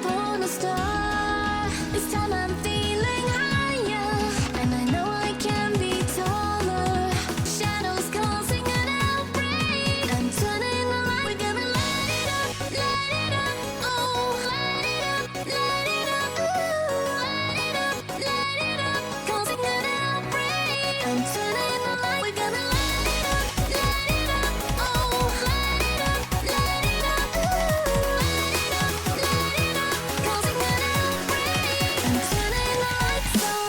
upon a star. This time I'm feeling higher, and I know I can be taller. Shadows causing an outbreak. I'm turning the light. We're gonna light it up, oh, light it up, ooh, light it up, causing an outbreak. I'm turning the light. We're gonna light it up, oh, light it up, ooh, light it up, causing an outbreak. I'm turning the lights on.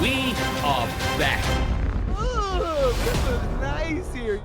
We are back. Ooh, this is nice here.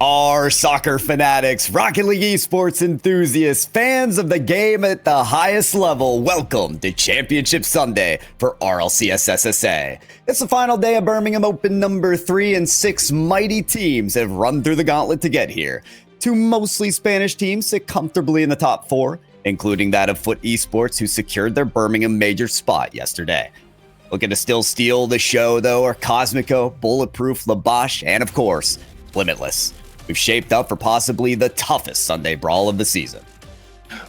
Our soccer fanatics, Rocket League esports enthusiasts, fans of the game at the highest level, welcome to Championship Sunday for RLCS SSA. It's the final day of Birmingham Open number 3, and 6 mighty teams have run through the gauntlet to get here. 2 mostly Spanish teams sit comfortably in the top 4, including that of Foot Esports, who secured their Birmingham major spot yesterday. Looking to still steal the show, though, are Cosmico, Bulletproof, Labosh, and of course, Limitless. We've shaped up for possibly the toughest Sunday brawl of the season.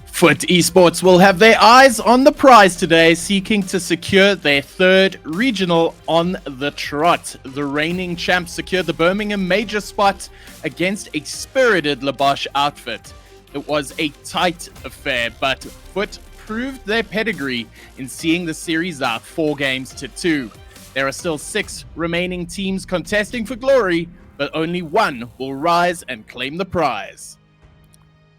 Foot Esports will have their eyes on the prize today, seeking to secure their 3rd regional on the trot. The reigning champs secured the Birmingham major spot against a spirited Labosh outfit. It was a tight affair, but Foot proved their pedigree in seeing the series out 4 games to 2. There are still 6 remaining teams contesting for glory, but only one will rise and claim the prize.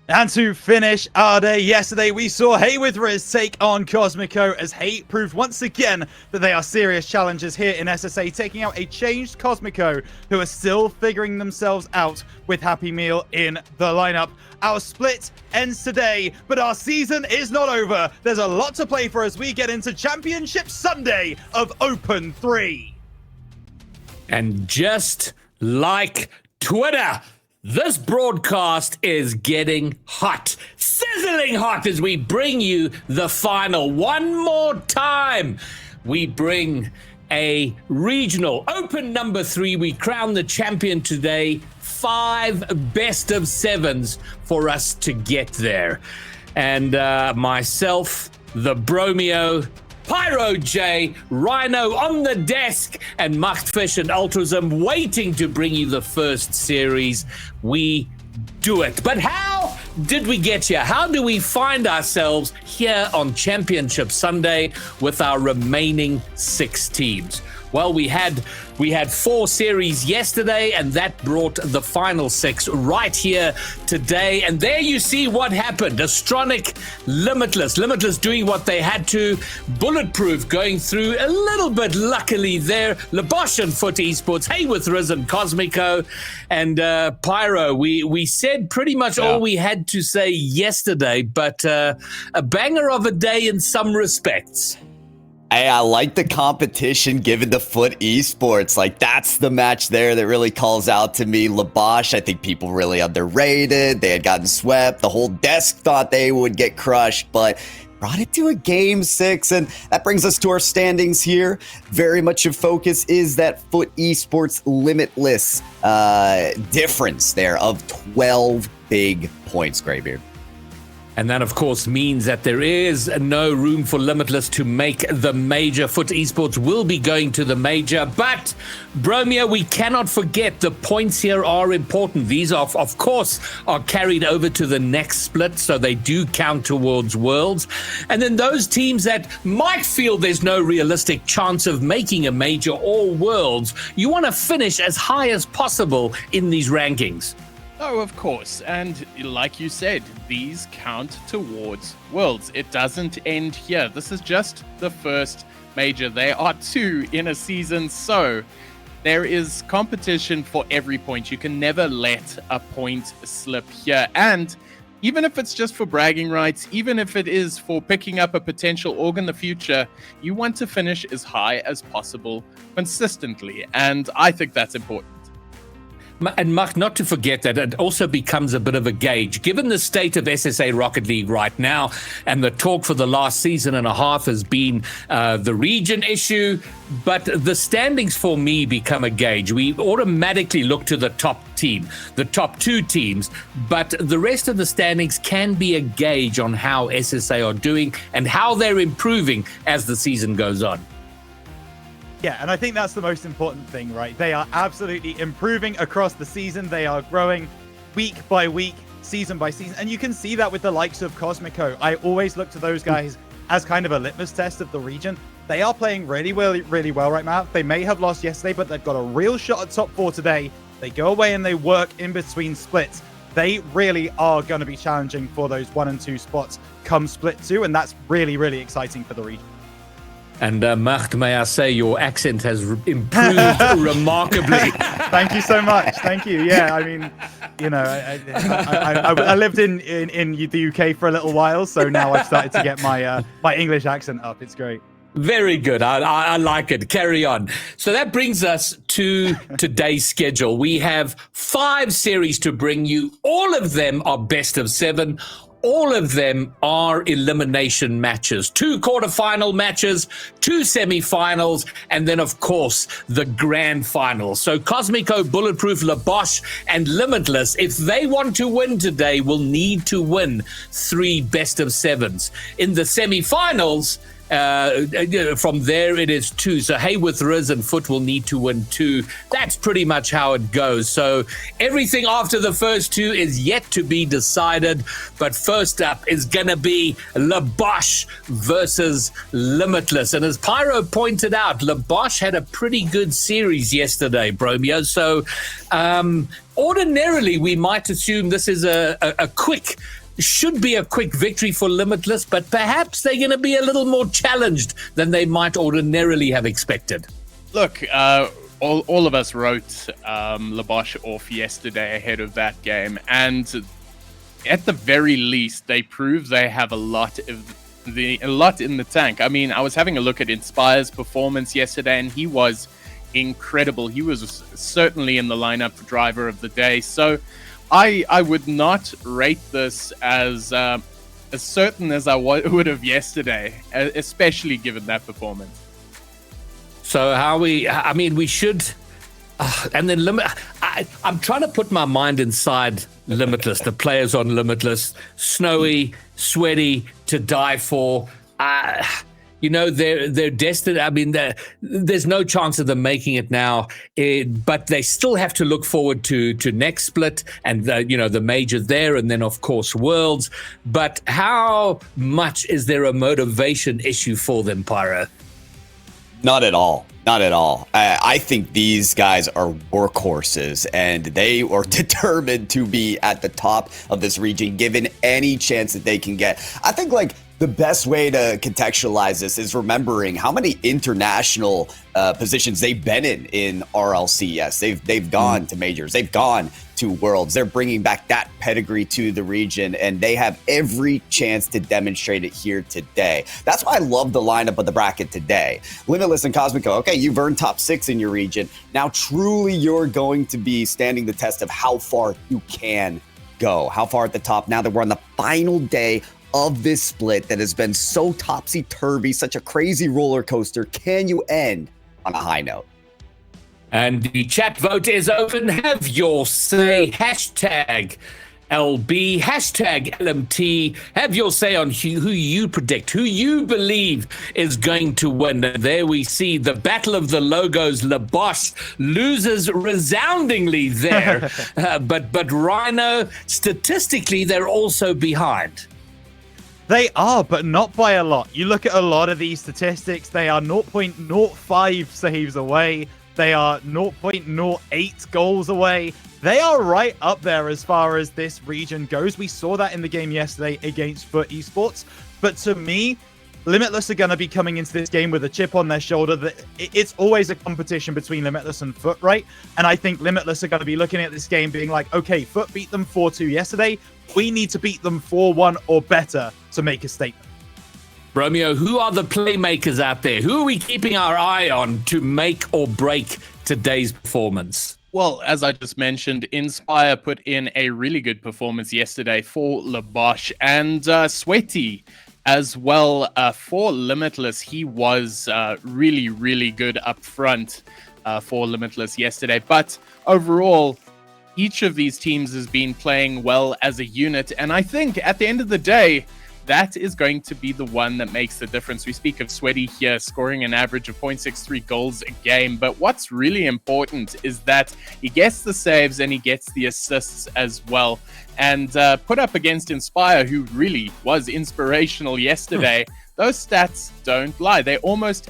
And to finish our day yesterday, we saw Haywithers take on Cosmico, as Hay proved once again that they are serious challengers here in SSA, taking out a changed Cosmico who are still figuring themselves out with Happy Meal in the lineup. Our split ends today, but our season is not over. There's a lot to play for as we get into Championship Sunday of Open 3. And just like Twitter, this broadcast is getting hot, sizzling hot, as we bring you the final. One more time, we bring a regional Open number 3. We crown the champion today. 5 best of 7s for us to get there. And myself, the Bromeo, Pyro J, Rhino on the desk, and Machtfish and Ultrazim waiting to bring you the first series. We do it. But how did we get here? How do we find ourselves here on Championship Sunday with our remaining 6 teams? Well, we had 4 series yesterday, and that brought the final 6 right here today. And there you see what happened. Astronic, Limitless doing what they had to. Bulletproof going through a little bit luckily there. Labosh and Foot Esports, Haywithers and Cosmico, and Pyro. We said pretty much all we had to say yesterday, but a banger of a day in some respects. Hey, I like the competition given to Foot Esports. Like, that's the match there that really calls out to me. Labosh, I think people really underrated. They had gotten swept. The whole desk thought they would get crushed, but brought it to a game 6. And that brings us to our standings here. Very much of focus is that Foot Esports Limitless difference there of 12 big points, Greybeard. And that, of course, means that there is no room for Limitless to make the major. Foot Esports will be going to the major. But, Bromeo, we cannot forget the points here are important. These, of course, are carried over to the next split, so they do count towards Worlds. And then those teams that might feel there's no realistic chance of making a major or Worlds, you want to finish as high as possible in these rankings. Oh, of course. And like you said, these count towards Worlds. It doesn't end here. This is just the first major. There are 2 in a season, so there is competition for every point. You can never let a point slip here. And even if it's just for bragging rights, even if it is for picking up a potential org in the future, you want to finish as high as possible consistently. And I think that's important. And Mark, not to forget that it also becomes a bit of a gauge. Given the state of SSA Rocket League right now, and the talk for the last season and a half has been the region issue, but the standings for me become a gauge. We automatically look to the top team, the top two teams, but the rest of the standings can be a gauge on how SSA are doing and how they're improving as the season goes on. Yeah, and I think that's the most important thing, right? They are absolutely improving across the season. They are growing week by week, season by season. And you can see that with the likes of Cosmico. I always look to those guys as kind of a litmus test of the region. They are playing really well right now. They may have lost yesterday, but they've got a real shot at top 4 today. They go away and they work in between splits. They really are going to be challenging for those 1 and 2 spots come split 2. And that's really exciting for the region. And Macht, may I say, your accent has improved remarkably. Thank you so much. Thank you. Yeah, I mean, you know, I lived in the UK for a little while, so now I've started to get my English accent up. It's great. Very good. I like it. Carry on. So that brings us to today's schedule. We have 5 series to bring you. All of them are best of 7. All of them are elimination matches, 2 quarterfinal matches, 2 semifinals, and then, of course, the grand final. So Cosmico, Bulletproof, Labosh, and Limitless, if they want to win today, will need to win 3 best of 7s. In the semifinals, from there it is 2. So Hayworth, Riz, and Foot will need to win 2. That's pretty much how it goes. So everything after the first 2 is yet to be decided. But first up is going to be Labosh versus Limitless. And as Pyro pointed out, Labosh had a pretty good series yesterday, Bromeo. So ordinarily we might assume this is a quick should be a quick victory for Limitless, but perhaps they're going to be a little more challenged than they might ordinarily have expected. Look, all of us wrote Labosh off yesterday ahead of that game, and at the very least, they prove they have a lot in the tank. I mean, I was having a look at Inspire's performance yesterday, and he was incredible. He was certainly in the lineup for driver of the day. So I would not rate this as certain as I would have yesterday, especially given that performance. So we should, and then I'm trying to put my mind inside Limitless, the players on Limitless, Snowy, Sweaty, to die for. You know, they're destined. I mean, there's no chance of them making it now, but they still have to look forward to next split and the major there, and then of course Worlds. But how much is there a motivation issue for them, Pyro? Not at all. Not at all. I think these guys are workhorses, and they are determined to be at the top of this region, given any chance that they can get. I think, the best way to contextualize this is remembering how many international positions they've been in RLCS. They've gone to majors. They've gone to Worlds. They're bringing back that pedigree to the region, and they have every chance to demonstrate it here today. That's why I love the lineup of the bracket today. Limitless and Cosmico, okay, you've earned top 6 in your region. Now, truly, you're going to be standing the test of how far you can go, how far at the top now that we're on the final day of this split that has been so topsy-turvy, such a crazy roller coaster. Can you end on a high note? And the chat vote is open. Have your say. Hashtag LB, hashtag LMT. Have your say on who you predict, who you believe is going to win. There we see the battle of the logos. Labosh loses resoundingly there. But Rhino, statistically, they're also behind. They are, but not by a lot. You look at a lot of these statistics, they are 0.05 saves away. They are 0.08 goals away. They are right up there as far as this region goes. We saw that in the game yesterday against Foot Esports. But to me, Limitless are going to be coming into this game with a chip on their shoulder. That it's always a competition between Limitless and Foot, right? And I think Limitless are going to be looking at this game being like, okay, Foot beat them 4-2 yesterday. We need to beat them 4-1 or better to make a statement. Romeo, who are the playmakers out there? Who are we keeping our eye on to make or break today's performance? Well, as I just mentioned, Inspire put in a really good performance yesterday for Labosh, and Sweaty as well for Limitless. He was really, really good up front for Limitless yesterday. But overall, each of these teams has been playing well as a unit. And I think at the end of the day, that is going to be the one that makes the difference. We speak of Sweaty here scoring an average of 0.63 goals a game, but what's really important is that he gets the saves and he gets the assists as well. And put up against Inspire, who really was inspirational yesterday, those stats don't lie. They're almost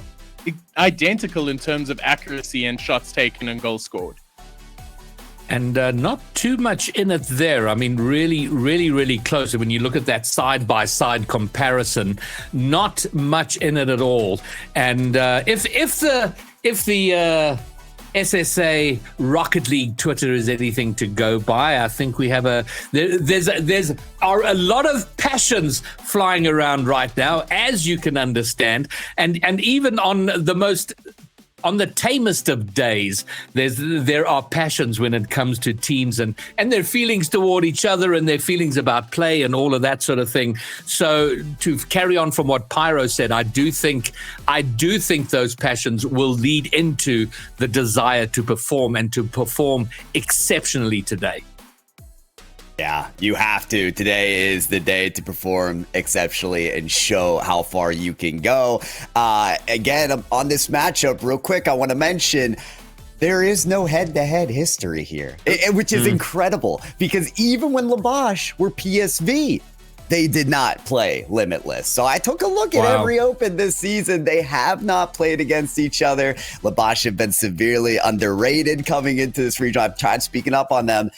identical in terms of accuracy and shots taken and goals scored. And not too much in it there. I mean, really, really, really close. When you look at that side-by-side comparison, not much in it at all. And if the SSA Rocket League Twitter is anything to go by, I think we have there's a lot of passions flying around right now, as you can understand, and even on the tamest of days, there are passions when it comes to teams and their feelings toward each other and their feelings about play and all of that sort of thing. So to carry on from what Pyro said, I do think those passions will lead into the desire to perform and to perform exceptionally today. Yeah, you have to. Today is the day to perform exceptionally and show how far you can go. Again, on this matchup, real quick, I want to mention there is no head-to-head history here, which is incredible because even when Labosh were PSV, they did not play Limitless. So I took a look at every open this season. They have not played against each other. Labosh have been severely underrated coming into this region. I've tried speaking up on them.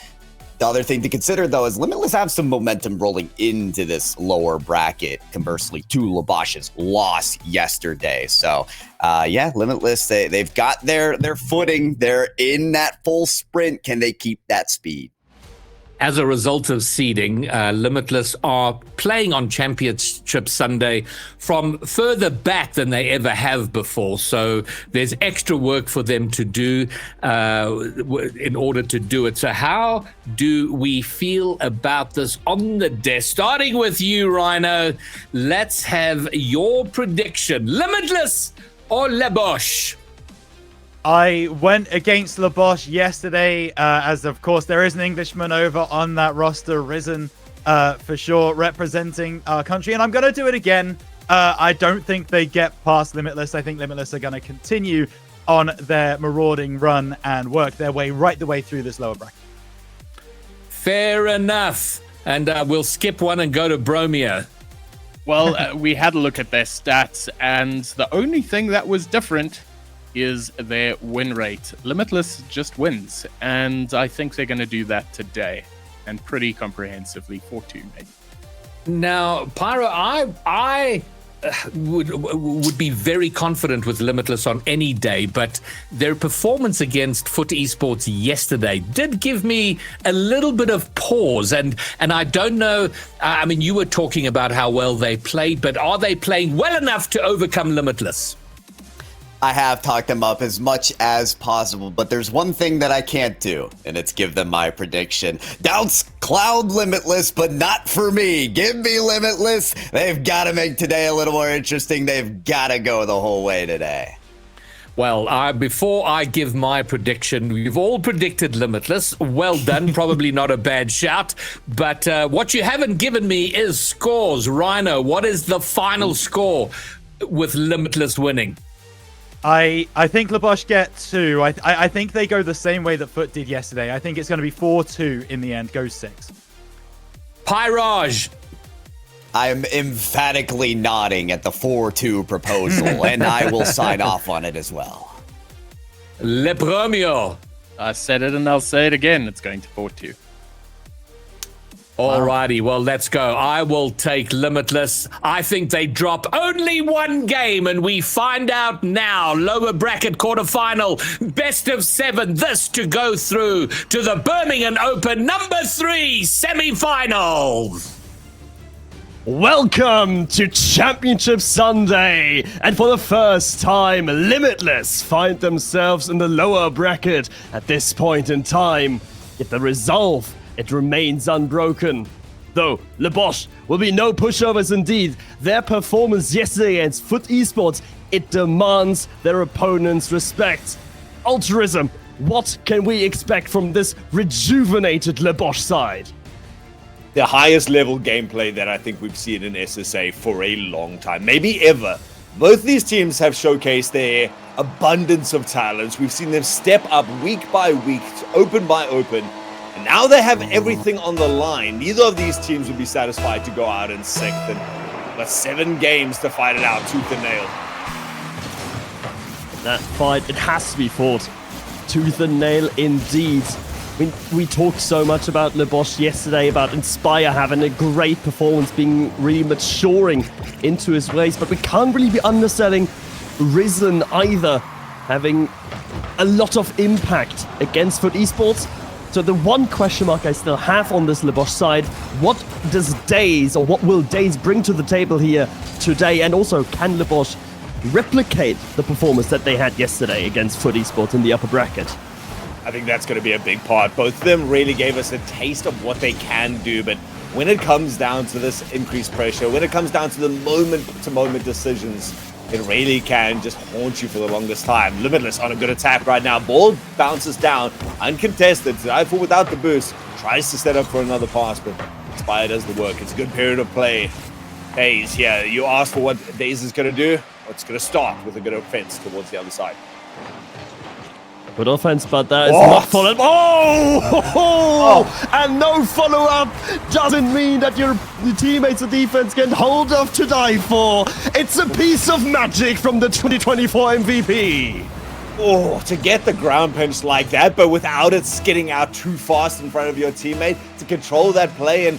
The other thing to consider, though, is Limitless have some momentum rolling into this lower bracket, conversely to Labosh's loss yesterday. So, yeah, Limitless, they've got their footing. They're in that full sprint. Can they keep that speed? As a result of seeding, Limitless are playing on Championship Sunday from further back than they ever have before. So there's extra work for them to do in order to do it. So how do we feel about this on the desk? Starting with you, Rhino, let's have your prediction. Limitless or Labosh? I went against Labosh yesterday, as of course there is an Englishman over on that roster, Risen, for sure, representing our country. And I'm going to do it again. I don't think they get past Limitless. I think Limitless are going to continue on their marauding run and work their way right the way through this lower bracket. Fair enough. And we'll skip one and go to Bromeo. Well, we had a look at their stats, and the only thing that was different is their win rate. Limitless just wins, and I think they're going to do that today, and pretty comprehensively, 4-2 maybe. Now, Pyro, I would be very confident with Limitless on any day, but their performance against Foot Esports yesterday did give me a little bit of pause, and I don't know, I mean, you were talking about how well they played, but are they playing well enough to overcome Limitless? I have talked them up as much as possible, but there's one thing that I can't do, and it's give them my prediction. Doubts cloud Limitless, but not for me. Give me Limitless. They've got to make today a little more interesting. They've got to go the whole way today. Well, before I give my prediction, we've all predicted Limitless. Well done. Probably not a bad shout. But what you haven't given me is scores. Rhino, what is the final score with Limitless winning? I think Labosh get 2. I think they go the same way that Foot did yesterday. I think it's going to be 4-2 in the end. Goes 6. Pyrage. I'm emphatically nodding at the 4-2 proposal, and I will sign off on it as well. Le Bromeo. I said it and I'll say it again. It's going to 4-2. Alrighty, well, let's go. I will take Limitless. I think they drop only one game, and we find out now. Lower bracket quarterfinal, best of 7. This to go through to the Birmingham Open number 3 semi-finals. Welcome to Championship Sunday, and for the first time, Limitless find themselves in the lower bracket at this point in time. Yet the resolve, it remains unbroken. Though, Le Bosch will be no pushovers indeed. Their performance yesterday against Foot Esports, it demands their opponents' respect. Altruism, what can we expect from this rejuvenated Le Bosch side? The highest level gameplay that I think we've seen in SSA for a long time, maybe ever. Both these teams have showcased their abundance of talents. We've seen them step up week by week, open by open. And now they have everything on the line. Neither of these teams will be satisfied to go out in 6th. And but 7 games to fight it out, tooth and nail. That fight, it has to be fought tooth and nail indeed. I mean, we talked so much about Le Bosch yesterday, about Inspire having a great performance, being really maturing into his ways, but we can't really be underselling Risen either, having a lot of impact against Foot Esports. So the one question mark I still have on this Le Bosch side, what does Days, or what will Days bring to the table here today? And also, can Le Bosch replicate the performance that they had yesterday against Foot Esports in the upper bracket? I think that's going to be a big part. Both of them really gave us a taste of what they can do, but when it comes down to this increased pressure, when it comes down to the moment-to-moment decisions, it really can just haunt you for the longest time. Limitless on a good attack right now. Ball bounces down, uncontested. Rifle without the boost, tries to set up for another pass, but Inspire does the work. It's a good period of play. Days here, you asked for what Days is going to do. It's going to start with a good offense towards the other side. Good offense, but that is not followed. Oh! And no follow-up doesn't mean that your teammates of defense can hold off to die for. It's a piece of magic from the 2024 MVP. Oh, to get the ground punch like that, but without it skidding out too fast in front of your teammate, to control that play and,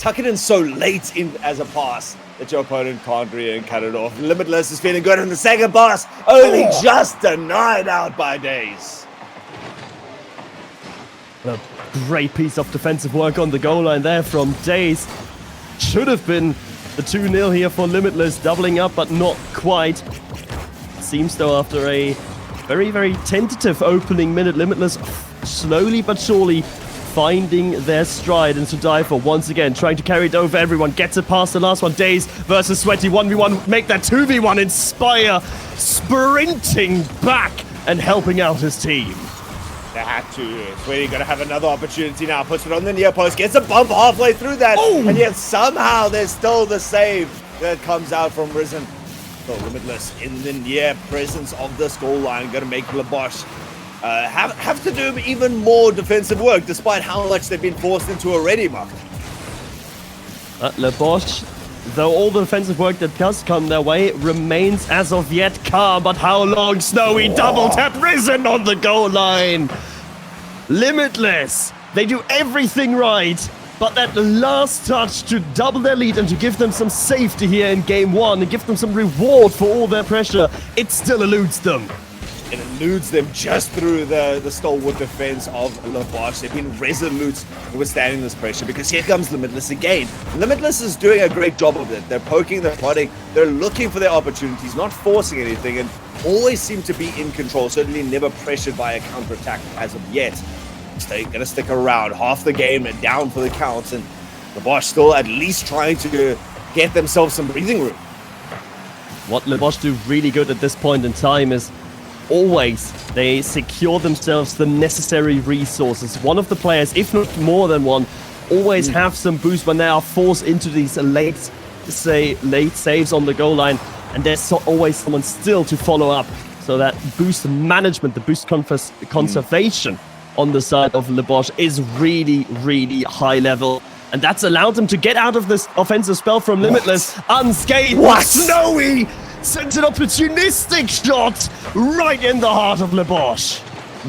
tuck it in so late in as a pass that your opponent can't really cut it off. Limitless is feeling good in the second pass, only just denied out by Days. A great piece of defensive work on the goal line there from Days. Should have been the 2-0 here for Limitless, doubling up, but not quite. Seems though after a very, very tentative opening minute, Limitless slowly but surely finding their stride, and Sudaifa once again trying to carry it over everyone, gets it past the last one. Days versus Sweaty 1v1, make that 2v1. Inspire sprinting back and helping out his team. They had to. Sweaty gonna have another opportunity now, puts it on the near post, gets a bump halfway through that, and yet somehow there's still the save that comes out from Risen. So Limitless in the near presence of this goal line, gonna make Le Bosch have to do even more defensive work, despite how much they've been forced into already, Mark. Le Bosch, though all the defensive work that does come their way, remains as of yet calm. But how long? Snowy double tap Risen on the goal line. Limitless, they do everything right, but that last touch to double their lead and to give them some safety here in game 1 and give them some reward for all their pressure, it still eludes them. It eludes them just through the stalwart defense of Le Bosch. They've been resolute in withstanding this pressure, because here comes Limitless again. Limitless is doing a great job of it. They're poking, they're prodding, they're looking for their opportunities, not forcing anything, and always seem to be in control, certainly never pressured by a counterattack as of yet. They're going to stick around half the game and down for the counts, and Le Bosch still at least trying to get themselves some breathing room. What Le Bosch do really good at this point in time is always they secure themselves the necessary resources. One of the players, if not more than one, always have some boost when they are forced into these late saves on the goal line, and there's always someone still to follow up. So that boost management, the boost conservation on the side of Le Bosch is really, really high level. And that's allowed them to get out of this offensive spell from Limitless unscathed. Snowy sends an opportunistic shot right in the heart of Le Bosch.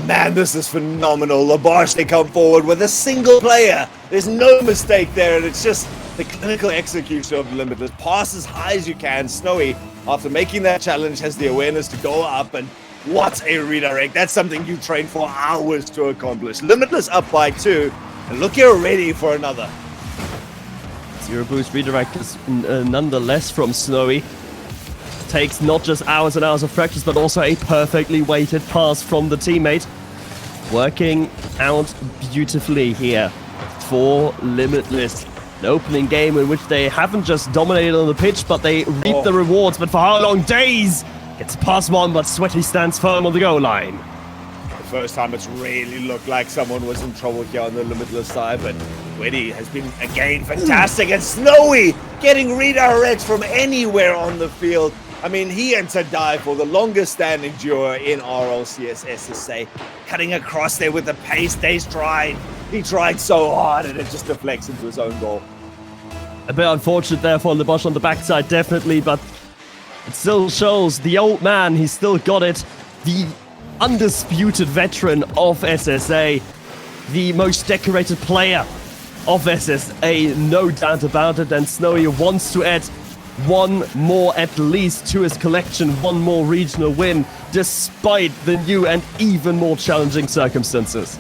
Man, this is phenomenal. Labosh, they come forward with a single player. There's no mistake there, and it's just the clinical execution of Limitless. Pass as high as you can. Snowy, after making that challenge, has the awareness to go up, and what a redirect. That's something you train for hours to accomplish. Limitless up by 2, and look, you're ready for another. Zero boost redirect is nonetheless from Snowy. Takes not just hours and hours of practice, but also a perfectly weighted pass from the teammate. Working out beautifully here for Limitless. An opening game in which they haven't just dominated on the pitch, but they reap the rewards. But for how long? Days! Gets past one, but Sweaty stands firm on the goal line. The first time it's really looked like someone was in trouble here on the Limitless side, but Sweaty has been, again, fantastic. And Snowy getting redirects from anywhere on the field. I mean, he and Tadai for the longest standing duo in RLCS SSA, cutting across there with the pace. Days tried. He tried so hard, and it just deflects into his own goal. A bit unfortunate there for Lebosh on the backside, definitely, but it still shows the old man, he's still got it. The undisputed veteran of SSA, the most decorated player of SSA, no doubt about it, and Snowy wants to add one more at least to his collection, one more regional win, despite the new and even more challenging circumstances.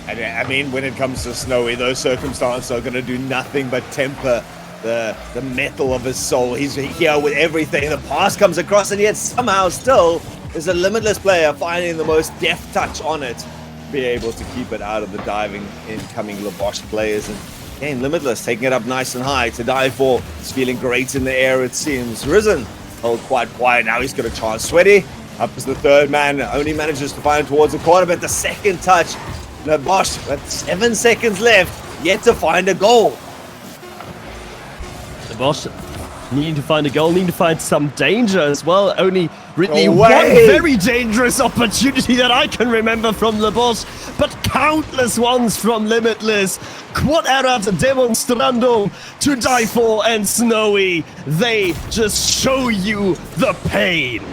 And I mean, when it comes to Snowy, those circumstances are going to do nothing but temper the metal of his soul. He's here with everything. The pass comes across, and yet somehow still is a Limitless player finding the most deft touch on it, be able to keep it out of the diving incoming Lebosh players. And again, Limitless taking it up nice and high to dive for. He's feeling great in the air, it seems. Risen held quite quiet. Now he's got a chance. Sweaty up as the third man, only manages to find towards the corner, but the second touch, Lebosh with 7 seconds left, yet to find a goal. Lebosh needing to find a goal, needing to find some danger as well. Only really No one way. very dangerous opportunity that I can remember from Lebosh, but countless ones from Limitless. Quad erat demonstrandum to die for, and Snowy, they just show you the pain.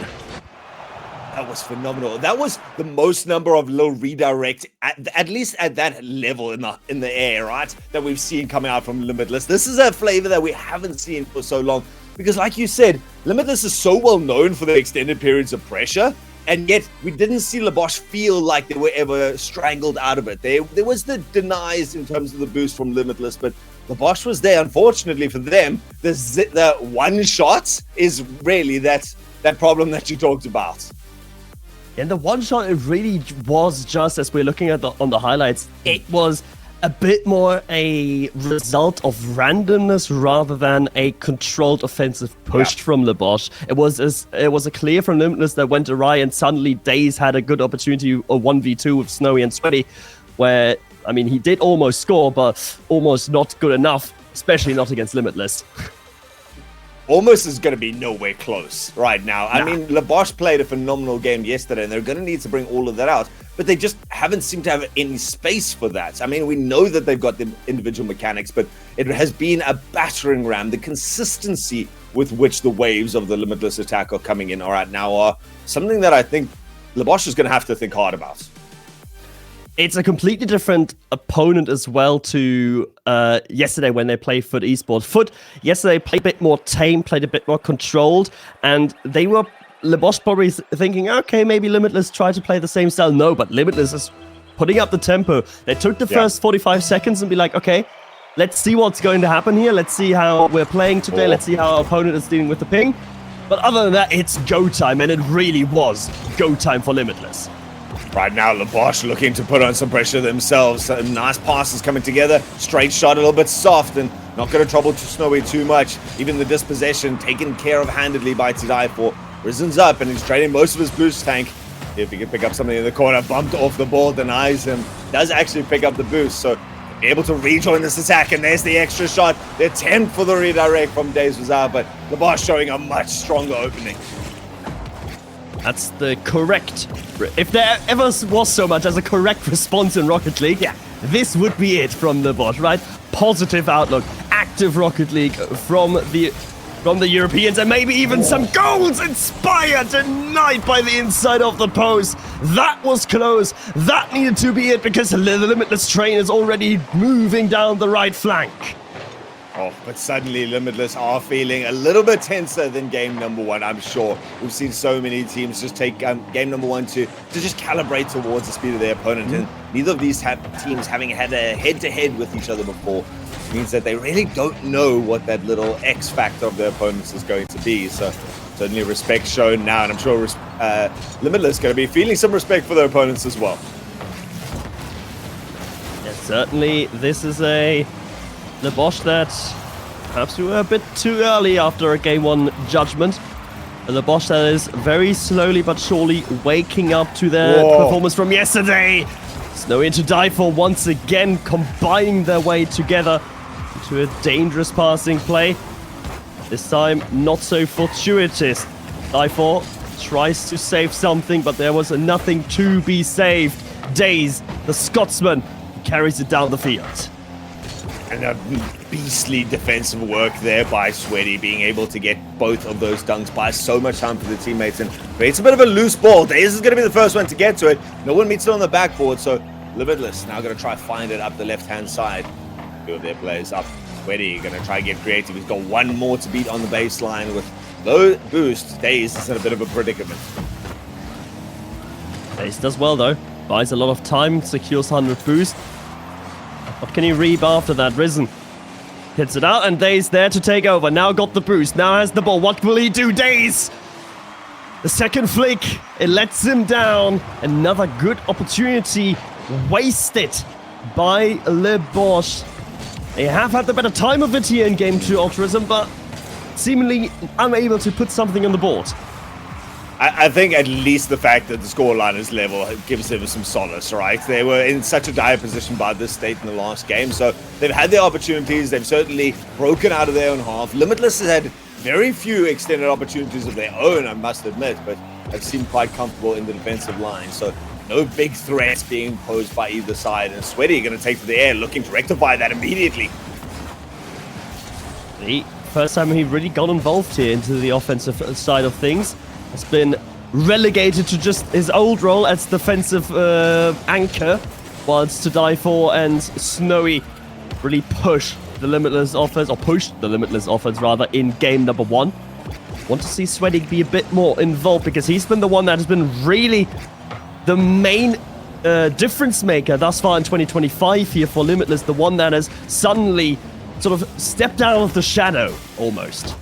That was phenomenal. That was the most number of low redirect, at least at that level in the air, right? That we've seen coming out from Limitless. This is a flavor that we haven't seen for so long. Because like you said, Limitless is so well known for the extended periods of pressure. And yet we didn't see Lebosh feel like they were ever strangled out of it. There was the denies in terms of the boost from Limitless, but Lebosh was there. Unfortunately for them, the one shot is really that problem that you talked about. And the one shot, it really was just, as we're looking at on the highlights, it was a bit more a result of randomness rather than a controlled offensive push from Lebosh. It was a clear from Limitless that went awry, and suddenly Days had a good opportunity, a 1v2 with Snowy and Sweaty, where, I mean, he did almost score, but almost not good enough, especially not against Limitless. Almost is going to be nowhere close right now. I mean, Lebosh played a phenomenal game yesterday, and they're going to need to bring all of that out, but they just haven't seemed to have any space for that. I mean, we know that they've got the individual mechanics, but it has been a battering ram. The consistency with which the waves of the Limitless attack are coming in right now are something that I think Lebosh is going to have to think hard about. It's a completely different opponent as well to yesterday when they played Foot Esports. Foot yesterday played a bit more tame, played a bit more controlled, and they were, Lebosh probably thinking, okay, maybe Limitless try to play the same style. No, but Limitless is putting up the tempo. They took the first 45 seconds and be like, okay, let's see what's going to happen here. Let's see how we're playing today. Let's see how our opponent is dealing with the ping. But other than that, it's go time, and it really was go time for Limitless. Right now, Lebosh looking to put on some pressure themselves. Some nice passes coming together. Straight shot, a little bit soft, and not going to trouble Snowy too much. Even the dispossession taken care of handedly by Tadai for. Risen's up, and he's trading most of his boost tank. If he can pick up something in the corner, bumped off the ball, denies him. Does actually pick up the boost, so able to rejoin this attack, and there's the extra shot. The attempt for the redirect from Days was out, but Lebosh showing a much stronger opening. That's the correct... If there ever was so much as a correct response in Rocket League, this would be it from Lebosh, right? Positive outlook, active Rocket League from the from the Europeans, and maybe even some goals. Inspire denied by the inside of the post. That was close. That needed to be it, because the Limitless train is already moving down the right flank. Oh, but suddenly Limitless are feeling a little bit tenser than game number one, I'm sure. We've seen so many teams just take game number one to just calibrate towards the speed of their opponent, and neither of these teams having had a head-to-head with each other before means that they really don't know what that little X factor of their opponents is going to be. So certainly respect shown now, and I'm sure Limitless going to be feeling some respect for their opponents as well. Yeah, certainly this is a Bosch that perhaps we were a bit too early after a game one judgment. The Bosch that is very slowly but surely waking up to their performance from yesterday. Snowy into die for once again, combining their way together into a dangerous passing play. This time not so fortuitous. Die for tries to save something, but there was nothing to be saved. Days, the Scotsman, carries it down the field. And a beastly defensive work there by Sweaty, being able to get both of those dunks, buys so much time for the teammates and creates a bit of a loose ball. Days is going to be the first one to get to it. No one meets it on the backboard, so Limitless now going to try find it up the left-hand side. Two of their players up. Sweaty going to try and get creative. He's got one more to beat on the baseline with low boost. Days is in a bit of a predicament. Days does well though. Buys a lot of time, secures 100 boost. What can he reap after that? Risen hits it out, and Days there to take over. Now got the boost. Now has the ball. What will he do? Days! The second flick. It lets him down. Another good opportunity wasted by Le Bosch. They have had the better time of it here in Game 2 Altruism, but seemingly unable to put something on the board. I think at least the fact that the scoreline is level gives them some solace, right? They were in such a dire position by this state in the last game, so they've had their opportunities. They've certainly broken out of their own half. Limitless has had very few extended opportunities of their own, I must admit, but have seemed quite comfortable in the defensive line. So no big threats being posed by either side, and Sweaty going to take to the air, looking to rectify that immediately. The first time he really got involved here into the offensive side of things. Has been relegated to just his old role as defensive anchor, whilst to die for and Snowy really pushed the Limitless offense rather in game number one. Want to see Sweaty be a bit more involved, because he's been the one that has been really the main difference maker thus far in 2025 here for Limitless, the one that has suddenly sort of stepped out of the shadow almost.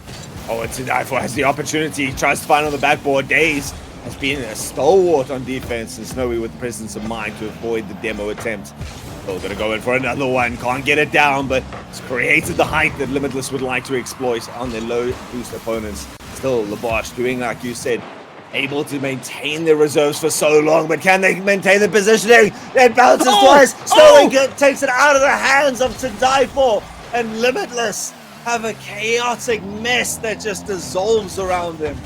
Oh, and Tadifo has the opportunity. He tries to find on the backboard. Days has been a stalwart on defense, and Snowy with the presence of mind to avoid the demo attempt. Still going to go in for another one. Can't get it down, but it's created the height that Limitless would like to exploit on their low boost opponents. Still, Le Bosch doing like you said, able to maintain their reserves for so long, but can they maintain the positioning? It bounces twice. Snowy takes it out of the hands of Tadifo, and Limitless have a chaotic mess that just dissolves around them.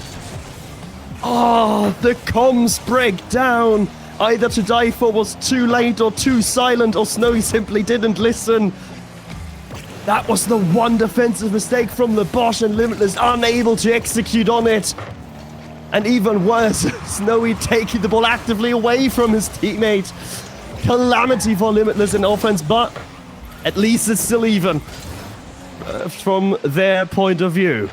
Oh, the comms break down. Either to die for was too late or too silent, or Snowy simply didn't listen. That was the one defensive mistake from the Bosch, and Limitless unable to execute on it. And even worse, Snowy taking the ball actively away from his teammate. Calamity for Limitless in offense, but at least it's still even. From their point of view.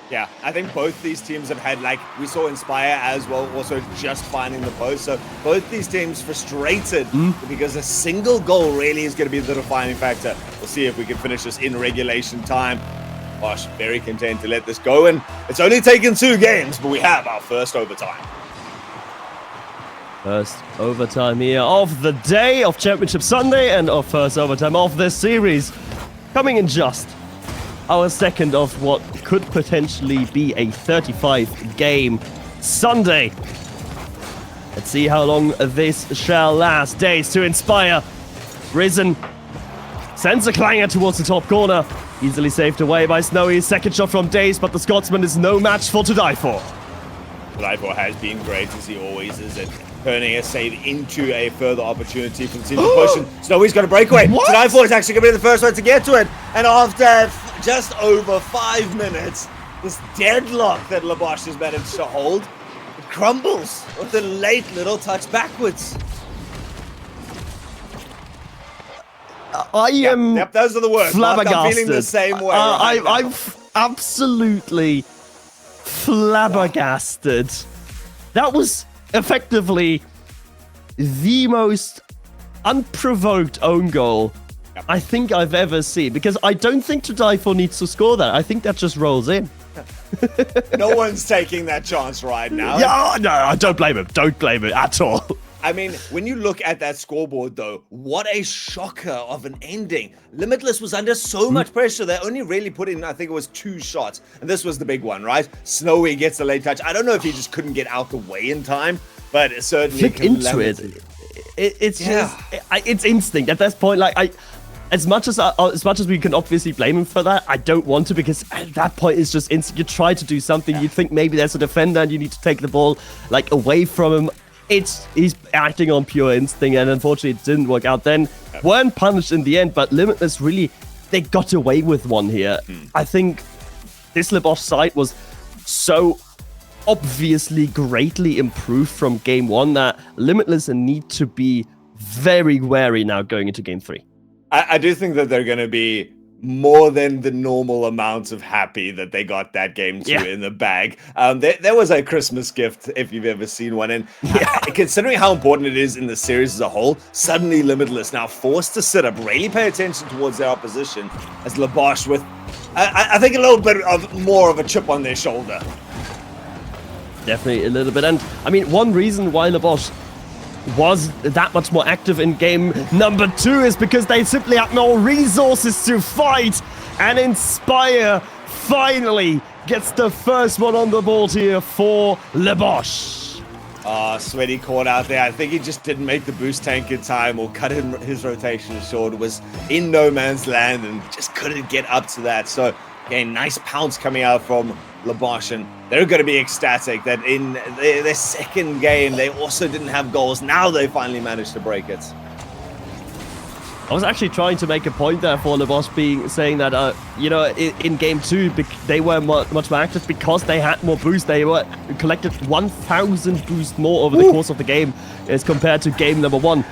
Yeah, I think both these teams have had, like, we saw Inspire as well, also just finding the post. So both these teams frustrated because a single goal really is going to be the defining factor. We'll see if we can finish this in regulation time. Bosch very content to let this go, and it's only taken 2 games, but we have our first overtime. First overtime here of the day of Championship Sunday, and our first overtime of this series. Coming in just our second of what could potentially be a 35-game Sunday. Let's see how long this shall last. Days to Inspire. Risen sends a clanger towards the top corner. Easily saved away by Snowy. Second shot from Days, but the Scotsman is no match for To Die For. Tadifo has been great, as he always is, at turning a save into a further opportunity for the team to push. And Snowy's got a breakaway. Tadifo is actually going to be the first one to get to it. And after just over 5 minutes, this deadlock that Labosh has managed to hold, it crumbles with a late little touch backwards. I am Yep, those are the words. Mark, flabbergasted. I'm feeling the same way. Right now. I'm absolutely flabbergasted. That was effectively the most unprovoked own goal I think I've ever seen, because I don't think To Die For needs to score that. I think that just rolls in. No one's taking that chance right now. Yeah, no, I don't blame him. Don't blame him at all. I mean, when you look at that scoreboard, though, what a shocker of an ending. Limitless was under so much pressure. They only really put in, I think it was 2 shots. And this was the big one, right? Snowy gets the late touch. I don't know if he just couldn't get out the way in time, but it certainly Flick into it. It's just, it's instinct. At this point, like, as much as we can obviously blame him for that, I don't want to, because at that point it's just instant. You try to do something, you think maybe there's a defender and you need to take the ball like away from him. He's acting on pure instinct, and unfortunately it didn't work out. Then weren't punished in the end, but Limitless really, they got away with one here. I think this Labosh side was so obviously greatly improved from game 1 that Limitless need to be very wary now going into game 3. I do think that they're going to be more than the normal amount of happy that they got that game 2 in the bag. There was a Christmas gift, if you've ever seen one. And considering how important it is in the series as a whole, suddenly Limitless now forced to sit up, really pay attention towards their opposition, as Labosh with, I think, a little bit of more of a chip on their shoulder. Definitely a little bit. And I mean, one reason why Labosh was that much more active in game number 2 is because they simply had no resources to fight, and Inspire finally gets the first one on the board here for Labosh. Sweaty caught out there. I think he just didn't make the boost tank in time, or cut his rotation short. Was in no man's land and just couldn't get up to that. So again, nice pounce coming out from Labosh, and they're going to be ecstatic that in their second game they also didn't have goals. Now they finally managed to break it. I was actually trying to make a point there for Labosh, saying that in game 2 they were much more active because they had more boost. They were collected 1,000 boost more over the course of the game as compared to game number 1.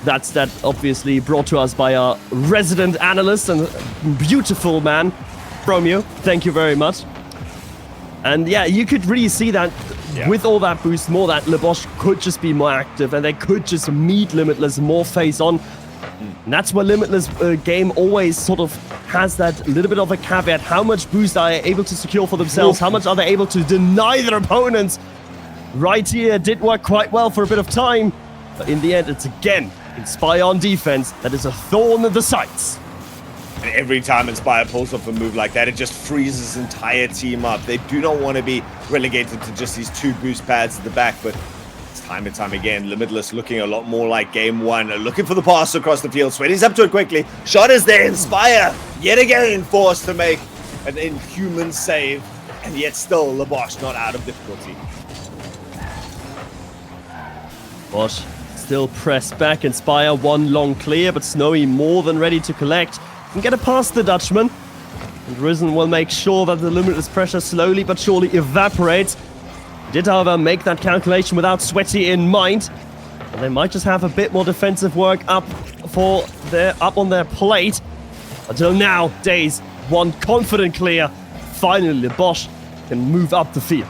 That's that obviously brought to us by our resident analyst and beautiful man, Romeo. Thank you very much. And yeah, you could really see that with all that boost more, that Labosh could just be more active and they could just meet Limitless more face on. And that's where Limitless game always sort of has that little bit of a caveat. How much boost are they able to secure for themselves? How much are they able to deny their opponents? Right here, did work quite well for a bit of time. But in the end, it's again Inspire on defense that is a thorn in the sides. And every time Inspire pulls off a move like that, it just frees his entire team up. They do not want to be relegated to just these 2 boost pads at the back, but it's time and time again, Limitless looking a lot more like game 1, looking for the pass across the field. Sweaty's up to it quickly. Shot is there. Inspire, yet again, forced to make an inhuman save, and yet still Labosh not out of difficulty. Bosch still pressed back. Inspire one long clear, but Snowy more than ready to collect and get it past the Dutchman. And Risen will make sure that the Limitless pressure slowly but surely evaporates. Did, however, make that calculation without Sweaty in mind. And they might just have a bit more defensive work up on their plate. Until now, Daze, one confident clear. Finally, Bosch can move up the field.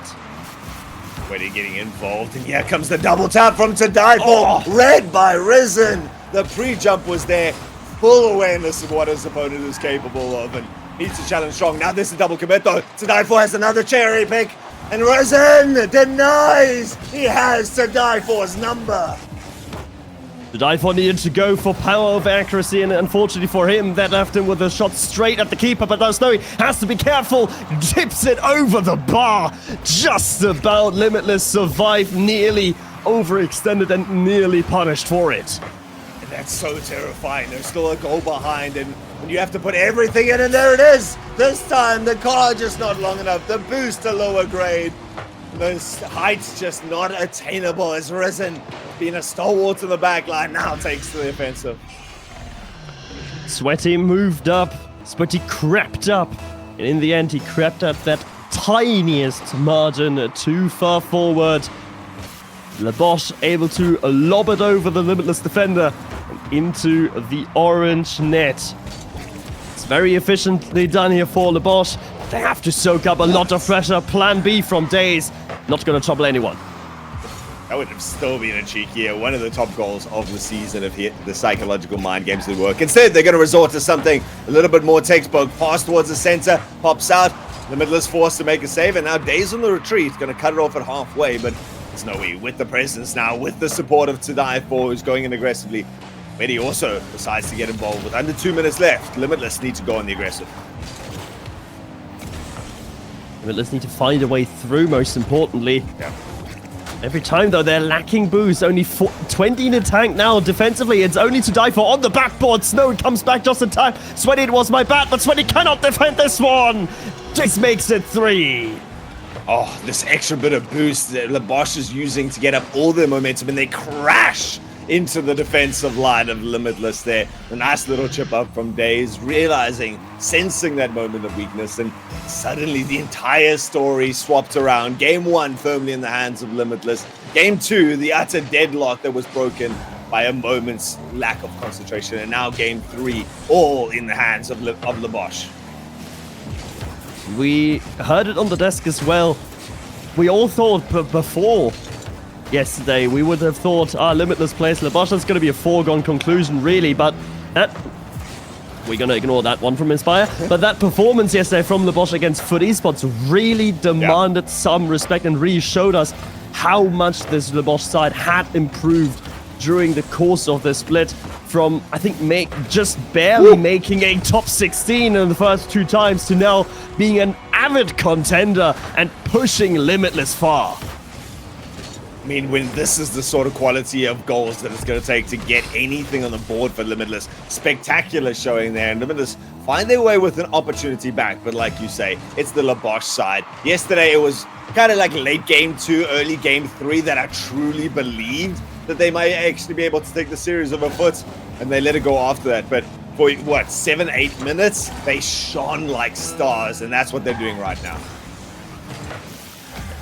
Sweaty getting involved, and here comes the double tap from To Die For. Read by Risen. The pre-jump was there. Full awareness of what his opponent is capable of, and needs to challenge strong. Now this is a double commit though. To Die For has another cherry pick, and Risen denies he has To Die For's number. To Die For needed to go for power over accuracy, and unfortunately for him, that left him with a shot straight at the keeper, but now Snowy has to be careful, tips it over the bar, just about. Limitless survived, nearly overextended and nearly punished for it. And that's so terrifying. There's still a goal behind, and when you have to put everything in, and there it is. This time, the car just not long enough. The boost a lower grade. The height's just not attainable as Risen, being a stalwart in the back line, now takes to the offensive. Sweaty moved up. Sweaty crept up. And in the end, he crept up that tiniest margin too far forward. Lebosh able to lob it over the Limitless defender and into the orange net. It's very efficiently done here for Lebosh. They have to soak up a lot of pressure. Plan B from Days. Not going to trouble anyone. That would have still been a cheekier, one of the top goals of the season if the psychological mind games would work. Instead, they're going to resort to something a little bit more textbook. Pass towards the center, pops out. Limitless forced to make a save, and now Days on the retreat. Going to cut it off at halfway, but Snowy with the presence now, with the support of Tadai 4, who's going in aggressively. Medi also decides to get involved with under 2 minutes left. Limitless need to go on the aggressive. Limitless need to find a way through, most importantly. Yeah. Every time, though, they're lacking boost. Only 20 in the tank now. Defensively, it's only to die for on the backboard. Snow comes back just in time. Sweaty, it was my bad, but Sweaty cannot defend this one. Just makes it 3. Oh, this extra bit of boost that Lebosh is using to get up all their momentum, and they crash into the defensive line of Limitless there. A nice little chip up from Days, realizing, sensing that moment of weakness, and suddenly the entire story swapped around. Game 1 firmly in the hands of Limitless. Game 2, the utter deadlock that was broken by a moment's lack of concentration. And now Game 3, all in the hands of Lebosh. We heard it on the desk as well. We all thought before yesterday, we would have thought, Limitless plays Lebosh, that's going to be a foregone conclusion, really, but we're going to ignore that one from Inspire. But that performance yesterday from Lebosh against Foot Esports really demanded some respect and really showed us how much this Lebosh side had improved during the course of the split from, I think, just barely making a top 16 in the first 2 times to now being an avid contender and pushing Limitless far. I mean, when this is the sort of quality of goals that it's going to take to get anything on the board for Limitless, spectacular showing there, and Limitless find their way with an opportunity back, but like you say, it's the Lebosh side. Yesterday, it was kind of like late game 2, early game 3 that I truly believed that they might actually be able to take the series over Foot, and they let it go after that, but for, 7-8 minutes, they shone like stars, and that's what they're doing right now.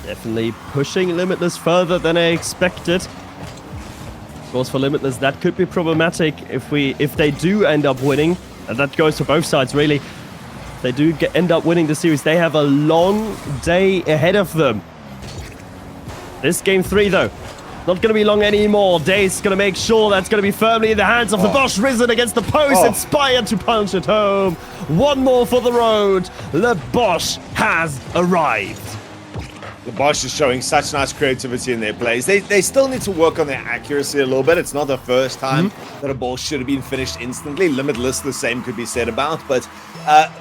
Definitely pushing Limitless further than I expected. Of course, for Limitless, that could be problematic if they do end up winning, and that goes for both sides, really. If they do end up winning the series, they have a long day ahead of them. This game 3, though, not going to be long anymore. Days going to make sure that's going to be firmly in the hands of the Bosch. Risen against the post, inspired to punch it home. One more for the road. The Bosch has arrived. The Bosch is showing such nice creativity in their plays. They still need to work on their accuracy a little bit. It's not the first time that a ball should have been finished instantly. Limitless, the same could be said about. But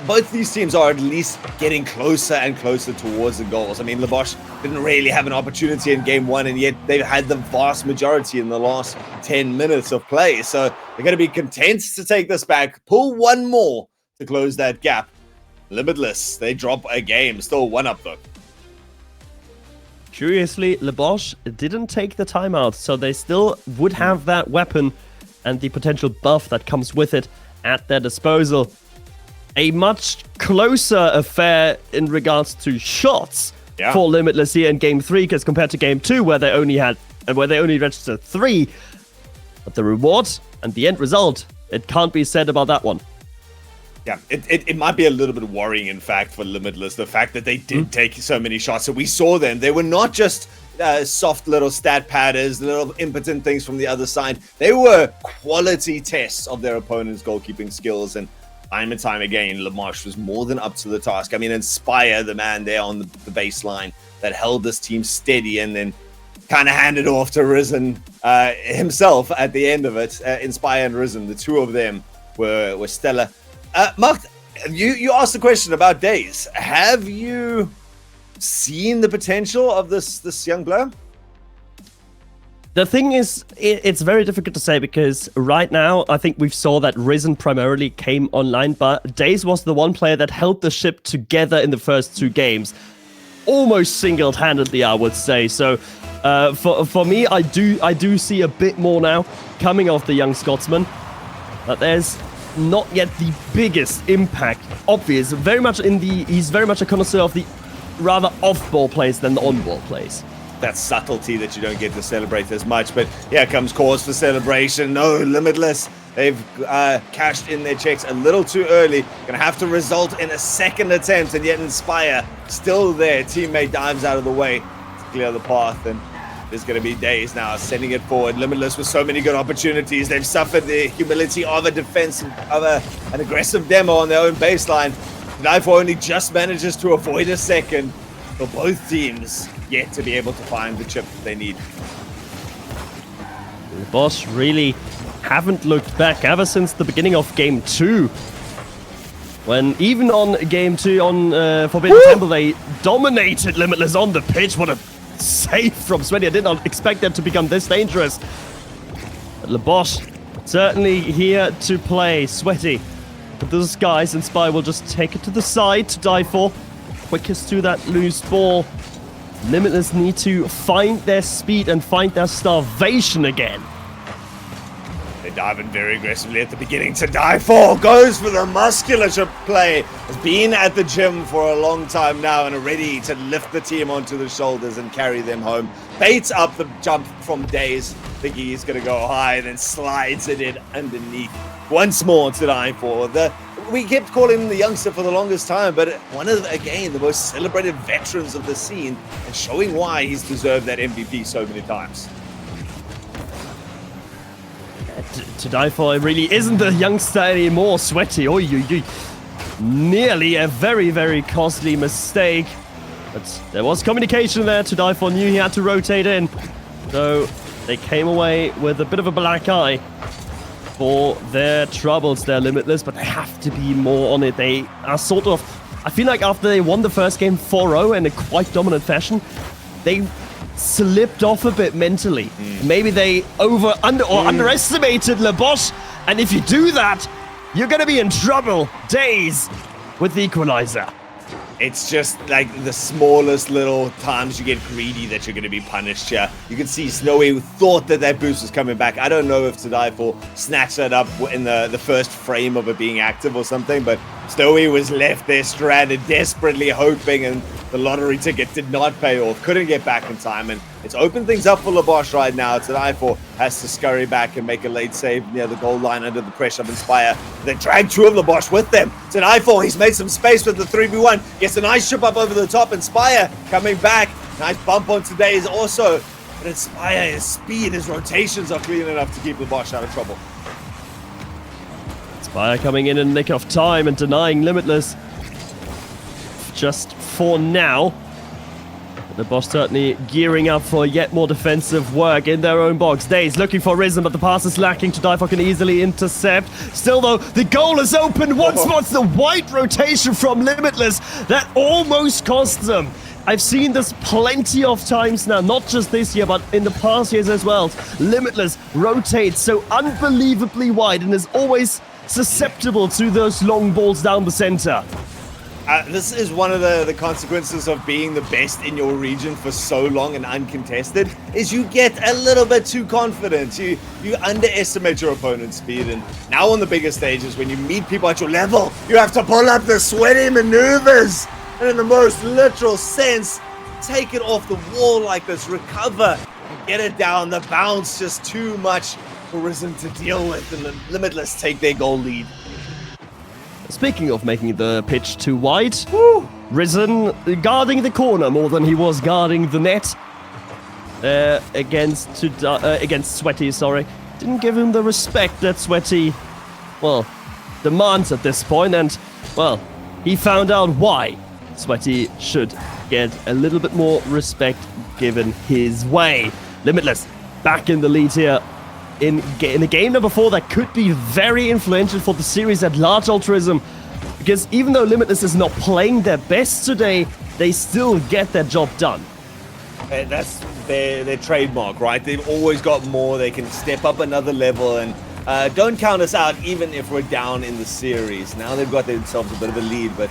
both these teams are at least getting closer and closer towards the goals. I mean, the Bosch didn't really have an opportunity in Game 1, and yet they've had the vast majority in the last 10 minutes of play. So they're going to be content to take this back, pull one more to close that gap. Limitless, they drop a game. Still 1 up, though. Curiously, Lebosh didn't take the timeout, so they still would have that weapon and the potential buff that comes with it at their disposal. A much closer affair in regards to shots for Limitless here in Game 3, because compared to Game 2, where they only registered 3. But the reward and the end result, it can't be said about that one. Yeah, it might be a little bit worrying, in fact, for Limitless, the fact that they did take so many shots. So we saw them. They were not just soft little stat padders, little impotent things from the other side. They were quality tests of their opponent's goalkeeping skills. And time and time again, Limoges was more than up to the task. I mean, Inspire, the man there on the baseline that held this team steady and then kind of handed off to Risen himself at the end of it. Inspire and Risen, the two of them were stellar. Mark, you asked the question about Days. Have you seen the potential of this young player? The thing is, it's very difficult to say because right now, I think we saw that Risen primarily came online, but Days was the one player that held the ship together in the first 2 games. Almost single-handedly, I would say. So for me, I do see a bit more now coming off the young Scotsman. But there's not yet the biggest impact. Obvious, he's very much a connoisseur of the rather off-ball plays than the on-ball plays. That subtlety that you don't get to celebrate as much. But here comes cause for celebration. No, Limitless. They've cashed in their checks a little too early. Gonna have to result in a second attempt, and yet Inspire still there. Teammate dives out of the way to clear the path, and there's gonna be days now sending it forward. Limitless with so many good opportunities. They've suffered the humility of a defensive, of an aggressive demo on their own baseline. Knifo only just manages to avoid a second. For both teams yet to be able to find the chip that they need. The Bosch really haven't looked back ever since the beginning of Game 2. When even on Game 2 on Forbidden Temple, they dominated Limitless on the pitch. What a save from Sweaty. I did not expect them to become this dangerous. But Le Bosch certainly here to play. Sweaty. But those guys, Inspire will just take it to the side to die for. Quickest to that loose ball. Limitless need to find their speed and find their starvation again. They dive in very aggressively at the beginning to die for. Goes for the musculature play. Has been at the gym for a long time now and are ready to lift the team onto the shoulders and carry them home. Baits up the jump from Days, thinking he's going to go high, then slides it in underneath. Once more to die for. We kept calling him the youngster for the longest time, but one of, again, the most celebrated veterans of the scene, and showing why he's deserved that MVP so many times. To die for really isn't a youngster anymore. Sweaty, nearly a very, very costly mistake. But there was communication there. To die for knew he had to rotate in. So they came away with a bit of a black eye for their troubles. They're Limitless, but they have to be more on it. They are sort of, I feel like after they won the first game 4-0 in a quite dominant fashion, they slipped off a bit mentally. Maybe they underestimated Le Bosch, and if you do that, you're gonna be in trouble. Days with the equalizer. It's just like the smallest little times you get greedy that you're going to be punished here. You can see Snowy thought that boost was coming back. I don't know if To Die For snatched that up in the first frame of it being active or something, but Snowy was left there stranded, desperately hoping, and the lottery ticket did not pay off. Couldn't get back in time, and it's opened things up for Le Bosch right now. To Die For has to scurry back and make a late save near the goal line under the pressure of Inspire. They drag two of Le Bosch with them. To Die For, he's made some space with the 3v1. Gets a nice chip up over the top. Inspire coming back. Nice bump on Today's also. But Inspire, his speed, his rotations are clean enough to keep Le Bosch out of trouble. Inspire coming in the nick of time and denying Limitless. Just for now. The Bosch certainly gearing up for yet more defensive work in their own box. Days looking for Risen, but the pass is lacking. To Die For can easily intercept. Still though, the goal is open once more. It's the wide rotation from Limitless that almost costs them. I've seen this plenty of times now, not just this year, but in the past years as well. Limitless rotates so unbelievably wide and is always susceptible to those long balls down the center. This is one of the consequences of being the best in your region for so long and uncontested, is you get a little bit too confident. You underestimate your opponent's speed, and now on the bigger stages, when you meet people at your level, you have to pull up the sweaty maneuvers, and in the most literal sense, take it off the wall like this, recover, and get it down. The bounce just too much for Risen to deal with, and the Limitless take their goal lead. Speaking of making the pitch too wide, Risen guarding the corner more than he was guarding the net against Sweaty, sorry. Didn't give him the respect that Sweaty, well, demands at this point, and, well, he found out why Sweaty should get a little bit more respect given his way. Limitless back in the lead here. In the game number 4 that could be very influential for the series at large, Altruism, because even though Limitless is not playing their best today, they still get their job done. That's their trademark, right? They've always got more. They can step up another level, and don't count us out even if we're down in the series. Now they've got themselves a bit of a lead, but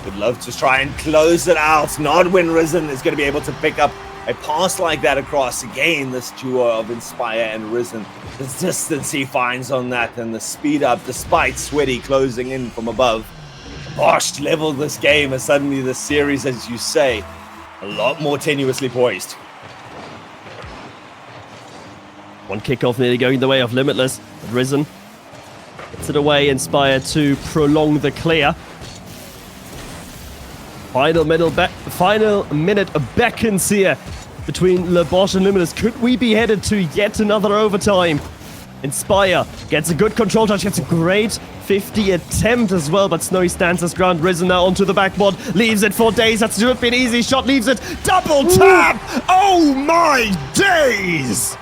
would love to try and close it out. Not when Risen is going to be able to pick up a pass like that across. Again, this duo of Inspire and Risen. The distance he finds on that and the speed up, despite Sweaty closing in from above. Bosch leveled this game, and suddenly the series, as you say, a lot more tenuously poised. One kickoff nearly going the way of Limitless. Risen gets it away, Inspire to prolong the clear. Final minute beckons here between Le Bosch and Limitless. Could we be headed to yet another overtime? Inspire gets a good control touch, gets a great 50 attempt as well, but Snowy stands his ground. Risen now onto the backboard, leaves it for Days. That should be an easy shot, leaves it. Double tap! Oh my days!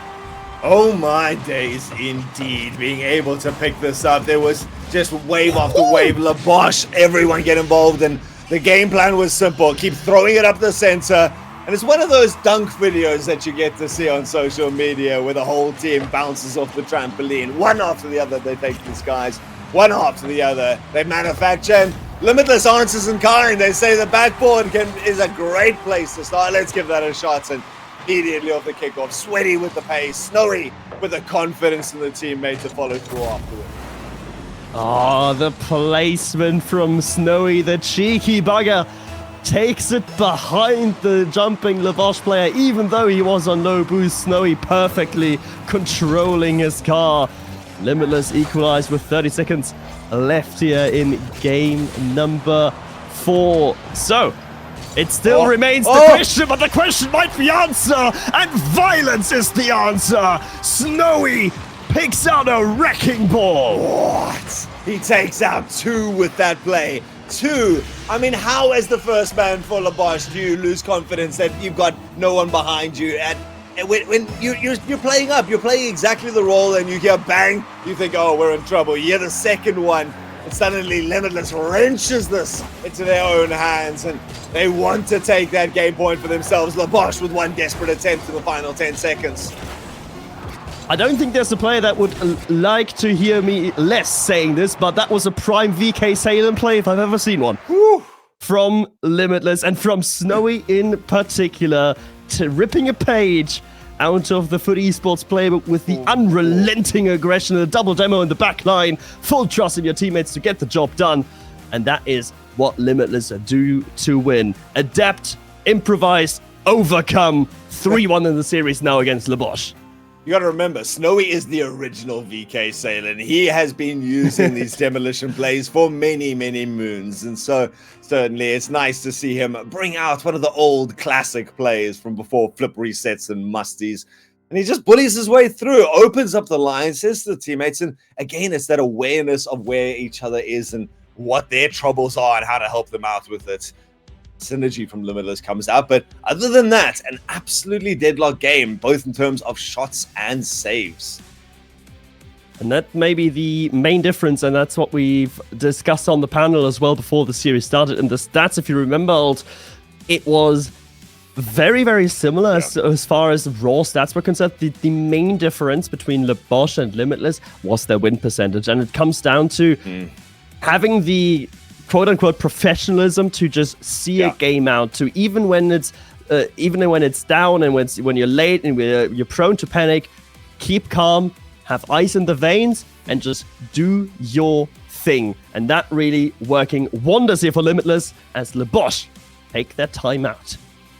Oh my days, indeed. Being able to pick this up, there was just wave after wave. Le Bosch, everyone get involved, and the game plan was simple. Keep throwing it up the center. And it's one of those dunk videos that you get to see on social media where the whole team bounces off the trampoline. One after the other, they take the skies. One after the other, they manufacture. And Limitless answers in kind. They say the backboard is a great place to start. Let's give that a shot. And immediately off the kickoff, Sweaty with the pace, Snowy with the confidence in the teammate to follow through afterward. Oh, the placement from Snowy, the cheeky bugger. Takes it behind the jumping Le Bosch player, even though he was on low boost. Snowy perfectly controlling his car. Limitless equalized with 30 seconds left here in game number 4. So, it still remains the question, but the question might be answered, and violence is the answer. Snowy picks out a wrecking ball. What? He takes out 2 with that play. 2. I mean, how as the first man for Le Bosch do you lose confidence that you've got no one behind you? And when you're playing up, you're playing exactly the role, and you hear bang, you think, oh, we're in trouble. You hear the second one, and suddenly Limitless wrenches this into their own hands, and they want to take that game point for themselves. Le Bosch with one desperate attempt in the final 10 seconds. I don't think there's a player that would like to hear me less saying this, but that was a prime VK Salem play if I've ever seen one. Whew. From Limitless and from Snowy in particular, to ripping a page out of the FUT Esports playbook with the unrelenting aggression, a double demo in the back line, full trust in your teammates to get the job done. And that is what Limitless do to win. Adapt, improvise, overcome. 3-1 in the series now against Le Bosch. You gotta remember, Snowy is the original VK Salen. He has been using these demolition plays for many, many moons. And so, certainly, it's nice to see him bring out one of the old classic plays from before flip resets and musties. And he just bullies his way through, opens up the line, says to the teammates. And again, it's that awareness of where each other is and what their troubles are and how to help them out with it. Synergy from Limitless comes out, but other than that, an absolutely deadlocked game, both in terms of shots and saves. And that may be the main difference, and that's what we've discussed on the panel as well before the series started. And the stats, if you remember, Alt, it was very, very similar as far as raw stats were concerned. The main difference between Le Bosch and Limitless was their win percentage, and it comes down to having the quote-unquote professionalism to just see a game out, to even when it's down and when you're late and you're prone to panic, keep calm, have ice in the veins, and just do your thing. And that really working wonders here for Limitless as Le Bosch take their time out.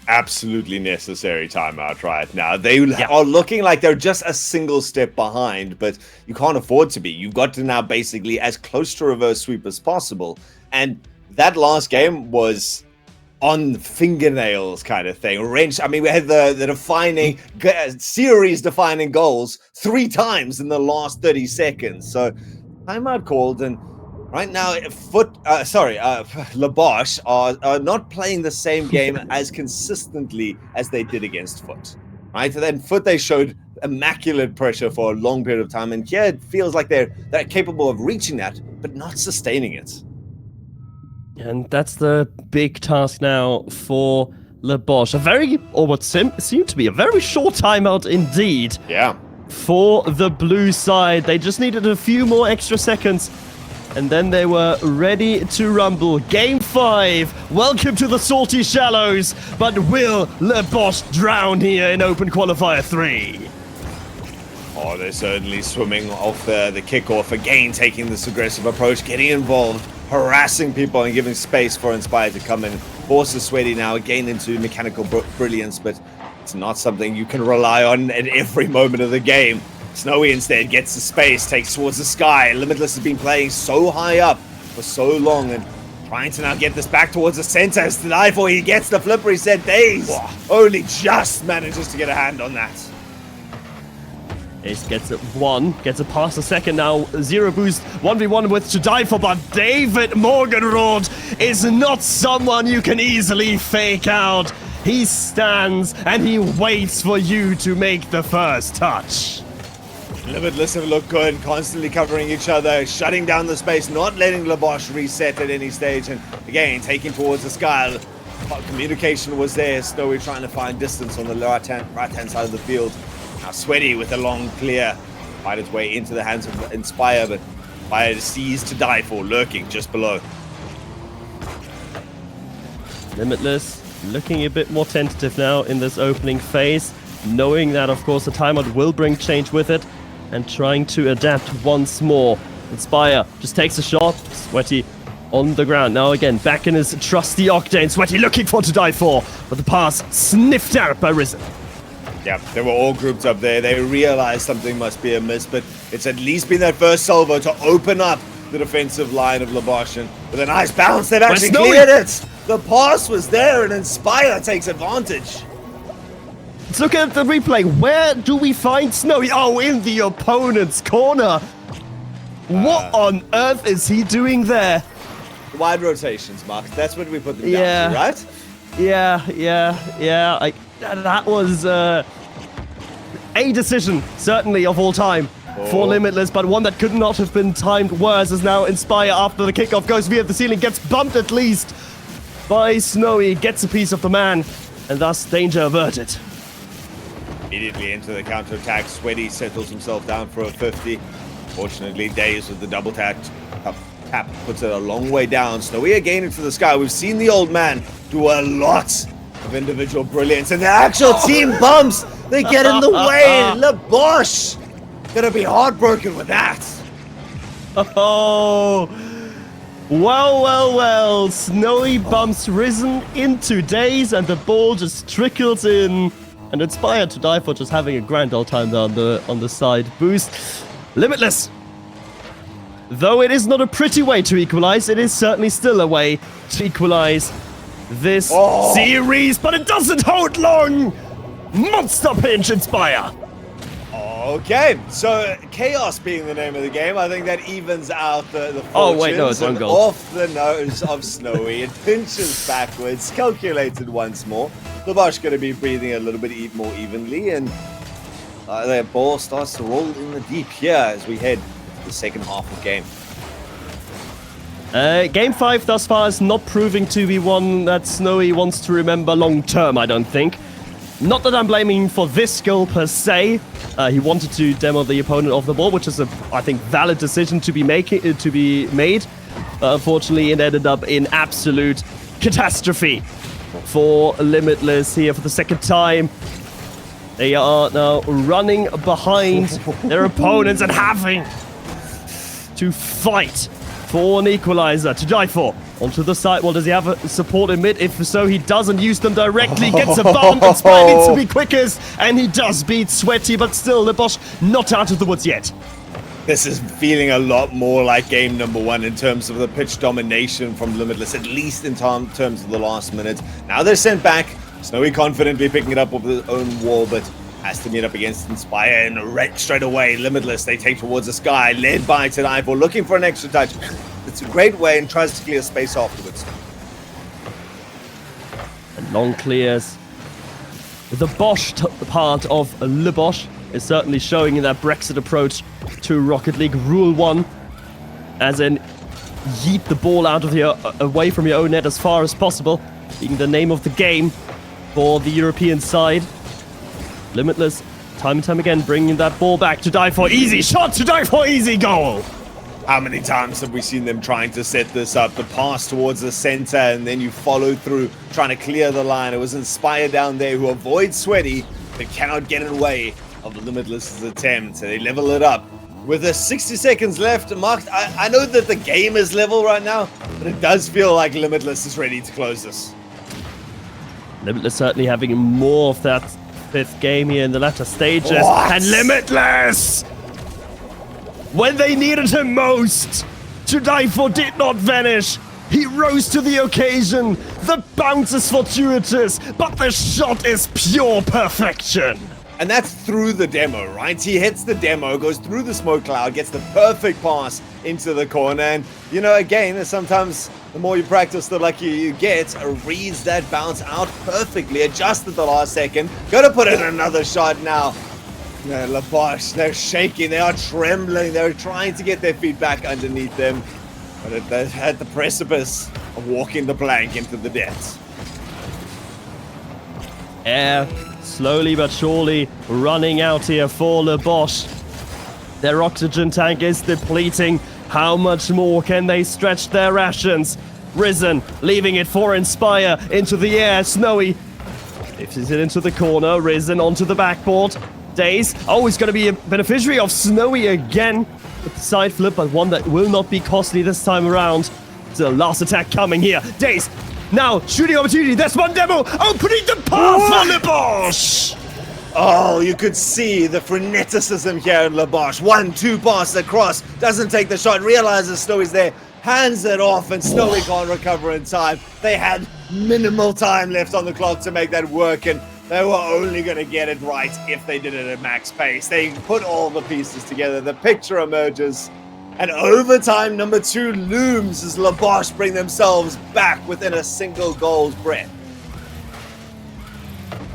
Absolutely necessary timeout right now. They are looking like they're just a single step behind, but you can't afford to be. You've got to now basically as close to reverse sweep as possible. And that last game was on fingernails kind of thing. Wrench. I mean, we had the defining series defining goals 3 times in the last 30 seconds. So timeout called, and right now, Le Bosch are not playing the same game as consistently as they did against FUT. Right? And then FUT, they showed immaculate pressure for a long period of time, and here it feels like they're capable of reaching that, but not sustaining it. And that's the big task now for Le Bosch. What seemed to be a very short timeout indeed. Yeah. For the blue side, they just needed a few more extra seconds, and then they were ready to rumble. Game 5. Welcome to the salty shallows. But will Le Bosch drown here in Open Qualifier 3? Oh, they're certainly swimming off the kickoff again, taking this aggressive approach, getting involved. harassing people and giving space for Inspire to come in. Forces Sweaty now again into mechanical brilliance, but it's not something you can rely on at every moment of the game. Snowy instead gets the space, takes towards the sky. Limitless has been playing so high up for so long and trying to now get this back towards the center. As Delightful, he gets the flip reset. Daze only just manages to get a hand on that. Ace gets it one, gets it past the second now. Zero boost, 1v1 with To Die For, but David Morgenroth is not someone you can easily fake out. He stands and he waits for you to make the first touch. Limitless have looked good, constantly covering each other, shutting down the space, not letting Labosh reset at any stage, and again, taking towards the sky. Communication was there, Snowy trying to find distance on the right-hand side of the field. Now Sweaty with a long clear, fight its way into the hands of Inspire, but Inspire sees To Die For, lurking just below. Limitless looking a bit more tentative now in this opening phase, knowing that of course the timeout will bring change with it, and trying to adapt once more. Inspire just takes a shot, Sweaty on the ground. Now again, back in his trusty Octane, Sweaty looking for To Die For, but the pass sniffed out by Risen. Yeah, they were all grouped up there. They realized something must be amiss, but it's at least been that first salvo to open up the defensive line of Labosh. And with a nice bounce, they've actually cleared it. The pass was there, and Inspire takes advantage. Let's look at the replay. Where do we find Snowy? Oh, in the opponent's corner. What on earth is he doing there? Wide rotations, Mark. That's what we put them down to, right? Yeah. That was a decision, certainly, of all time for Limitless, but one that could not have been timed worse, as now Inspire, after the kickoff, goes via the ceiling, gets bumped at least by Snowy, gets a piece of the man, and thus danger averted. Immediately into the counter-attack, Sweaty settles himself down for a 50. Fortunately, Daze with the double tap puts it a long way down. Snowy again into the sky. We've seen the old man do a lot of individual brilliance, and the actual team bumps, they get in the way. Labosh gonna be heartbroken with that. Oh, well. Snowy bumps Risen into Daze, and the ball just trickles in. And Inspired To Die For just having a grand old time there on the side boost. Limitless, though it is not a pretty way to equalize, it is certainly still a way to equalize this series, but it doesn't hold long. Monster pinch, Inspire. Okay, so Chaos being the name of the game, I think that evens out the fortunes. Oh, wait, no, it's one goal. Off the nose of Snowy, it pinches backwards, calculated once more. Labosh going to be breathing a little bit more evenly, and their ball starts to roll in the deep here as we head to the second half of game. Game 5 thus far is not proving to be one that Snowy wants to remember long term, I don't think. Not that I'm blaming him for this goal per se. He wanted to demo the opponent off the ball, which is a, I think, valid decision to be made. Unfortunately, it ended up in absolute catastrophe for Limitless here for the second time. They are now running behind their opponents and having to fight for an equalizer. To Die For onto the side. Well, does he have a support in mid? If so, he doesn't use them directly. Gets a bump. Inspire needs to be quickest, and he does beat Sweaty, but still, Labosh not out of the woods yet. This is feeling a lot more like game number 1 in terms of the pitch domination from Limitless, at least in terms of the last minute. Now they're sent back. Snowy confidently picking it up with his own wall, but has to meet up against Inspire, and straight away, Limitless, they take towards the sky, led by To Die For, looking for an extra touch. It's a great way, and tries to clear space afterwards. And long clears. The Bosch part of Labosh is certainly showing in that Brexit approach to Rocket League Rule 1, as in yeet the ball out of away from your own net as far as possible, being the name of the game for the European side. Limitless, time and time again, bringing that ball back. To Die For, easy shot. To Die For, easy goal. How many times have we seen them trying to set this up? The pass towards the center, and then you follow through, trying to clear the line. It was Inspire down there who avoids Sweaty, but cannot get in the way of Limitless's attempt. So they level it up. with the 60 seconds left, Mark, I know that the game is level right now, but it does feel like Limitless is ready to close this. Limitless certainly having more of that fifth game here in the latter stages. What? And Limitless! When they needed him most, To Die For did not vanish. He rose to the occasion. The bounce is fortuitous, but the shot is pure perfection. And that's through the demo, right? He hits the demo, goes through the smoke cloud, gets the perfect pass into the corner. And, you know, again, sometimes the more you practice, the luckier you get. Reads that bounce out perfectly, adjusted the last second. Gotta put in another shot now. Yeah, Labosh, they're shaking, they are trembling, they're trying to get their feet back underneath them. But they're at the precipice of walking the plank into the depths. Air slowly but surely running out here for Labosh. Their oxygen tank is depleting. How much more can they stretch their rations? Risen, leaving it for Inspire into the air. Snowy lifts it into the corner. Risen onto the backboard. Daze, he's going to be a beneficiary of Snowy again. With the side flip, but one that will not be costly this time around. The last attack coming here. Daze, now shooting opportunity. There's one demo opening the path for Labosh. Oh, you could see the freneticism here in Labosh. 1-2 pass across, doesn't take the shot, realizes Snowy's there, hands it off, and Snowy can't recover in time. They had minimal time left on the clock to make that work, and they were only going to get it right if they did it at max pace. They put all the pieces together. The picture emerges. And overtime number 2 looms as Labosh bring themselves back within a single goal's breath.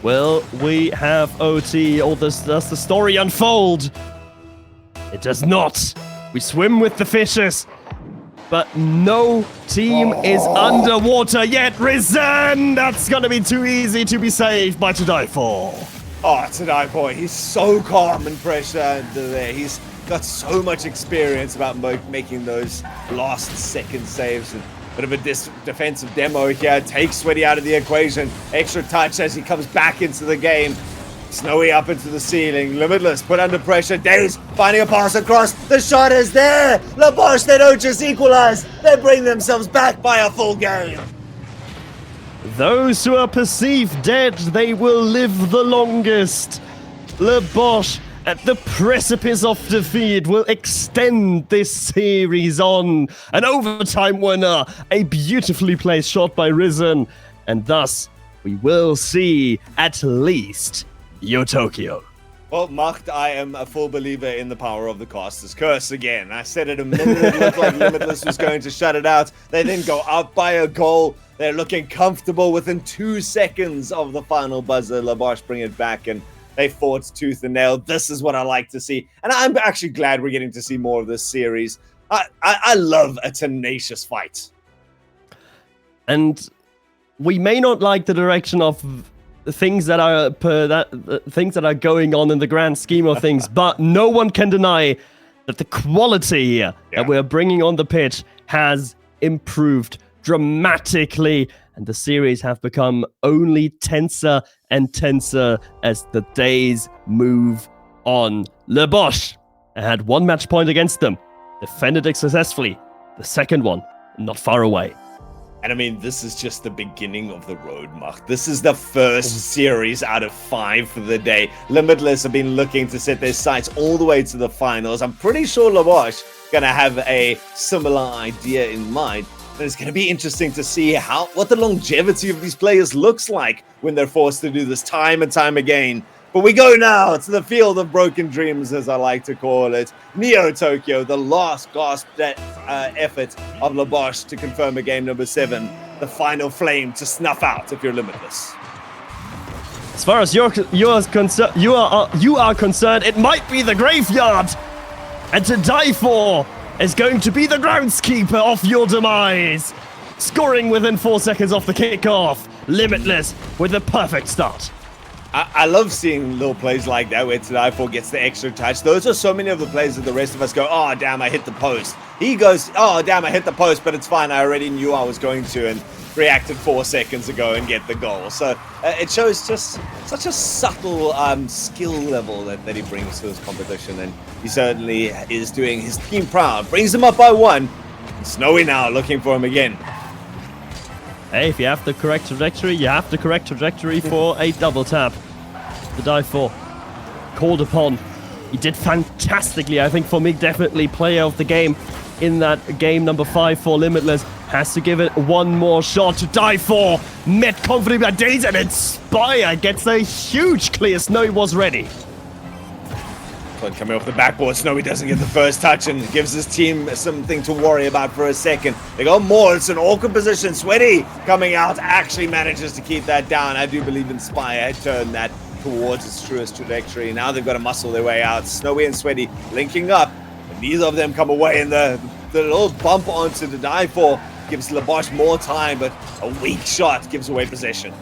Will we have OT, or does the story unfold? It does not. We swim with the fishes. But no team is underwater yet. Risen! That's going to be too easy to be saved by To Die For. Oh, To Die For, he's so calm and pressure under there. He's got so much experience about making those last second saves. And bit of a defensive demo here. Takes Sweaty out of the equation. Extra touch as he comes back into the game. Snowy up into the ceiling. Limitless put under pressure. Daze finding a pass across. The shot is there. Labosh, they don't just equalize. They bring themselves back by a full game. Those who are perceived dead, they will live the longest. Labosh, at the precipice of defeat, will extend this series on. An overtime winner. A beautifully placed shot by Risen. And thus, we will see at least Yo Tokyo. Well, Mark, I am a full believer in the power of the caster's curse again. I said it a minute, it looked like Limitless was going to shut it out. They then go up by a goal. They're looking comfortable within 2 seconds of the final buzzer. Labosh bring it back, and they fought tooth and nail. This is what I like to see. And I'm actually glad we're getting to see more of this series. I love a tenacious fight. And we may not like the direction of things that are going on in the grand scheme of things, but no one can deny that the quality that we're bringing on the pitch has improved dramatically, and the series have become only tenser and tenser as the days move on. Labosh had 1 match point against them, defended it successfully. The second one not far away. And I mean, this is just the beginning of the road, Mark. This is the first series out of 5 for the day. Limitless have been looking to set their sights all the way to the finals. I'm pretty sure Labosh going to have a similar idea in mind. And it's going to be interesting to see what the longevity of these players looks like when they're forced to do this time and time again. But we go now to the field of broken dreams, as I like to call it. Neo Tokyo, the last gasp effort of Labosh to confirm a game number 7. The final flame to snuff out if you're Limitless. As far as you are concerned, it might be the graveyard. And To Die For is going to be the groundskeeper of your demise. Scoring within 4 seconds off the kickoff. Limitless with a perfect start. I love seeing little plays like that where To Die For gets the extra touch. Those are so many of the plays that the rest of us go, oh, damn, I hit the post. He goes, oh, damn, I hit the post, but it's fine. I already knew I was going to. And reacted 4 seconds ago and get the goal. So it shows just such a subtle skill level that he brings to this competition, and he certainly is doing his team proud. Brings them up by 1. Snowy now looking for him again. Hey, if you have the correct trajectory, you have the correct trajectory for a double tap. The dive 4 called upon. He did fantastically. I think for me, definitely player of the game in that game number 5 for Limitless. Has to give it one more shot to dive 4. Met confidently by Days, and Inspire gets a huge clear. Snowy was ready. Coming off the backboard, Snowy doesn't get the first touch and gives his team something to worry about for a second. They got more. It's an awkward position. Sweaty coming out actually manages to keep that down. I do believe Inspire had turned that towards its truest trajectory. Now they've got to muscle their way out. Snowy and Sweaty linking up. And neither of them come away, and the little bump onto the dive 4 gives Lebosh more time, but a weak shot gives away possession.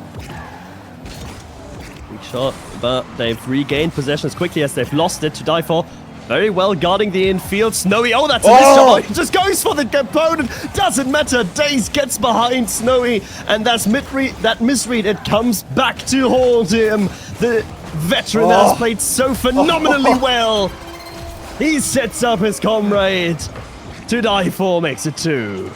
Weak shot, but they've regained possession as quickly as they've lost it to dive 4. Very well guarding the infield. Snowy, oh, that's a missed shot. Just goes for the opponent. Doesn't matter. Daze gets behind Snowy, and that's that misread. It comes back to hold him. The veteran has played so phenomenally well. He sets up his comrade. To dive 4 makes it 2.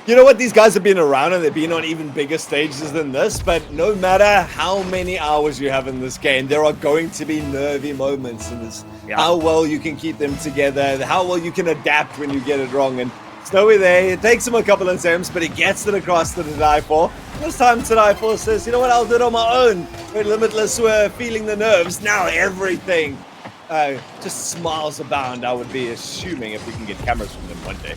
You know what? These guys have been around and they've been on even bigger stages than this, but no matter how many hours you have in this game, there are going to be nervy moments in this. Yeah. How well you can keep them together, how well you can adapt when you get it wrong. And Snowy there, it takes him a couple of attempts, but he gets it across to the dive 4. This time to dive 4 says, you know what, I'll do it on my own. When Limitless were feeling the nerves, now everything just smiles abound, I would be assuming, if we can get cameras from them one day.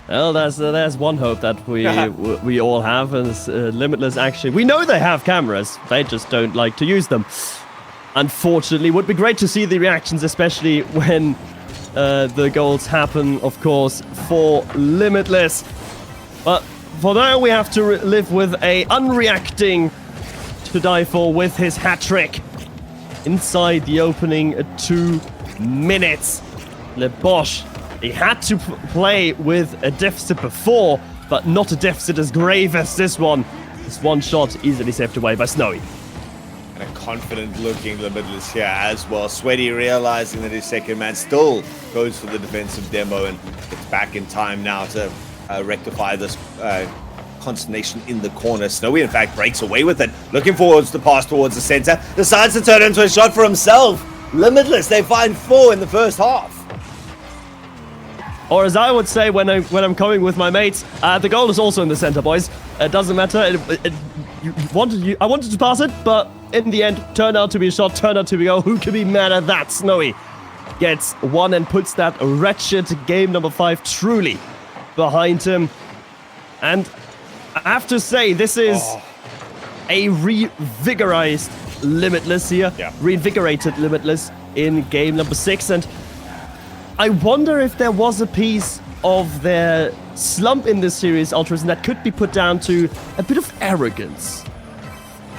Well, there's one hope that we all have, as Limitless actually. We know they have cameras, they just don't like to use them. Unfortunately, would be great to see the reactions, especially when the goals happen, of course, for Limitless. But for now, we have to live with a unreacting to dive 4 with his hat trick inside the opening 2 minutes. Lebosh. He had to play with a deficit before, but not a deficit as grave as this one. This one shot easily saved away by Snowy. And a confident-looking Limitless here as well. Sweaty realizing that his second man still goes for the defensive demo and gets back in time now to rectify this consternation in the corner. Snowy, in fact, breaks away with it. Looking forwards to pass towards the center. Decides to turn into a shot for himself. Limitless, they find 4 in the first half. Or as I would say when I'm coming with my mates, the goal is also in the center, boys. It doesn't matter. I wanted to pass it, but in the end, turned out to be a shot, turned out to be a goal. Who can be mad at that? Snowy gets 1 and puts that wretched game number 5 truly behind him. And I have to say, this is a revigorized Limitless here. Yeah. Reinvigorated Limitless in game number 6. And I wonder if there was a piece of their slump in this series, Ultras, and that could be put down to a bit of arrogance.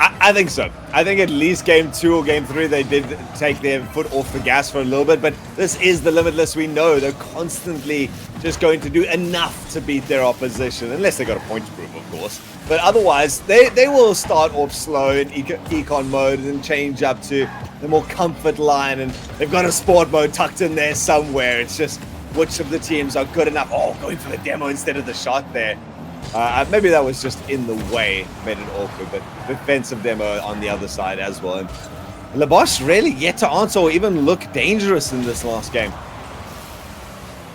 I think so. I think at least game 2 or game 3, they did take their foot off the gas for a little bit, but this is the Limitless we know. They're constantly just going to do enough to beat their opposition, unless they got a point to prove, of course. But otherwise, they will start off slow in econ mode and change up to the more comfort line, and they've got a sport mode tucked in there somewhere. It's just which of the teams are good enough. Oh, going for the demo instead of the shot there. Maybe that was just in the way, made it awkward, but defensive demo on the other side as well. And Lebosh really yet to answer or even look dangerous in this last game.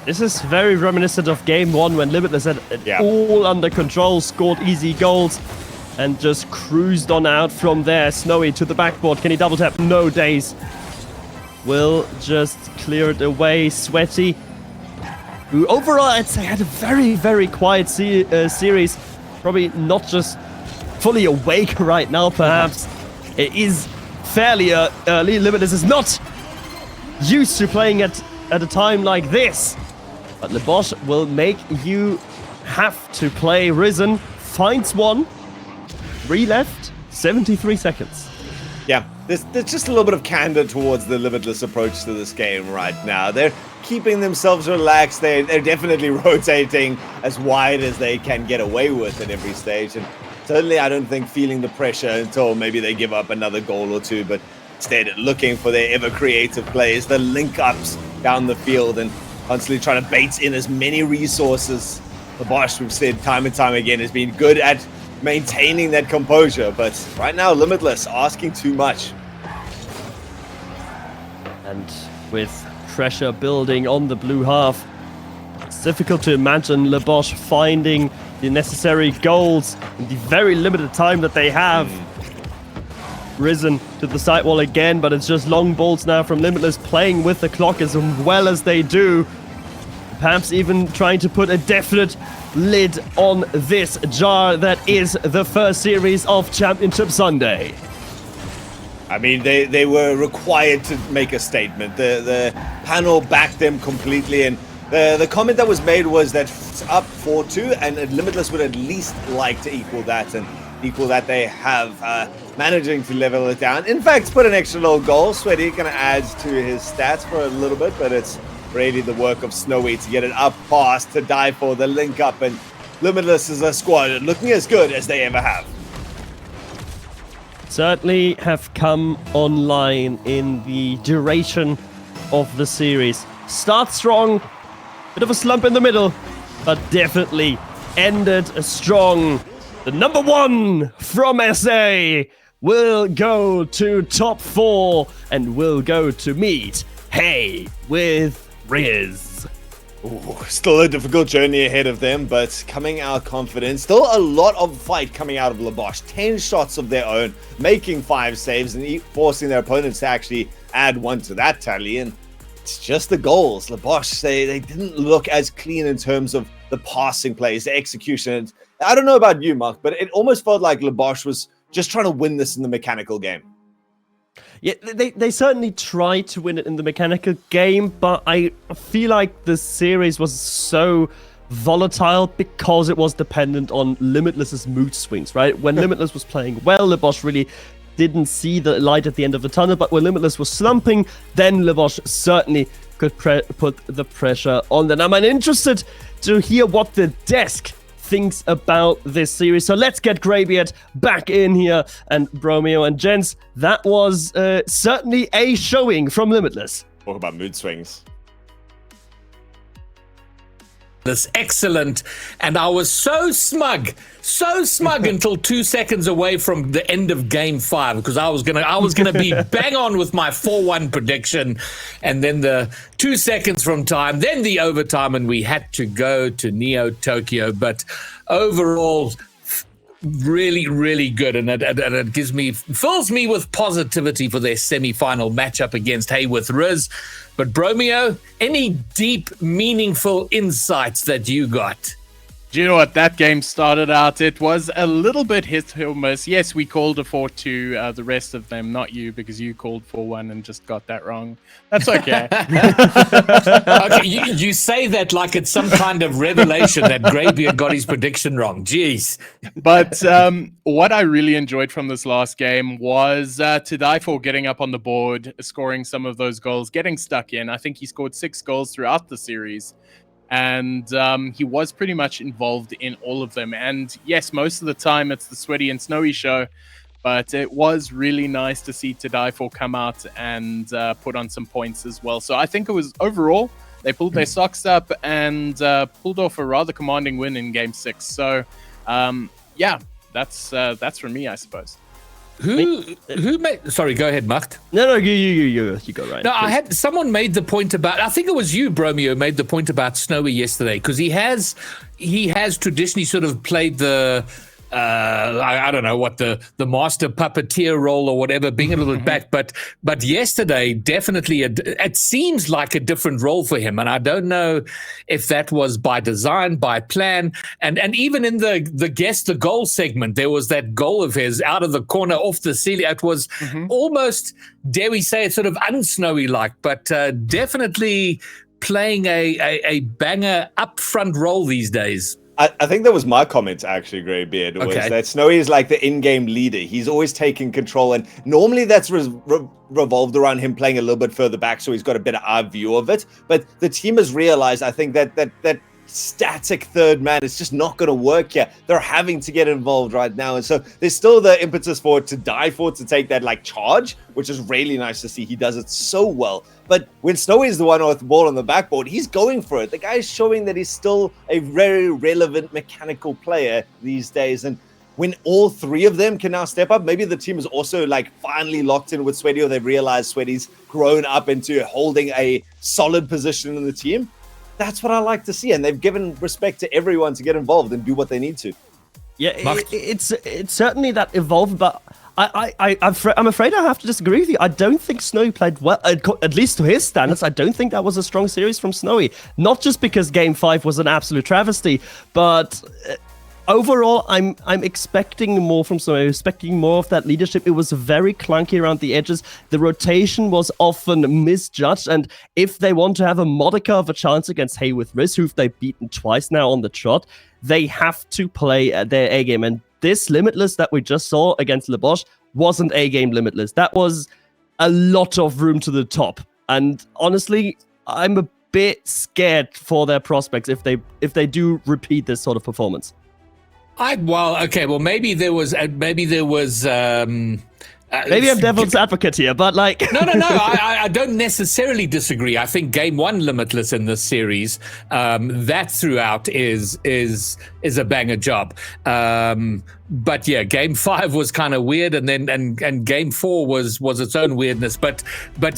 This is very reminiscent of game 1 when Limitless had it all under control, scored easy goals, and just cruised on out from there. Snowy to the backboard. Can he double tap? No. Days will just clear it away. Sweaty, who overall I'd say had a very, very quiet series. Probably not just fully awake right now, perhaps. It is fairly early. Limitless is not used to playing at a time like this. But Lebosh will make you have to play. Risen finds one. 3 left, 73 seconds. Yeah, there's just a little bit of candor towards the Limitless approach to this game right now. They're keeping themselves relaxed. They're definitely rotating as wide as they can get away with at every stage. And certainly I don't think feeling the pressure until maybe they give up another goal or two, but instead looking for their ever creative plays, the link-ups down the field, and constantly trying to bait in as many resources. The Bosch, we've said time and time again, has been good at maintaining that composure, but right now Limitless asking too much. And with pressure building on the blue half, it's difficult to imagine Le Bosch finding the necessary goals in the very limited time that they have. Risen to the sidewall again, but it's just long balls now from Limitless, playing with the clock as well as they do. Perhaps even trying to put a definite lid on this jar that is the first series of Championship Sunday. I mean, they were required to make a statement. The panel backed them completely, and the comment that was made was that it's up 4-2, and Limitless would at least like to equal that, and equal that they have, managing to level it down. In fact, put an extra little goal. Sweaty going to add to his stats for a little bit, but it's really the work of Snowy to get it up past to die for the link up, and Limitless is a squad looking as good as they ever have. Certainly have come online in the duration of the series. Start strong, bit of a slump in the middle, but definitely ended strong. The number one from SA will go to top 4 and will go to meet Hey with Riz. Ooh, still a difficult journey ahead of them, but coming out confident. Still a lot of fight coming out of Le Bosch. 10 shots of their own, making 5 saves, and forcing their opponents to actually add 1 to that tally. And it's just the goals. Le Bosch, they didn't look as clean in terms of the passing plays, the execution. I don't know about you, Mark, but it almost felt like Le Bosch was just trying to win this in the mechanical game. Yeah, they certainly tried to win it in the mechanical game, but I feel like the series was so volatile because it was dependent on Limitless's mood swings, right? When Limitless was playing well, Le Bosch really didn't see the light at the end of the tunnel, but when Limitless was slumping, then Le Bosch certainly could put the pressure on them. I'm interested to hear what the desk thinks about this series. So let's get Greybeard back in here, and Bromeo and gents, that was certainly a showing from Limitless. Talk about mood swings. This excellent, and I was so smug until 2 seconds away from the end of game 5, because I was gonna be bang on with my 4-1 prediction, and then the 2 seconds from time, then the overtime, and we had to go to Neo Tokyo. But overall, really, really good, and it fills me with positivity for their semi-final matchup against Hey with Riz. But Bromeo, any deep, meaningful insights that you got? Do you know what? That game started out, it was a little bit hit or miss. Yes, we called a 4-2, the rest of them, not you, because you called 4-1 and just got that wrong. That's okay. Okay, you say that like it's some kind of revelation that Greybeard got his prediction wrong. Jeez. But what I really enjoyed from this last game was to die for getting up on the board, scoring some of those goals, getting stuck in. I think he scored 6 goals throughout the series. And he was pretty much involved in all of them. And yes, most of the time it's the Sweaty and Snowy show, but it was really nice to see To Die For come out and put on some points as well. So I think it was overall, they pulled their socks up and pulled off a rather commanding win in Game 6. So yeah, that's from me, I suppose. Who made? Sorry, go ahead, Macht. No, you go right. No, someone made the point about. I think it was you, Bromeo, made the point about Snowy yesterday, because he has traditionally sort of played the. I don't know what the master puppeteer role or whatever, being a little bit back, but yesterday definitely it seems like a different role for him, and I don't know if that was by design, by plan, and even in the goal segment, there was that goal of his out of the corner off the ceiling. It was almost, dare we say, it's sort of unsnowy like, but definitely playing a banger up front role these days. I think that was my comment, actually, Greybeard, was Okay. that Snowy is like the in-game leader. He's always taking control, and normally that's revolved around him playing a little bit further back, so he's got a better eye view of it. But the team has realized, I think, that static third man is just not going to work here. They're having to get involved right now, and so there's still the impetus for it to die for, to take that like charge, which is really nice to see. He does it so well. But when Snowy is the one with the ball on the backboard, he's going for it. The guy is showing that he's still a very relevant mechanical player these days. And when all three of them can now step up, maybe the team is also like finally locked in with Sweaty, or they've realized Sweaty's grown up into holding a solid position in the team. That's what I like to see. And they've given respect to everyone to get involved and do what they need to. Yeah, it's certainly that evolved, but I'm afraid I have to disagree with you. I don't think Snowy played well, at least to his standards. I don't think that was a strong series from Snowy. Not just because Game 5 was an absolute travesty, but overall, I'm expecting more from Snowy, expecting more of that leadership. It was very clunky around the edges. The rotation was often misjudged, and if they want to have a modicum of a chance against Hey with Riz, who they've beaten twice now on the trot, they have to play their A game. And this Limitless that we just saw against Le Bosch wasn't A game Limitless. That was a lot of room to the top. And honestly, I'm a bit scared for their prospects if they do repeat this sort of performance. Maybe there was Maybe I'm devil's advocate here, but like... No. I don't necessarily disagree. I think Game 1 Limitless in this series, that throughout is a banger job. But yeah, Game 5 was kind of weird, and then and Game 4 was its own weirdness. But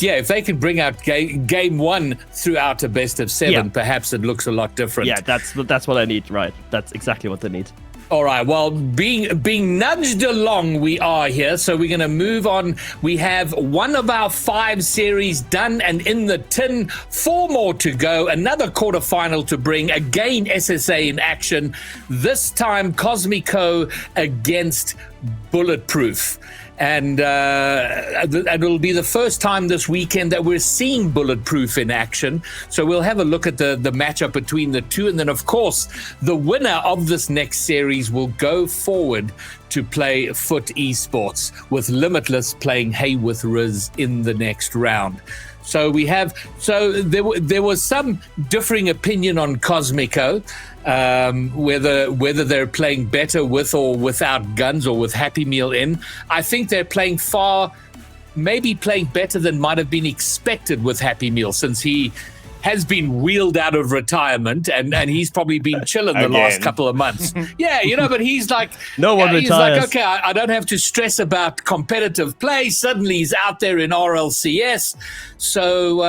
yeah, if they can bring out Game 1 throughout a best of 7, perhaps it looks a lot different. Yeah, that's what I need, right? That's exactly what they need. All right, well, being nudged along, we are here, so we're going to move on. We have one of our 5 series done and in the tin, 4 more to go, another quarterfinal to bring, again SSA in action, this time Cosmico against Bulletproof. And it'll be the first time this weekend that we're seeing Bulletproof in action. So we'll have a look at the matchup between the two. And then, of course, the winner of this next series will go forward to play Foot Esports, with Limitless playing Hey with Riz in the next round. So there was some differing opinion on Cosmico, whether they're playing better with or without guns, or with Happy Meal in. I think they're playing maybe playing better than might have been expected with Happy Meal, since he has been wheeled out of retirement, and he's probably been chilling the last couple of months. Yeah, but he's like, no one retires. He's like, okay, I don't have to stress about competitive play. Suddenly he's out there in RLCS. So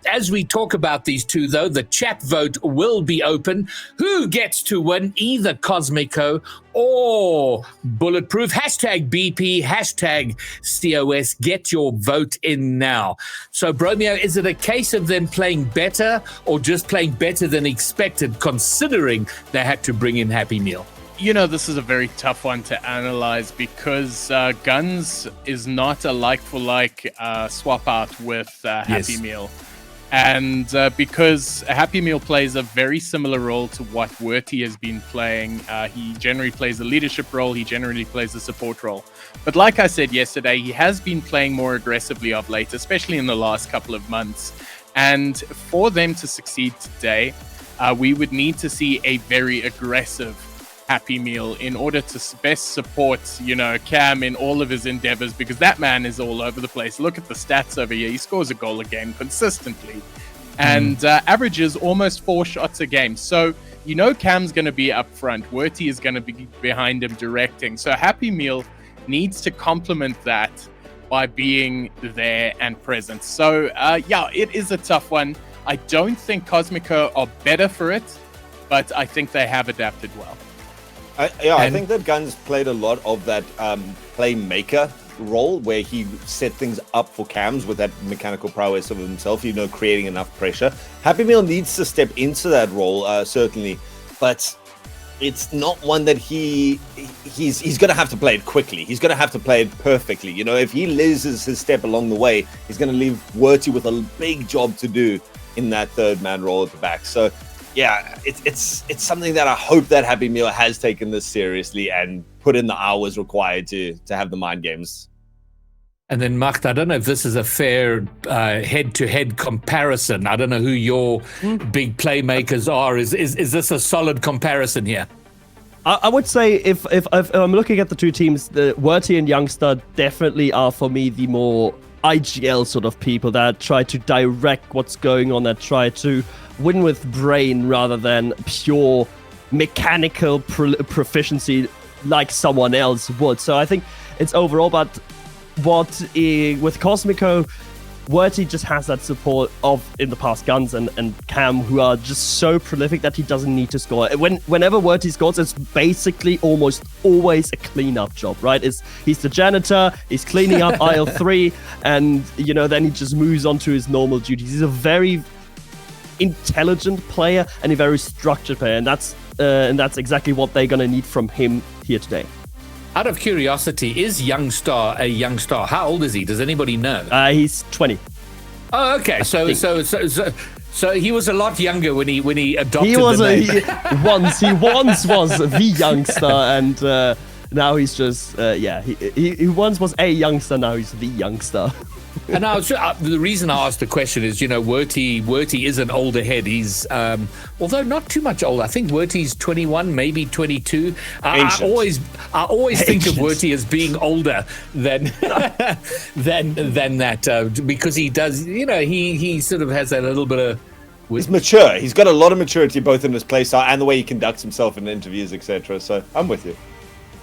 as we talk about these two, though, the chat vote will be open. Who gets to win, either Cosmico or Bulletproof? Hashtag BP, hashtag COS. Get your vote in now. So, Bromeo, is it a case of them playing better, or just playing better than expected, considering they had to bring in Happy Meal? This is a very tough one to analyze, because Guns is not a like-for-like swap out with Happy Meal. And because Happy Meal plays a very similar role to what Werty has been playing, he generally plays a leadership role, he generally plays a support role. But like I said yesterday, he has been playing more aggressively of late, especially in the last couple of months. And for them to succeed today, we would need to see a very aggressive Happy Meal in order to best support, Cam in all of his endeavors, because that man is all over the place. Look at the stats over here. He scores a goal a game consistently and averages almost 4 shots a game. So, Cam's going to be up front. Werty is going to be behind him directing. So Happy Meal needs to complement that by being there and present. So, it is a tough one. I don't think Cosmico are better for it, but I think they have adapted well. I think that Guns played a lot of that playmaker role, where he set things up for Cams with that mechanical prowess of himself, creating enough pressure. Happy Meal needs to step into that role, certainly, but it's not one that he's going to have to play it quickly. He's going to have to play it perfectly. If he loses his step along the way, he's going to leave Werty with a big job to do in that third man role at the back. So yeah, it's something that I hope that Happy Meal has taken this seriously and put in the hours required to have the mind games. And then, Macht, I don't know if this is a fair head-to-head comparison. I don't know who your big playmakers are. Is this a solid comparison here? I would say if I'm looking at the two teams, the Werty and Youngster definitely are for me the more IGL sort of people that try to direct what's going on, that try to win with brain rather than pure mechanical proficiency like someone else would. So I think it's overall, but with Cosmico, Werty just has that support of, in the past, Guns and Cam, who are just so prolific that he doesn't need to score. Whenever Werty scores, it's basically almost always a cleanup job, right? He's the janitor, he's cleaning up aisle 3, and then he just moves on to his normal duties. He's a very intelligent player and a very structured player, and that's exactly what they're gonna need from him here today. Out of curiosity, is Youngstar a young star? How old is he? Does anybody know? He's 20. Oh, okay. So he was a lot younger when he adopted he was the name. He once was the youngster, and now he's just he once was a youngster, now he's the youngster. And the reason I asked the question is, Werty is an older head. He's, although not too much older. I think Werty's 21, maybe 22. I always think of Werty as being older than than that because he does. He sort of has that little bit of. He's mature. He's got a lot of maturity both in his playstyle and the way he conducts himself in interviews, etc. So I'm with you.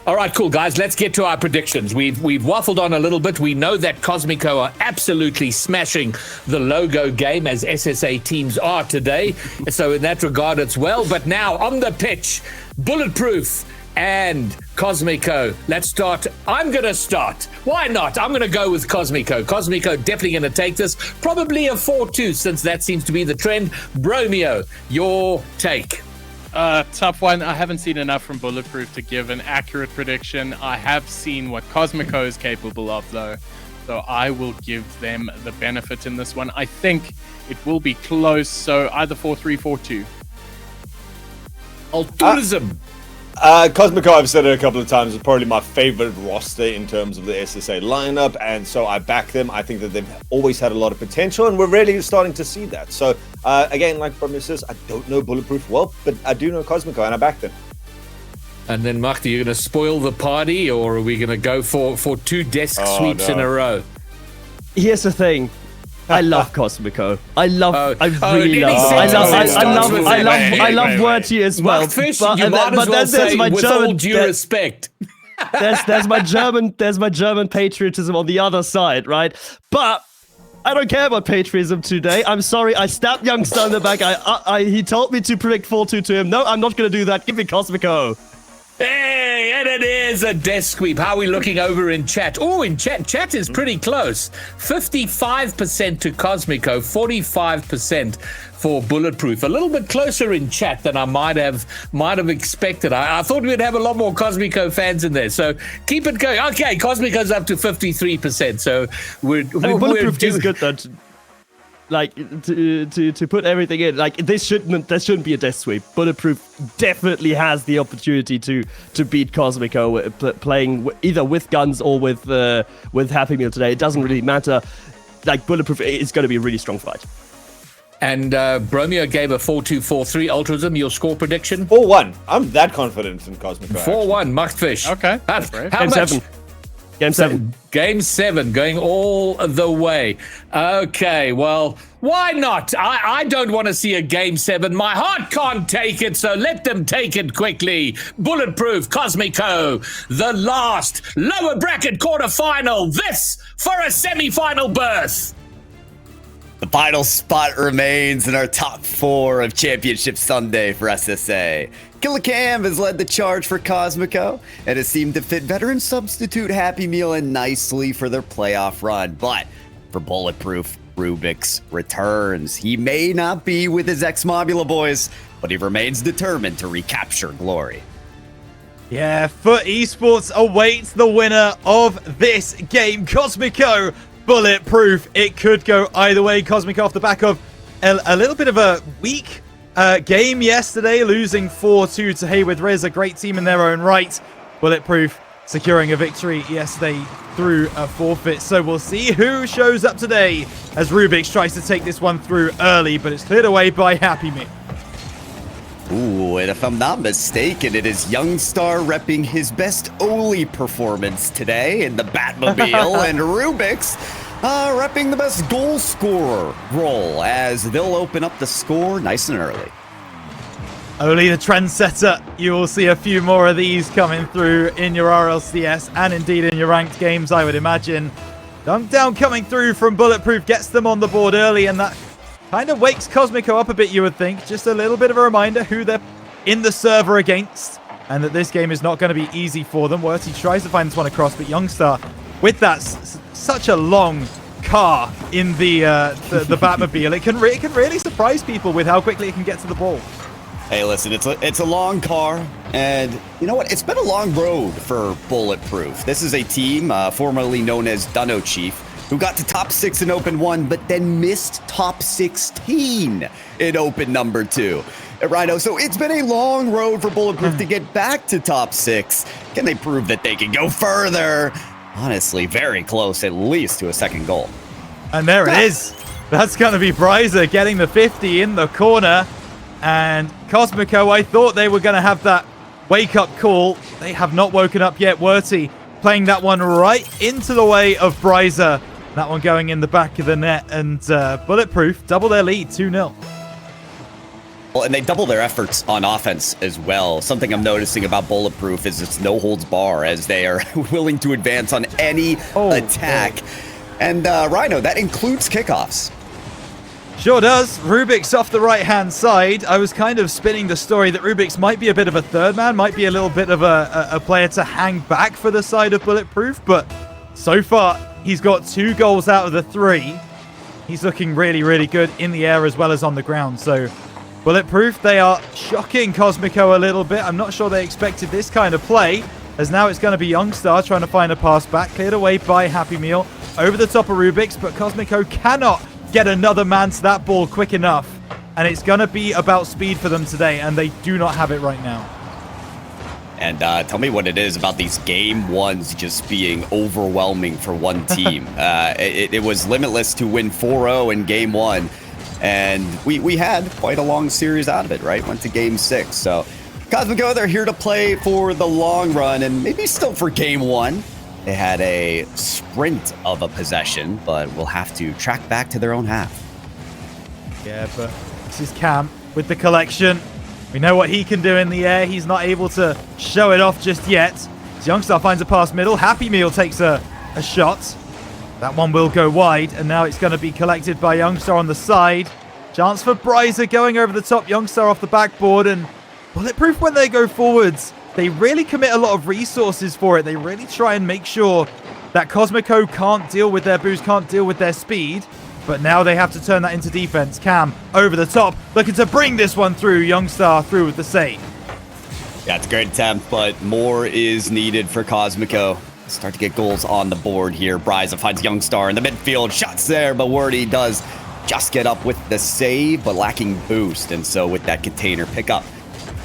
All right, cool, guys. Let's get to our predictions. We've waffled on a little bit. We know that Cosmico are absolutely smashing the logo game, as SSA teams are today. So in that regard, it's well. But now on the pitch, Bulletproof and Cosmico. Let's start. I'm going to start. Why not? I'm going to go with Cosmico. Cosmico definitely going to take this. Probably a 4-2, since that seems to be the trend. Bromeo, your take. Tough one. I haven't seen enough from Bulletproof to give an accurate prediction. I have seen what Cosmico is capable of, though, so I will give them the benefit in this one. I think it will be close, so either 4-3, 4-2. Altruism. Cosmico, I've said it a couple of times, is probably my favorite roster in terms of the SSA lineup, and so I back them. I think that they've always had a lot of potential, and we're really starting to see that. So, again, like Bromeo says, I don't know Bulletproof well, but I do know Cosmico, and I back them. And then, Mark, are you going to spoil the party, or are we going to go for 2 desk sweeps in a row? Here's the thing. I love Cosmico. I love Werty as well. But then there's my German. All due respect. There's my German patriotism on the other side, right? But I don't care about patriotism today. I'm sorry. I stabbed Youngster in the back. He told me to predict 4-2 to him. No, I'm not going to do that. Give me Cosmico. Hey, and it is a desk sweep. How are we looking over in chat? Oh, in chat. Chat is pretty close. 55% to Cosmico, 45% for Bulletproof. A little bit closer in chat than I might have expected. I thought we'd have a lot more Cosmico fans in there. So keep it going. Okay, Cosmico's up to 53%. So Bulletproof is good though. Like to put everything in, like this shouldn't be a death sweep. Bulletproof definitely has the opportunity to beat Cosmico playing either with Guns or with Happy Meal today. It doesn't really matter. Like Bulletproof is going to be a really strong fight. And Bromeo gave a 4-2, 4-3 Ultrazim. Your score prediction? 4-1. I'm that confident in Cosmico. 4-1. Machtfish. Okay. How much? 7. Game 7. Game 7, going all the way. Okay, well, why not? I don't want to see a Game 7. My heart can't take it, so let them take it quickly. Bulletproof, Cosmico, the last lower bracket quarterfinal. This for a semi-final berth. The final spot remains in our top 4 of Championship Sunday for SSA. Killicam has led the charge for Cosmico and has seemed to fit veteran substitute Happy Meal in nicely for their playoff run. But for Bulletproof, Rubik's returns. He may not be with his ex-Mobula boys, but he remains determined to recapture glory. Yeah, Foot Esports awaits the winner of this game. Cosmico, Bulletproof. It could go either way. Cosmico off the back of a little bit of a weak game yesterday, losing 4-2 to Haywood Riz, a great team in their own right. Bulletproof securing a victory yesterday through a forfeit. So we'll see who shows up today as Rubix tries to take this one through early, but it's cleared away by Happy Meal. Ooh, and if I'm not mistaken, it is Youngstar repping his best Oli performance today in the Batmobile, and Rubix repping the best goal scorer role as they'll open up the score nice and early. Oli the trendsetter. You will see a few more of these coming through in your RLCS and indeed in your ranked games, I would imagine. Dunk down coming through from Bulletproof gets them on the board early, and that kind of wakes Cosmico up a bit, you would think. Just a little bit of a reminder who they're in the server against, and that this game is not going to be easy for them. Werty tries to find this one across, but Youngstar, with that such a long car in the Batmobile, it can really surprise people with how quickly it can get to the ball. Hey, listen, it's a long car, and you know what? It's been a long road for Bulletproof. This is a team formerly known as Dunno Chief, who got to top 6 in Open 1, but then missed top 16 in Open number 2. Rhino, so it's been a long road for Bulletproof to get back to top 6. Can they prove that they can go further? Honestly, very close, at least to a second goal. And there it is. That's going to be Bryza getting the 50 in the corner. And Cosmico, I thought they were going to have that wake-up call. They have not woken up yet. Werty playing that one right into the way of Bryza. That one going in the back of the net. And Bulletproof double their lead, 2-0. Well, and they double their efforts on offense as well. Something I'm noticing about Bulletproof is it's no holds bar, as they are willing to advance on any attack. And Rhino, that includes kickoffs. Sure does. Rubix off the right-hand side. I was kind of spinning the story that Rubix might be a bit of a third man, might be a little bit of a player to hang back for the side of Bulletproof, but so far he's got 2 goals out of the 3. He's looking really, really good in the air as well as on the ground. So Bulletproof, they are shocking Cosmico a little bit. I'm not sure they expected this kind of play, as now it's going to be Youngstar trying to find a pass back, cleared away by Happy Meal over the top of Rubix, but Cosmico cannot get another man to that ball quick enough, and it's going to be about speed for them today, and they do not have it right now. And tell me what it is about these game ones just being overwhelming for one team. It was limitless to win 4-0 in game 1, and we had quite a long series out of it, right? Went to game 6. So Cosmico, they're here to play for the long run, and maybe still for game 1. They had a sprint of a possession, but will have to track back to their own half. Yeah, but this is Cam with the collection. We know what he can do in the air. He's not able to show it off just yet. As Youngstar finds a pass middle. Happy Meal takes a shot. That one will go wide, and now it's going to be collected by Youngstar on the side. Chance for Bryza going over the top. Youngstar off the backboard, and Bulletproof, when they go forwards, they really commit a lot of resources for it. They really try and make sure that Cosmico can't deal with their boost, can't deal with their speed. But now they have to turn that into defense. Cam over the top, looking to bring this one through. Youngstar through with the save. Yeah, it's a great attempt, but more is needed for Cosmico. Start to get goals on the board here. Bryza finds Youngstar in the midfield. Shots there, but Werty does just get up with the save, but lacking boost. And so with that container pickup,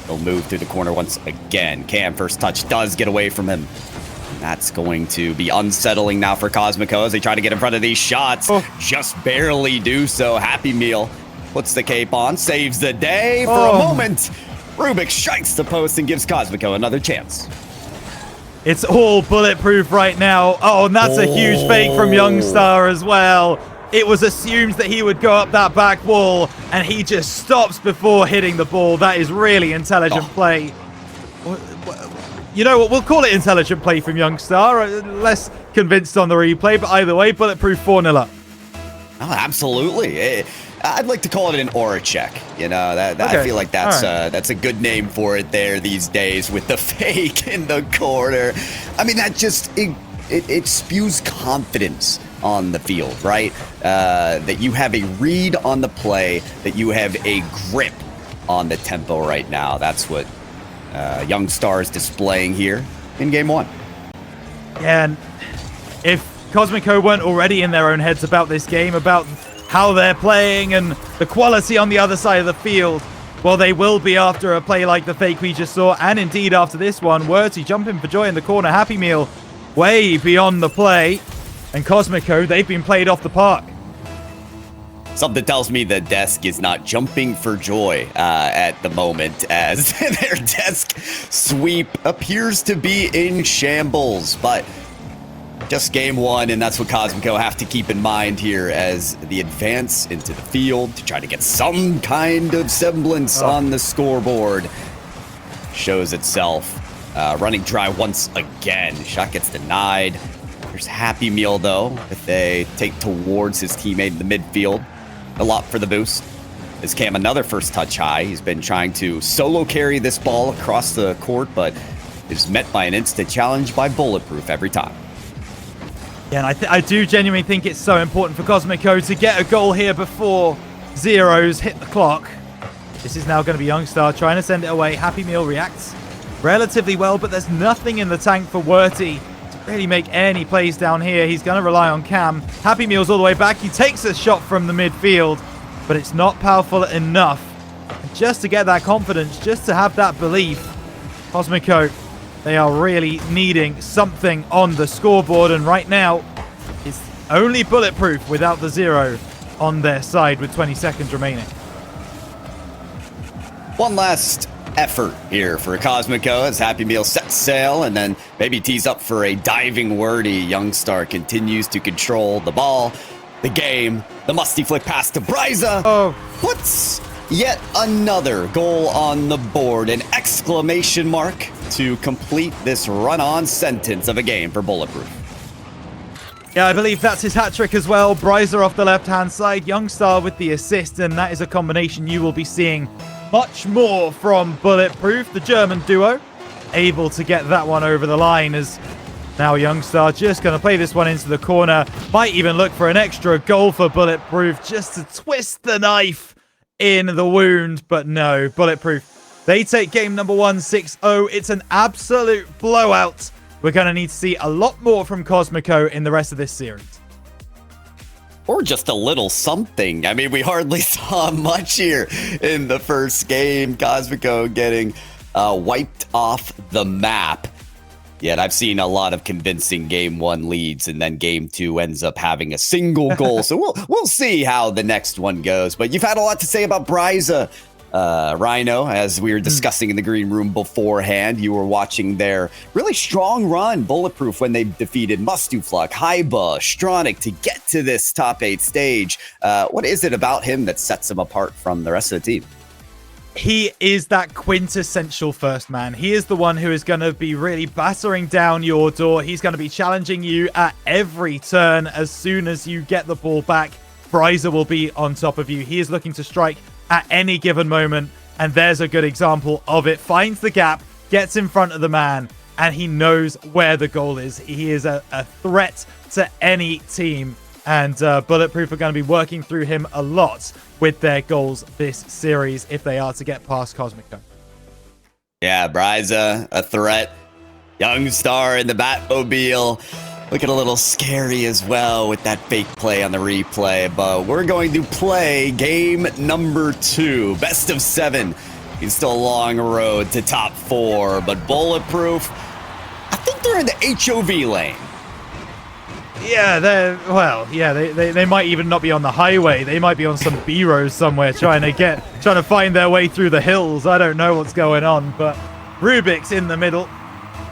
he'll move through the corner once again. Cam, first touch, does get away from him. And that's going to be unsettling now for Cosmico as they try to get in front of these shots. Just barely do so. Happy Meal puts the cape on, saves the day for a moment. Rubik strikes the post and gives Cosmico another chance. It's all Bulletproof right now. Oh, and that's a huge fake from Youngstar as well. It was assumed that he would go up that back wall, and he just stops before hitting the ball. That is really intelligent play. You know what? We'll call it intelligent play from Youngstar. Less convinced on the replay, but either way, Bulletproof 4-0 up. Oh, absolutely. I'd like to call it an aura check. You know, I feel like that's a good name for it there these days with the fake in the corner. I mean, that just it spews confidence on the field, right? That you have a read on the play, that you have a grip on the tempo right now. That's what Youngstar is displaying here in game 1. Yeah, and if Cosmico weren't already in their own heads about this game, about how they're playing and the quality on the other side of the field, Well, they will be after a play like the fake we just saw, and indeed after this one. Worty jumping for joy in the corner. Happy Meal way beyond the play. And Cosmico, they've been played off the park. Something tells me the desk is not jumping for joy at the moment, as their desk sweep appears to be in shambles. But just game one, and that's what Cosmico have to keep in mind here as the advance into the field to try to get some kind of semblance on the scoreboard shows itself. Running dry once again. Shot gets denied. There's Happy Meal, though, if they take towards his teammate in the midfield. A lot for the boost. Is Cam another first touch high? He's been trying to solo carry this ball across the court, but is met by an instant challenge by Bulletproof every time. Yeah, and I do genuinely think it's so important for Cosmico to get a goal here before zeros hit the clock. This is now going to be Youngstar trying to send it away. Happy Meal reacts relatively well, but there's nothing in the tank for Worty to really make any plays down here. He's going to rely on Cam. Happy Meal's all the way back. He takes a shot from the midfield, but it's not powerful enough. And just to get that confidence, just to have that belief, Cosmico, they are really needing something on the scoreboard, and right now it's only Bulletproof without the 0 on their side with 20 seconds remaining. One last effort here for Cosmico as Happy Meal sets sail and then maybe tees up for a diving Wordy. Youngstar continues to control the ball, the game. The musty flick pass to Bryza puts yet another goal on the board. An exclamation mark to complete this run-on sentence of a game for Bulletproof. Yeah, I believe that's his hat-trick as well. Bryza off the left-hand side, Youngstar with the assist, and that is a combination you will be seeing much more from Bulletproof. The German duo able to get that one over the line, as now Youngstar just going to play this one into the corner. Might even look for an extra goal for Bulletproof just to twist the knife in the wound, but no, Bulletproof. They take game number 1, 6-0. It's an absolute blowout. We're going to need to see a lot more from Cosmico in the rest of this series. Or just a little something. I mean, we hardly saw much here in the first game. Cosmico getting wiped off the map. Yet I've seen a lot of convincing game 1 leads, and then game 2 ends up having a single goal. So we'll see how the next one goes. But you've had a lot to say about Bryza, Rhino, as we were discussing in the green room beforehand. You were watching their really strong run, Bulletproof, when they defeated Mustufluk, Haiba, Stronach to get to this top 8 stage. What is it about him that sets him apart from the rest of the team? He is that quintessential first man. He is the one who is going to be really battering down your door. He's going to be challenging you at every turn. As soon as you get the ball back, Bryza will be on top of you. He is looking to strike at any given moment, and there's a good example of it. Finds the gap, gets in front of the man, and he knows where the goal is. He is a threat to any team, and Bulletproof are going to be working through him a lot with their goals this series if they are to get past Cosmico. Yeah, Bryza, a threat. Youngstar in the Batmobile. Looking a little scary as well with that fake play on the replay, but we're going to play game number 2. Best of 7. It's still a long road to top 4, but Bulletproof, I think they're in the HOV lane. Yeah, they might even not be on the highway. They might be on some B-roads somewhere trying to find their way through the hills. I don't know what's going on, but Rubik's in the middle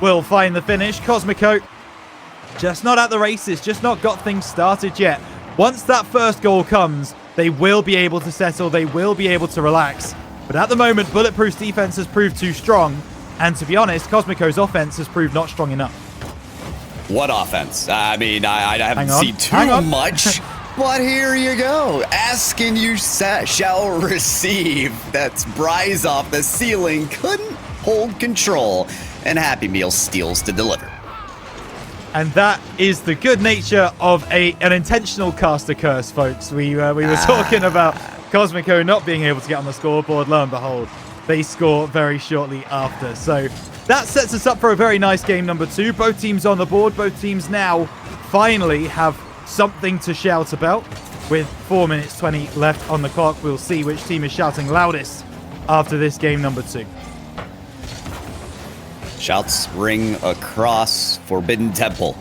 will find the finish. Cosmico just not at the races, just not got things started yet. Once that first goal comes, they will be able to settle, they will be able to relax. But at the moment, Bulletproof's defense has proved too strong, and to be honest, Cosmico's offense has proved not strong enough. What offense? I mean, I haven't seen too much, but here you go. Asking you shall receive. That's Bryza off the ceiling. Couldn't hold control, and Happy Meal steals to deliver. And that is the good nature of an intentional caster curse, folks. We were talking about Cosmico not being able to get on the scoreboard. Lo and behold, they score very shortly after. So that sets us up for a very nice game number 2. Both teams on the board. Both teams now finally have something to shout about. With 4 minutes 20 left on the clock, we'll see which team is shouting loudest after this game number 2. Shouts ring across Forbidden Temple.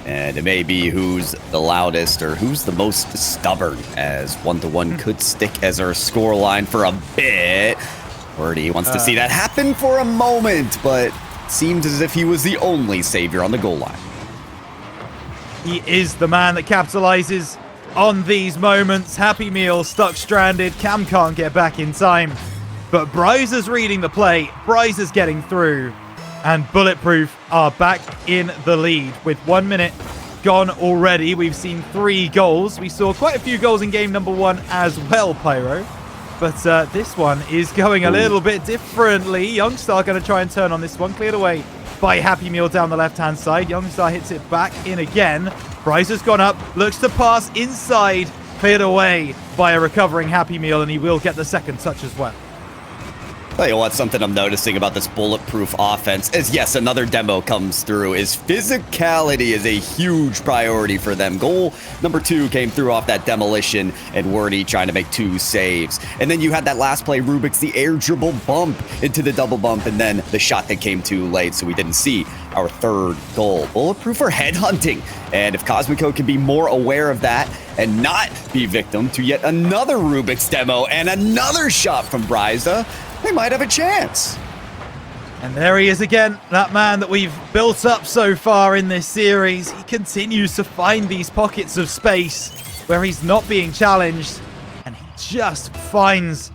And it may be who's the loudest or who's the most stubborn, as 1-1 could stick as our scoreline for a bit. Wordy wants to see that happen for a moment, but seems as if he was the only savior on the goal line. He is the man that capitalizes on these moments. Happy Meal stuck stranded. Cam can't get back in time. But Bryzer's reading the play. Bryzer's getting through. And Bulletproof are back in the lead with 1 minute gone already. We've seen 3 goals. We saw quite a few goals in game number 1 as well, Pyro. But this one is going a little bit differently. Youngstar going to try and turn on this one. Cleared away by Happy Meal down the left-hand side. Youngstar hits it back in again. Bryzer's gone up. Looks to pass inside. Cleared away by a recovering Happy Meal, and he will get the second touch as well. Tell you what, something I'm noticing about this Bulletproof offense is, yes, another demo comes through, is physicality is a huge priority for them. Goal number 2 came through off that demolition, and Wordy trying to make 2 saves. And then you had that last play, Rubik's the air dribble bump into the double bump, and then the shot that came too late, so we didn't see our 3rd goal. Bulletproof are headhunting, and if Cosmico can be more aware of that and not be victim to yet another Rubik's demo and another shot from Bryza, they might have a chance. And there he is again, that man that we've built up so far in this series. He continues to find these pockets of space where he's not being challenged, and he just finds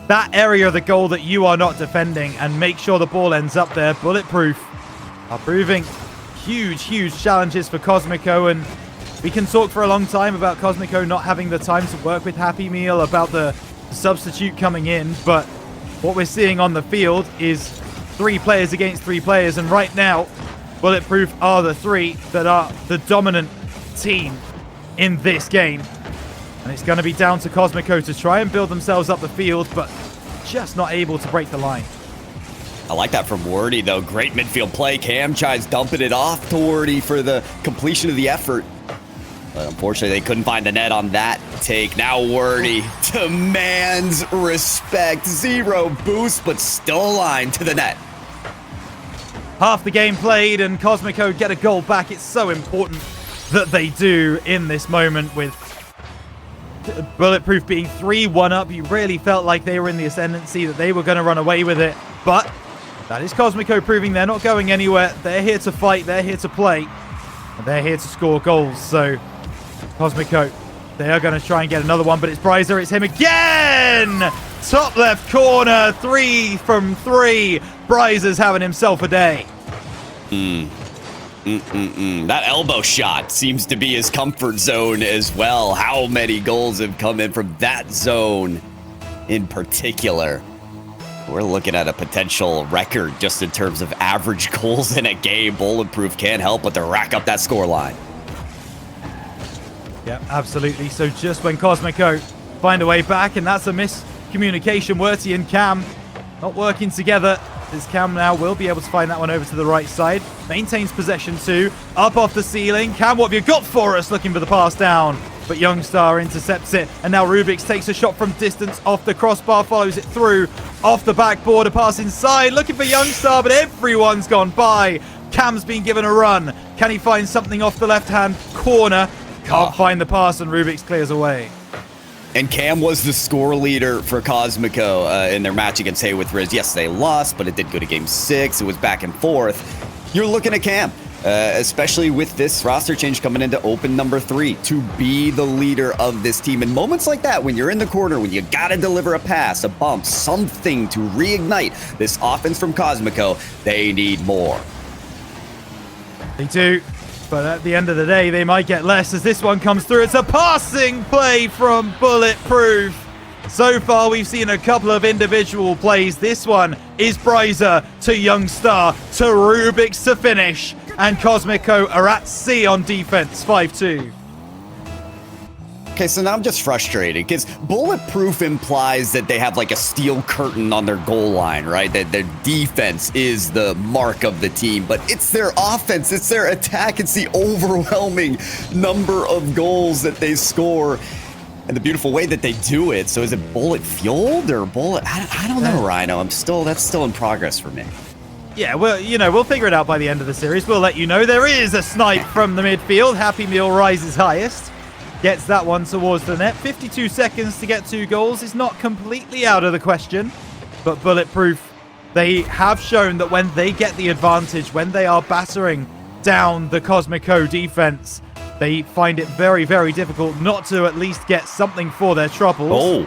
that area of the goal that you are not defending and make sure the ball ends up there. Bulletproof are proving huge challenges for Cosmico, and we can talk for a long time about Cosmico not having the time to work with Happy Meal, about the substitute coming in, but what we're seeing on the field is 3 players against 3 players, and right now, Bulletproof are the 3 that are the dominant team in this game. And it's going to be down to Cosmico to try and build themselves up the field, but just not able to break the line. I like that from Wordy, though. Great midfield play. Cam tries dumping it off to Wordy for the completion of the effort. But unfortunately, they couldn't find the net on that take. Now Wordy demands respect. 0 boost, but still aligned to the net. Half the game played, and Cosmico get a goal back. It's so important that they do in this moment, with Bulletproof being 3-1 up. You really felt like they were in the ascendancy, that they were going to run away with it. But that is Cosmico proving they're not going anywhere. They're here to fight. They're here to play. And they're here to score goals. So Cosmico, they are going to try and get another one, but it's Bryzer. It's him again! Top left corner, 3 from 3. Bryzer's having himself a day. That elbow shot seems to be his comfort zone as well. How many goals have come in from that zone in particular? We're looking at a potential record just in terms of average goals in a game. Bulletproof can't help but to rack up that scoreline. Yeah, absolutely. So just when Cosmico find a way back, and that's a miscommunication. Werty and Cam not working together. As Cam now will be able to find that one over to the right side. Maintains possession too. Up off the ceiling. Cam, what have you got for us? Looking for the pass down. But Youngstar intercepts it. And now Rubix takes a shot from distance off the crossbar. Follows it through. Off the backboard. A pass inside. Looking for Youngstar, but everyone's gone by. Cam's been given a run. Can he find something off the left-hand corner? Can't find the pass, and Rubix clears away. And Cam was the score leader for Cosmico in their match against Haywood Riz. Yes, they lost, but it did go to game 6. It was back and forth. You're looking at Cam, especially with this roster change coming into open number 3, to be the leader of this team. In moments like that, when you're in the corner, when you gotta deliver a pass, a bump, something to reignite this offense from Cosmico, they need more. They do. But at the end of the day, they might get less as this one comes through. It's a passing play from Bulletproof. So far, we've seen a couple of individual plays. This one is Bryzer to Youngstar to Rubix to finish. And Cosmico are at sea on defense, 5-2. Okay, so now I'm just frustrated because Bulletproof implies that they have like a steel curtain on their goal line, right? That their defense is the mark of the team, but it's their offense, it's their attack, it's the overwhelming number of goals that they score. and the beautiful way that they do it. So is it bullet fueled or bullet? I don't know, Rhino. That's still in progress for me. Yeah, well, we'll figure it out by the end of the series. We'll let you know. There is a snipe from the midfield. Happy Meal rises highest. Gets that one towards the net. 52 seconds to get 2 goals is not completely out of the question. But Bulletproof, they have shown that when they get the advantage, when they are battering down the Cosmico defense, they find it very, very difficult not to at least get something for their troubles.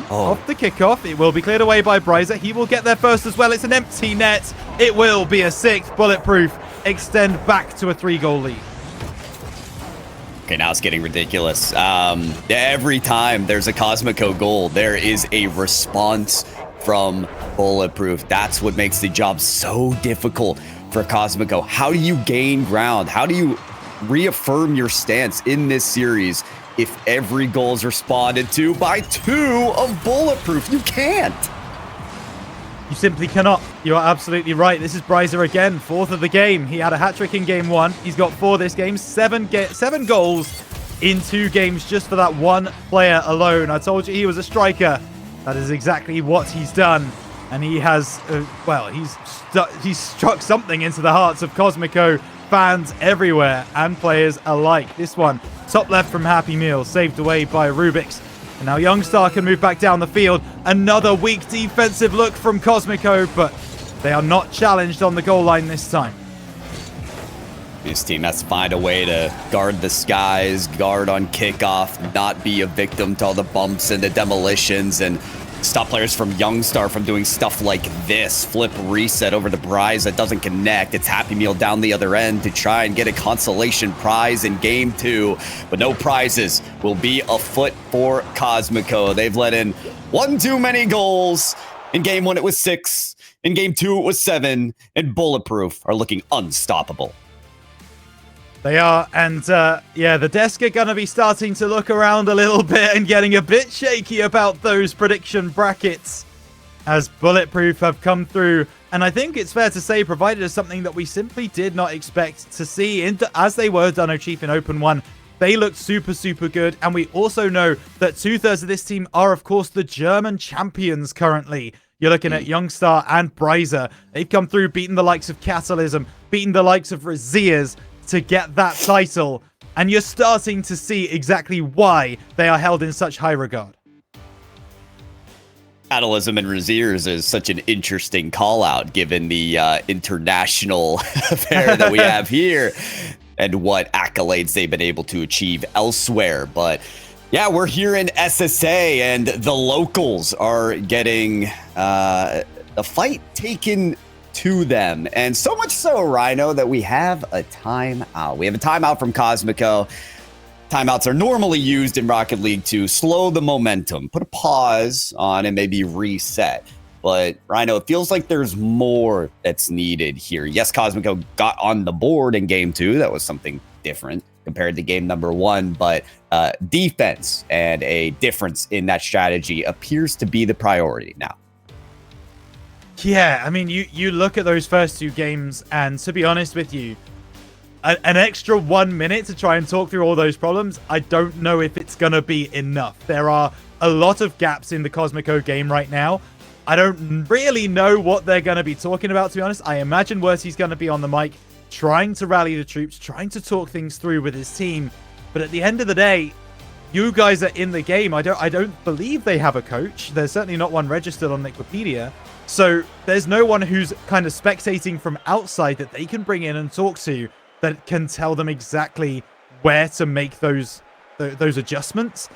Off the kickoff. It will be cleared away by Bryza. He will get there first as well. It's an empty net. It will be a 6th. Bulletproof extend back to a 3-goal lead. Okay, now it's getting ridiculous. Every time there's a Cosmico goal, there is a response from Bulletproof. That's what makes the job so difficult for Cosmico. How do you gain ground? How do you reaffirm your stance in this series if every goal is responded to by 2 of Bulletproof? You can't. You simply cannot. You are absolutely right. This is Bryza again, 4th of the game. He had a hat-trick in game 1. He's got 4 this game. 7 goals in 2 games just for that one player alone. I told you he was a striker. That is exactly what he's done. And he has, he's struck something into the hearts of Cosmico fans everywhere and players alike. This one, top left from Happy Meal, saved away by Rubik's. And now Youngstar can move back down the field. Another weak defensive look from Cosmico, but they are not challenged on the goal line this time. This team has to find a way to guard the skies, guard on kickoff, not be a victim to all the bumps and the demolitions, and stop players from Youngstar from doing stuff like this. Flip reset over the prize that doesn't connect. It's Happy Meal down the other end to try and get a consolation prize in game 2. But no prizes will be afoot for Cosmico. They've let in 1 too many goals. In game 1, it was 6. In game 2, it was 7. And Bulletproof are looking unstoppable. They are, and the desk are going to be starting to look around a little bit and getting a bit shaky about those prediction brackets as Bulletproof have come through. And I think it's fair to say provided us something that we simply did not expect to see as they were Dunno Chief in Open 1. They looked super, super good. And we also know that 2/3 of this team are, of course, the German champions currently. You're looking at Youngstar and Bryza. They've come through, beaten the likes of Catalysm, beaten the likes of Razias to get that title, and you're starting to see exactly why they are held in such high regard. Catalysm and Raziers is such an interesting call-out given the international affair that we have here and what accolades they've been able to achieve elsewhere. But yeah, we're here in SSA, and the locals are getting the fight taken to them, and so much so, Rhino, that we have a timeout. We have a timeout from Cosmico. Timeouts are normally used in Rocket League to slow the momentum, put a pause on, and maybe reset. But Rhino, it feels like there's more that's needed here. Yes, Cosmico got on the board in game 2. That was something different compared to game number 1, but defense and a difference in that strategy appears to be the priority now. Yeah, I mean, you look at those first 2 games, and to be honest with you, an extra 1 minute to try and talk through all those problems, I don't know if it's going to be enough. There are a lot of gaps in the Cosmico game right now. I don't really know what they're going to be talking about, to be honest. I imagine Werty's going to be on the mic, trying to rally the troops, trying to talk things through with his team. But at the end of the day, you guys are in the game. I don't believe they have a coach. There's certainly not one registered on Wikipedia. So there's no one who's kind of spectating from outside that they can bring in and talk to that can tell them exactly where to make those adjustments.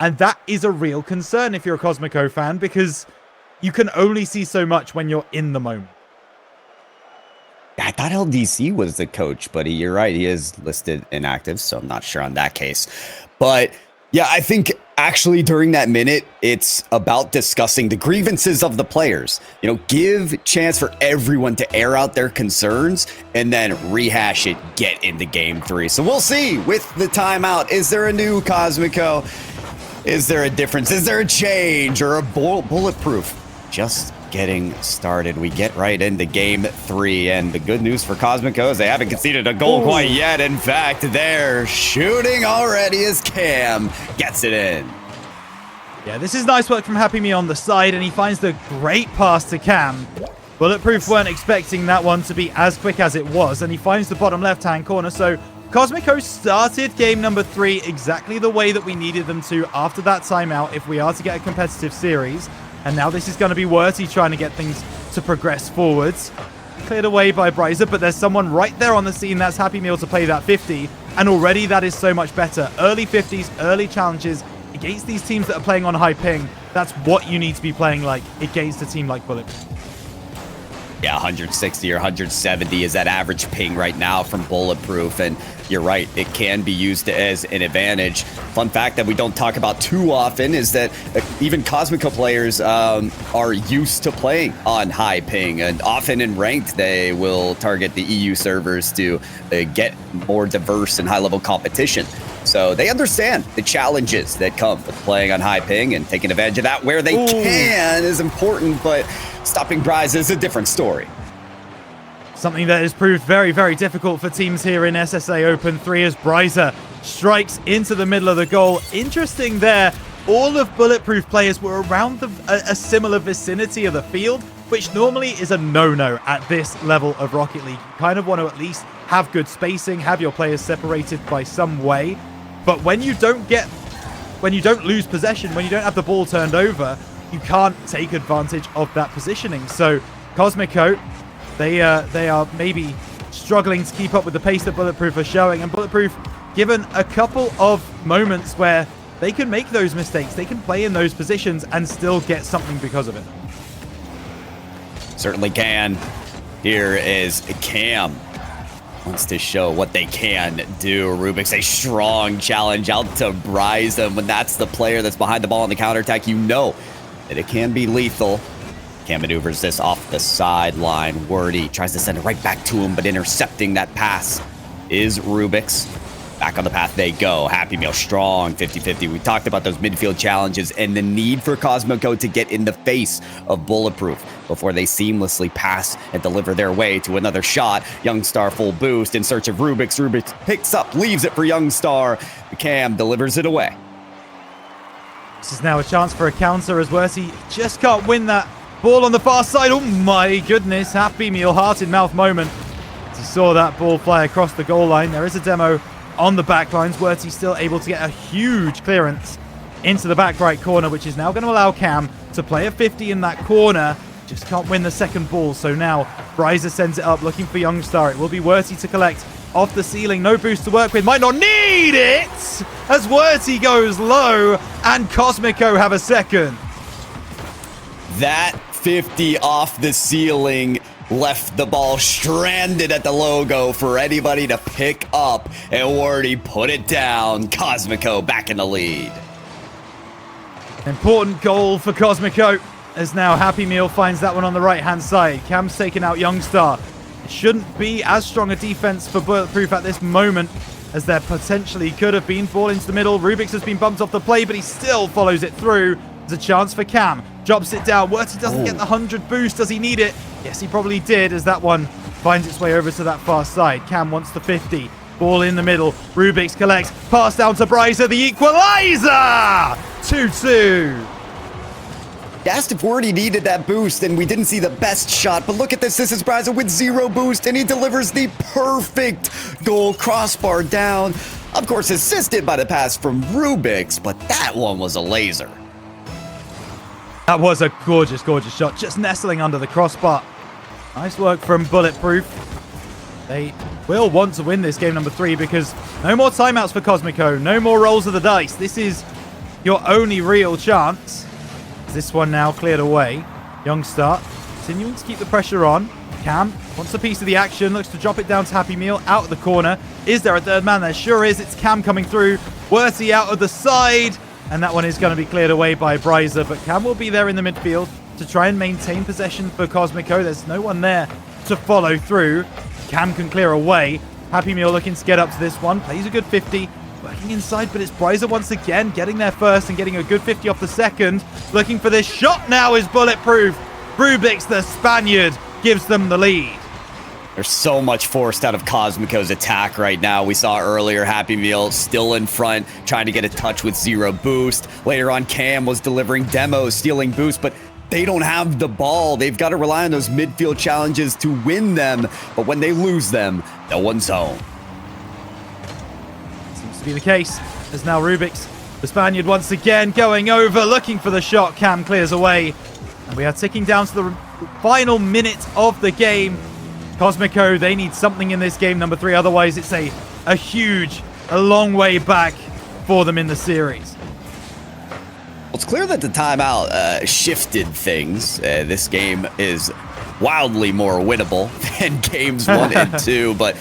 And that is a real concern if you're a Cosmico fan, because you can only see so much when you're in the moment. I thought LDC was the coach, but you're right. He is listed inactive, so I'm not sure on that case. But yeah, I think actually during that minute, it's about discussing the grievances of the players. You know, give chance for everyone to air out their concerns and then rehash it, get into game 3. So we'll see with the timeout. Is there a new Cosmico? Is there a difference? Is there a change or a bulletproof? Just getting started. We get right into game 3, and the good news for Cosmico is they haven't conceded a goal quite yet. In fact, they're shooting already as Cam gets it in. Yeah, this is nice work from Happy Me on the side, and he finds the great pass to Cam. Bulletproof weren't expecting that one to be as quick as it was, and he finds the bottom left-hand corner. So Cosmico started game number 3 exactly the way that we needed them to after that timeout if we are to get a competitive series. And now this is going to be Worty trying to get things to progress forwards. Cleared away by Bryza, but there's someone right there on the scene. That's Happy Meal to play that 50. And already that is so much better. Early 50s, early challenges against these teams that are playing on high ping. That's what you need to be playing like against a team like Bulletproof. Yeah, 160 or 170 is that average ping right now from Bulletproof, and you're right, it can be used as an advantage. Fun fact that we don't talk about too often is that even Cosmico players are used to playing on high ping, and often in ranked they will target the EU servers to get more diverse and high-level competition. So they understand the challenges that come with playing on high ping, and taking advantage of that where they can is important, but stopping Bryza is a different story. Something that has proved very, very difficult for teams here in SSA Open 3 as Bryza strikes into the middle of the goal. Interesting there, all of Bulletproof players were around a similar vicinity of the field, which normally is a no-no at this level of Rocket League. You kind of want to at least have good spacing, have your players separated by some way. But when you don't lose possession, when you don't have the ball turned over, you can't take advantage of that positioning. So Cosmico, they are maybe struggling to keep up with the pace that Bulletproof are showing, and Bulletproof given a couple of moments where they can make those mistakes, they can play in those positions and still get something because of it. Certainly can. Here is Cam. Wants to show what they can do. Rubik's a strong challenge out to Bryza. When that's the player that's behind the ball on the counterattack, you know that it can be lethal. Cam maneuvers this off the sideline. Wordy tries to send it right back to him, but intercepting that pass is Rubik's. Back on the path they go. Happy Meal strong 50-50. We talked about those midfield challenges and the need for Cosmico to get in the face of Bulletproof before they seamlessly pass and deliver their way to another shot. Youngstar full boost in search of Rubik's. Rubik's picks up, leaves it for Youngstar. Cam delivers it away. This is now a chance for a counter as Worty just can't win that ball on the far side. Oh my goodness, Happy Meal heart in mouth moment. As he saw that ball fly across the goal line. There is a demo on the back lines. Worty still able to get a huge clearance into the back right corner, which is now going to allow Cam to play a 50 in that corner. Just can't win the second ball. So now Bryza sends it up looking for Youngstar. It will be Worty to collect off the ceiling. No boost to work with. Might not need it as Worty goes low and Cosmico have a second. That 50 off the ceiling left the ball stranded at the logo for anybody to pick up, and Wordy put it down. Cosmico back in the lead. Important goal for Cosmico as now Happy Meal finds that one on the right-hand side. Cam's taken out Youngstar. It shouldn't be as strong a defense for Bulletproof at this moment as there potentially could have been. Ball into the middle. Rubik's has been bumped off the play, but he still follows it through. There's a chance for Cam. Drops it down. Worty doesn't get the 100 boost. Does he need it? Yes, he probably did, as that one finds its way over to that far side. Cam wants the 50. Ball in the middle. Rubik's collects. Pass down to Bryza, the equalizer! 2-2. Asked if Wordy needed that boost, and we didn't see the best shot, but look at this. This is Bryza with 0 boost, and he delivers the perfect goal. Crossbar down. Of course, assisted by the pass from Rubik's, but that one was a laser. That was a gorgeous, gorgeous shot. Just nestling under the crossbar. Nice work from Bulletproof. They will want to win this game number 3 because no more timeouts for Cosmico. No more rolls of the dice. This is your only real chance. This one now cleared away. Youngstar continuing to keep the pressure on. Cam wants a piece of the action. Looks to drop it down to Happy Meal out of the corner. Is there a third man? There sure is. It's Cam coming through. Worty out of the side. And that one is going to be cleared away by Bryza. But Cam will be there in the midfield to try and maintain possession for Cosmico. There's no one there to follow through. Cam can clear away. Happy Meal looking to get up to this one. Plays a good 50. Working inside, but it's Bryza once again getting there first and getting a good 50 off the second. Looking for this shot now is Bulletproof. Rubik's, the Spaniard, gives them the lead. There's so much forced out of Cosmico's attack right now. We saw earlier Happy Meal still in front, trying to get a touch with 0 boost. Later on, Cam was delivering demos, stealing boost, but they don't have the ball. They've got to rely on those midfield challenges to win them. But when they lose them, no one's home. Seems to be the case. As now Rubik's, the Spaniard once again going over, looking for the shot. Cam clears away. And we are ticking down to the final minute of the game. Cosmico, they need something in this game number 3. Otherwise, it's a long way back for them in the series. Well, it's clear that the timeout shifted things. This game is wildly more winnable than games 1 and 2, but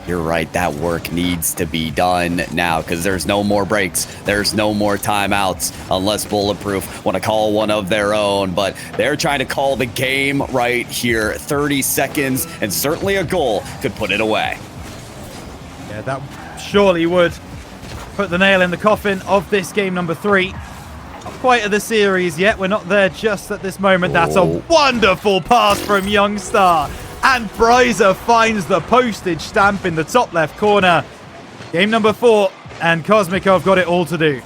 you're right, that work needs to be done now because there's no more breaks. There's no more timeouts unless Bulletproof want to call one of their own, but they're trying to call the game right here. 30 seconds and certainly a goal could put it away. Yeah, that surely would put the nail in the coffin of this game number 3. Not quite at the series yet. We're not there just at this moment. That's a wonderful pass from Youngstar. And Bryza finds the postage stamp in the top left corner. Game number 4, and Cosmico have got it all to do.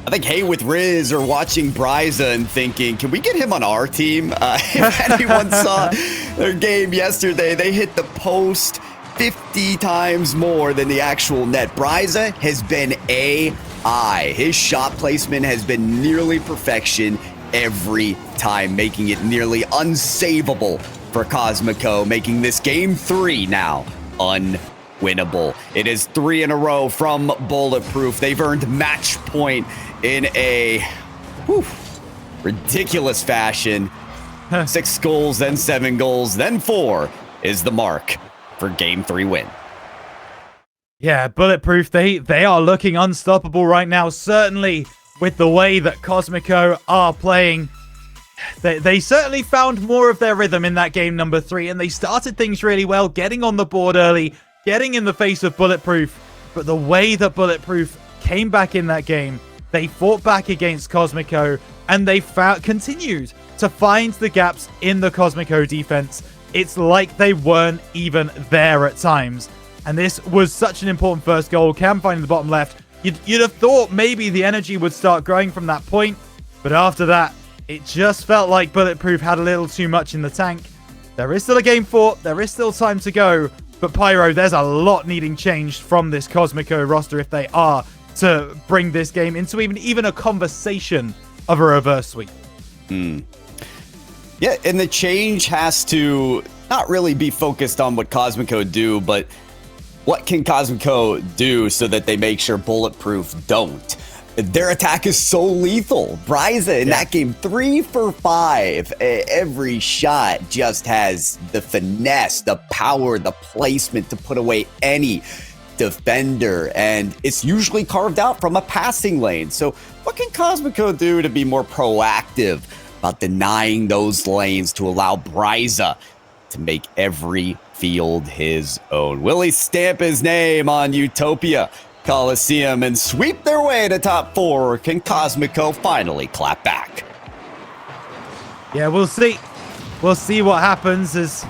I think Hey with Riz are watching Bryza and thinking, can we get him on our team? If anyone saw their game yesterday, they hit the post 50 times more than the actual net. Bryza has been AI. His shot placement has been nearly perfection every time, making it nearly unsavable for Cosmico, making this game 3 now unwinnable. It is 3 in a row from Bulletproof. They've earned match point in a ridiculous fashion. 6 goals, then 7 goals, then 4 is the mark for game 3 win. Yeah, Bulletproof, they are looking unstoppable right now, certainly with the way that Cosmico are playing. They certainly found more of their rhythm in that game number 3, and they started things really well, getting on the board early, getting in the face of Bulletproof. But the way that Bulletproof came back in that game, they fought back against Cosmico, and they continued to find the gaps in the Cosmico defense. It's like they weren't even there at times. And this was such an important first goal. Cam finding the bottom left. You'd have thought maybe the energy would start growing from that point, but after that, it just felt like Bulletproof had a little too much in the tank. There is still a game 4. There is still time to go. But Pyro, there's a lot needing changed from this Cosmico roster if they are to bring this game into even a conversation of a reverse sweep. Yeah, and the change has to not really be focused on what Cosmico do, but what can Cosmico do so that they make sure Bulletproof don't? Their attack is so lethal. Bryza in that game, 3 for 5. Every shot just has the finesse, the power, the placement to put away any defender. And it's usually carved out from a passing lane. So what can Cosmico do to be more proactive about denying those lanes to allow Bryza to make every field his own? Will he stamp his name on Utopia Coliseum and sweep their way to top 4, or can Cosmico finally clap back? Yeah, we'll see. We'll see what happens as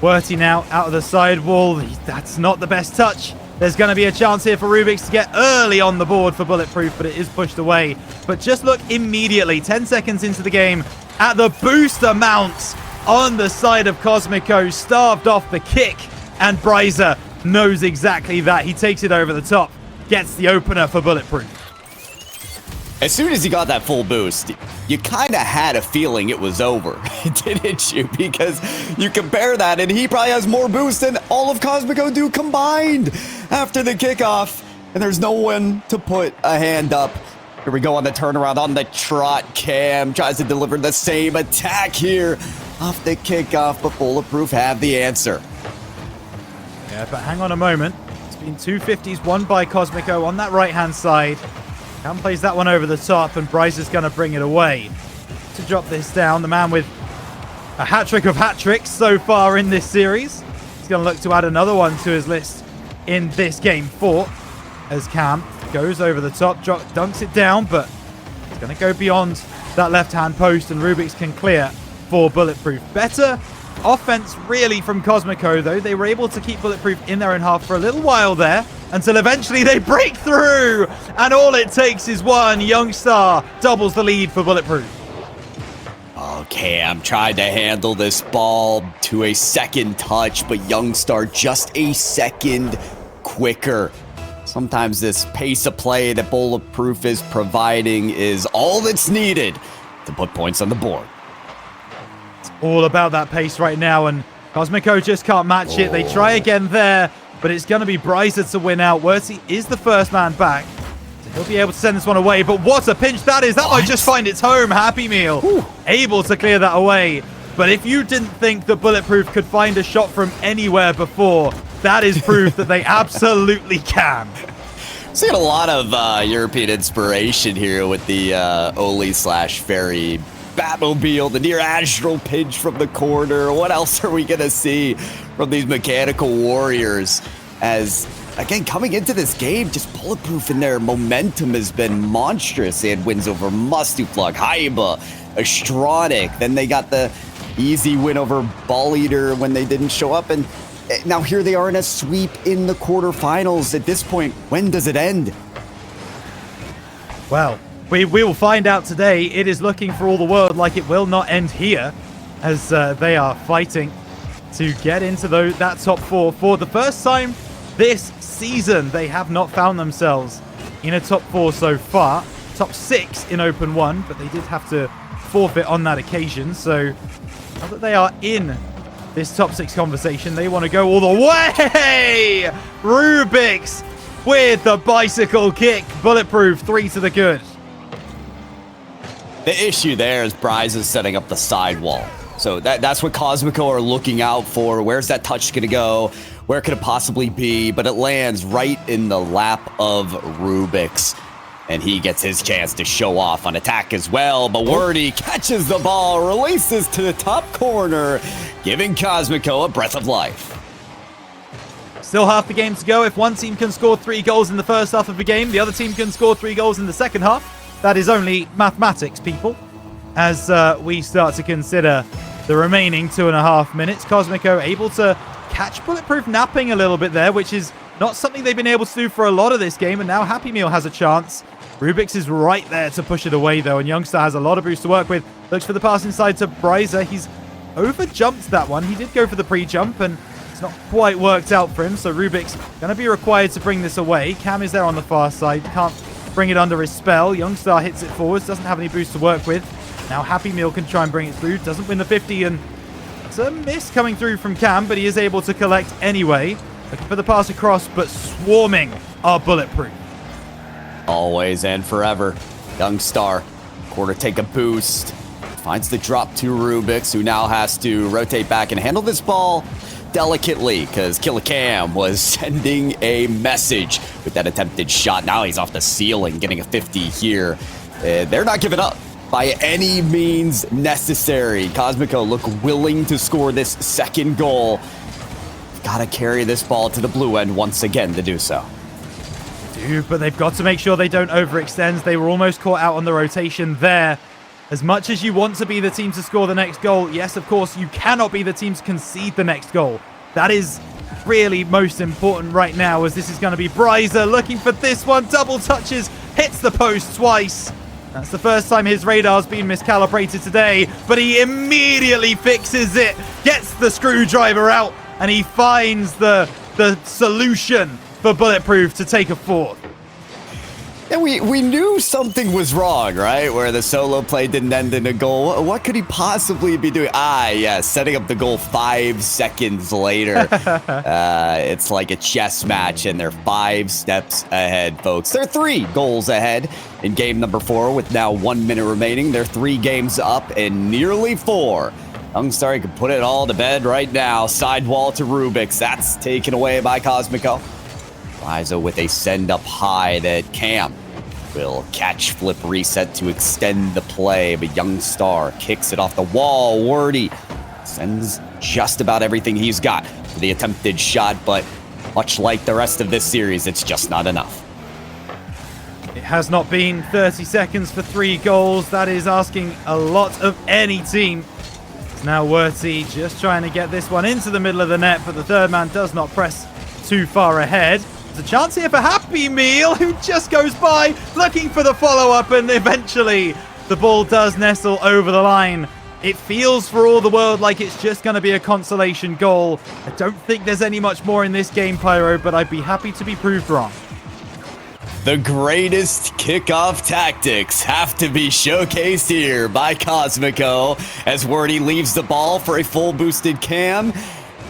Werty now out of the side wall. That's not the best touch. There's going to be a chance here for Rubik's to get early on the board for Bulletproof, but it is pushed away. But just look immediately, 10 seconds into the game, at the booster mounts on the side of Cosmico, starved off the kick, and Bryza knows exactly that. He takes it over the top. Gets the opener for Bulletproof. As soon as he got that full boost, you kind of had a feeling it was over, didn't you? Because you compare that, and he probably has more boost than all of Cosmico do combined after the kickoff, and there's no one to put a hand up. Here we go on the turnaround, on the trot. Cam tries to deliver the same attack here off the kickoff, but Bulletproof have the answer. Yeah, but hang on a moment. It's been 250s won by Cosmico on that right-hand side. Cam plays that one over the top, and Bryce is going to bring it away. To drop this down, the man with a hat-trick of hat-tricks so far in this series. He's going to look to add another one to his list in this game 4. As Cam goes over the top, dunks it down, but it's going to go beyond that left-hand post, and Rubik's can clear. for Bulletproof. Better offense really from Cosmico, though. They were able to keep Bulletproof in their own half for a little while there until eventually they break through. And all it takes is one. Youngstar doubles the lead for Bulletproof. Okay, I'm trying to handle this ball to a second touch, but Youngstar just a second quicker. Sometimes this pace of play that Bulletproof is providing is all that's needed to put points on the board. It's all about that pace right now, and Cosmico just can't match it. They try again there, but it's going to be Bryza to win out. Wertzy is the first man back, so he'll be able to send this one away. But what a pinch that is. That might just find its home. Happy Meal able to clear that away. But if you didn't think that Bulletproof could find a shot from anywhere before, that is proof that they absolutely can. Seeing a lot of European inspiration here with the Oli/Fairy Batmobile, the near astral pinch from the corner. What else are we going to see from these mechanical warriors? As, again, coming into this game, just Bulletproof in their momentum has been monstrous. They had wins over Mustaflug, Haiba, Astronic. Then they got the easy win over Ball Eater when they didn't show up. And now here they are in a sweep in the quarterfinals. At this point, when does it end? Well, we will find out today. It is looking for all the world like it will not end here, as they are fighting to get into that top four. For the first time this season, they have not found themselves in a top four so far. Top six in Open 1, but they did have to forfeit on that occasion. So now that they are in this top six conversation, they want to go all the way. Rubik's with the bicycle kick. Bulletproof 3 to the good. The issue there is Bryza is setting up the sidewall. So that's what Cosmico are looking out for. Where's that touch going to go? Where could it possibly be? But it lands right in the lap of Rubik's. And he gets his chance to show off on attack as well. But Wordy catches the ball, releases to the top corner, giving Cosmico a breath of life. Still half the game to go. If one team can score 3 goals in the first half of a game, the other team can score 3 goals in the second half. That is only mathematics, people. As we start to consider the remaining 2.5 minutes, Cosmico able to catch Bulletproof napping a little bit there, which is not something they've been able to do for a lot of this game. And now Happy Meal has a chance. Rubik's is right there to push it away, though, and Youngstar has a lot of boost to work with. Looks for the pass inside to Bryza. He's over-jumped that one. He did go for the pre-jump, and it's not quite worked out for him, so Rubik's going to be required to bring this away. Cam is there on the far side. Can't bring it under his spell. Youngstar hits it forwards. Doesn't have any boost to work with. Now Happy Meal can try and bring it through. Doesn't win the 50, and it's a miss coming through from Cam, but he is able to collect anyway. Looking for the pass across, but swarming are Bulletproof. Always and forever. Youngstar, quarter take a boost. Finds the drop to Rubik's, who now has to rotate back and handle this ball delicately, because Killicam was sending a message with that attempted shot. Now he's off the ceiling, getting a 50 here. They're not giving up by any means necessary. Cosmico look willing to score this second goal. Gotta carry this ball to the blue end once again to do so. But they've got to make sure they don't overextend. They were almost caught out on the rotation there. As much as you want to be the team to score the next goal, yes, of course, you cannot be the team to concede the next goal. That is really most important right now, as this is going to be Bryza looking for this one. Double touches, hits the post twice. That's the first time his radar's been miscalibrated today, but he immediately fixes it, gets the screwdriver out, and he finds the solution for Bulletproof to take a fourth. And we knew something was wrong, right? Where the solo play didn't end in a goal. What could he possibly be doing? Yeah, setting up the goal 5 seconds later. It's like a chess match, and they're 5 steps ahead, folks. They're 3 goals ahead in game number 4 with now 1 minute remaining. They're 3 games up and nearly 4. Youngstar can put it all to bed right now. Sidewall to Rubik's. That's taken away by Cosmico. Bryza with a send-up high that Cam will catch, flip, reset to extend the play, but Youngstar kicks it off the wall. Wordy sends just about everything he's got for the attempted shot, but much like the rest of this series, it's just not enough. It has not been 30 seconds for 3 goals. That is asking a lot of any team. Now Werty just trying to get this one into the middle of the net, but the third man does not press too far ahead. There's a chance here for Happy Meal, who just goes by looking for the follow-up, and eventually the ball does nestle over the line. It feels for all the world like it's just going to be a consolation goal. I don't think there's any much more in this game, Pyro, but I'd be happy to be proved wrong. The greatest kickoff tactics have to be showcased here by Cosmico as Wordy leaves the ball for a full boosted cam.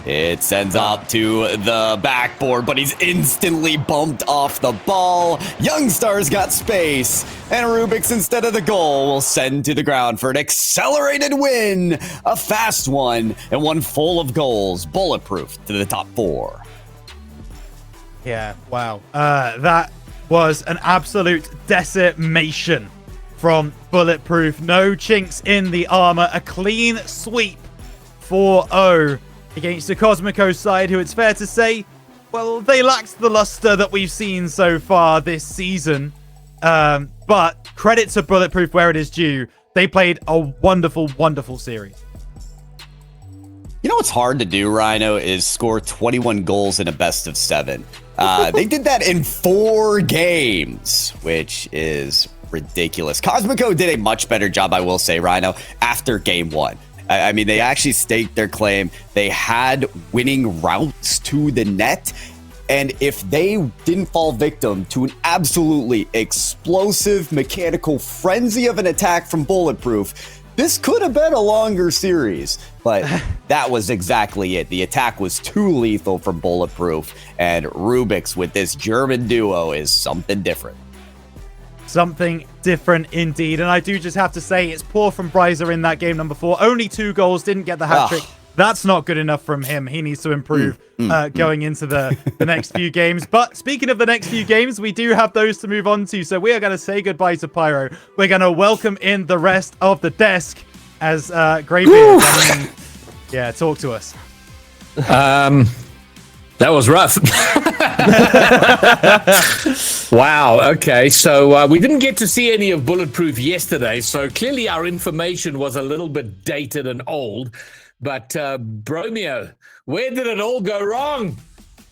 It sends up to the backboard, but he's instantly bumped off the ball. Youngstar's got space, and Rubik's instead of the goal will send to the ground for an accelerated win. A fast one, and one full of goals, bulletproof to the top 4. Yeah, wow. That was an absolute decimation from Bulletproof. No chinks in the armor. A clean sweep 4-0 against the Cosmico side, who it's fair to say, well, they lacked the luster that we've seen so far this season. But credit to Bulletproof where it is due. They played a wonderful, wonderful series. You know what's hard to do, Rhino, is score 21 goals in a best of 7. They did that in 4 games, which is ridiculous. Cosmico did a much better job, I will say, Rhino, after game 1. I mean, they actually staked their claim. They had winning routes to the net. And if they didn't fall victim to an absolutely explosive mechanical frenzy of an attack from Bulletproof, this could have been a longer series, but that was exactly it. The attack was too lethal for Bulletproof, and Rubik's with this German duo is something different. Something different indeed. And I do just have to say, it's poor from Bryza in that game number 4. Only 2 goals, didn't get the hat trick. That's not good enough from him. He needs to improve going into the next few games. But speaking of the next few games, we do have those to move on to. So we are going to say goodbye to Pyro. We're going to welcome in the rest of the desk as Greybeard. I mean, yeah, talk to us. That was rough. Wow. Okay. So we didn't get to see any of Bulletproof yesterday. So clearly our information was a little bit dated and old. But Bromeo, where did it all go wrong?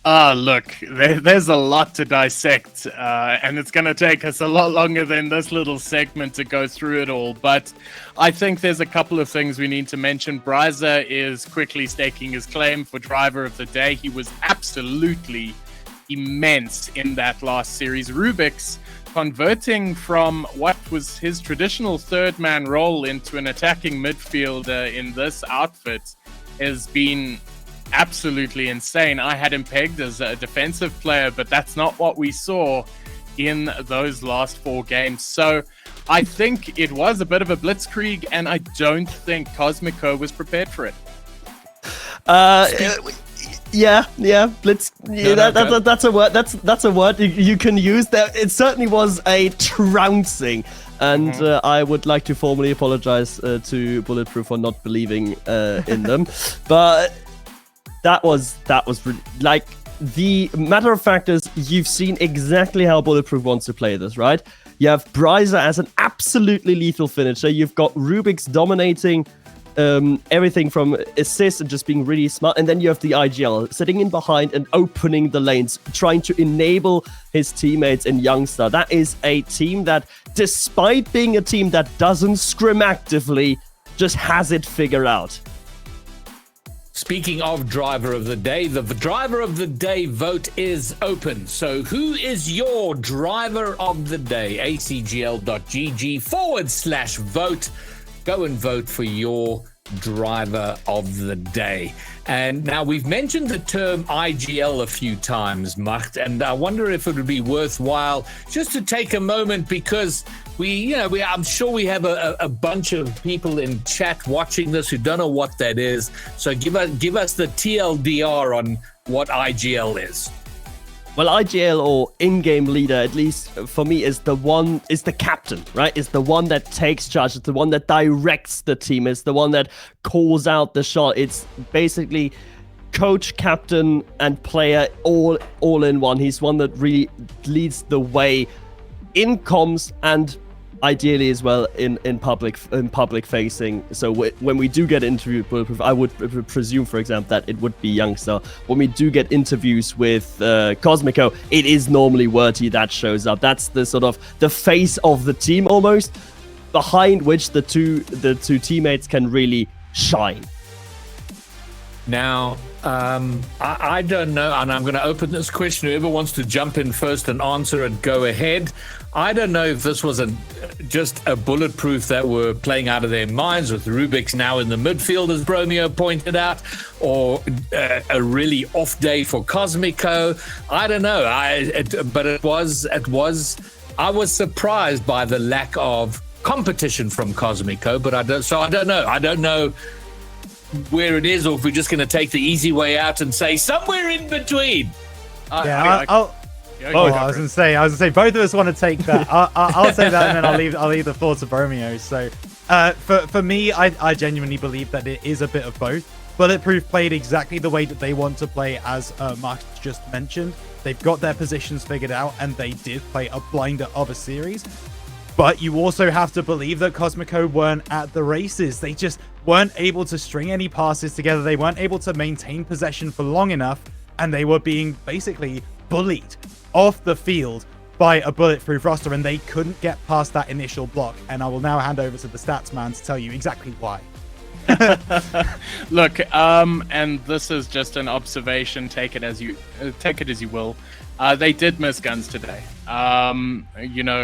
Look, there's a lot to dissect, and it's going to take us a lot longer than this little segment to go through it all. But I think there's a couple of things we need to mention. Bryza is quickly staking his claim for driver of the day. He was absolutely immense in that last series. Rubik's converting from what was his traditional third-man role into an attacking midfielder in this outfit has been absolutely insane. I had him pegged as a defensive player, but that's not what we saw in those last 4 games. So I think it was a bit of a blitzkrieg, and I don't think Cosmico was prepared for it. Yeah, blitz. Yeah, that's a word. That's a word you can use. There, it certainly was a trouncing, and I would like to formally apologize to Bulletproof for not believing in them. But that was like, the matter of fact is, you've seen exactly how Bulletproof wants to play this, right? You have Bryza as an absolutely lethal finisher. You've got Rubik's dominating everything from assists and just being really smart, and then you have the IGL sitting in behind and opening the lanes, trying to enable his teammates and Youngstar. That is a team that, despite being a team that doesn't scrim actively, just has it figured out. Speaking of driver of the day, the driver of the day vote is open. So who is your driver of the day? acgl.gg/vote. Go and vote for your driver of the day. And now we've mentioned the term IGL a few times, Macht, and I wonder if it would be worthwhile just to take a moment, because I'm sure we have a bunch of people in chat watching this who don't know what that is. So give us the TLDR on what IGL is. Well, IGL, or in-game leader, at least for me, is the captain, right? It's the one that takes charge. It's the one that directs the team. It's the one that calls out the shot. It's basically coach, captain, and player all in one. He's one that really leads the way in comms and ideally as well in public facing. So when we do get interviewed, Bulletproof, I would presume, for example, that it would be Youngster. When we do get interviews with Cosmico, it is normally Wurty that shows up. That's the sort of the face of the team almost, behind which the two teammates can really shine. Now, I don't know, and I'm going to open this question. Whoever wants to jump in first and answer it, go ahead. I don't know if this was just a Bulletproof that were playing out of their minds with Rubik's now in the midfield, as Bromeo pointed out, or a really off day for Cosmico. I don't know. I was surprised by the lack of competition from Cosmico, but I don't know. I don't know where it is, or if we're just going to take the easy way out and say somewhere in between. I was gonna say both of us want to take that. I'll say that, and then I'll leave the floor to Bromeo. So, for me, I genuinely believe that it is a bit of both. Bulletproof played exactly the way that they want to play, as Mark just mentioned. They've got their positions figured out, and they did play a blinder of a series. But you also have to believe that Cosmico weren't at the races. They just weren't able to string any passes together. They weren't able to maintain possession for long enough, and they were being basically bullied off the field by a Bulletproof roster, and they couldn't get past that initial block. And I will now hand over to the stats man to tell you exactly why. Look, and this is just an observation. Take it as you will. They did miss Guns today.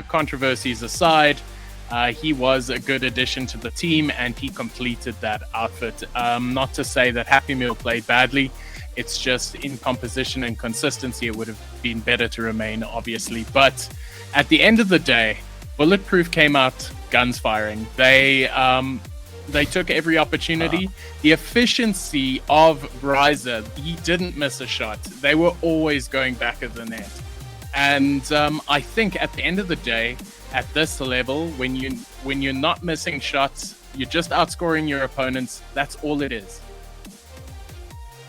Controversies aside, he was a good addition to the team, and he completed that outfit. Not to say that Happy Meal played badly. It's just in composition and consistency, it would have been better to remain, obviously. But at the end of the day, Bulletproof came out guns firing. They took every opportunity. The efficiency of Riser, he didn't miss a shot. They were always going back of the net. And I think at the end of the day, at this level, when you're not missing shots, you're just outscoring your opponents. That's all it is.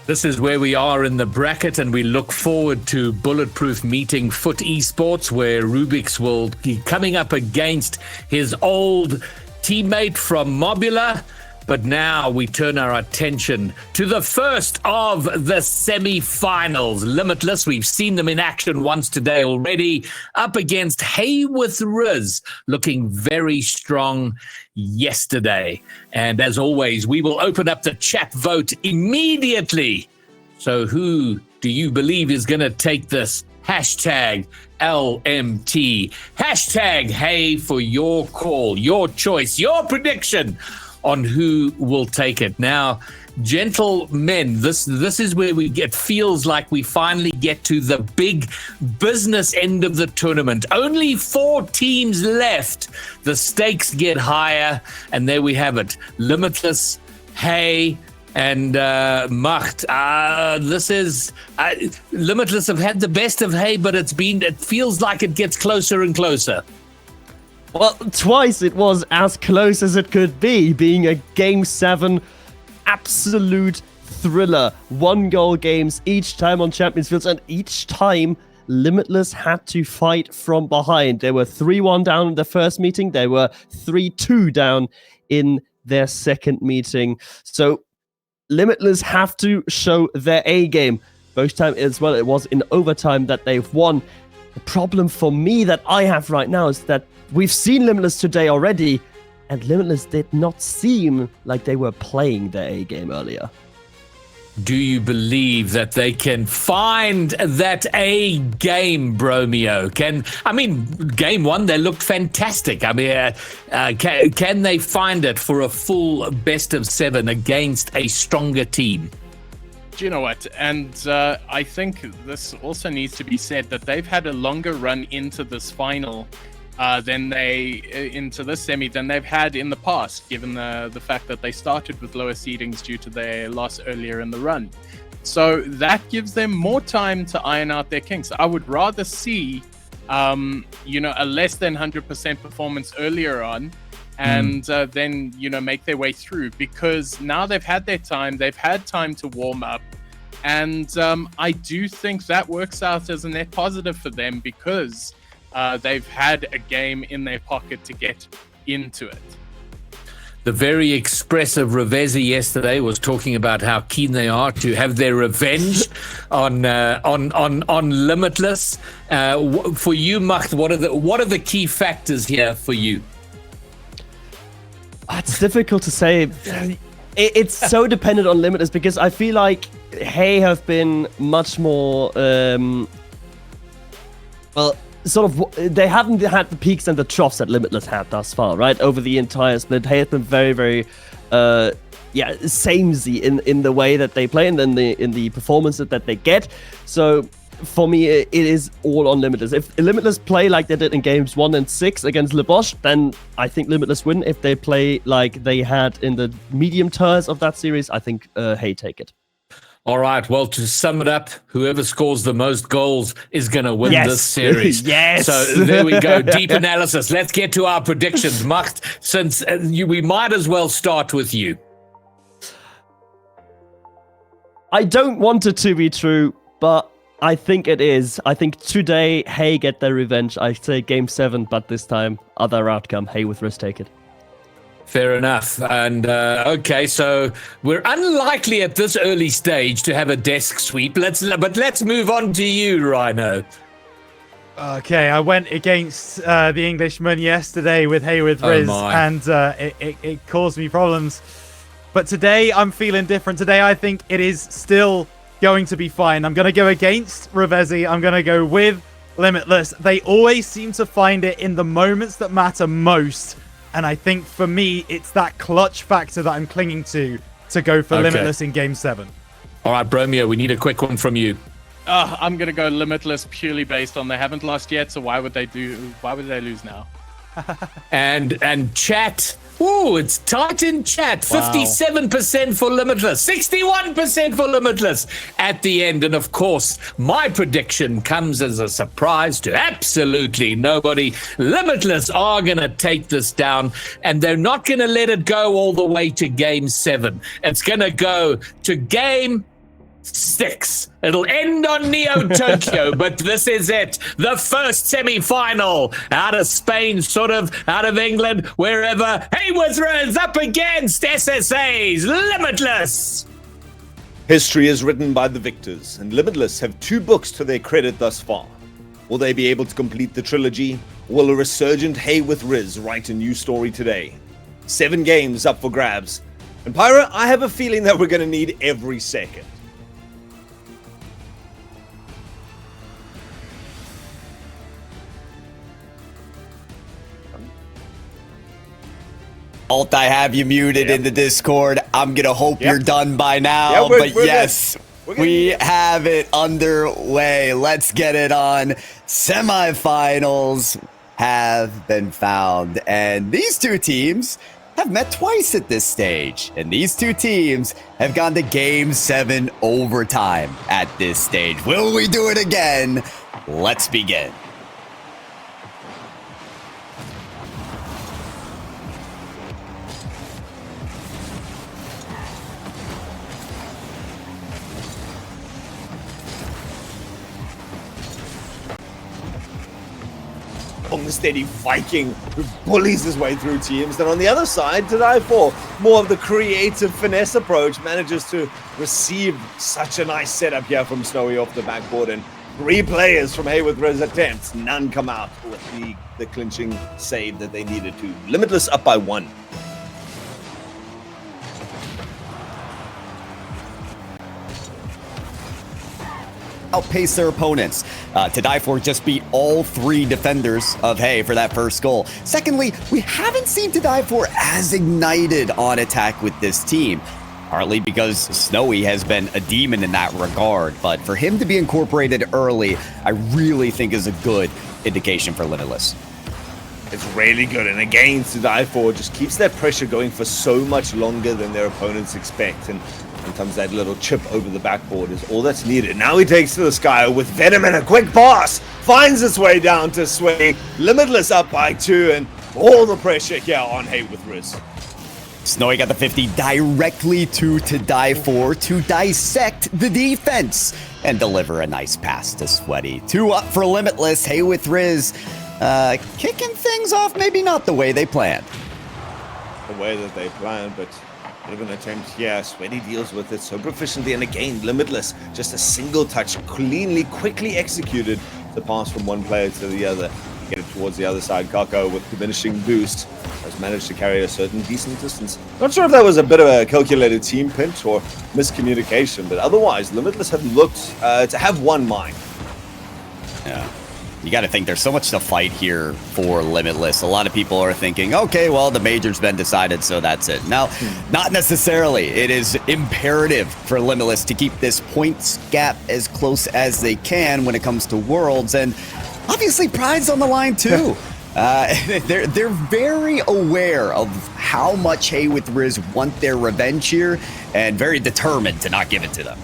This is where we are in the bracket, and we look forward to Bulletproof meeting Foot Esports, where Rubik's will be coming up against his old teammate from Mobula. But now we turn our attention to the first of the semi-finals. Limitless, we've seen them in action once today already, up against Hey with Riz, looking very strong yesterday. And as always, we will open up the chat vote immediately. So who do you believe is going to take this? Hashtag LMT. Hashtag Hey for your call, your choice, your prediction on who will take it. Now, gentlemen, this is where it feels like we finally get to the big business end of the tournament. Only 4 teams left. The stakes get higher, and there we have it. Limitless, Hey, and Macht. This is Limitless have had the best of Hey, but it feels like it gets closer and closer. Well, twice it was as close as it could be, being a Game 7 absolute thriller. 1-goal games each time on Champions Fields, and each time Limitless had to fight from behind. They were 3-1 down in the first meeting. They were 3-2 down in their second meeting. So Limitless have to show their A game. Both time as well, it was in overtime that they've won. The problem for me that I have right now is that we've seen Limitless today already, and Limitless did not seem like they were playing their A game earlier. Do you believe that they can find that A game, Bromeo? Game 1, they looked fantastic. Can they find it for a full best of 7 against a stronger team? Do you know what? And I think this also needs to be said that they've had a longer run into this final into this semi than they've had in the past, given the fact that they started with lower seedings due to their loss earlier in the run. So that gives them more time to iron out their kinks. I would rather see, a less than 100% performance earlier on, and then make their way through, because now they've had their time. They've had time to warm up, and I do think that works out as a net positive for them, because they've had a game in their pocket to get into it. The very expressive Revezi yesterday was talking about how keen they are to have their revenge on Limitless. For you, Macht, what are the key factors here for you? It's difficult to say. It's so dependent on Limitless because I feel like Hey have been much more sort of, they haven't had the peaks and the troughs that Limitless had thus far, right? Over the entire split, Hey has been very, very, samey in the way that they play and then in the performances that they get. So for me, it is all on Limitless. If Limitless play like they did in games 1 and 6 against LeBosch, then I think Limitless win. If they play like they had in the medium tiers of that series, I think Hey take it. All right, well, to sum it up, whoever scores the most goals is going to win this series. Yes. So there we go. Deep analysis. Let's get to our predictions. Macht, since we might as well start with you. I don't want it to be true, but I think it is. I think today, Hey get their revenge. I say game 7, but this time, other outcome. Hey with Riz take it. Fair enough. And okay, so we're unlikely at this early stage to have a desk sweep. But let's move on to you, Rhino. Okay, I went against the Englishman yesterday with Hey with Riz, and it caused me problems. But today, I'm feeling different. Today, I think it is still going to be fine. I'm going to go against Revezi. I'm going to go with Limitless. They always seem to find it in the moments that matter most. And I think for me, it's that clutch factor that I'm clinging to go for Limitless in Game 7. All right, Bromeo, we need a quick one from you. I'm going to go Limitless purely based on they haven't lost yet, so why would they lose now? And chat. Ooh, it's tight in chat. 57% for Limitless, 61% for Limitless at the end. And of course, my prediction comes as a surprise to absolutely nobody. Limitless are going to take this down, and they're not going to let it go all the way to Game 7. It's going to go to Game 6. It'll end on Neo Tokyo, but this is it. The first semi-final out of Spain, sort of out of England, wherever. Hey with Riz up against SSA's Limitless. History is written by the victors, and Limitless have 2 books to their credit thus far. Will they be able to complete the trilogy? Will a resurgent Hey with Riz write a new story today? 7 games up for grabs. And Pyra, I have a feeling that we're going to need every second. Alt, I have you muted in the Discord. I'm going to hope you're done by now. Yeah, but we're yes, we have it underway. Let's get it on. Semifinals have been found. And these 2 teams have met twice at this stage. And these 2 teams have gone to Game 7 overtime at this stage. Will we do it again? Let's begin. On the steady Viking who bullies his way through teams. Then on the other side, Denifor, more of the creative finesse approach, manages to receive such a nice setup here from Snowy off the backboard. And 3 players from Hey with Riz attempts, none come out with the clinching save that they needed to. Limitless up by 1. Outpace their opponents. To Die For just beat all 3 defenders of Hey for that first goal. Secondly, we haven't seen To Die For as ignited on attack with this team. Partly because Snowy has been a demon in that regard, but for him to be incorporated early, I really think is a good indication for Limitless. It's really good, and again, To Die For just keeps that pressure going for so much longer than their opponents expect, and sometimes that little chip over the backboard is all that's needed. Now he takes to the sky with Venom and a quick pass, finds its way down to Sway. Limitless up by 2, and all the pressure here on Hey with Riz. Snowy got the 50 directly to die for to dissect the defense and deliver a nice pass to Sweaty. 2 up for Limitless. Hey with Riz, kicking things off maybe not the way they planned. The way that they planned, but bit of an attempt here. Sweaty deals with it so proficiently, and again, Limitless, just a single touch, cleanly, quickly executed to pass from one player to the other. Get it towards the other side. Kako with diminishing boost has managed to carry a certain decent distance. Not sure if that was a bit of a calculated team pinch or miscommunication, but otherwise, Limitless have looked to have one mind. Yeah. You got to think there's so much to fight here for Limitless. A lot of people are thinking, okay, well, the major's been decided, so that's it. Now, not necessarily. It is imperative for Limitless to keep this points gap as close as they can when it comes to Worlds, and obviously Pride's on the line too. They're very aware of how much Hey with Riz want their revenge here, and very determined to not give it to them.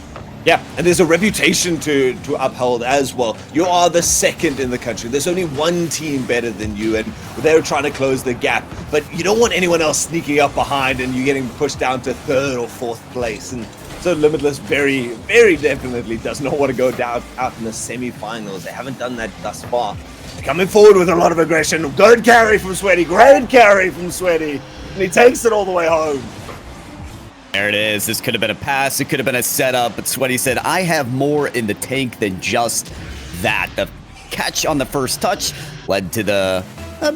Yeah, and there's a reputation to uphold as well. You are the second in the country. There's only one team better than you, and they're trying to close the gap. But you don't want anyone else sneaking up behind and you getting pushed down to 3rd or 4th place. And so Limitless very, very definitely does not want to go down out in the semi-finals. They haven't done that thus far. They're coming forward with a lot of aggression. Good carry from Sweaty. Great carry from Sweaty. And he takes it all the way home. There it is. This could have been a pass. It could have been a setup. But Sweaty said, I have more in the tank than just that. The catch on the first touch led to the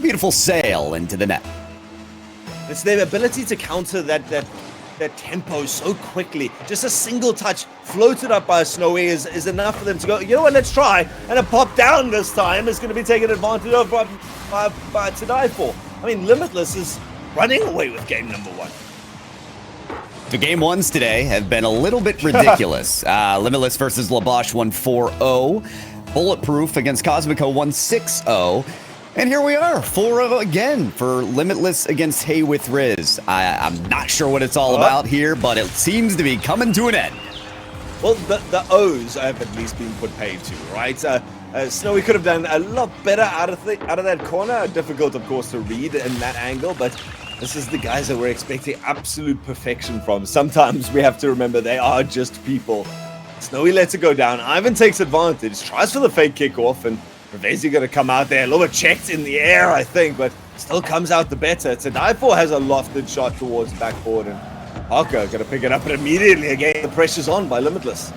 beautiful sail into the net. It's their ability to counter that tempo so quickly. Just a single touch floated up by Snowy is enough for them to go, you know what, let's try. And a pop down this time is going to be taken advantage of by To Die For. I mean, Limitless is running away with game number 1. The game ones today have been a little bit ridiculous. Limitless versus Labosh won 4-0. Bulletproof against Cosmico won 6-0. And here we are, 4-0 again for Limitless against Hey with Riz. I'm not sure what it's all about here, but it seems to be coming to an end. Well, the O's have at least been put paid to, right? Snowy could have done a lot better out of that corner. Difficult, of course, to read in that angle, but this is the guys that we're expecting absolute perfection from. Sometimes we have to remember they are just people. Snowy lets it go down. Ivan takes advantage, tries for the fake kickoff, and Revesi going to come out there. A little bit checked in the air, I think, but still comes out the better. To Die For has a lofted shot towards backboard, and Parker going to pick it up, and immediately again the pressure's on by Limitless.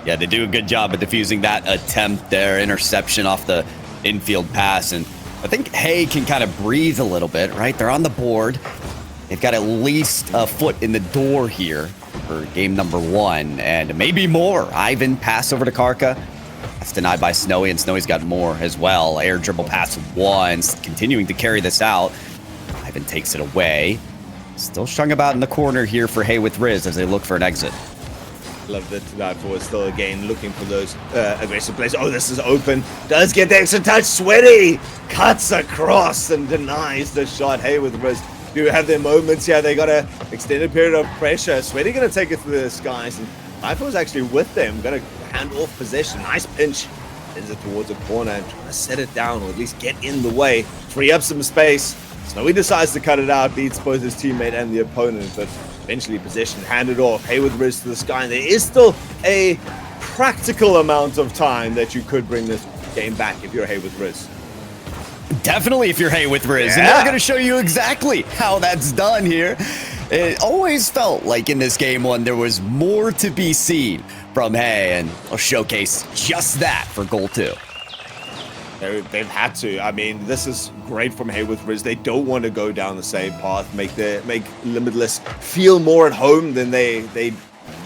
Yeah, they do a good job at defusing that attempt there. Interception off the infield pass, and I think Hey can kind of breathe a little bit, right? They're on the board. They've got at least a foot in the door here for game number 1, and maybe more. Ivan pass over to Karka. That's denied by Snowy, and Snowy's got more as well. Air dribble pass once, continuing to carry this out. Ivan takes it away. Still strung about in the corner here for Hey with Riz as they look for an exit. Love that To Die For is still again looking for those aggressive plays. Oh, this is open. Does get the extra touch. Sweaty cuts across and denies the shot. Hey with Riz do have their moments here. They got an extended period of pressure. Sweaty going to take it through the skies, and Ivan was actually with them. Going to hand off possession. Nice pinch. Sends it towards a corner and trying to set it down, or at least get in the way. Free up some space. Snowy decides to cut it out. Beats both his teammate and the opponent, but eventually possession handed off. Hey with Riz to the sky, and there is still a practical amount of time that you could bring this game back if you're Hey with Riz. Definitely if you're Hey with Riz. Yeah. And they're going to show you exactly how that's done here. It always felt like in this game 1 there was more to be seen from Hey, and I'll showcase just that for goal 2. They've had to. I mean, this is great from Hey with Riz. They don't want to go down the same path, make Limitless feel more at home than they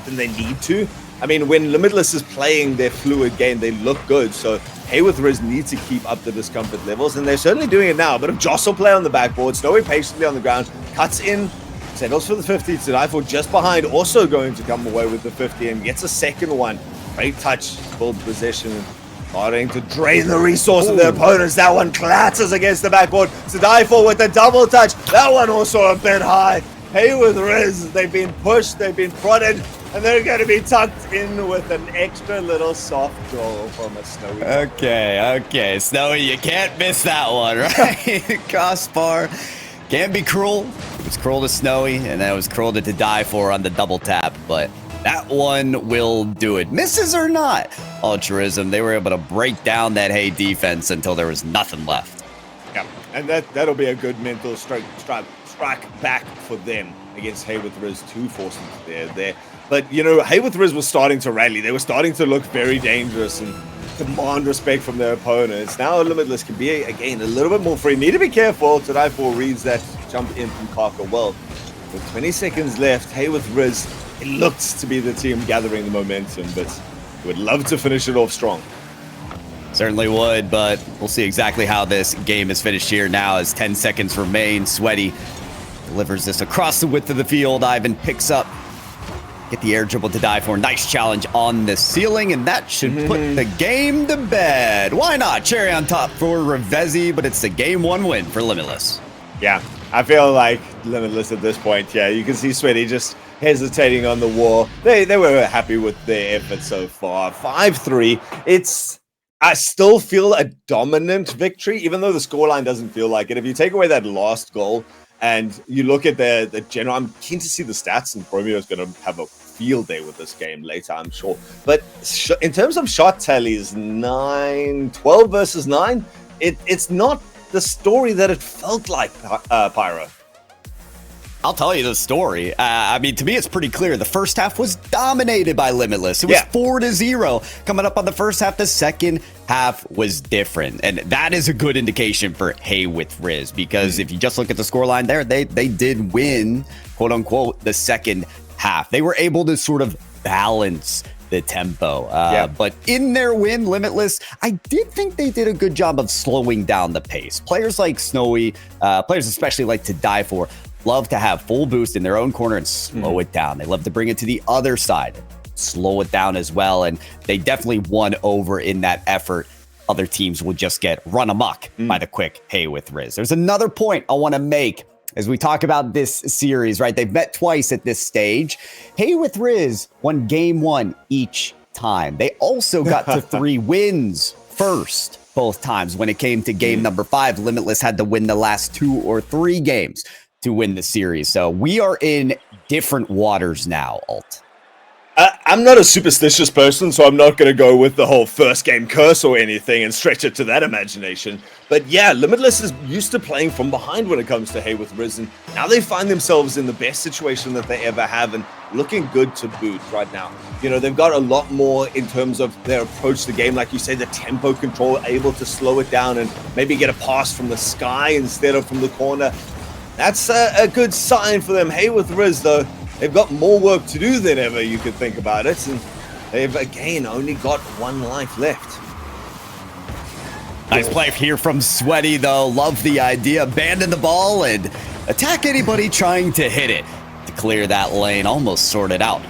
need to. I mean, when Limitless is playing their fluid game, they look good. So Hey with Riz need to keep up the discomfort levels, and they're certainly doing it now. A bit of jostle play on the backboard. Snowy patiently on the ground, cuts in, settles for the 50. To Die For just behind, also going to come away with the 50 and gets a second one. Great touch, build possession. Starting to drain the resource of their opponents. That one clatters against the backboard. To Die For with the double touch. That one also a bit high. Hey with Riz, they've been pushed, they've been prodded, and they're going to be tucked in with an extra little soft goal from a Snowy. Okay, Snowy, you can't miss that one, right? Crossbar Can be cruel. It was cruel to Snowy, and then it was cruel to die for on the double tap, but that one will do it. Misses or not, Altruism, they were able to break down that Hay defense until there was nothing left. Yeah, and that'll be a good mental strike back for them against Hay with Riz to force them to there. But, you know, Hay with Riz was starting to rally. They were starting to look very dangerous and demand respect from their opponents. Now Limitless can be, again, a little bit more free. Need to be careful. Tadai4 reads that jump in from Karka well. With 20 seconds left, Hay with Riz, it looks to be the team gathering the momentum, but would love to finish it off strong. Certainly would, but we'll see exactly how this game is finished here now as 10 seconds remain. Sweaty delivers this across the width of the field. Ivan picks up, get the air dribble to die for. Nice challenge on the ceiling, and that should put the game to bed. Why not? Cherry on top for Revezi, but it's the game 1 win for Limitless. Yeah, I feel like Limitless at this point, yeah, you can see Sweaty just hesitating on the wall. They were happy with their effort so far. 5-3. I still feel a dominant victory, even though the scoreline doesn't feel like it. If you take away that last goal and you look at the general, I'm keen to see the stats, and Romeo's going to have a field day with this game later, I'm sure. But in terms of shot tallies, 12 versus 9, it's not the story that it felt like, Pyro. I'll tell you the story. I mean, to me, it's pretty clear. The first half was dominated by Limitless. It was 4-0 coming up on the first half. The second half was different. And that is a good indication for Hay with Riz, because if you just look at the scoreline there, they did win, quote unquote, the second half. They were able to sort of balance the tempo. But in their win, Limitless, I did think they did a good job of slowing down the pace. Players like Snowy, players especially like to die for, love to have full boost in their own corner and slow it down. They love to bring it to the other side, slow it down as well. And they definitely won over in that effort. Other teams will just get run amok by the quick Hay with Riz. There's another point I want to make as we talk about this series, right? They've met twice at this stage. Hay with Riz won game 1 each time. They also got to 3 wins first both times. When it came to game number 5, Limitless had to win the last 2 or 3 games to win the series. So we are in different waters now, Alt. I'm not a superstitious person, so I'm not going to go with the whole first game curse or anything and stretch it to that imagination. But yeah, Limitless is used to playing from behind when it comes to Hay with Riz, and now they find themselves in the best situation that they ever have and looking good to boot right now. You know, they've got a lot more in terms of their approach to the game. Like you say, the tempo control, able to slow it down and maybe get a pass from the sky instead of from the corner. That's a good sign for them. Hay with Riz, though, they've got more work to do than ever you could think about it, and they've, again, only got 1 life left. Nice play here from Sweaty, though. Love the idea. Abandon the ball and attack anybody trying to hit it. To clear that lane, almost sorted out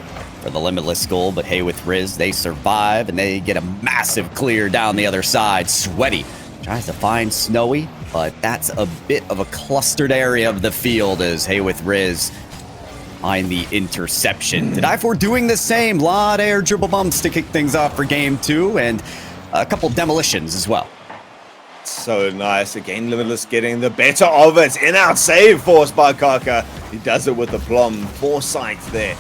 for the Limitless goal, but Hay with Riz, they survive, and they get a massive clear down the other side. Sweaty tries to find Snowy, but that's a bit of a clustered area of the field as Hay with Riz find the interception. Tadai4 doing the same. Lot of air dribble bumps to kick things off for game 2, and a couple demolitions as well. So nice. Again, Limitless getting the better of it. In-out save forced by Karka. He does it with the plum. Foresight there.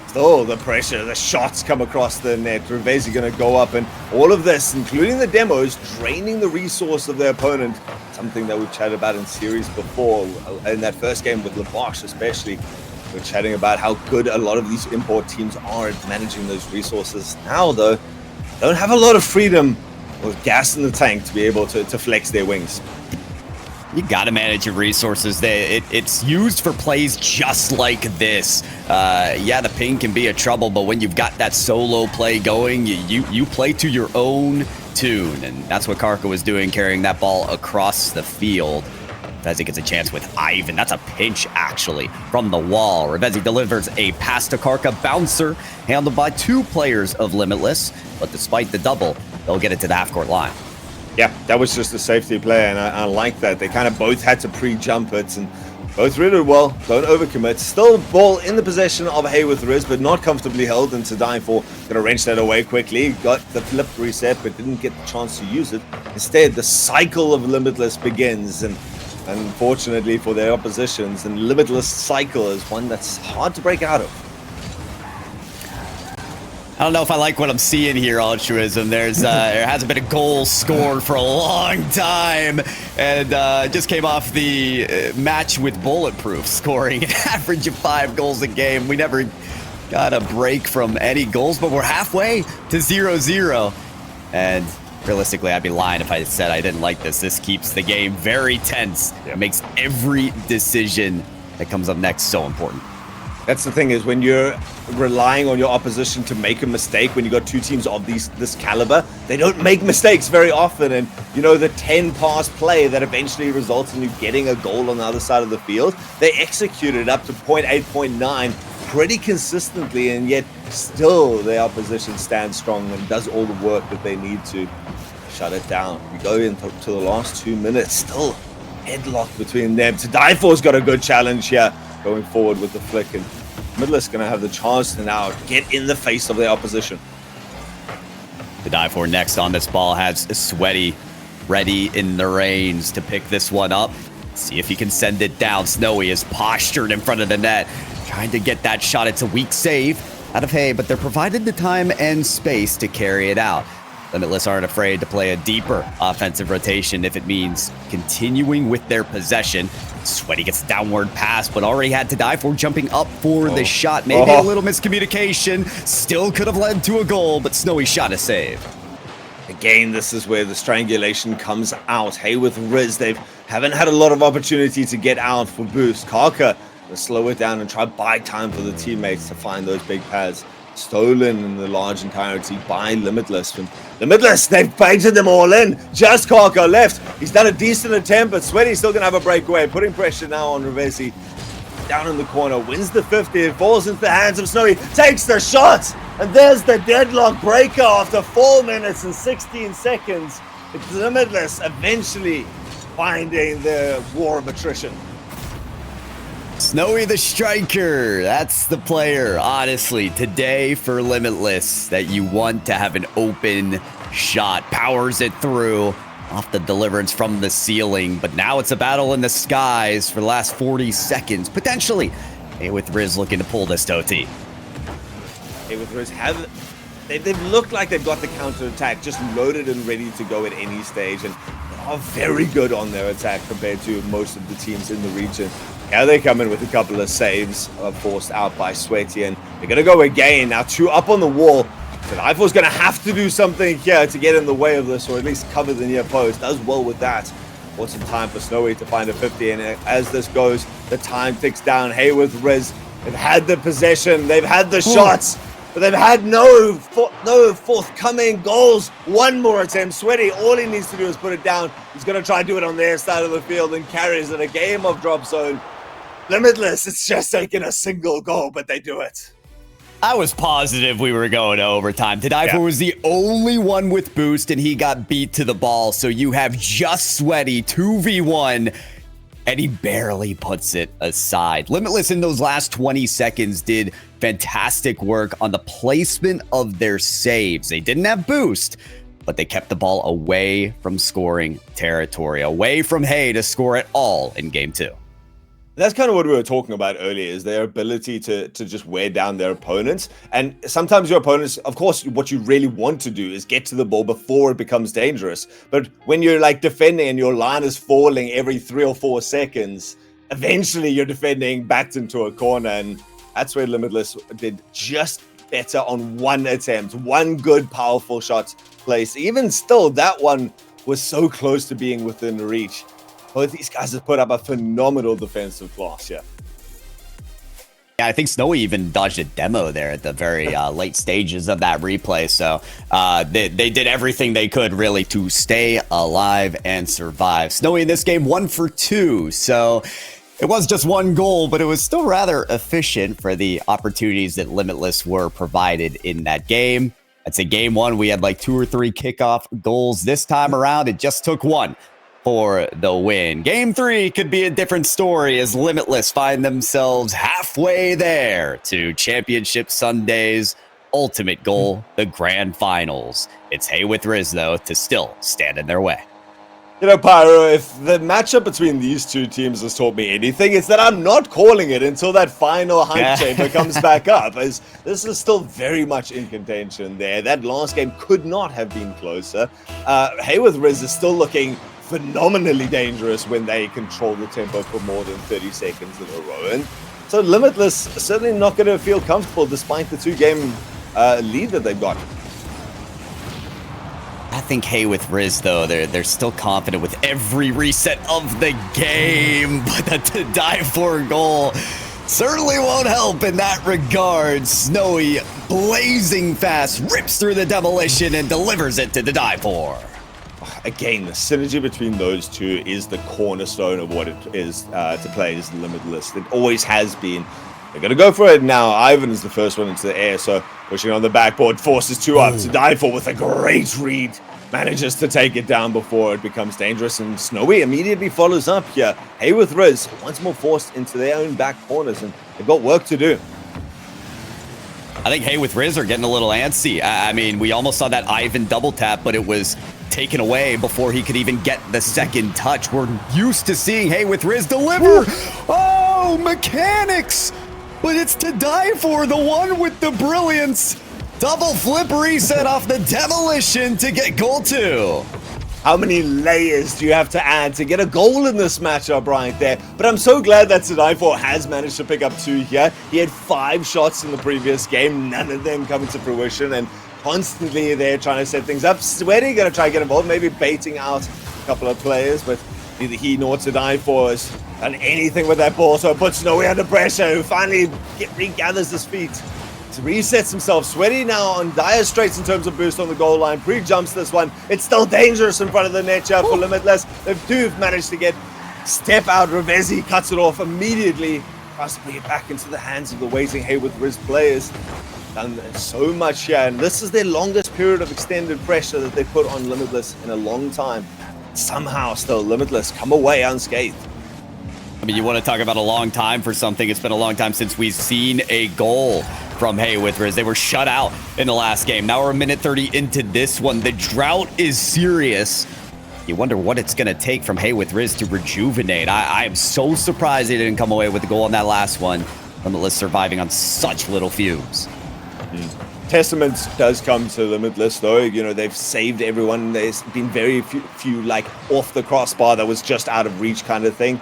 Still the pressure. The shots come across the net. Revezi going to go up, and all of this, including the demos, draining the resource of their opponent. Something that we've chatted about in series before. In that first game with Labosh especially. We're chatting about how good a lot of these import teams are at managing those resources. Now, though, don't have a lot of freedom or gas in the tank to be able to flex their wings. You got to manage your resources. It's used for plays just like this. Yeah, the ping can be a trouble, but when you've got that solo play going, you play to your own tune. And that's what Karka was doing, carrying that ball across the field. Revezi gets a chance with Ivan. That's a pinch, actually, from the wall. Revezi delivers a pass to Karka. Bouncer handled by 2 players of Limitless. But despite the double, they'll get it to the half-court line. Yeah, that was just a safety play, and I like that. They kind of both had to pre-jump it, and both really well. Don't overcommit. Still ball in the possession of Hay with Riz, but not comfortably held, and Tadai4 gonna wrench that away quickly. Got the flip reset, but didn't get the chance to use it. Instead, the cycle of Limitless begins, and Unfortunately for their oppositions, and Limitless cycle is one that's hard to break out of. I don't know if I like what I'm seeing here, Altruism. There hasn't been a goal scored for a long time, and just came off the match with Bulletproof, scoring an average of 5 goals a game. We never got a break from any goals, but we're halfway to 0-0. And realistically, I'd be lying if I said I didn't like this. This keeps the game very tense. It makes every decision that comes up next so important. That's the thing, is when you're relying on your opposition to make a mistake, when you got two teams of this caliber, they don't make mistakes very often. And you know, the 10 pass play that eventually results in you getting a goal on the other side of the field, they executed up to 0.8, 0.9 pretty consistently, and yet still their opposition stands strong and does all the work that they need to shut it down. We go into the last 2 minutes, still headlock between them. To Die For's got a good challenge here, going forward with the flick, and Midless gonna have the chance to now get in the face of their opposition. To Die For next on this ball has Sweaty ready in the reins to pick this one up. See if he can send it down. Snowy is postured in front of the net, trying to get that shot. It's a weak save out of Hay, but they're provided the time and space to carry it out. Limitless aren't afraid to play a deeper offensive rotation if it means continuing with their possession. Sweaty gets a downward pass, but already had To Die For jumping up for the shot. Maybe a little miscommunication. Still could have led to a goal, but Snowy shot a save. Again, this is where the strangulation comes out. Hey, with Riz, they haven't had a lot of opportunity to get out for boost. Karka will slow it down and try to buy time for the teammates to find those big pads. Stolen in the large entirety by Limitless. And Limitless, they've painted them all in. Just Karka left. He's done a decent attempt, but Sweaty's still going to have a breakaway. Putting pressure now on Revesi. Down in the corner, wins the 50. It falls into the hands of Snowy. Takes the shot. And there's the deadlock breaker after 4 minutes and 16 seconds. It's Limitless eventually finding the war of attrition. Snowy the striker, that's the player, honestly, today for Limitless that you want to have an open shot. Powers it through off the deliverance from the ceiling, but now it's a battle in the skies for the last 40 seconds, potentially. Hey, with Riz looking to pull this to OT. Hey, with Riz, they've looked like they've got the counter-attack just loaded and ready to go at any stage, and they are very good on their attack compared to most of the teams in the region. Yeah, they come in with a couple of saves forced out by Sweaty, and they're going to go again. Now 2 up on the wall. But Eifel's going to have to do something here to get in the way of this, or at least cover the near post. Does well with that. Want some time for Snowy to find a 50, and as this goes, the time ticks down. Hey, with Riz, they've had the possession, they've had the shots, but they've had no forthcoming goals. One more attempt. Sweaty, all he needs to do is put it down. He's going to try and do it on their side of the field and carries in a game of drop zone. Limitless, it's just taking a single goal, but they do it. I was positive we were going to overtime. To Die For was the only one with boost, and he got beat to the ball. So you have just Sweaty 2v1, and he barely puts it aside. Limitless in those last 20 seconds did fantastic work on the placement of their saves. They didn't have boost, but they kept the ball away from scoring territory, away from Hay to score it all in game 2. That's kind of what we were talking about earlier, is their ability to just wear down their opponents. And sometimes your opponents, of course, what you really want to do is get to the ball before it becomes dangerous. But when you're like defending and your line is falling every 3 or 4 seconds, eventually you're defending backed into a corner. And that's where Limitless did just better on one attempt. One good, powerful shot placed. Even still, that one was so close to being within reach. Both these guys have put up a phenomenal defensive class, yeah. Yeah, I think Snowy even dodged a demo there at the very late stages of that replay. So they did everything they could, really, to stay alive and survive. Snowy in this game, 1 for 2. So it was just 1 goal, but it was still rather efficient for the opportunities that Limitless were provided in that game. I'd say game 1, we had like 2 or 3 kickoff goals. This time around, it just took 1 for the win. Game 3 could be a different story as Limitless find themselves halfway there to Championship Sunday's ultimate goal, the grand finals. It's Hay with Riz, though, to still stand in their way. You know, Pyro, if the matchup between these two teams has taught me anything, it's that I'm not calling it until that final hype chamber comes back up, as this is still very much in contention there. That last game could not have been closer. Hayworth Riz is still looking phenomenally dangerous when they control the tempo for more than 30 seconds in a row. And so Limitless certainly not going to feel comfortable despite the 2-game lead that they've got. I think Hayworth Riz, though, they're still confident with every reset of the game, but the to die for goal certainly won't help in that regard. Snowy, blazing fast, rips through the demolition and delivers it to the die for. Again, the synergy between those two is the cornerstone of what it is to play as Limitless. It always has been. They're going to go for it now. Ivan is the first one into the air, so pushing on the backboard, forces 2 up to die for with a great read. Manages to take it down before it becomes dangerous, and Snowy immediately follows up here. Hayworth Riz once more forced into their own back corners, and they've got work to do. I think Hayworth Riz are getting a little antsy. I mean, we almost saw that Ivan double tap, but it was taken away before he could even get the second touch. We're used to seeing Hayworth Riz deliver. Oh, mechanics! But it's to die for, the one with the brilliance. Double flip reset off the demolition to get goal 2. How many layers do you have to add to get a goal in this matchup right there? But I'm so glad that Tadaifor has managed to pick up 2 here. He had 5 shots in the previous game, none of them coming to fruition, and constantly they're trying to set things up. Sweaty gonna try to get involved, maybe baiting out a couple of players, but neither he nor Tadaifor has done anything with that ball, so it puts Snowy under pressure, who finally regathers his feet. Resets himself. Sweaty now on dire straits in terms of boost on the goal line. Pre-jumps this one. It's still dangerous in front of the net here for Limitless. They do manage to get step out. Revezi cuts it off immediately. Tries to bring it back into the hands of the waiting Hayworth Riz players. Done so much here, and this is their longest period of extended pressure that they put on Limitless in a long time. Somehow still Limitless come away unscathed. I mean, you want to talk about a long time for something. It's been a long time since we've seen a goal from Hayworth Riz. They were shut out in the last game. Now we're a minute 30 into this one. The drought is serious. You wonder what it's going to take from Hayworth Riz to rejuvenate. I am so surprised they didn't come away with the goal on that last one. Limitless surviving on such little fumes. Testament does come to Limitless, though. You know, they've saved everyone. There's been very few like off the crossbar that was just out of reach kind of thing.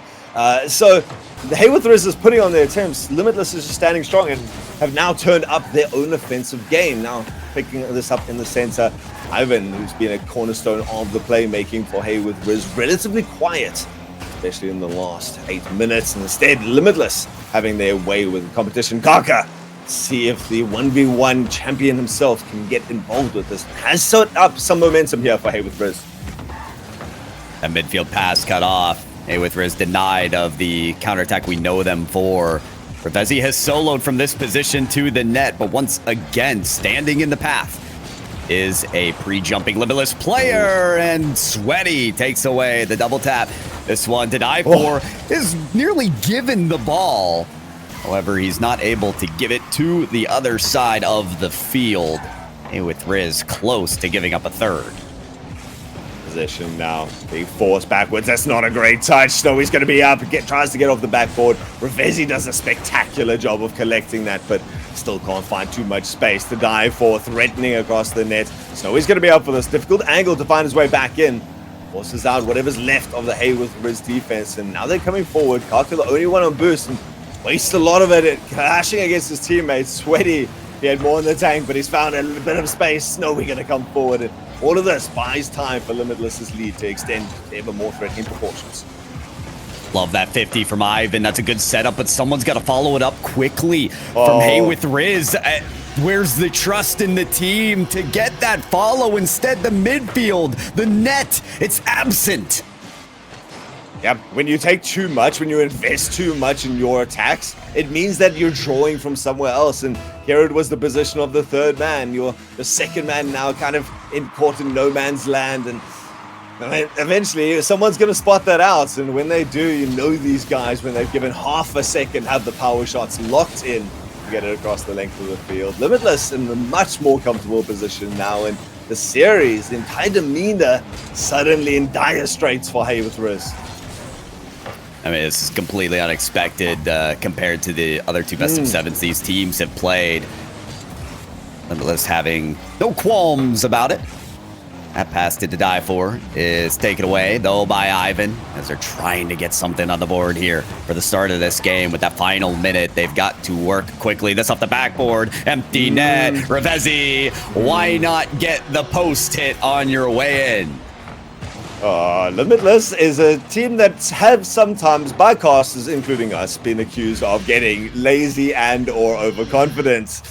So the Hayworth Riz is putting on their attempts. Limitless is just standing strong and have now turned up their own offensive game. Now picking this up in the center, Ivan, who's been a cornerstone of the playmaking for Hayworth Riz, relatively quiet, especially in the last 8 minutes. And instead, Limitless having their way with the competition. Kaka, see if the 1v1 champion himself can get involved with this. Has set up some momentum here for Hayworth Riz. That midfield pass cut off. Hayworth Riz denied of the counterattack we know them for. Revezi has soloed from this position to the net, but once again, standing in the path is a pre-jumping Limitless player, and Sweaty takes away the double tap. This one to die for is nearly given the ball. However, he's not able to give it to the other side of the field. Hayworth Riz close to giving up a third. Position now, being forced backwards. That's not a great touch. Snowy's going to be up. Tries to get off the backboard. Revezi does a spectacular job of collecting that, but still can't find too much space to dive for, threatening across the net. Snowy's going to be up for this difficult angle to find his way back in. Forces out whatever's left of the Hayworth Riz defense, and now they're coming forward. Kaka, the only one on boost, and wastes a lot of it clashing against his teammates. Sweaty, he had more in the tank, but he's found a little bit of space. Snowy going to come forward, and all of this buys time for Limitless's lead to extend to ever more threatening proportions. Love that 50 from Ivan. That's a good setup, but someone's got to follow it up quickly from Hayworth Riz. Where's the trust in the team to get that follow? Instead, the midfield, the net, it's absent. Yep, when you take too much, when you invest too much in your attacks, it means that you're drawing from somewhere else. And here it was the position of the third man. You're the second man now kind of caught in no man's land. And eventually someone's going to spot that out. And when they do, you know these guys, when they've given half a second, have the power shots locked in to get it across the length of the field. Limitless in a much more comfortable position now. And the series, the entire demeanor suddenly in dire straits for Hey with Riz. I mean, this is completely unexpected compared to the other two best of sevens these teams have played. Limitless having no qualms about it. That pass to die for is taken away, though, by Ivan, as they're trying to get something on the board here for the start of this game. With that final minute, they've got to work quickly. This off the backboard, empty net, Revezi. Why not get the post hit on your way in? Limitless is a team that have sometimes, by casters, including us, been accused of getting lazy and or overconfident.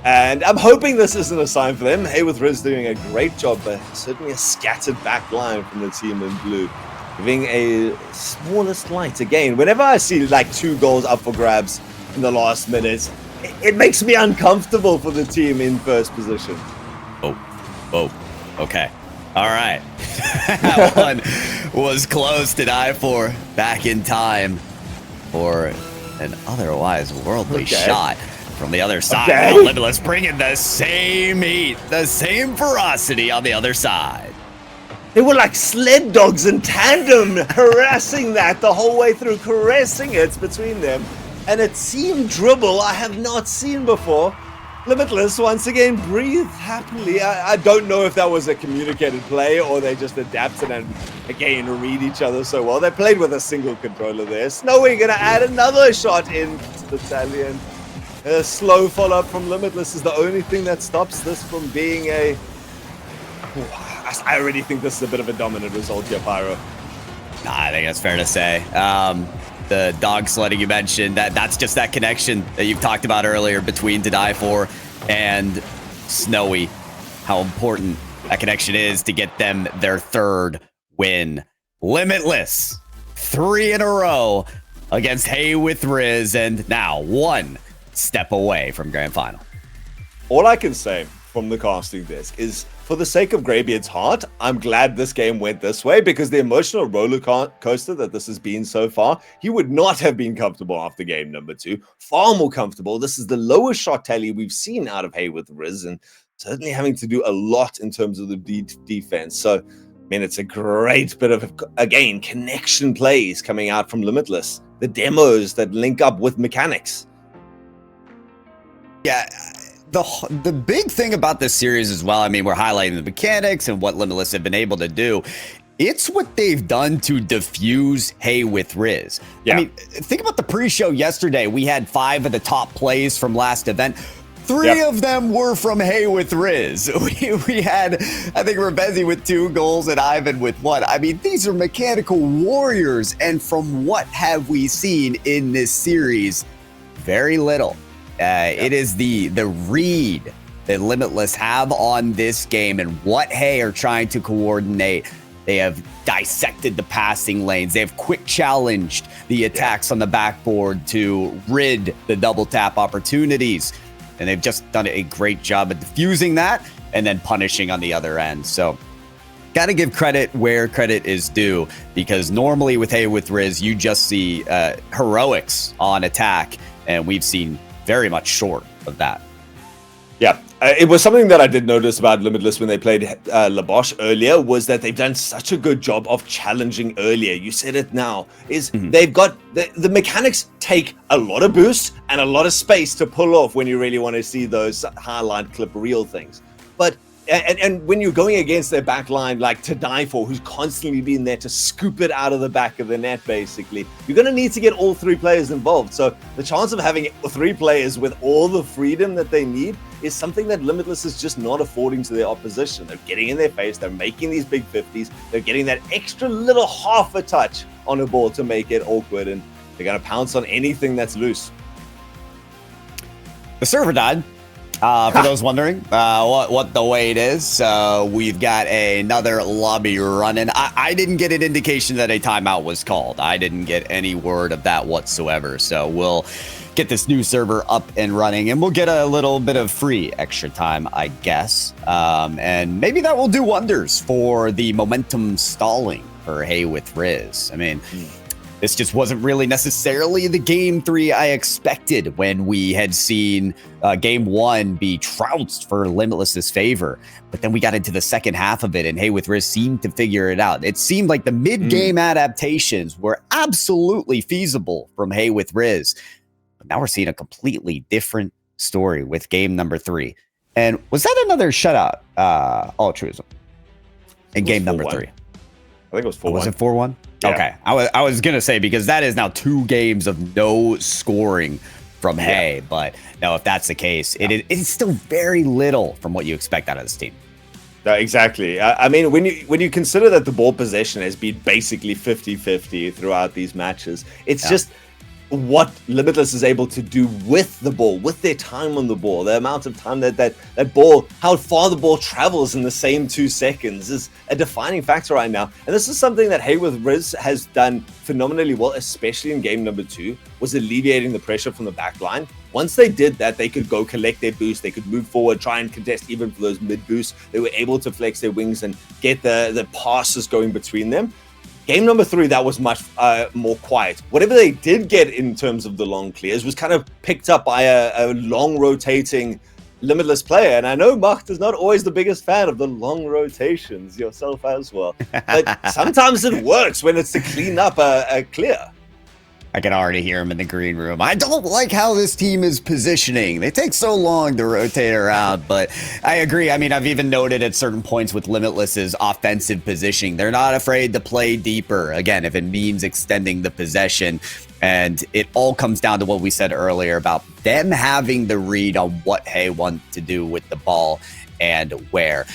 And I'm hoping this isn't a sign for them. Hey with Riz doing a great job, but certainly a scattered back line from the team in blue. Giving a smallest light again. Whenever I see like 2 goals up for grabs in the last minute, it makes me uncomfortable for the team in first position. Oh, okay. All right. That one was close to die for, back in time for an otherwise worldly shot. From the other side, Limitless bringing the same heat, the same ferocity on the other side. They were like sled dogs in tandem, harassing that the whole way through, caressing it between them. And a team dribble I have not seen before. Limitless once again breathed happily. I don't know if that was a communicated play or they just adapted and again read each other so well. They played with a single controller there. Snowy gonna add another shot into the tally. A slow follow-up from Limitless is the only thing that stops this from being a... I already think this is a bit of a dominant result here, Pyro. Nah, I think that's fair to say. The dog sledding you mentioned, that's just that connection that you've talked about earlier between To Die For and Snowy. How important that connection is to get them their 3rd win. Limitless, 3 in a row against Hey with Riz, and now 1 step away from grand final. All I can say from the casting desk is, for the sake of Greybeard's heart, I'm glad this game went this way, because the emotional roller coaster that this has been so far, he would not have been comfortable after game number 2. Far more comfortable. This is the lowest shot tally we've seen out of Hey with Riz, and certainly having to do a lot in terms of the defense. So, I mean, it's a great bit of, again, connection plays coming out from Limitless. The demos that link up with mechanics. Yeah, the big thing about this series as well, I mean, we're highlighting the mechanics and what Limitless have been able to do. It's what they've done to diffuse Hey with Riz. Yeah. I mean, think about the pre-show yesterday. We had 5 of the top plays from last event. 3 of them were from Hey with Riz. We had, I think, Revezi with 2 goals and Ivan with 1. I mean, these are mechanical warriors. And from what have we seen in this series? Very little. It is the read that Limitless have on this game and what Hey are trying to coordinate. They have dissected the passing lanes. They have quick challenged the attacks on the backboard to rid the double tap opportunities. And they've just done a great job at diffusing that and then punishing on the other end. So got to give credit where credit is due, because normally with Hey with Riz, you just see heroics on attack, and we've seen very much short of that. Yeah, it was something that I did notice about Limitless when they played Labosh earlier, was that they've done such a good job of challenging earlier. You said it now, is they've got the mechanics take a lot of boost and a lot of space to pull off when you really want to see those highlight clip reel things. But and when you're going against their back line, like To Die For, who's constantly been there to scoop it out of the back of the net, basically, you're going to need to get all 3 players involved. So the chance of having 3 players with all the freedom that they need is something that Limitless is just not affording to their opposition. They're getting in their face. They're making these big 50s. They're getting that extra little half a touch on a ball to make it awkward, and they're going to pounce on anything that's loose. The server died. For those wondering what the wait is, we've got another lobby running. I didn't get an indication that a timeout was called. I didn't get any word of that whatsoever. So we'll get this new server up and running, and we'll get a little bit of free extra time, I guess. And maybe that will do wonders for the momentum stalling for Hey with Riz. I mean, This just wasn't really necessarily the game 3 I expected when we had seen game 1 be trounced for Limitless's favor. But then we got into the second half of it, and Hey with Riz seemed to figure it out. It seemed like the mid-game adaptations were absolutely feasible from Hey with Riz. But now we're seeing a completely different story with game number 3. And was that another shutout, Altruism, in game number 3? I think it was 4-1. Was it 4-1? Yeah. Okay. I was going to say, because that is now 2 games of no scoring from Hey. But no, if that's the case, it's still very little from what you expect out of this team. Exactly. I mean, when you consider that the ball possession has been basically 50-50 throughout these matches, it's just what Limitless is able to do with the ball, with their time on the ball, the amount of time that ball, how far the ball travels in the same 2 seconds is a defining factor right now. And this is something that Hey with Riz has done phenomenally well, especially in game number 2, was alleviating the pressure from the back line. Once they did that, they could go collect their boost, they could move forward, try and contest even for those mid boosts. They were able to flex their wings and get the passes going between them. Game number 3, that was much more quiet. Whatever they did get in terms of the long clears was kind of picked up by a long rotating Limitless player. And I know Macht is not always the biggest fan of the long rotations, yourself as well. But sometimes it works when it's to clean up a clear. I can already hear him in the green room. I don't like how this team is positioning. They take so long to rotate around, but I agree. I mean, I've even noted at certain points with Limitless's offensive positioning, they're not afraid to play deeper. Again, if it means extending the possession. And it all comes down to what we said earlier about them having the read on what Hey wants to do with the ball and where.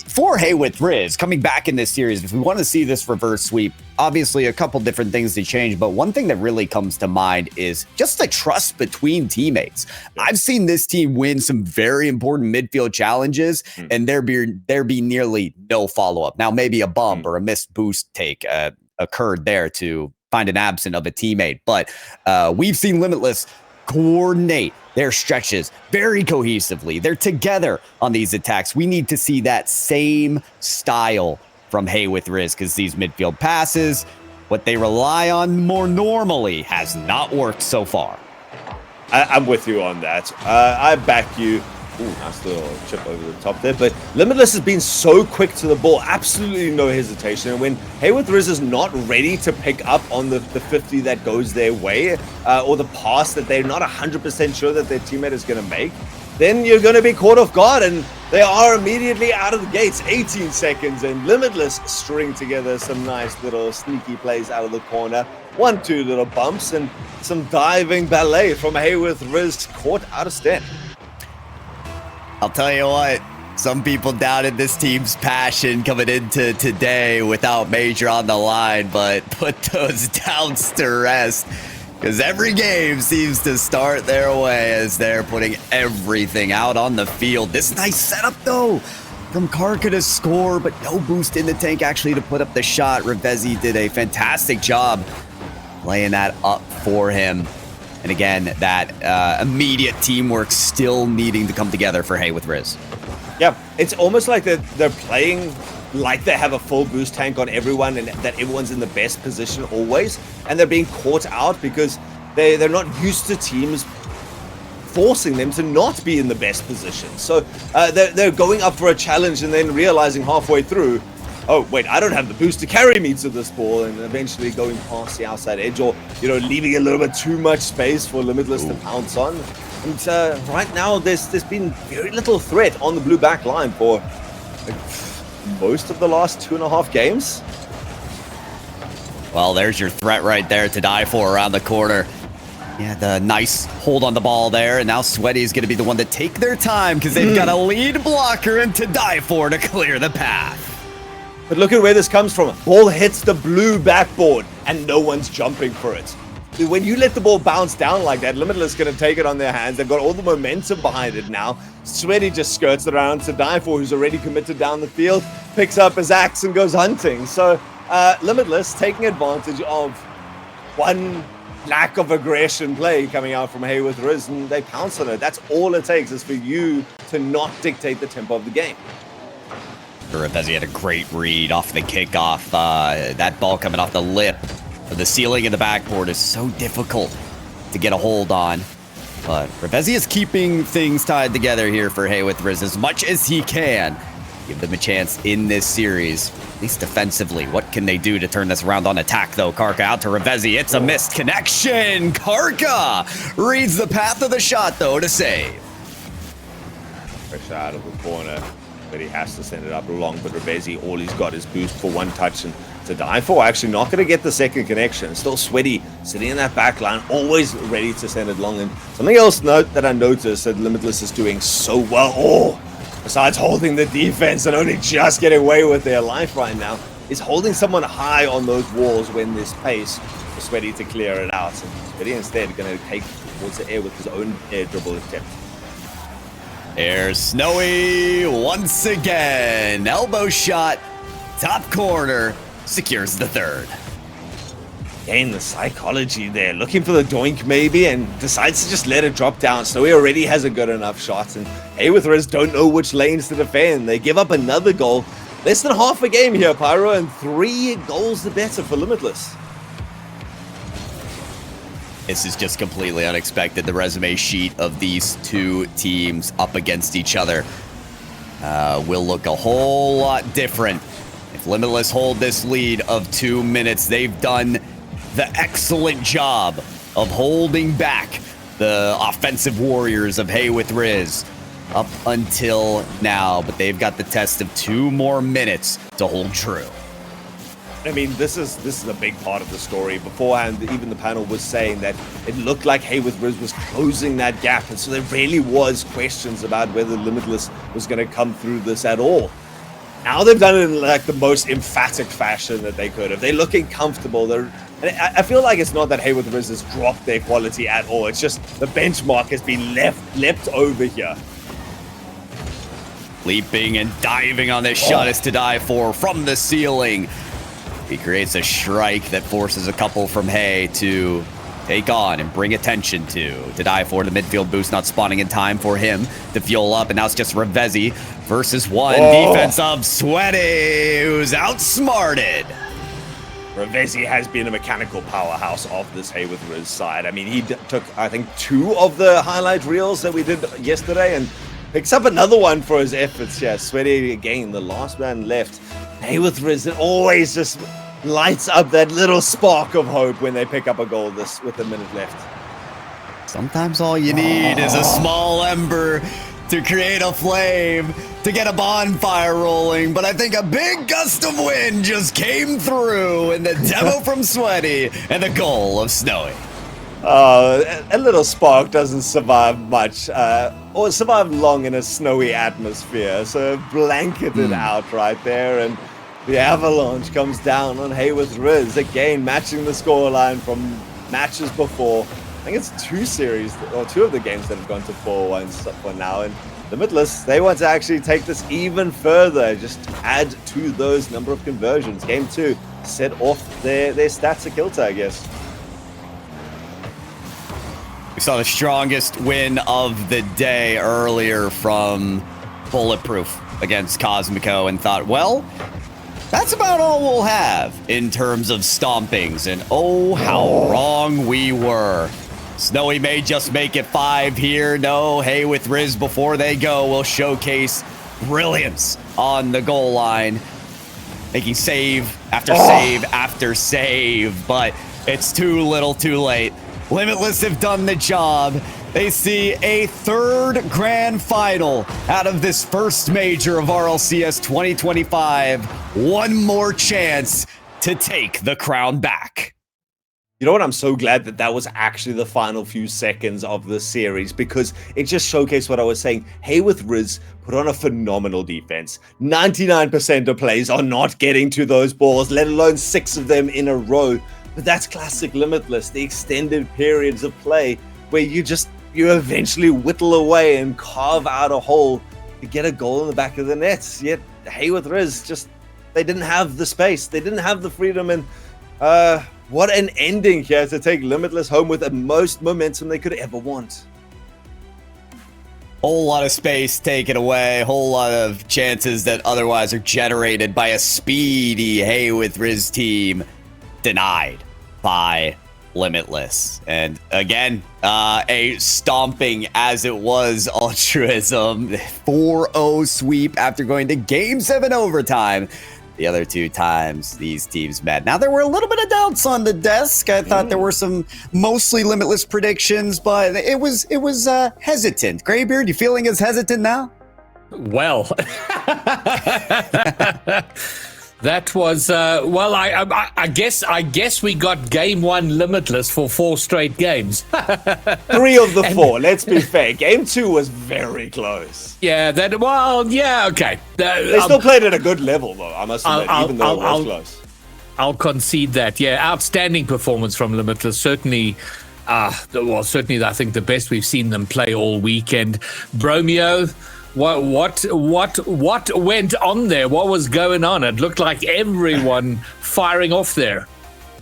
For Hey with Riz, coming back in this series, if we want to see this reverse sweep, obviously a couple different things to change, but one thing that really comes to mind is just the trust between teammates. I've seen this team win some very important midfield challenges, and there be nearly no follow-up. Now, maybe a bump or a missed boost take occurred there to find an absent of a teammate, but we've seen Limitless coordinate their stretches very cohesively. They're together on these attacks. We need to see that same style from Hey with Riz, because these midfield passes, what they rely on more normally, has not worked so far. I'm with you on that. I back you. Ooh, nice little chip over the top there. But Limitless has been so quick to the ball, absolutely no hesitation. And when Hey with Riz is not ready to pick up on the 50 that goes their way, or the pass that they're not 100% sure that their teammate is going to make, then you're going to be caught off guard, and they are immediately out of the gates. 18 seconds, and Limitless string together some nice little sneaky plays out of the corner. 1-2 little bumps, and some diving ballet from Hey with Riz caught out of step. I'll tell you what, some people doubted this team's passion coming into today without Major on the line, but put those doubts to rest, because every game seems to start their way as they're putting everything out on the field. This nice setup, though, from Karka to score, but no boost in the tank actually to put up the shot. Revezi did a fantastic job laying that up for him. And again, that immediate teamwork still needing to come together for Hey with Riz. Yeah, it's almost like they're playing like they have a full boost tank on everyone and that everyone's in the best position always. And they're being caught out because they're not used to teams forcing them to not be in the best position. So they're going up for a challenge and then realizing halfway through, oh, wait, I don't have the boost to carry me to this ball, and eventually going past the outside edge, or, leaving a little bit too much space for Limitless to pounce on. And right now, there's been very little threat on the blue back line for most of the last 2.5 games. Well, there's your threat right there to die for around the corner. Yeah, the nice hold on the ball there, and now Sweaty's going to be the one to take their time because they've got a lead blocker and to die for to clear the path. But look at where this comes from. Ball hits the blue backboard, and no one's jumping for it. When you let the ball bounce down like that, Limitless going to take it on their hands. They've got all the momentum behind it now. Sweaty just skirts it around to die for, who's already committed down the field, picks up his axe and goes hunting. So Limitless taking advantage of one lack of aggression play coming out from Hey with Riz, and they pounce on it. That's all it takes, is for you to not dictate the tempo of the game. Revezi had a great read off the kickoff. That ball coming off the lip The ceiling and the backboard is so difficult to get a hold on. But Revezi is keeping things tied together here for Hey with Riz as much as he can. Give them a chance in this series, at least defensively. What can they do to turn this around on attack, though? Karka out to Revezi. It's a missed connection. Karka reads the path of the shot, though, to save. Pressure out of the corner, but he has to send it up long. But Revezi, all he's got is boost for one touch, and to die for, actually not going to get the second connection. Still Sweaty sitting in that back line, always ready to send it long. And something else that I noticed that Limitless is doing so well, besides holding the defense and only just getting away with their life right now, is holding someone high on those walls when there's space for Sweaty to clear it out. And Sweaty instead going to take towards the air with his own air dribble attempt. There's Snowy once again. Elbow shot, top corner, secures the third. Again, the psychology there. Looking for the doink maybe and decides to just let it drop down. Snowy already has a good enough shot. And Hey with Riz don't know which lanes to defend. They give up another goal. Less than half a game here, Pyro, and 3 goals the better for Limitless. This is just completely unexpected. The resume sheet of these two teams up against each other will look a whole lot different. If Limitless hold this lead of 2 minutes, they've done the excellent job of holding back the offensive warriors of Hey with Riz up until now, but they've got the test of 2 more minutes to hold true. I mean, this is a big part of the story. Beforehand, even the panel was saying that it looked like Hey with Riz was closing that gap, and so there really was questions about whether Limitless was going to come through this at all. Now they've done it in like the most emphatic fashion that they could have. They're looking comfortable. I feel like it's not that Hey with Riz has dropped their quality at all. It's just the benchmark has been leapt over here. Leaping and diving on this shot is to die for from the ceiling. He creates a strike that forces a couple from Hey to take on and bring attention to die for. The midfield boost not spawning in time for him to fuel up, and now it's just Revezi versus one. Defense of Sweaty, who's outsmarted. Revezi has been a mechanical powerhouse of this Hey with Riz side. I mean, he took, I think, 2 of the highlight reels that we did yesterday and picks up another one for his efforts here. Sweaty, again, the last man left. Hey with Riz, it always just lights up that little spark of hope when they pick up a goal with a minute left. Sometimes all you need is a small ember to create a flame, to get a bonfire rolling, but I think a big gust of wind just came through in the demo from Sweaty and the goal of Snowy. A little spark doesn't survive much, or survive long in a snowy atmosphere, so blanketed out right there, and the avalanche comes down on Hey with Riz, again matching the scoreline from matches before. I think it's 2 series, or 2 of the games that have gone to 4-1 for now, and Limitless, they want to actually take this even further, just add to those number of conversions. Game 2, set off their stats to kilter, I guess. We saw the strongest win of the day earlier from Bulletproof against Cosmico and thought, well, that's about all we'll have in terms of stompings. And oh, how wrong we were. Snowy may just make it 5 here. No, Hey with Riz before they go will showcase brilliance on the goal line. Making save after save after save, but it's too little too late. Limitless have done the job. They see a 3rd grand final out of this first major of RLCS 2025. One more chance to take the crown back. You know what? I'm so glad that was actually the final few seconds of the series, because it just showcased what I was saying. Hey with Riz put on a phenomenal defense. 99% of plays are not getting to those balls, let alone 6 of them in a row. But that's classic Limitless, the extended periods of play where you eventually whittle away and carve out a hole to get a goal in the back of the net. Yet Hey with Riz, they didn't have the space, they didn't have the freedom, and what an ending here to take Limitless home with the most momentum they could ever want. Whole lot of space taken away, whole lot of chances that otherwise are generated by a speedy Hey with Riz team denied. by Limitless. And again, a stomping as it was Altruism. 4-0 sweep after going to Game 7 overtime. The other two times these teams met. Now, there were a little bit of doubts on the desk. I thought there were some mostly Limitless predictions, but it was hesitant. Greybeard, you feeling as hesitant now? Well, that was I guess we got game 1 Limitless for 4 straight games. 3 of the 4. Let's be fair. Game 2 was very close. Yeah, okay. They still played at a good level, though. I must admit, even though it was close. I'll concede that. Yeah, outstanding performance from Limitless. Certainly, certainly I think the best we've seen them play all weekend. Bromeo. What went on there? What was going on? It looked like everyone firing off there.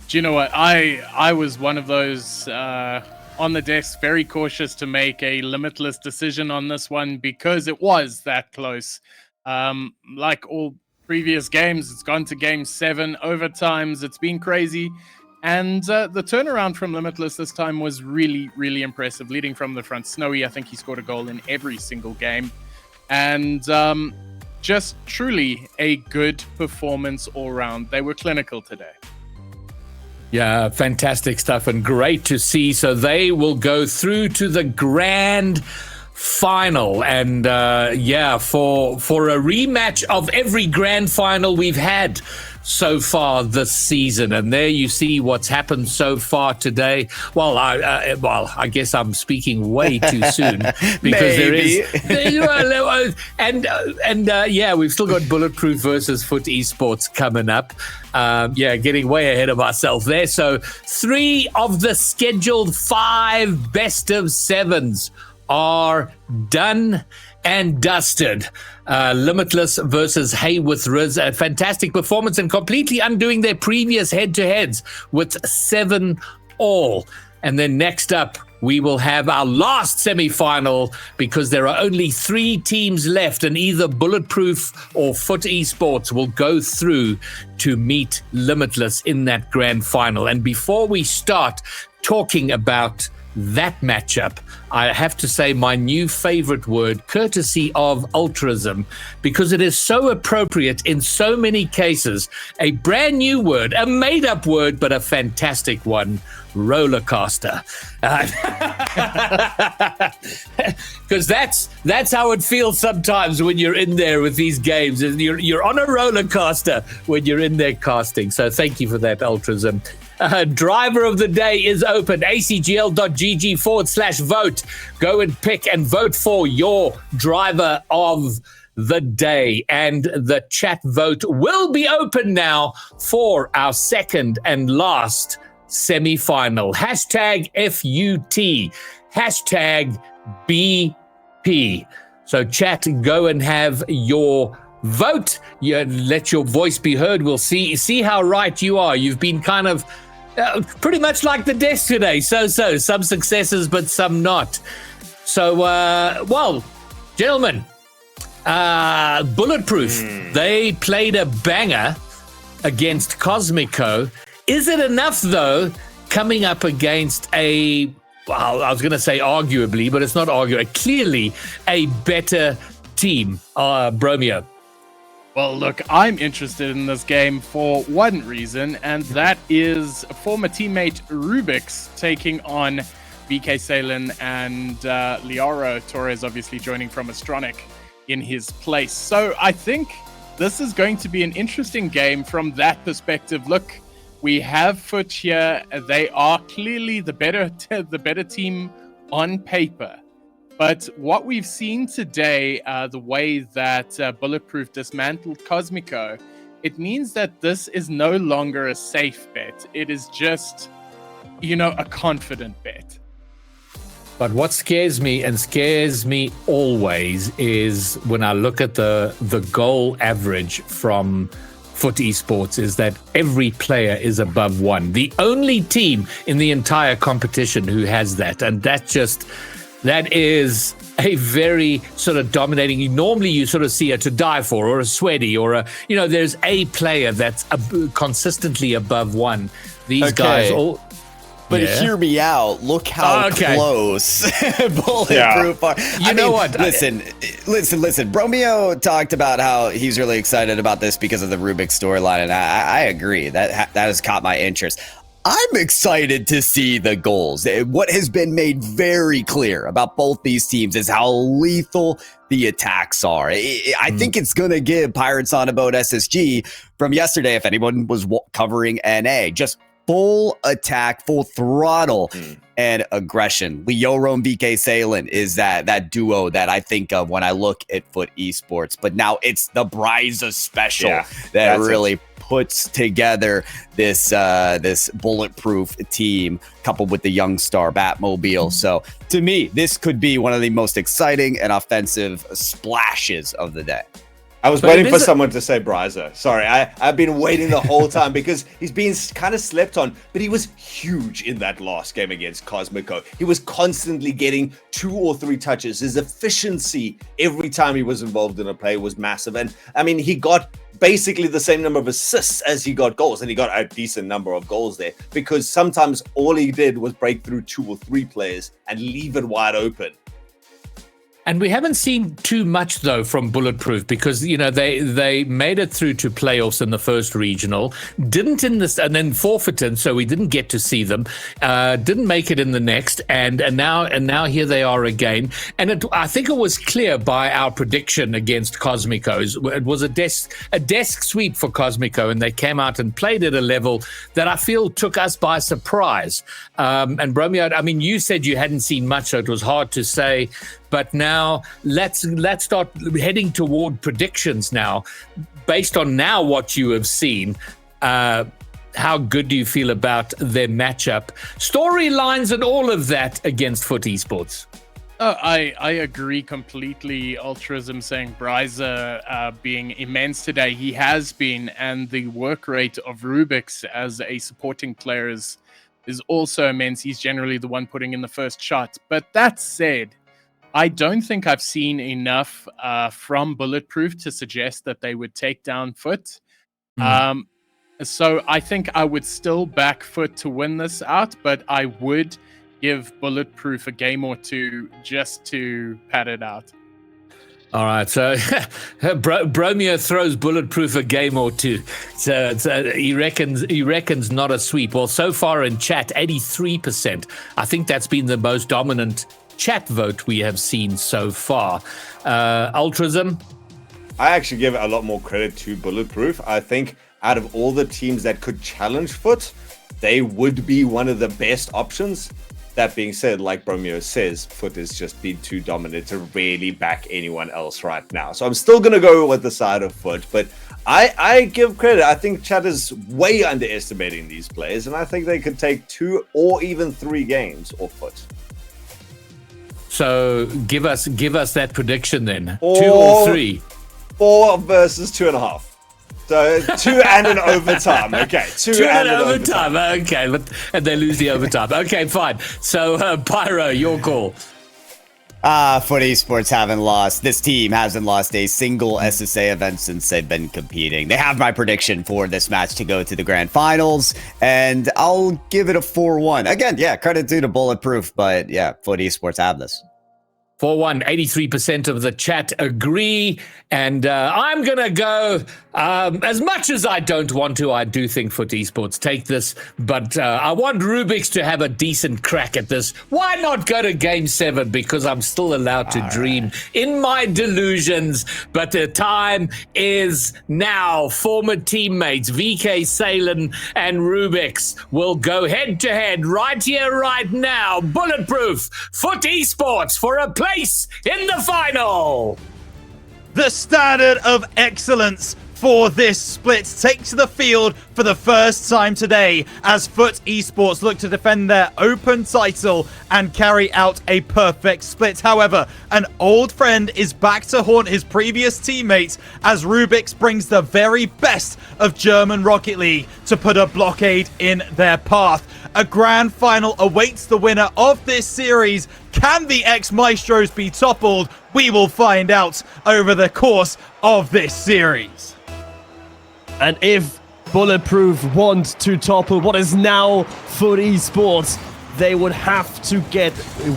Do you know what? I was one of those on the desk, very cautious to make a Limitless decision on this one because it was that close. Like all previous games, it's gone to Game 7 overtimes. It's been crazy. And the turnaround from Limitless this time was really, really impressive. Leading from the front, Snowy, I think he scored a goal in every single game. And just truly a good performance all round. They were clinical today. Yeah, fantastic stuff and great to see. So they will go through to the grand final. And for a rematch of every grand final we've had so far this season. And there you see what's happened so far today. Well, I guess I'm speaking way too soon because there is, we've still got Bulletproof versus Foot Esports coming up. Getting way ahead of ourselves there. So 3 of the scheduled 5 best of 7s are done and dusted. Limitless versus Hayworth Riz, a fantastic performance and completely undoing their previous head-to-heads with 7 all. And then next up, we will have our last semi-final because there are only 3 teams left and either Bulletproof or Foot Esports will go through to meet Limitless in that grand final. And before we start talking about that matchup, I have to say my new favorite word, courtesy of Altruism, because it is so appropriate in so many cases. A brand new word, a made-up word, but a fantastic one, roller coaster. Because that's how it feels sometimes when you're in there with these games. You're on a roller coaster when you're in there casting. So thank you for that, Altruism. Driver of the day is open. acgl.gg/vote. Go and pick and vote for your driver of the day. And the chat vote will be open now for our second and last semi-final. #FUT. #BP. So chat, go and have your vote. Let your voice be heard. We'll see how right you are. You've been kind of pretty much like the desk today. So some successes, but some not. So, gentlemen, Bulletproof, they played a banger against Cosmico. Is it enough, though, coming up against I was going to say arguably, but it's not arguably, clearly a better team, Bromeo? Well, look, I'm interested in this game for one reason, and that is former teammate Rubix taking on VK Salen and Liaro Torres, obviously joining from Astronic in his place. So I think this is going to be an interesting game from that perspective. Look, we have Foot here. They are clearly the better team on paper. But what we've seen today, the way that Bulletproof dismantled Cosmico, it means that this is no longer a safe bet. It is just, a confident bet. But what scares me always is when I look at the goal average from Foot Esports is that every player is above 1. The only team in the entire competition who has that. And that is a very sort of dominating. Normally you sort of see a To Die For or a Sweaty or there's a player that's consistently above 1. These guys all. But Yeah. hear me out. Look how close Bulletproof are. You know what? Listen. Bromeo talked about how he's really excited about this because of the Rubik storyline, and I agree. That has caught my interest. I'm excited to see the goals. What has been made very clear about both these teams is how lethal the attacks are. I think it's going to give Pirates on a Boat SSG from yesterday, if anyone was covering NA, just full attack, full throttle, and aggression. Leoro and VK Salen is that duo that I think of when I look at Foot Esports. But now it's the Bryza special that really puts together this this bulletproof team, coupled with the young star Batmobile. So to me, this could be one of the most exciting and offensive splashes of the day. I was waiting for someone to say Bryza. Sorry, I've been waiting the whole time because he's been kind of slept on, but he was huge in that last game against Cosmico. He was constantly getting 2 or 3 touches. His efficiency every time he was involved in a play was massive. And I mean, he got basically the same number of assists as he got goals, and he got a decent number of goals there because sometimes all he did was break through 2 or 3 players and leave it wide open. And we haven't seen too much, though, from Bulletproof because, you know, they made it through to playoffs in the first regional, didn't in this, and then forfeited, so we didn't get to see them, didn't make it in the next, and now here they are again. And I think it was clear by our prediction against Cosmicos. It was a desk sweep for Cosmico, and they came out and played at a level that I feel took us by surprise. And Bromeo, I mean, you said you hadn't seen much, so it was hard to say. But now let's start heading toward predictions now. Based on now what you have seen, how good do you feel about their matchup, storylines, and all of that against Foot Esports? I agree completely. Altruism saying Bryza being immense today. He has been, and the work rate of Rubik's as a supporting player is also immense. He's generally the one putting in the first shot. But that said, I don't think I've seen enough from Bulletproof to suggest that they would take down Foot. So I think I would still back Foot to win this out, but I would give Bulletproof a game or 2 just to pad it out. All right, so Bromeo throws Bulletproof a game or 2. So he reckons not a sweep. Well, so far in chat, 83%. I think that's been the most dominant chat vote we have seen so far. Altruism? I actually give a lot more credit to Bulletproof. I think out of all the teams that could challenge Foot, they would be one of the best options. That being said, like Bromeo says, Foot has just been too dominant to really back anyone else right now. So I'm still going to go with the side of Foot, but I give credit. I think chat is way underestimating these players, and I think they could take 2 or even 3 games off Foot. So give us that prediction then. 2 or 3? 4 versus 2.5. So 2 and an overtime. Okay, 2 and an overtime. Okay, and they lose the overtime. Okay, fine. So Pyro, your call. Foot Esports haven't lost. This team hasn't lost a single SSA event since they've been competing. They have my prediction for this match to go to the grand finals, and I'll give it a 4-1. Again, yeah, credit due to Bulletproof, but yeah, Foot Esports have this. 4-1, 83% of the chat agree, and I'm going to go, as much as I don't want to, I do think Foot Esports take this, but I want Rubik's to have a decent crack at this. Why not go to Game 7? Because I'm still allowed to dream in my delusions, but the time is now. Former teammates VK Salen and Rubik's will go head-to-head right here, right now. Bulletproof, Foot Esports for a place in the final. The standard of excellence for this split takes the field for the first time today as Foot Esports look to defend their open title and carry out a perfect split. However, an old friend is back to haunt his previous teammates as Rubik's brings the very best of German Rocket League to put a blockade in their path. A grand final awaits the winner of this series. Can the ex-Maestros be toppled? We will find out over the course of this series. And if Bulletproof want to topple what is now Foot Esports, they would have to get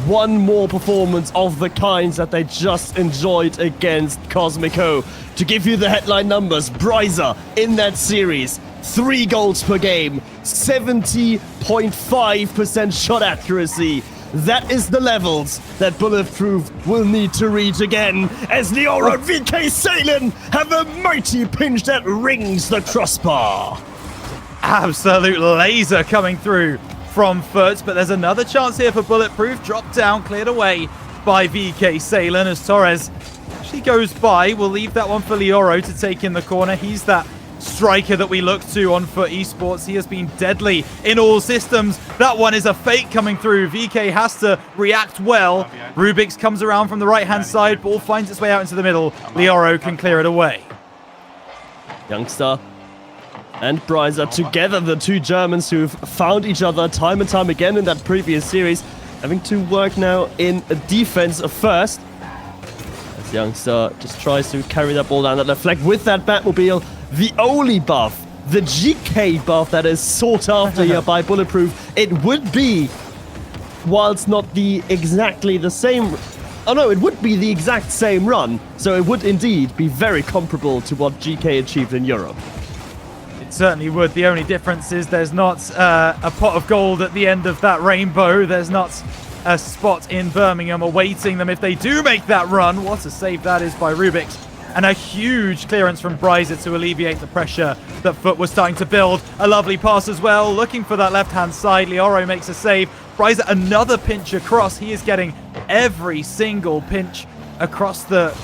one more performance of the kinds that they just enjoyed against Cosmico. To give you the headline numbers, Bryza in that series, 3 goals per game, 70.5% shot accuracy. That is the levels that Bulletproof will need to reach again, as Leora and VK Salen have a mighty pinch that rings the crossbar. Absolute laser coming through from Foot, but there's another chance here for Bulletproof. Dropped down, cleared away by VK Salen as Torres actually goes by. We'll leave that one for Leoro to take in the corner. He's that striker that we look to on Foot Esports. He has been deadly in all systems. That one is a fake coming through. VK has to react well. Rubix comes around from the right-hand side. Ball finds its way out into the middle. Leoro can clear it away. Youngster and Bryza together, the two Germans who've found each other time and time again in that previous series, having to work now in defense first. As Youngster just tries to carry that ball down that left flank with that Batmobile. The only buff, the GK buff that is sought after here by Bulletproof, it would be, whilst not exactly the same... Oh no, it would be the exact same run, so it would indeed be very comparable to what GK achieved in Europe. It certainly would. The only difference is there's not a pot of gold at the end of that rainbow. There's not a spot in Birmingham awaiting them if they do make that run. What a save that is by Rubix. And a huge clearance from Bryza to alleviate the pressure that Foot was starting to build. A lovely pass as well, looking for that left-hand side. Leoro makes a save. Bryza another pinch across. He is getting every single pinch across the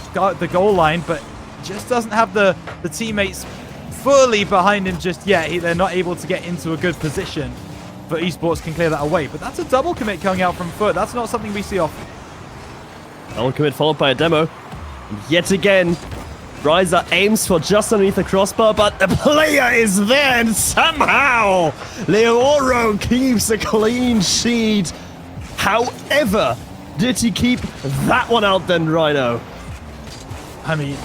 goal line, but just doesn't have the teammates fully behind him just yet. They're not able to get into a good position. But Esports can clear that away. But that's a double commit coming out from Foot. That's not something we see often. Double commit followed by a demo. Yet again, Bryza aims for just underneath the crossbar, but the player is there, and somehow Leoro keeps a clean sheet. However, did he keep that one out then, Rhino? I mean,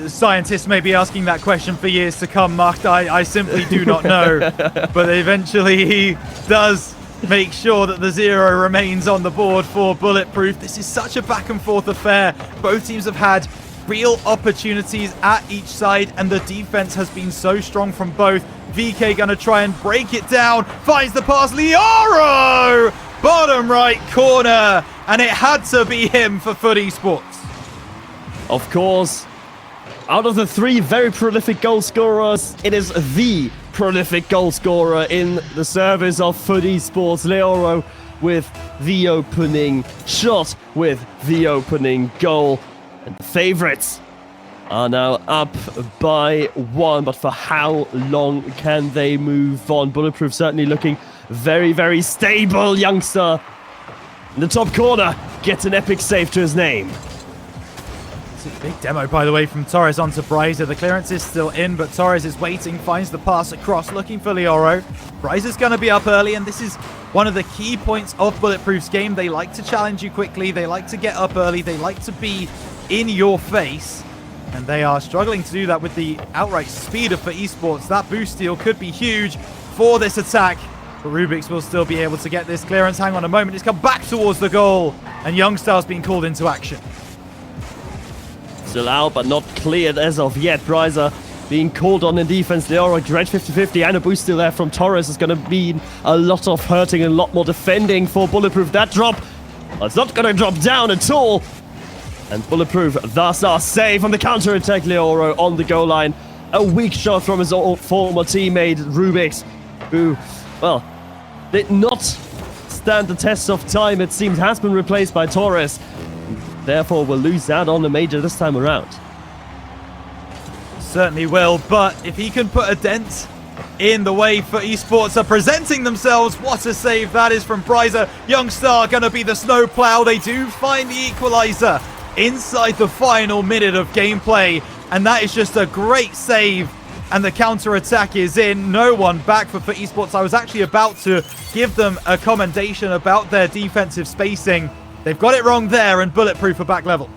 scientists may be asking that question for years to come, Mark. I simply do not know. But eventually he does make sure that the 0 remains on the board for Bulletproof. This is such a back and forth affair. Both teams have had real opportunities at each side, and the defense has been so strong from both. VK gonna try and break it down, finds the pass, Leoro! Bottom right corner, and it had to be him for Foot Esports. Of course, out of the 3 very prolific goal scorers, it is the prolific goal scorer in the service of Foot Esports, Leoro, with the opening shot, with the opening goal. And the favorites are now up by 1, but for how long can they move on? Bulletproof certainly looking very, very stable. Youngster in the top corner gets an epic save to his name. It's a big demo, by the way, from Torres onto Bryza. The clearance is still in, but Torres is waiting, finds the pass across, looking for Leoro. Bryza's going to be up early, and this is one of the key points of Bulletproof's game. They like to challenge you quickly. They like to get up early. They like to be in your face, and they are struggling to do that with the outright speed of Foot Esports. That boost steal could be huge for this attack, but Rubix will still be able to get this clearance. Hang on a moment, it's come back towards the goal, and Youngstar's been called into action. Still out, but not cleared as of yet. Bryza being called on in defense. Leora, great 50-50, and a boost steal there from Torres is going to mean a lot of hurting and a lot more defending for Bulletproof. That drop, well, it's not going to drop down at all. And Bulletproof thus are safe on the counter-attack. Leoro on the goal line. A weak shot from his former teammate, Rubix, who, well, did not stand the test of time, it seems, has been replaced by Torres. Therefore, will lose out on the major this time around. Certainly will, but if he can put a dent in the way Foot Esports are presenting themselves, what a save that is from Bryza. Youngstar going to be the snowplow. They do find the equalizer inside the final minute of gameplay, and that is just a great save, and the counter-attack is in. No one back for Foot Esports. I was actually about to give them a commendation about their defensive spacing. They've got it wrong there, and Bulletproof are back level.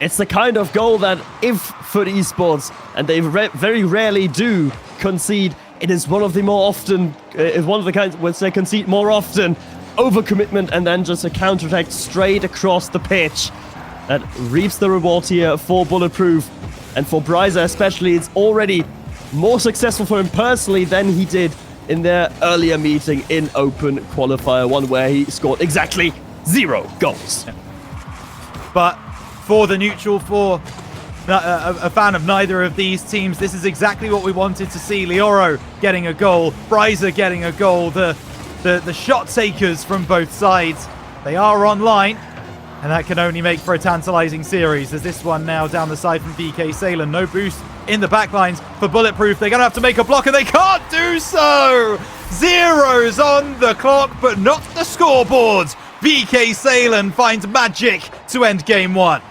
It's the kind of goal that if Foot Esports, and they very rarely do, concede, it is one of the more often, one of the kinds which they concede more often. Overcommitment and then just a counterattack straight across the pitch. That reaps the reward here for Bulletproof. And for Bryza especially, it's already more successful for him personally than he did in their earlier meeting in Open Qualifier 1, where he scored exactly 0 goals. But for the neutral, for a fan of neither of these teams, this is exactly what we wanted to see. Leoro getting a goal, Bryza getting a goal, the shot takers from both sides. They are online, and that can only make for a tantalizing series. As this one now down the side from VK Salem. No boost in the backlines for Bulletproof. They're going to have to make a block, and they can't do so! Zeros on the clock, but not the scoreboard. VK Salem finds magic to end game 1.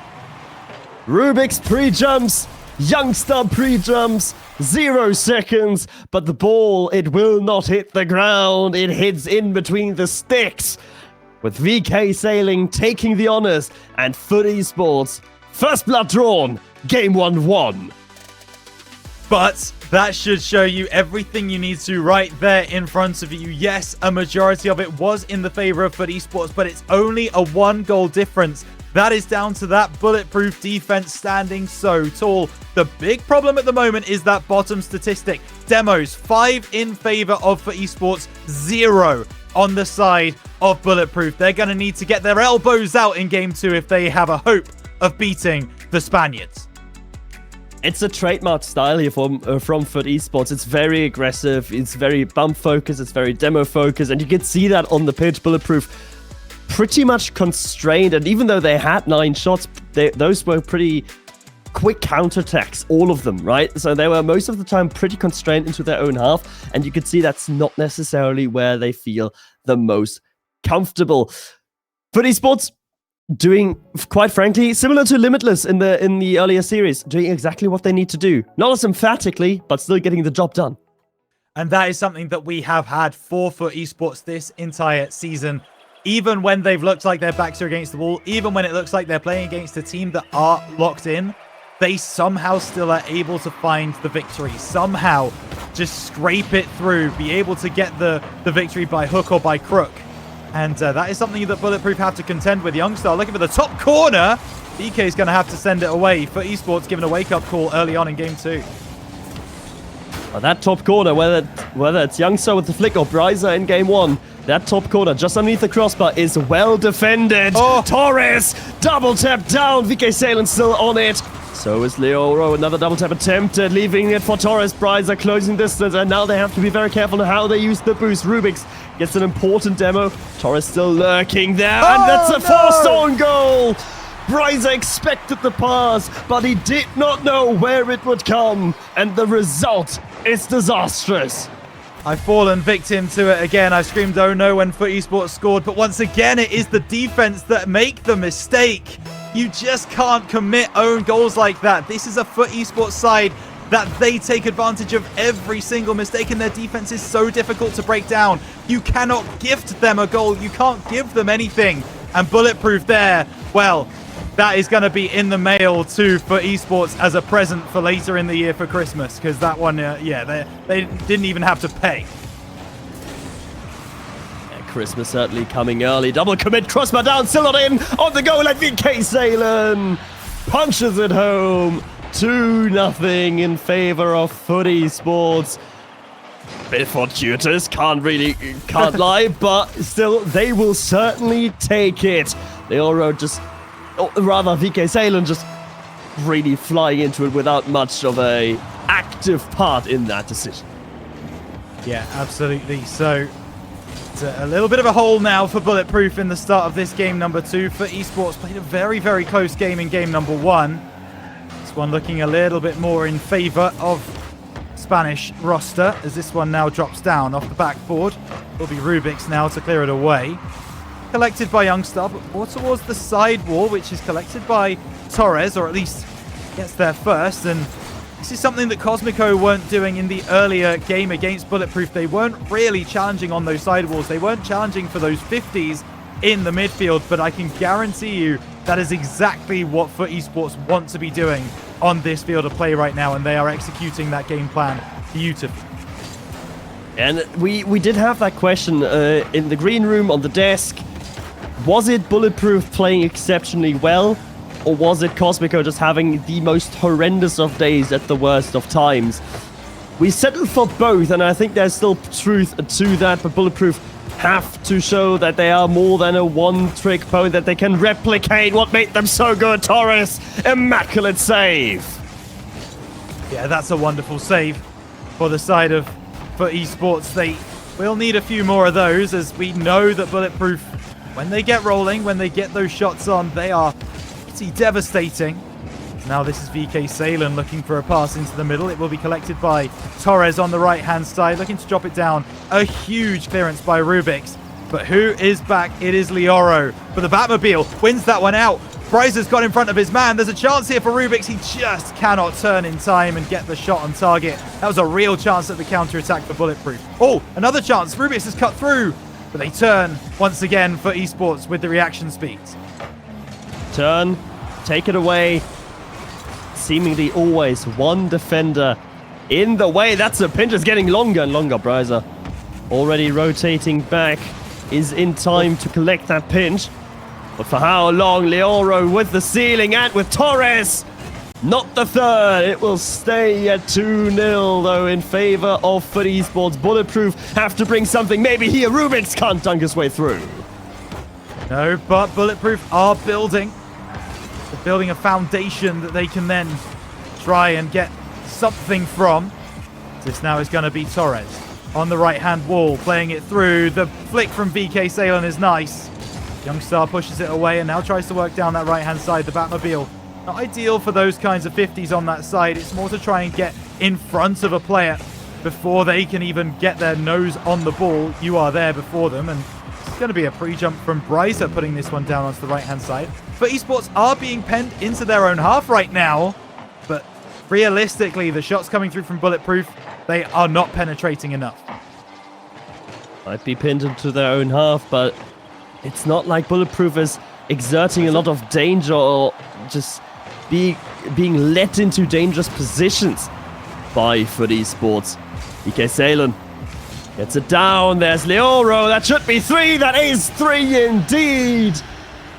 Rubik's pre-jumps, Youngster pre-jumps, 0 seconds, but the ball, it will not hit the ground. It hits in between the sticks. With VK Sailing taking the honors and Foot Esports, first blood drawn, game 1 won. But that should show you everything you need to right there in front of you. Yes, a majority of it was in the favor of Foot Esports, but it's only a 1-goal difference. That is down to that Bulletproof defense standing so tall. The big problem at the moment is that bottom statistic. Demos, 5 in favor of Foot Esports, 0 on the side of Bulletproof. They're going to need to get their elbows out in game 2 if they have a hope of beating the Spaniards. It's a trademark style here from Foot Esports. It's very aggressive, it's very bump focused, it's very demo focused, and you can see that on the pitch. Bulletproof pretty much constrained, and even though they had 9 shots, those were pretty quick counterattacks, all of them, right? So they were most of the time pretty constrained into their own half, and you could see that's not necessarily where they feel the most comfortable. Foot Esports doing, quite frankly, similar to Limitless in the earlier series, doing exactly what they need to do. Not as emphatically, but still getting the job done. And that is something that we have had for Foot Esports this entire season. Even when they've looked like their backs are against the wall, even when it looks like they're playing against a team that are locked in, they somehow still are able to find the victory. Somehow just scrape it through, be able to get the victory by hook or by crook. And that is something that Bulletproof have to contend with. Youngstar looking for the top corner. BK is going to have to send it away. For Esports given a wake-up call early on in game 2. Well, that top corner, whether it's Youngster with the flick or Bryza in game 1, that top corner just underneath the crossbar is well defended. Oh. Torres, double tap down. VK Salem still on it. So is Leoro, another double tap attempted, leaving it for Torres. Bryza closing distance, and now they have to be very careful on how they use the boost. Rubik's gets an important demo. Torres still lurking there, and that's a forced own goal. Bryza expected the pass, but he did not know where it would come, and the result is disastrous. I've fallen victim to it again. I screamed, oh no, when Foot Esports scored, but once again, it is the defense that make the mistake. You just can't commit own goals like that. This is a Foot Esports side that they take advantage of every single mistake, and their defense is so difficult to break down. You cannot gift them a goal. You can't give them anything. And Bulletproof there, well, that is going to be in the mail to Foot Esports as a present for later in the year for Christmas, because that one, yeah, they didn't even have to pay. Christmas certainly coming early. Double commit, crossbar down, still not in. On the goal, and VK Salem punches it home. 2-0 in favor of Foot Esports. Bit fortuitous, can't lie, but still, they will certainly take it. They all just, or rather, VK Salem just really flying into it without much of a active part in that decision. Yeah, absolutely. So it's a little bit of a hole now for Bulletproof in the start of this game number 2. Foot Esports played a very, very close game in game number 1. This one looking a little bit more in favor of Spanish roster, as this one now drops down off the backboard. It'll be Rubik's now to clear it away. Collected by Youngstar, but more towards the side wall, which is collected by Torres, or at least gets there first. And this is something that Cosmico weren't doing in the earlier game against Bulletproof. They weren't really challenging on those side walls. They weren't challenging for those 50s in the midfield, but I can guarantee you that is exactly what Foot Esports want to be doing on this field of play right now, and they are executing that game plan beautifully. And we did have that question in the green room on the desk. Was it Bulletproof playing exceptionally well? Or was it Cosmico just having the most horrendous of days at the worst of times? We settled for both, and I think there's still truth to that, but Bulletproof have to show that they are more than a one-trick pony, that they can replicate what made them so good. Torres, immaculate save. Yeah, that's a wonderful save for the side of for esports. They will need a few more of those, as we know that Bulletproof, when they get rolling, when they get those shots on, they are pretty devastating. Now this is VK Salen looking for a pass into the middle. It will be collected by Torres on the right-hand side, looking to drop it down. A huge clearance by Rubix. But who is back? It is Leoro. But the Batmobile wins that one out. Bryzer's got in front of his man. There's a chance here for Rubix. He just cannot turn in time and get the shot on target. That was a real chance at the counter-attack for Bulletproof. Oh, another chance. Rubix has cut through. But they turn once again for esports with the reaction speeds. Turn, take it away. Seemingly always one defender in the way. That's a pinch. It's getting longer and longer. Bryzer already rotating back, is in time to collect that pinch. But for how long? Leoro with the ceiling and with Torres. Not the third. It will stay at 2-0 though in favor of FUT Esports. Bulletproof have to bring something. Maybe here Rubix can't dunk his way through. No, but Bulletproof are building. They're building a foundation that they can then try and get something from. This now is going to be Torres on the right-hand wall, playing it through. The flick from VK Salen is nice. Youngstar pushes it away and now tries to work down that right-hand side. The Batmobile, not ideal for those kinds of 50s on that side. It's more to try and get in front of a player before they can even get their nose on the ball. You are there before them, and it's going to be a pre-jump from Bryzer putting this one down onto the right-hand side. But esports are being penned into their own half right now, but realistically, the shots coming through from Bulletproof, they are not penetrating enough. Might be pinned into their own half, but it's not like Bulletproof is exerting a lot of danger or just being let into dangerous positions by FUT Esports. VK Salen gets it down. There's Leoro. That should be 3. That is 3 indeed.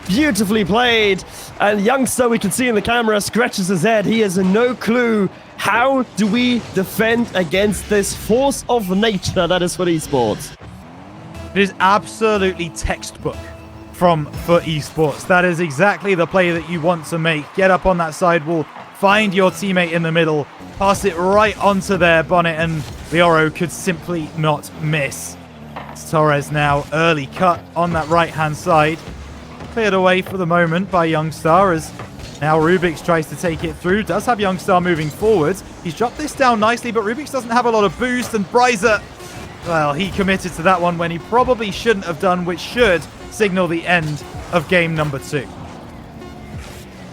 Beautifully played. And Youngstar, we can see in the camera, scratches his head. He has no clue. How do we defend against this force of nature that is FUT Esports? It is absolutely textbook from FUT Esports. That is exactly the play that you want to make. Get up on that side wall, find your teammate in the middle, pass it right onto their bonnet, and Leoro could simply not miss. It's Torres now, early cut on that right-hand side. Cleared away for the moment by Youngstar, as now Rubix tries to take it through. Does have Youngstar moving forward. He's dropped this down nicely, but Rubix doesn't have a lot of boost, and Bryzer, well, he committed to that one when he probably shouldn't have done, which should signal the end of game number 2.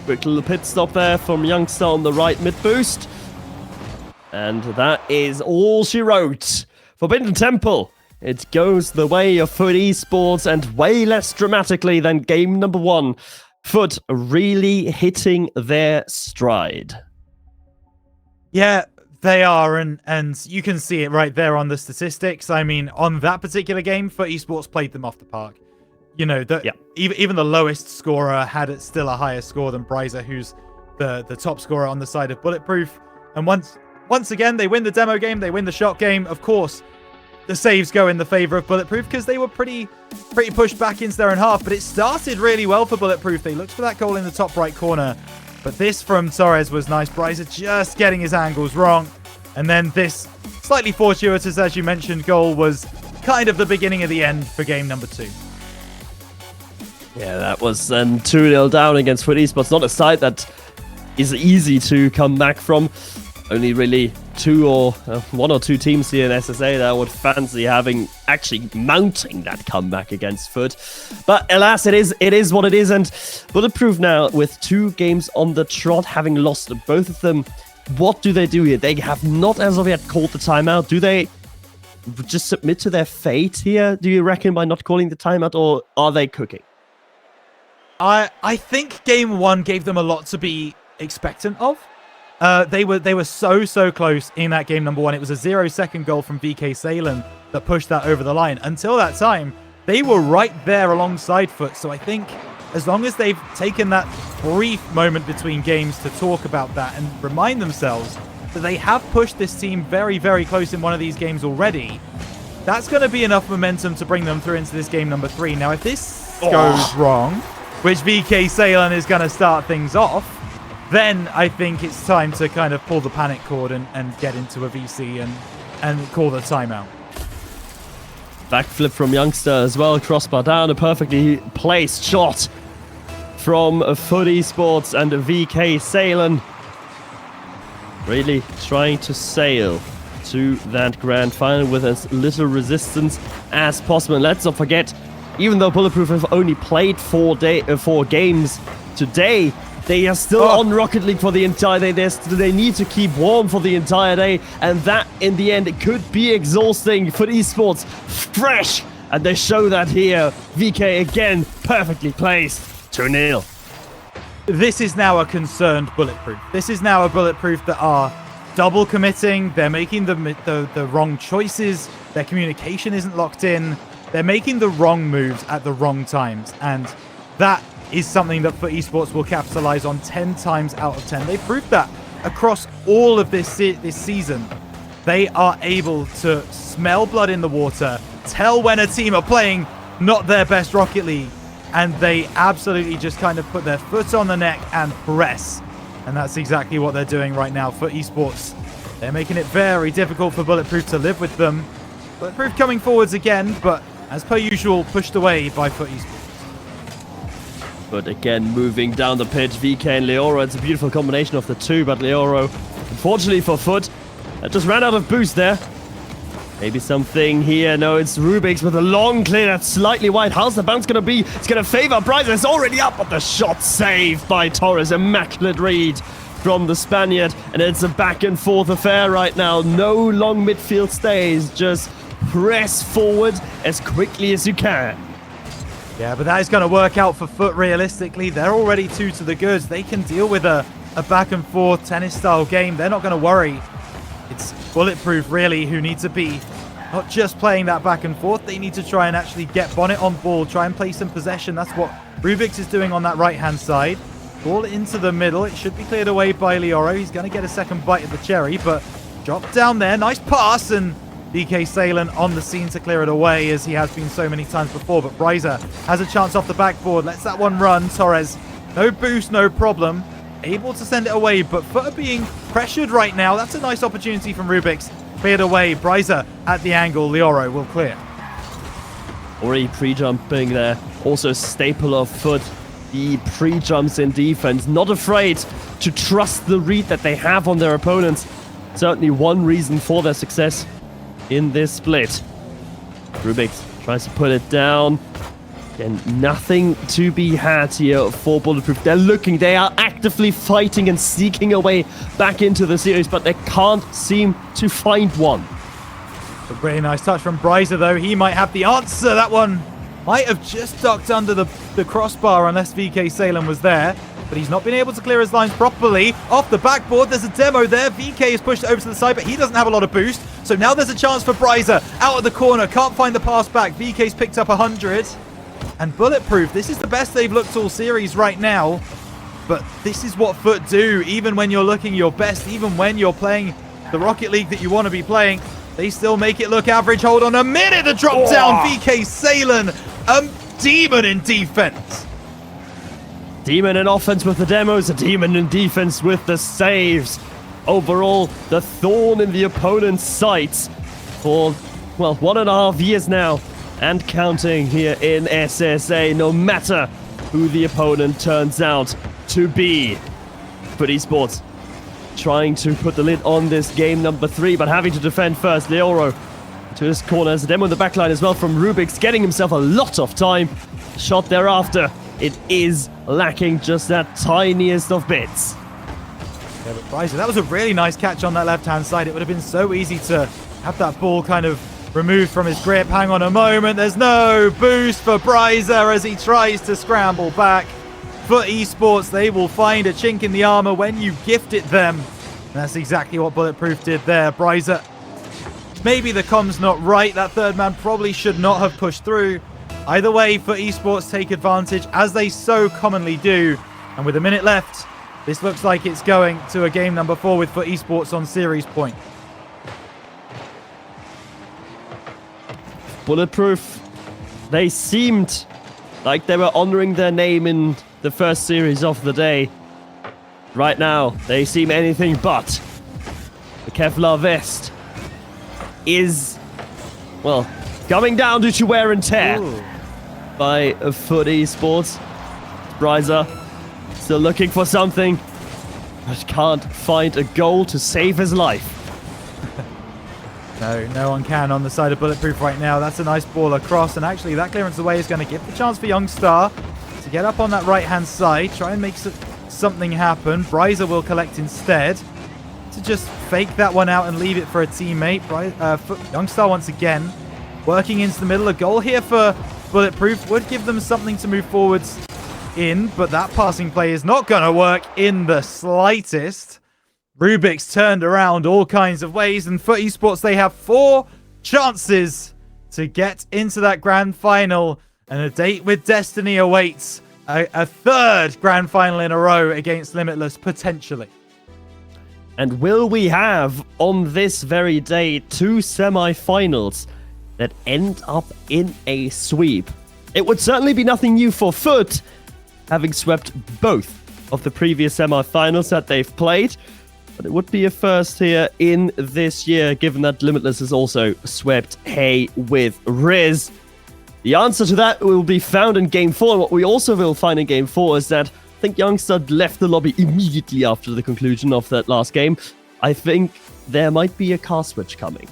Quick little pit stop there from Youngstar on the right mid boost. And that is all she wrote. Forbidden Temple. It goes the way of FUT Esports and way less dramatically than game number 1. FUT really hitting their stride. Yeah, they are, and you can see it right there on the statistics. I mean, on that particular game, FUT Esports played them off the park. You know, even the lowest scorer had still a higher score than Bryzer, who's the top scorer on the side of Bulletproof. And once again, they win the demo game, they win the shot game. Of course, the saves go in the favor of Bulletproof because they were pretty pushed back into their own half. But it started really well for Bulletproof. They looked for that goal in the top right corner. But this from Torres was nice. Bryzer just getting his angles wrong. And then this slightly fortuitous, as you mentioned, goal was kind of the beginning of the end for game number 2. Yeah, that was 2-0 down against FUT Esports. Not a side that is easy to come back from. Only really 1 or 2 teams here in SSA that I would fancy actually mounting that comeback against FUT. But alas, it is what it is. And Bulletproof now with 2 games on the trot, having lost both of them. What do they do here? They have not as of yet called the timeout. Do they just submit to their fate here, do you reckon, by not calling the timeout, or are they cooking? I think game 1 gave them a lot to be expectant of. They were so close in that game number 1. It was a 0-second goal from VK Salen that pushed that over the line. Until that time, they were right there alongside Foot. So I think as long as they've taken that brief moment between games to talk about that and remind themselves that they have pushed this team very close in one of these games already, that's going to be enough momentum to bring them through into this game number 3. Now, if this goes wrong, which VK Salen is going to start things off, then I think it's time to kind of pull the panic cord and get into a VC and call the timeout. Backflip from Youngster as well. Crossbar down. A perfectly placed shot from Foot Esports and VK Salen. Really trying to sail to that grand final with as little resistance as possible. And let's not forget, even though Bulletproof have only played 4 games today, they are still on Rocket League for the entire day. They need to keep warm for the entire day. And that, in the end, it could be exhausting for esports. Fresh. And they show that here. VK again, perfectly placed. 2-0. This is now a concerned Bulletproof. This is now a Bulletproof that are double committing. They're making the wrong choices. Their communication isn't locked in. They're making the wrong moves at the wrong times. And that is something that Foot Esports will capitalize on 10 times out of 10. They've proved that across all of this season. They are able to smell blood in the water, tell when a team are playing not their best Rocket League, and they absolutely just kind of put their foot on the neck and press. And that's exactly what they're doing right now. Foot Esports, they're making it very difficult for Bulletproof to live with them. Bulletproof coming forwards again, but as per usual, pushed away by Foot Esports. But again, moving down the pitch, VK and Leoro. It's a beautiful combination of the two, but Leoro, unfortunately for Foot, just ran out of boost there. Maybe something here. No, it's Rubik's with a long clear that's slightly wide. How's the bounce going to be? It's going to favor Bryson. It's already up, but the shot saved by Torres. Immaculate read from the Spaniard. And it's a back and forth affair right now. No long midfield stays. Just press forward as quickly as you can. Yeah, but that is going to work out for Foot realistically. They're already 2 to the goods. They can deal with a back and forth tennis-style game. They're not going to worry. It's Bulletproof, really, who need to be not just playing that back and forth. They need to try and actually get Bonnet on ball, try and play some possession. That's what Rubik's is doing on that right-hand side. Ball into the middle. It should be cleared away by Leoro. He's going to get a second bite of the cherry, but drop down there. Nice pass, and VK Salen on the scene to clear it away, as he has been so many times before. But Bryza has a chance off the backboard. Lets that one run. Torres, no boost, no problem. Able to send it away, but Foot are being pressured right now. That's a nice opportunity from Rubik's. Cleared away. Bryza at the angle. Leoro will clear. Already pre-jumping there. Also staple of Foot. The pre-jumps in defense. Not afraid to trust the read that they have on their opponents. Certainly one reason for their success in this split. Rubik's tries to put it down. And nothing to be had here for Bulletproof. They are actively fighting and seeking a way back into the series, but they can't seem to find one. A really nice touch from Bryza, though. He might have the answer. That one might have just ducked under the crossbar unless VK Salen was there. But he's not been able to clear his lines properly. Off the backboard, there's a demo there. VK is pushed over to the side, but he doesn't have a lot of boost. So now there's a chance for Bryza. Out of the corner, can't find the pass back. VK's picked up 100. And Bulletproof, this is the best they've looked all series right now. But this is what Foot do. Even when you're looking your best, even when you're playing the Rocket League that you want to be playing, they still make it look average. Hold on a minute, the drop down. VK Salen, a demon in defense. Demon in offense with the demos, a demon in defense with the saves. Overall, the thorn in the opponent's sights for, well, 1.5 years now. And counting here in SSA, no matter who the opponent turns out to be. Foot Esports trying to put the lid on this game number 3, but having to defend first. Leoro to his corner. There's a demo in the backline as well from Rubik's, getting himself a lot of time. Shot thereafter, it is lacking just that tiniest of bits. Yeah, but Bryza, that was a really nice catch on that left-hand side. It would have been so easy to have that ball kind of removed from his grip. Hang on a moment. There's no boost for Bryza as he tries to scramble back. Foot Esports, they will find a chink in the armor when you gift it them. And that's exactly what Bulletproof did there. Bryza, maybe the comms not right. That third man probably should not have pushed through. Either way, for esports take advantage, as they so commonly do. And with a minute left, this looks like it's going to a game number 4 with for esports on series point. Bulletproof, they seemed like they were honoring their name in the first series of the day. Right now, they seem anything but. The Kevlar vest is, well, coming down due to wear and tear by Foot Esports. Bryza still looking for something, but can't find a goal to save his life. No one can on the side of Bulletproof right now. That's a nice ball across, and actually that clearance away is going to give the chance for Youngstar to get up on that right-hand side, try and make something happen. Bryza will collect instead to just fake that one out and leave it for a teammate. Youngstar once again working into the middle. A goal here for Bulletproof would give them something to move forwards in, but that passing play is not going to work in the slightest. Rubik's turned around all kinds of ways, and for esports, they have 4 chances to get into that grand final, and a date with destiny awaits. A third grand final in a row against Limitless, potentially. And will we have, on this very day, 2 semi-finals that end up in a sweep? It would certainly be nothing new for Foot, having swept both of the previous semi-finals that they've played. But it would be a first here in this year, given that Limitless has also swept Hay with Riz. The answer to that will be found in Game 4. And what we also will find in Game 4 is that I think Youngstar left the lobby immediately after the conclusion of that last game. I think there might be a car switch coming.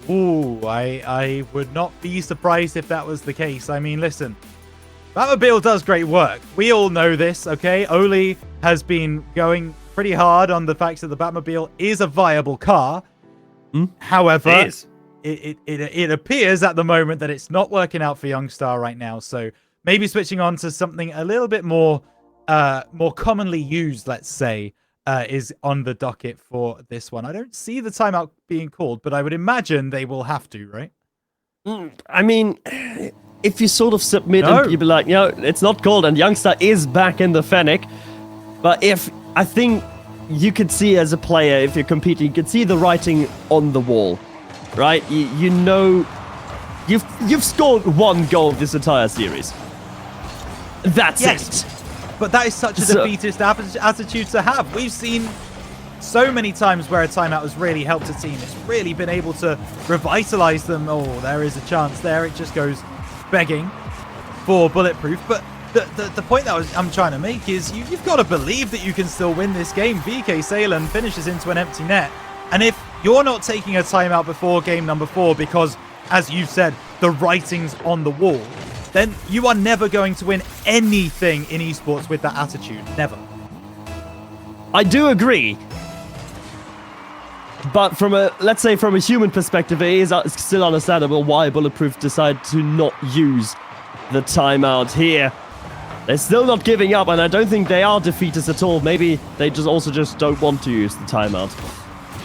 Ooh, I would not be surprised if that was the case. I mean, listen, Batmobile does great work. We all know this, okay? Oli has been going pretty hard on the fact that the Batmobile is a viable car. However, it appears at the moment that it's not working out for Youngstar right now. So maybe switching on to something a little bit more commonly used, let's say, is on the docket for this one. I don't see the timeout being called, but I would imagine they will have to, right? I mean, if you sort of submit and you'd be like, it's not called, and Youngstar is back in the Fennec. But I think you could see as a player, if you're competing, you could see the writing on the wall, right? You know, you've scored 1 goal this entire series. That's it. But that is such a defeatist attitude to have. We've seen so many times where a timeout has really helped a team. It's really been able to revitalize them. Oh, there is a chance there. It just goes begging for Bulletproof. But the point that I'm trying to make is you've got to believe that you can still win this game. VK Salem finishes into an empty net. And if you're not taking a timeout before game number 4 because, as you said, the writing's on the wall, then you are never going to win anything in esports with that attitude. Never. I do agree. But let's say from a human perspective, it is still understandable why Bulletproof decided to not use the timeout here. They're still not giving up, and I don't think they are defeaters at all. Maybe they just don't want to use the timeout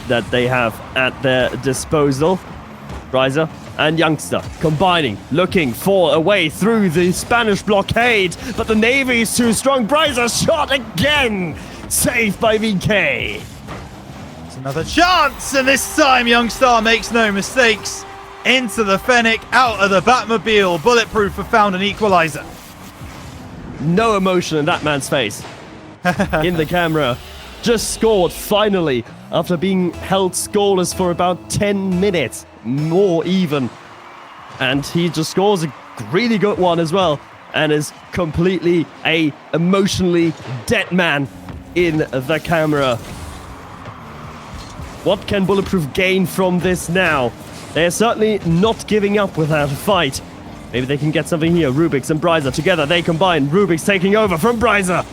that they have at their disposal. Bryza and Youngstar combining, looking for a way through the Spanish blockade, but the Navy is too strong. Bryza shot again! Saved by VK. It's another chance, and this time Youngstar makes no mistakes. Into the Fennec, out of the Batmobile. Bulletproof have found an equalizer. No emotion in that man's face. In the camera. Just scored, finally, after being held scoreless for about 10 minutes. More even. And he just scores a really good one as well. And is completely a emotionally dead man in the camera. What can Bulletproof gain from this now? They're certainly not giving up without a fight. Maybe they can get something here. Rubik's and Bryza together, they combine. Rubik's taking over from Bryza.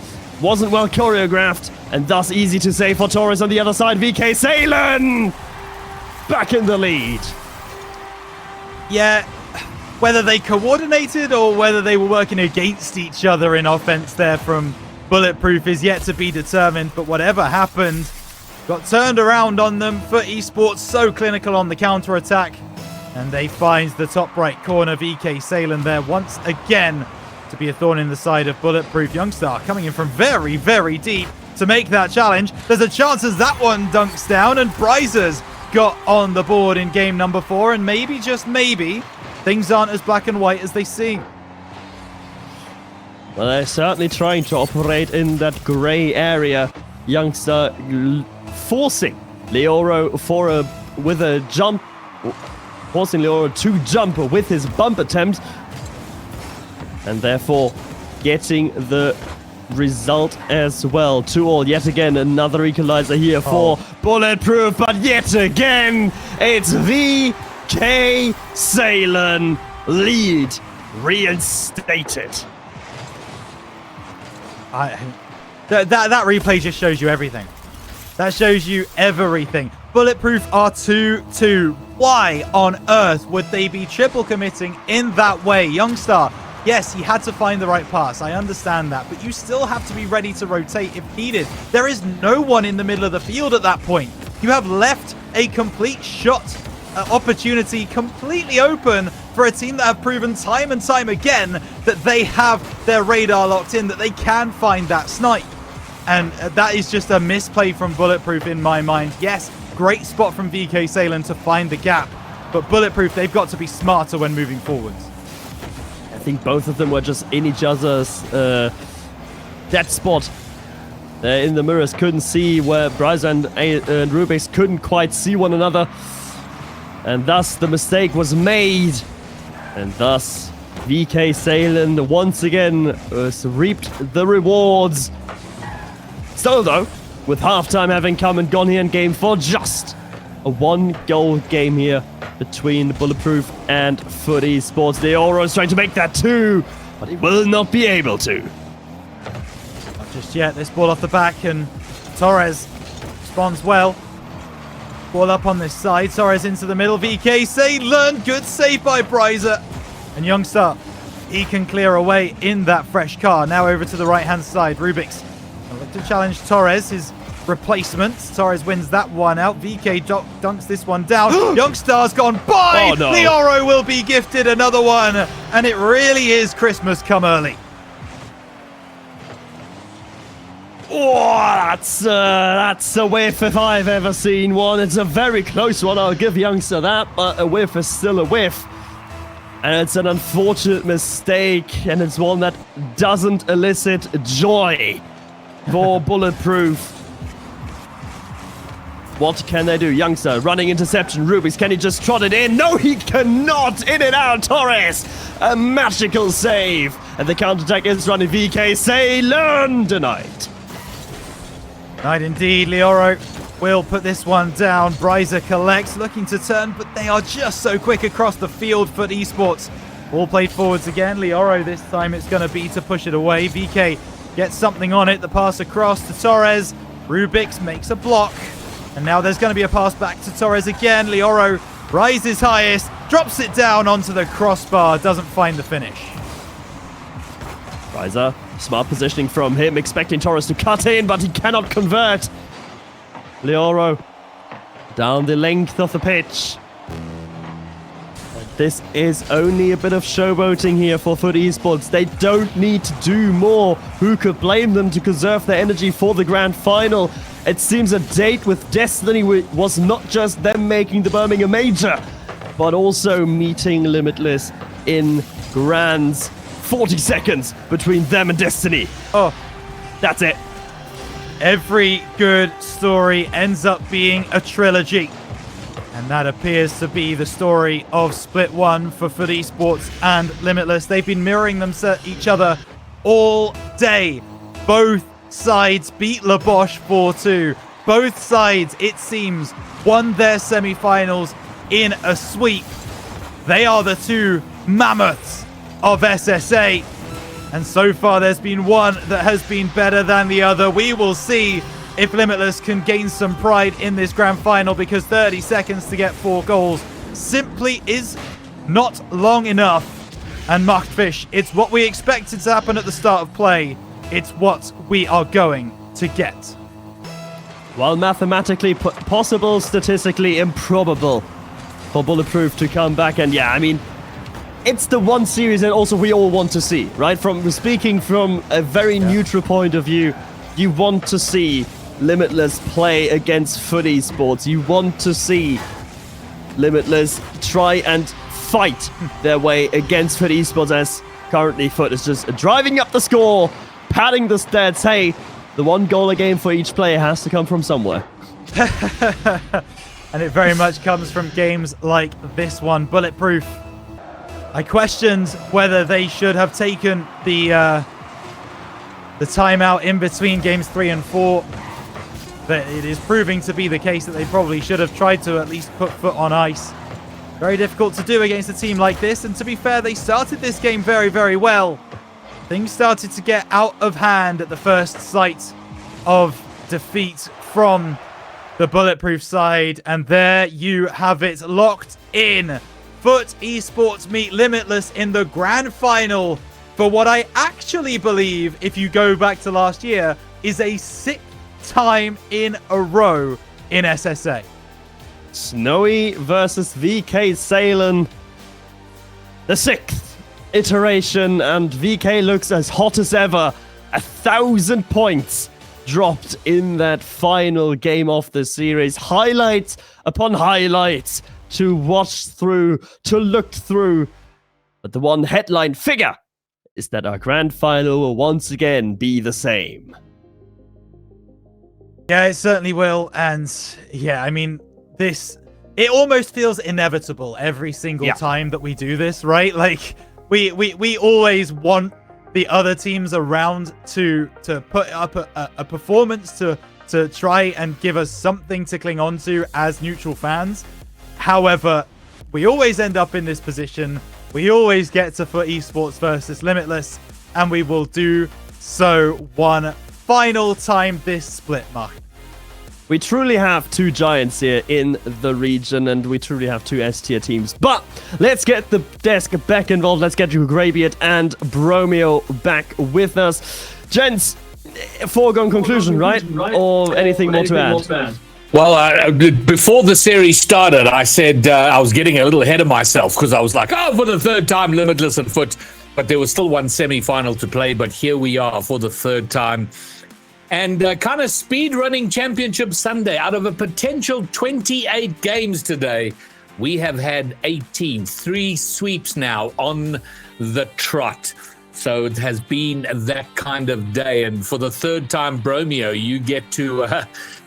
Wasn't well choreographed, and thus easy to save for Torres on the other side. VK Salen! Back in the lead. Yeah, whether they coordinated or whether they were working against each other in offense there from Bulletproof is yet to be determined. But whatever happened, got turned around on them. For esports, so clinical on the counter-attack. And they find the top right corner. VK Salen there once again to be a thorn in the side of Bulletproof. Youngstar coming in from very, very deep to make that challenge. There's a chance as that one dunks down, and Bryzer's got on the board in game number 4, and maybe, just maybe, things aren't as black and white as they seem. Well, they're certainly trying to operate in that grey area. Youngstar forcing Leoro with a jump, forcing Leoro to jump with his bump attempt, and therefore getting the result as well. 2-2 yet again. Another equalizer here for Bulletproof, but yet again it's VK Salen lead reinstated. That replay just shows you everything. That shows you everything. Bulletproof are 2-2. Why on earth would they be triple committing in that way? Youngstar, yes, he had to find the right pass. I understand that. But you still have to be ready to rotate if needed. There is no one in the middle of the field at that point. You have left a complete shot opportunity completely open for a team that have proven time and time again that they have their radar locked in, that they can find that snipe. And that is just a misplay from Bulletproof in my mind. Yes, great spot from VK Salen to find the gap. But Bulletproof, they've got to be smarter when moving forwards. I think both of them were just in each other's dead spot. In the mirrors, couldn't see where Bryzer and Rubix couldn't quite see one another. And thus the mistake was made. And thus VK Salen once again reaped the rewards. Still though, with halftime having come and gone here in game 4, just a 1-goal game here between Bulletproof and Foot Esports. Leoro is trying to make that 2, but he will not be able to. Not just yet. This ball off the back, and Torres responds well. Ball up on this side. Torres into the middle. VK Salen. Good save by Bryzer. And Youngstar, he can clear away in that fresh car. Now over to the right-hand side. Rubix look to challenge Torres, his replacement. Torres wins that one out. VK dunks this one down. Youngstar's gone by. Oh, no. Leoro will be gifted another one. And it really is Christmas come early. Oh, that's a whiff if I've ever seen one. It's a very close one, I'll give Youngstar that, but a whiff is still a whiff. And it's an unfortunate mistake, and it's one that doesn't elicit joy for Bulletproof. What can they do? Youngstar running interception. Rubix, can he just trot it in? No, he cannot. In and out. Torres, a magical save. And the counterattack is running. VK Salen denied. Right indeed, Leoro will put this one down. Bryzer collects, looking to turn, but they are just so quick across the field for esports. Ball played forwards again. Leoro, this time it's going to be to push it away. VK gets something on it. The pass across to Torres. Rubix makes a block. And now there's going to be a pass back to Torres again. Leoro rises highest, drops it down onto the crossbar, doesn't find the finish. Bryzer, smart positioning from him, expecting Torres to cut in, but he cannot convert. Leoro down the length of the pitch. This is only a bit of showboating here for Foot Esports. They don't need to do more. Who could blame them to conserve their energy for the grand final? It seems a date with Destiny was not just them making the Birmingham Major, but also meeting Limitless in Grands. 40 seconds between them and Destiny. Oh, that's it. Every good story ends up being a trilogy. And that appears to be the story of Split 1 for Foot Esports and Limitless. They've been mirroring each other all day. Both sides beat La Bosch 4-2. Both sides, it seems, won their semi-finals in a sweep. They are the two mammoths of SSA. And so far, there's been one that has been better than the other. We will see if Limitless can gain some pride in this grand final, because 30 seconds to get 4 goals simply is not long enough. And Machtfish, it's what we expected to happen at the start of play. It's what we are going to get. while mathematically possible, statistically improbable for Bulletproof to come back. And yeah, I mean, it's the one series that also we all want to see, right? From speaking from a very neutral point of view, you want to see Limitless play against Foot Esports. You want to see Limitless try and fight their way against Foot Esports, as currently Foot is just driving up the score, padding the stats. Hey, the one goal a game for each player has to come from somewhere. And it very much comes from games like this one, Bulletproof. I questioned whether they should have taken the timeout in between games 3 and 4. But it is proving to be the case that they probably should have tried to at least put Foot on ice. Very difficult to do against a team like this. And to be fair, they started this game very, very well. Things started to get out of hand at the first sight of defeat from the Bulletproof side. And there you have it, locked in. Foot Esports meet Limitless in the grand final for what I actually believe, if you go back to last year, is a 6th time in a row in SSA. Snowy versus VK Salen. The 6th iteration, and VK looks as hot as ever. 1,000 points dropped in that final game of the series. Highlights upon highlights to watch through, to look through. But the one headline figure is that our grand final will once again be the same. Yeah, it certainly will. And yeah, I mean, it almost feels inevitable every single time that we do this, right? Like, we always want the other teams around to put up a performance to try and give us something to cling on to as neutral fans. However, we always end up in this position. We always get to Foot Esports versus Limitless, and we will do so one final time this split, Mark. We truly have two giants here in the region, and we truly have two S-tier teams. But let's get the desk back involved. Let's get Grabiot and Bromeo back with us. Gents, foregone conclusion, right? Or anything more to add? Well, before the series started, I said I was getting a little ahead of myself because I was like, oh, for the 3rd time, Limitless and Foot. But there was still one semi-final to play. But here we are for the 3rd time. And kind of speed-running Championship Sunday. Out of a potential 28 games today, we have had 18, 3 sweeps now on the trot. So it has been that kind of day. And for the 3rd time, Bromeo, you get to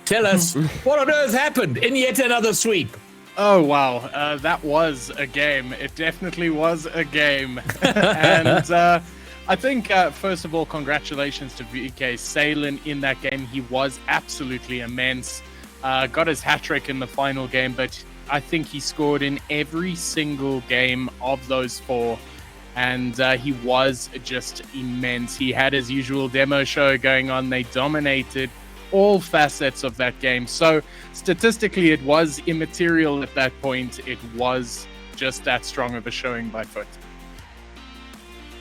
tell us what on earth happened in yet another sweep. Oh, wow. That was a game. It definitely was a game. And I think, first of all, congratulations to VK Salen in that game. He was absolutely immense. Got his hat-trick in the final game, but I think he scored in every single game of those 4. And he was just immense. He had his usual demo show going on. They dominated all facets of that game. So statistically, it was immaterial at that point. It was just that strong of a showing by Foot.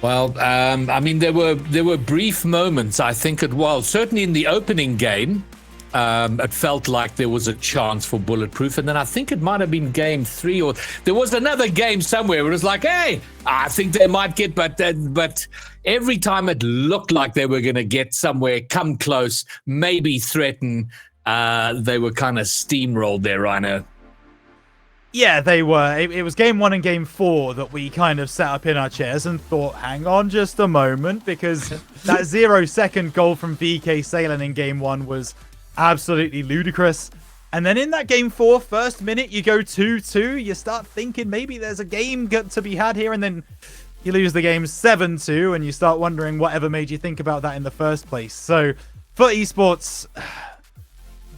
Well, I mean, there were brief moments, I think it was. Certainly in the opening game, it felt like there was a chance for Bulletproof. And then I think it might have been game 3, or there was another game somewhere where it was like, hey, I think they might get, but every time it looked like they were going to get somewhere, come close, maybe threaten, they were kind of steamrolled there, Rhino. Yeah, they were. It was game 1 and game 4 that we kind of sat up in our chairs and thought, hang on just a moment, because that 0-second goal from VK Salen in game 1 was absolutely ludicrous. And then in that game 4, first minute, you go 2-2. You start thinking maybe there's a game to be had here, and then you lose the game 7-2, and you start wondering whatever made you think about that in the first place. So, for esports,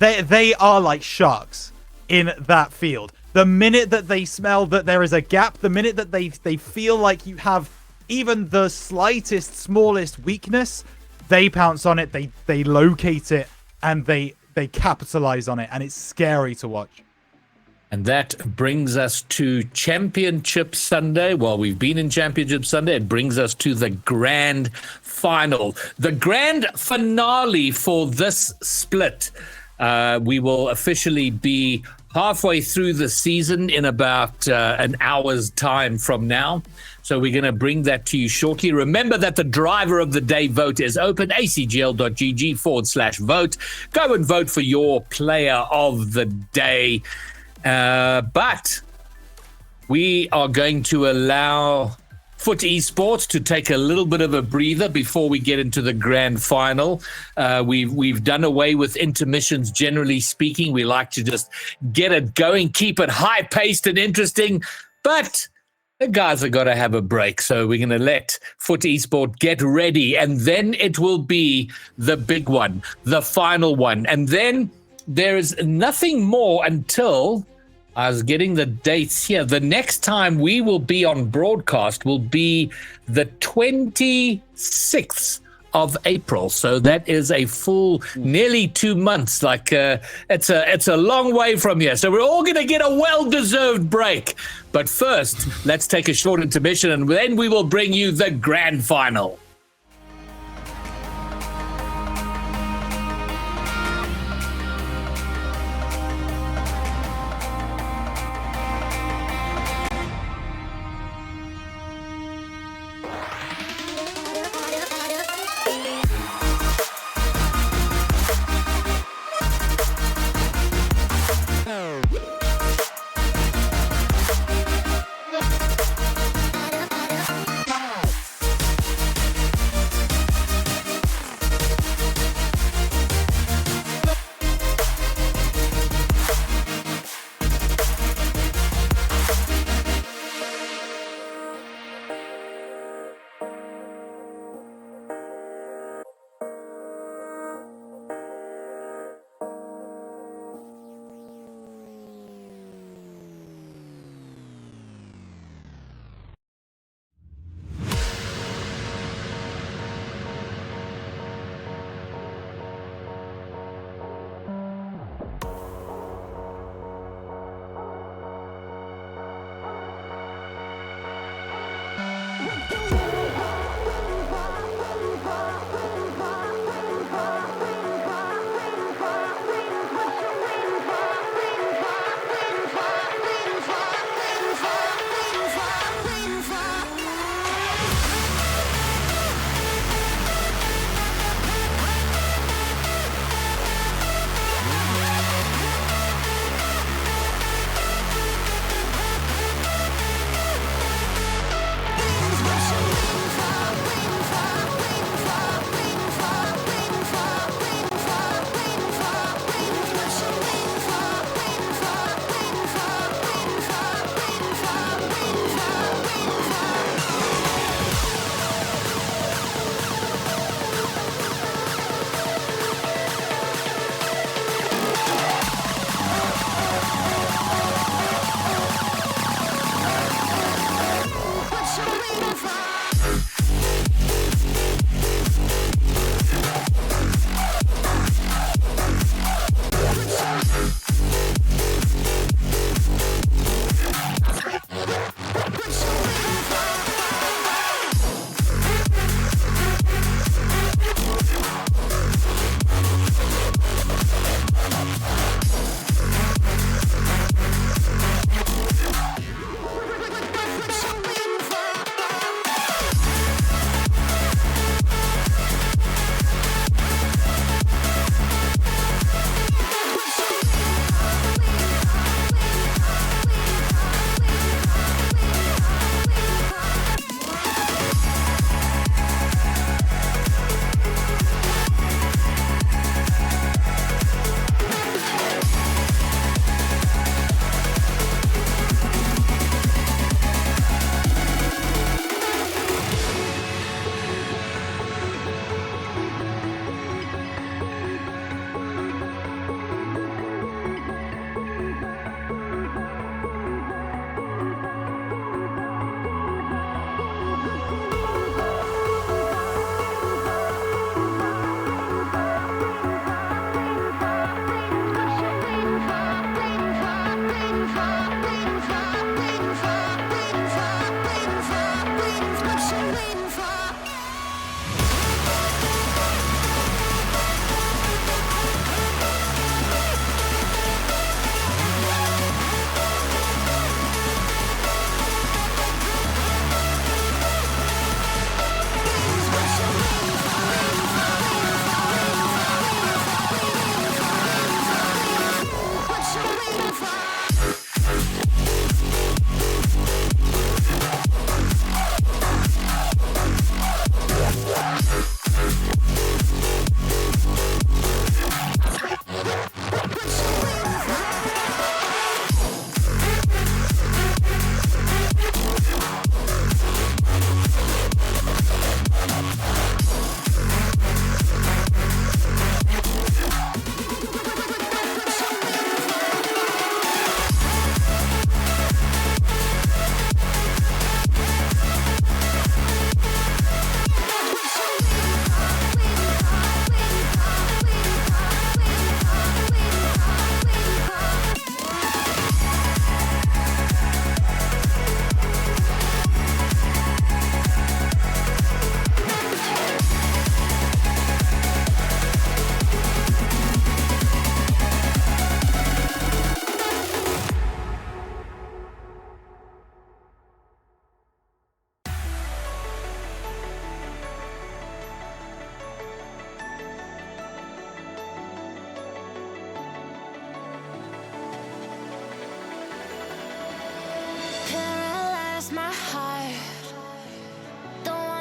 they are like sharks in that field. The minute that they smell that there is a gap, the minute that they feel like you have even the slightest, smallest weakness, they pounce on it, they locate it, and they capitalize on it, and it's scary to watch. And that brings us to Championship Sunday. Well, we've been in Championship Sunday. It brings us to the grand final. The grand finale for this split. We will officially be halfway through the season in about an hour's time from now. So we're going to bring that to you shortly. Remember that the driver of the day vote is open, acgl.gg/vote. Go and vote for your player of the day. But we are going to allow Foot Esports to take a little bit of a breather before we get into the grand final. We've done away with intermissions, generally speaking. We like to just get it going, keep it high-paced and interesting. But the guys have got to have a break, so we're going to let Foot Esport get ready, and then it will be the big one, the final one. And then there is nothing more until, I was getting the dates here, the next time we will be on broadcast will be the 26th of April. So that is a full nearly 2 months. Like it's a long way from here. So we're all going to get a well-deserved break. But first, let's take a short intermission, and then we will bring you the grand final.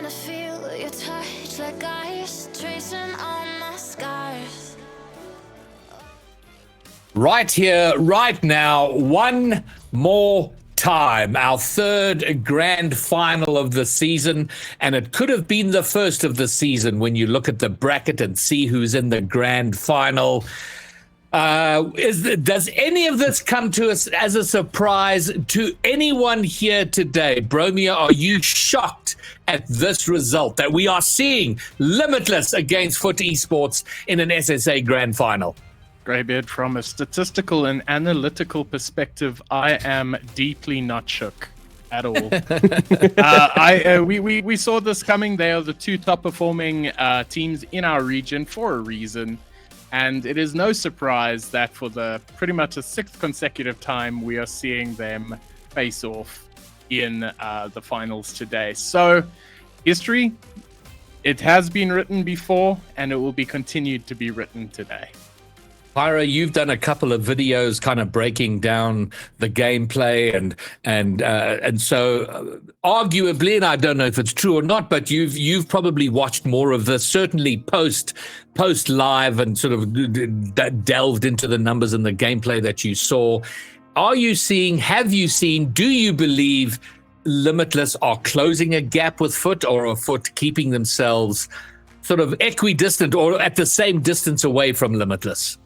wanna feel your touch like ice, tracing all my scars. Right here, right now, one more time, our third grand final of the season, and it could have been the first of the season when you look at the bracket and see who's in the grand final. Does any of this come to us as a surprise to anyone here today? Bromia, are you shocked at this result that we are seeing Limitless against Foot Esports in an SSA grand final? Greybeard, from a statistical and analytical perspective, I am deeply not shook at all. We saw this coming. They are the two top performing teams in our region for a reason. And it is no surprise that for the pretty much a sixth consecutive time, we are seeing them face off in the finals today. So history, it has been written before, and it will be continued to be written today. Pyro, you've done a couple of videos kind of breaking down the gameplay and so arguably, and I don't know if it's true or not, but you've probably watched more of this, certainly post live, and sort of delved into the numbers and the gameplay that you saw. Have you seen, do you believe Limitless are closing a gap with Foot, or are Foot keeping themselves sort of equidistant or at the same distance away from Limitless?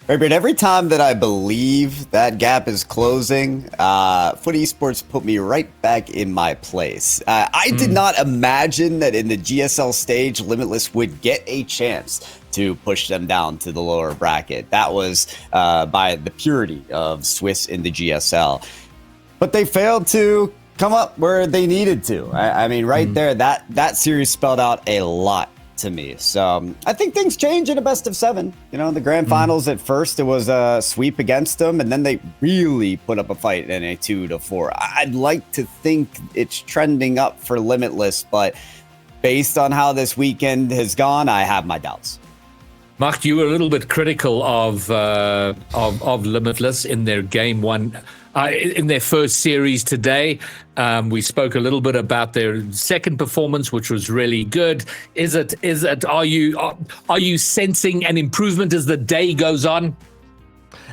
But every time that I believe that gap is closing, Foot Esports put me right back in my place. I did not imagine that in the GSL stage, Limitless would get a chance to push them down to the lower bracket. That was by the purity of Swiss in the GSL. But they failed to come up where they needed to. I mean, right there, that series spelled out a lot to me. So I think things change in a best of 7. You know, the grand finals at first, it was a sweep against them, and then they really put up a fight in a 2-4. I'd like to think it's trending up for Limitless, but based on how this weekend has gone, I have my doubts. Mark, you were a little bit critical of Limitless in their game one, in their first series today. We spoke a little bit about their second performance, which was really good. Are you sensing an improvement as the day goes on?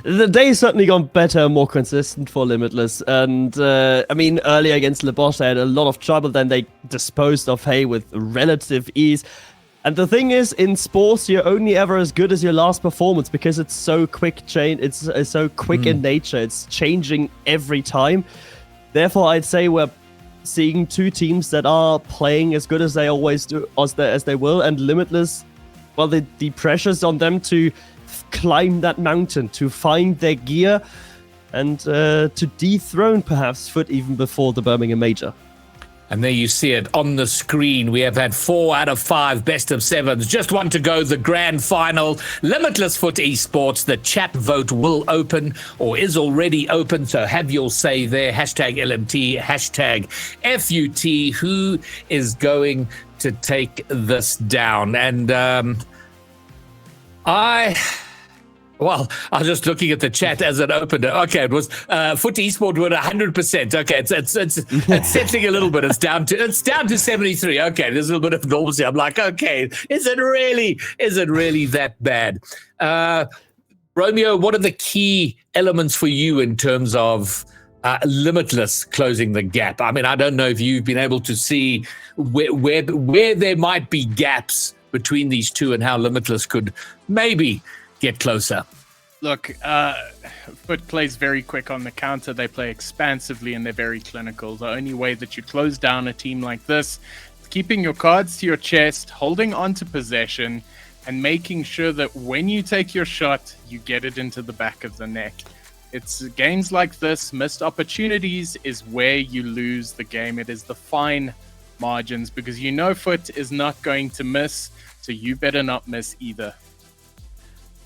The day's certainly gone better, more consistent for Limitless. And, I mean, earlier against Le Bosch, they had a lot of trouble. Then they disposed of Hay with relative ease. And the thing is, in sports, you're only ever as good as your last performance because it's so quick it's so quick in nature. It's changing every time. Therefore, I'd say we're seeing two teams that are playing as good as they always do, as they will. And Limitless, well, the pressure's on them to climb that mountain, to find their gear, and to dethrone perhaps Foot even before the Birmingham Major. And there you see it on the screen. We have had 4 out of 5 best of 7s. Just one to go, the grand final. Limitless Foot Esports. The chat vote will open, or is already open. So have your say there. Hashtag LMT, hashtag FUT. Who is going to take this down? And Well, I was just looking at the chat as it opened. Okay, it was Foot Esport with 100%. Okay, it's settling a little bit. It's down to 73. Okay, there's a little bit of normalcy. I'm like, okay, is it really that bad? Romeo, what are the key elements for you in terms of Limitless closing the gap? I mean, I don't know if you've been able to see where there might be gaps between these two and how Limitless could maybe get closer. Look, Foot plays very quick on the counter. They play expansively and they're very clinical. The only way that you close down a team like this is keeping your cards to your chest, holding on to possession, and making sure that when you take your shot, you get it into the back of the neck. It's games like this, missed opportunities is where you lose the game. It is the fine margins, because you know Foot is not going to miss, so you better not miss either.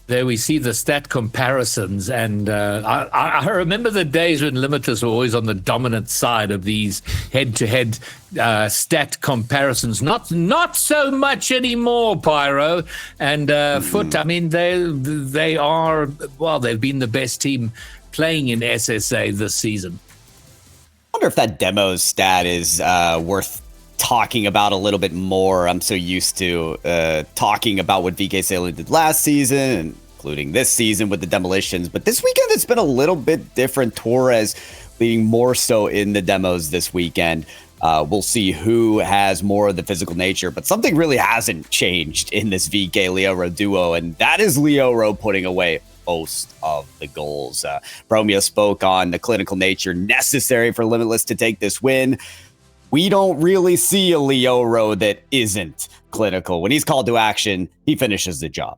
There we see the stat comparisons, and I remember the days when Limitless were always on the dominant side of these head-to-head stat comparisons. Not so much anymore, Pyro. And Foot, I mean, they are, well, they've been the best team playing in SSA this season. I wonder if that demo stat is worth talking about a little bit more. I'm so used to talking about what VK Sailing did last season, including this season with the demolitions. But this weekend, it's been a little bit different. Torres leading more so in the demos this weekend. We'll see who has more of the physical nature, but something really hasn't changed in this VK Leoro duo, and that is Leoro putting away most of the goals. Bromeo spoke on the clinical nature necessary for Limitless to take this win. We don't really see a Leoro that isn't clinical. When he's called to action, he finishes the job.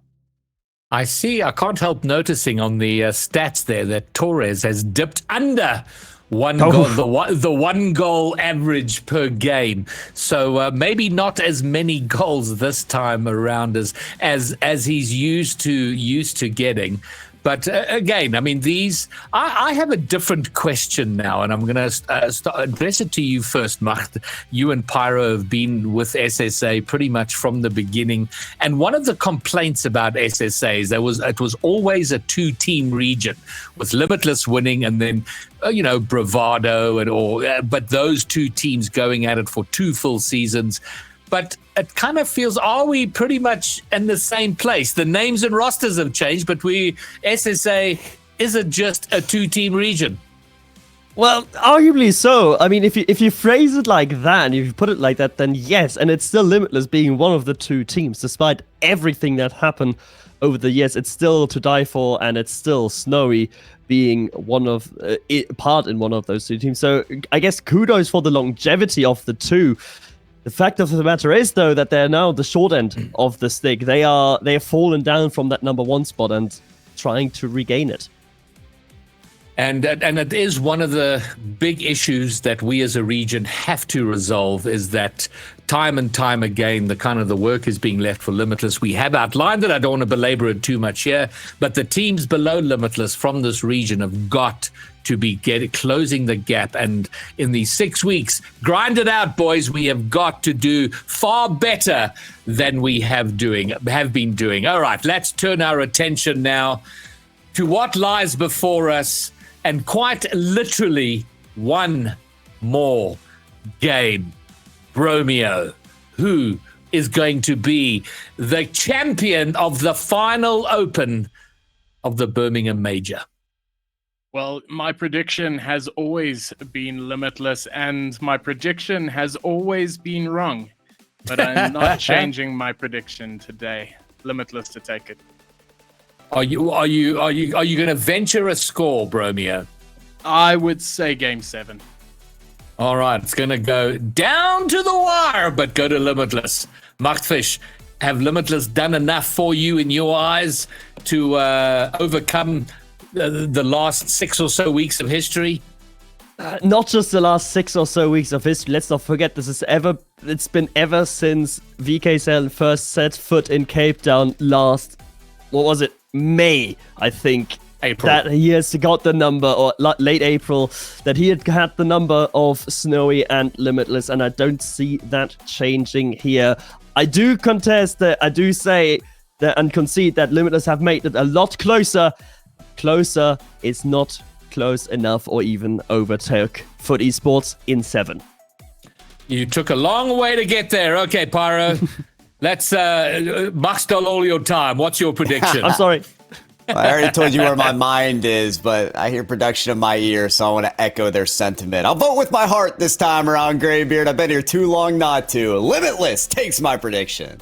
I can't help noticing on the stats there that Torres has dipped under one goal, the one goal average per game. So maybe not as many goals this time around as he's used to getting. But again, I mean, I have a different question now, and I'm going to address it to you first, Macht. You and Pyro have been with SSA pretty much from the beginning. And one of the complaints about SSA is it was always a two-team region, with Limitless winning and then, Bravado but those two teams going at it for 2 full seasons. But it kind of feels, are we pretty much in the same place? The names and rosters have changed, but SSA isn't just a 2-team region. Well, arguably so. I mean, if you phrase it like that, and if you put it like that, then yes, and it's still Limitless being one of the 2 teams, despite everything that happened over the years. It's still to die for, and it's still Snowy being part in one of those 2 teams. So I guess kudos for the longevity of the 2. The fact of the matter is, though, that they're now the short end of the stick. They have fallen down from that number 1 spot and trying to regain it. And it is one of the big issues that we as a region have to resolve, is that time and time again, the work is being left for Limitless. We have outlined it. I don't want to belabor it too much here, but the teams below Limitless from this region have got to be closing the gap. And in these 6 weeks, grind it out, boys. We have got to do far better than we have been doing. All right, let's turn our attention now to what lies before us, and quite literally one more game. Bromeo, who is going to be the champion of the final open of the Birmingham Major? Well, my prediction has always been Limitless, and my prediction has always been wrong. But I'm not changing my prediction today. Limitless to take it. Are you going to venture a score, Bromeo? I would say Game 7. All right, it's going to go down to the wire, but go to Limitless. Machtfish, have Limitless done enough for you in your eyes to overcome the last 6 or so weeks of history? Not just the last 6 or so weeks of history. Let's not forget, it's been ever since VK Sailing first set foot in Cape Town last, May, I think. April. That he has got the number, or late April, that he had the number of Snowy and Limitless, and I don't see that changing here. I do contest that, I do say that and concede that Limitless have made it a lot closer. Closer is not close enough, or even overtook Foot Esports in 7. You took a long way to get there. Okay, Pyro. Let's stole all your time. What's your prediction? I'm sorry. I already told you where my mind is, but I hear production in my ear, so I want to echo their sentiment. I'll vote with my heart this time around, Greybeard. I've been here too long not to. Limitless takes my prediction.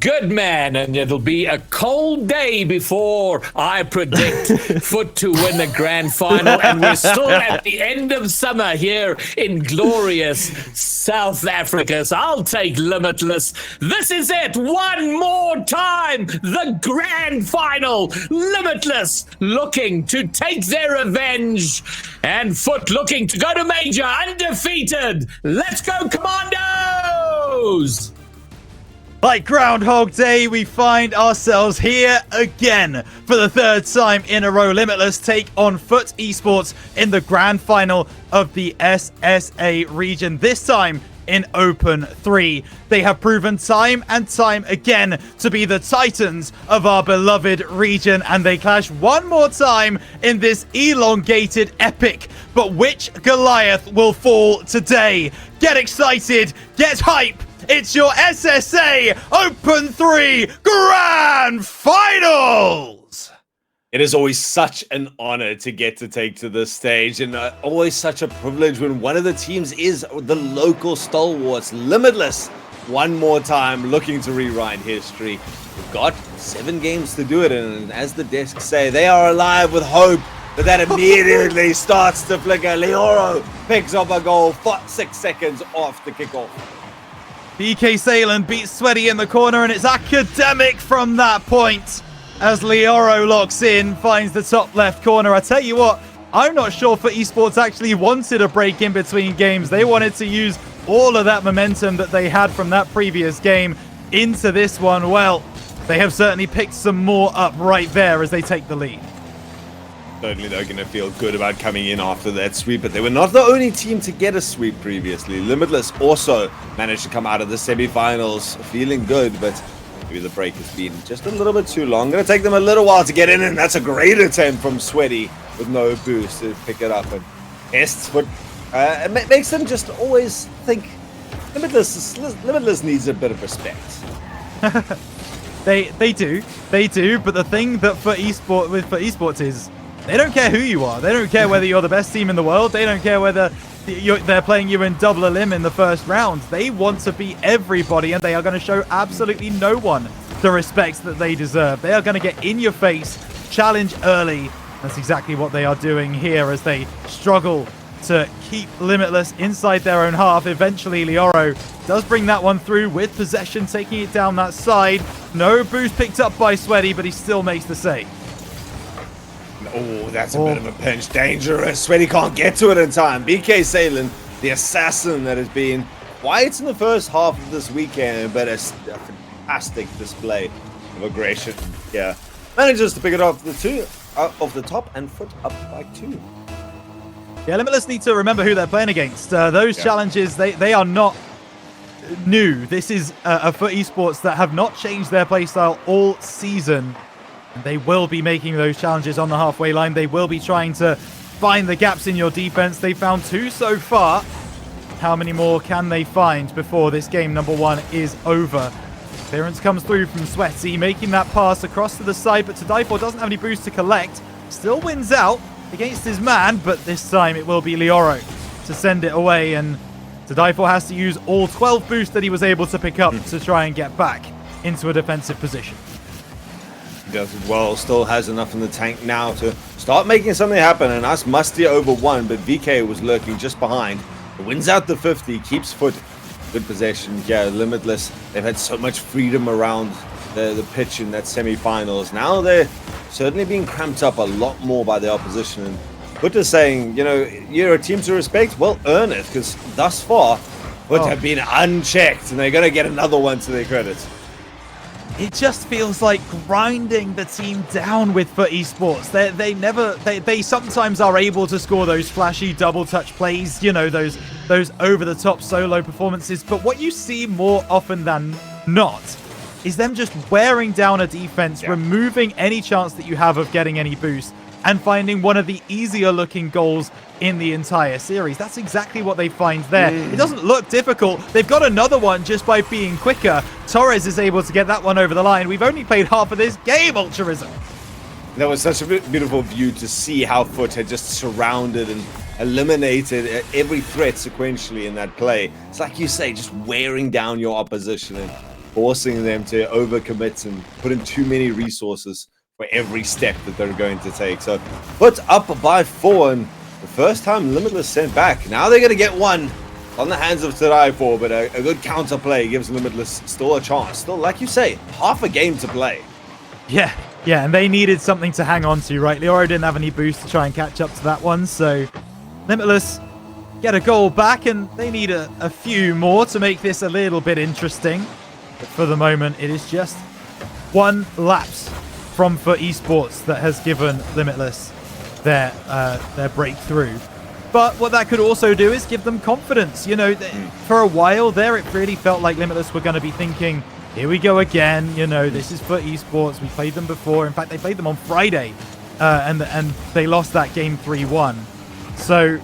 Good man, and it'll be a cold day before I predict Foot to win the grand final, and we're still at the end of summer here in glorious South Africa, so I'll take Limitless. This is it, one more time, the grand final. Limitless looking to take their revenge, and Foot looking to go to Major undefeated. Let's go, Commandos! Like Groundhog Day, we find ourselves here again for the 3rd time in a row. Limitless take on Foot Esports in the grand final of the SSA region. This time in Open 3. They have proven time and time again to be the titans of our beloved region, and they clash one more time in this elongated epic. But which Goliath will fall today? Get excited, get hype. It's your SSA Open 3 Grand Finals! It is always such an honor to get to take to this stage, and always such a privilege when one of the teams is the local stalwarts, Limitless, one more time looking to rewrite history. We've got 7 games to do it, and as the desks say, they are alive with hope, but that immediately starts to flicker. Leoro picks up a goal 6 seconds off the kickoff. BK Salen beats Sweaty in the corner, and it's academic from that point. As Leoro locks in, finds the top left corner. I tell you what, I'm not sure for esports actually wanted a break in between games. They wanted to use all of that momentum that they had from that previous game into this one. Well, they have certainly picked some more up right there as they take the lead. Certainly they're going to feel good about coming in after that sweep, but they were not the only team to get a sweep previously. Limitless also managed to come out of the semifinals feeling good, but maybe the break has been just a little bit too long. Going to take them a little while to get in, and that's a great attempt from Sweaty with no boost to pick it up and tests. But it makes them just always think Limitless needs a bit of respect. They do, but the thing that for esports is they don't care who you are. They don't care whether you're the best team in the world. They don't care whether they're playing you in double elim in the first round. They want to beat everybody, and they are going to show absolutely no one the respect that they deserve. They are going to get in your face, challenge early. That's exactly what they are doing here as they struggle to keep Limitless inside their own half. Eventually, Leoro does bring that one through with possession, taking it down that side. No boost picked up by Sweaty, but he still makes the save. Oh, that's a bit of a pinch. Dangerous. Sweaty can't get to it in time. BK Salen, the assassin that has been quiet in the first half of this weekend, but a fantastic display of aggression. Yeah, manages to pick it off the top and foot up by 2. Yeah, Limitless need to remember who they're playing against. Those challenges, they are not new. This is a FUT Esports that have not changed their playstyle all season. And they will be making those challenges on the halfway line. They will be trying to find the gaps in your defense. They found 2 so far. How many more can they find before this game number 1 is over? Clearance comes through from Sweaty, making that pass across to the side, but Tadaifor doesn't have any boost to collect. Still wins out against his man, but this time it will be Leoro to send it away, and Tadaifor has to use all 12 boosts that he was able to pick up to try and get back into a defensive position. He does it well, still has enough in the tank now to start making something happen, and us musty over 1, but VK was lurking just behind. He wins out the 50, keeps foot, good possession. Yeah, Limitless, they've had so much freedom around the pitch in that semi-finals. Now they're certainly being cramped up a lot more by the opposition, and Foot is saying, you know, you're a team to respect, well, earn it, because thus far, Foot have been unchecked, and they're going to get another one to their credit. It just feels like grinding the team down with FUT Esports. They sometimes are able to score those flashy double touch plays, you know, those over the top solo performances. But what you see more often than not is them just wearing down a defense, removing any chance that you have of getting any boost, and finding one of the easier looking goals in the entire series. That's exactly what they find there. It doesn't look difficult. They've got another one just by being quicker. Torres is able to get that one over the line. We've only played half of this game, Ultrarism. That was such a beautiful view to see how Foot had just surrounded and eliminated every threat sequentially in that play. It's like you say, just wearing down your opposition and forcing them to overcommit and put in too many resources for every step that they're going to take. So Foot up by 4, and the first time Limitless sent back. Now they're going to get one on the hands of Tadaifor, but a good counterplay gives Limitless still a chance. Still, like you say, half a game to play. Yeah, and they needed something to hang on to, right? Leoro didn't have any boost to try and catch up to that one, so Limitless get a goal back, and they need a few more to make this a little bit interesting. But for the moment, it is just one lapse from FUT Esports that has given Limitless their breakthrough. But what that could also do is give them confidence. You know, for a while there, it really felt like Limitless were going to be thinking, here we go again. You know, this is FUT Esports. We played them before. In fact, they played them on Friday, and they lost that game 3-1. So,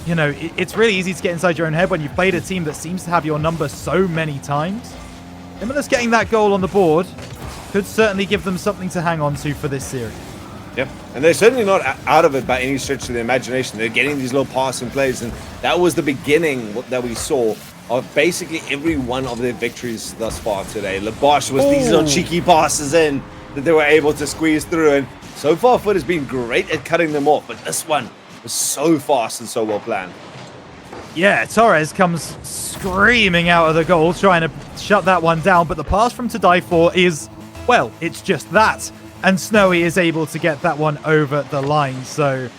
you know, it's really easy to get inside your own head when you've played a team that seems to have your number so many times. Limitless getting that goal on the board could certainly give them something to hang on to for this series. Yep, and they're certainly not out of it by any stretch of the imagination. They're getting these little passing plays, and that was the beginning that we saw of basically every one of their victories thus far today. Lebosh was these little cheeky passes in that they were able to squeeze through, and so far FUT has been great at cutting them off, but this one was so fast and so well planned. Yeah, Torres comes screaming out of the goal, trying to shut that one down, but the pass from To Die For is, well, it's just that. And Snowy is able to get that one over the line. So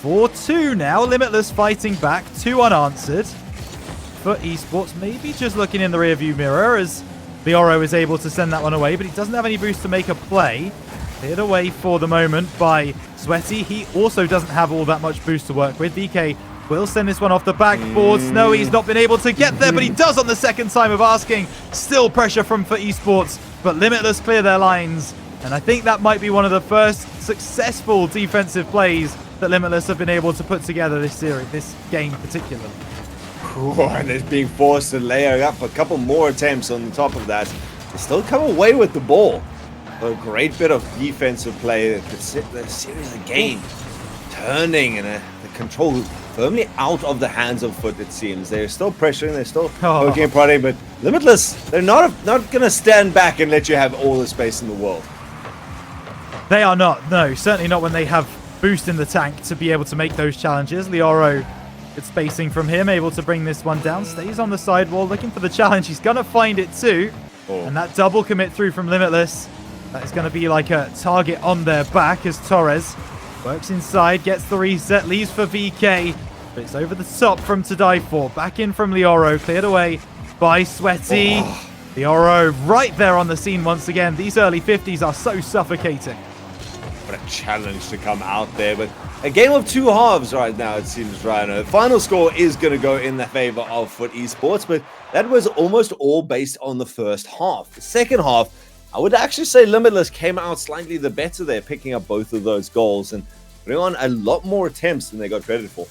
4-2 now. Limitless fighting back. 2 unanswered. FUT Esports maybe just looking in the rearview mirror as Lioro is able to send that one away, but he doesn't have any boost to make a play. Cleared away for the moment by Sweaty. He also doesn't have all that much boost to work with. VK will send this one off the backboard. Snowy's not been able to get there, but he does on the second time of asking. Still pressure from FUT Esports, but Limitless clear their lines. And I think that might be one of the first successful defensive plays that Limitless have been able to put together this series, this game particularly. And they're being forced to layer up a couple more attempts on the top of that. They still come away with the ball. A great bit of defensive play that could set the series again. Turning and the control firmly out of the hands of FUT, it seems. They're still pressuring, they're still poking and prodding, but Limitless, they're not going to stand back and let you have all the space in the world. They are not. No, certainly not when they have boost in the tank to be able to make those challenges. Lioro, good spacing from him, able to bring this one down. Stays on the sidewall, looking for the challenge. He's going to find it too. And that double commit through from Limitless. That is going to be like a target on their back as Torres works inside, gets the reset, leaves for VK. But it's over the top from To Die For. Back in from Lioro, cleared away by Sweaty. Lioro right there on the scene once again. These early 50s are so suffocating. What a challenge to come out there, but a game of 2 halves right now, it seems, Ryan. The final score is going to go in the favor of FUT Esports, but that was almost all based on the first half. The second half, I would actually say Limitless came out slightly the better there, picking up both of those goals and putting on a lot more attempts than they got credit for.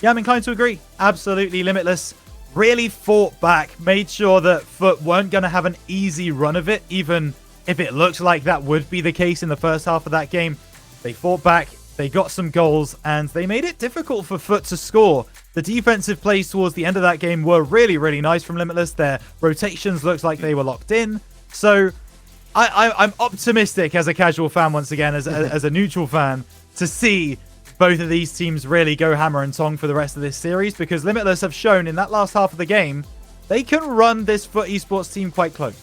Yeah, I'm inclined to agree. Absolutely. Limitless really fought back, made sure that FUT weren't going to have an easy run of it, even if it looked like that would be the case in the first half of that game. They fought back, they got some goals, and they made it difficult for FUT to score. The defensive plays towards the end of that game were really, really nice from Limitless. Their rotations looked like they were locked in. So I'm optimistic as a casual fan once again, as a neutral fan, to see both of these teams really go hammer and tong for the rest of this series, because Limitless have shown in that last half of the game they can run this FUT Esports team quite close.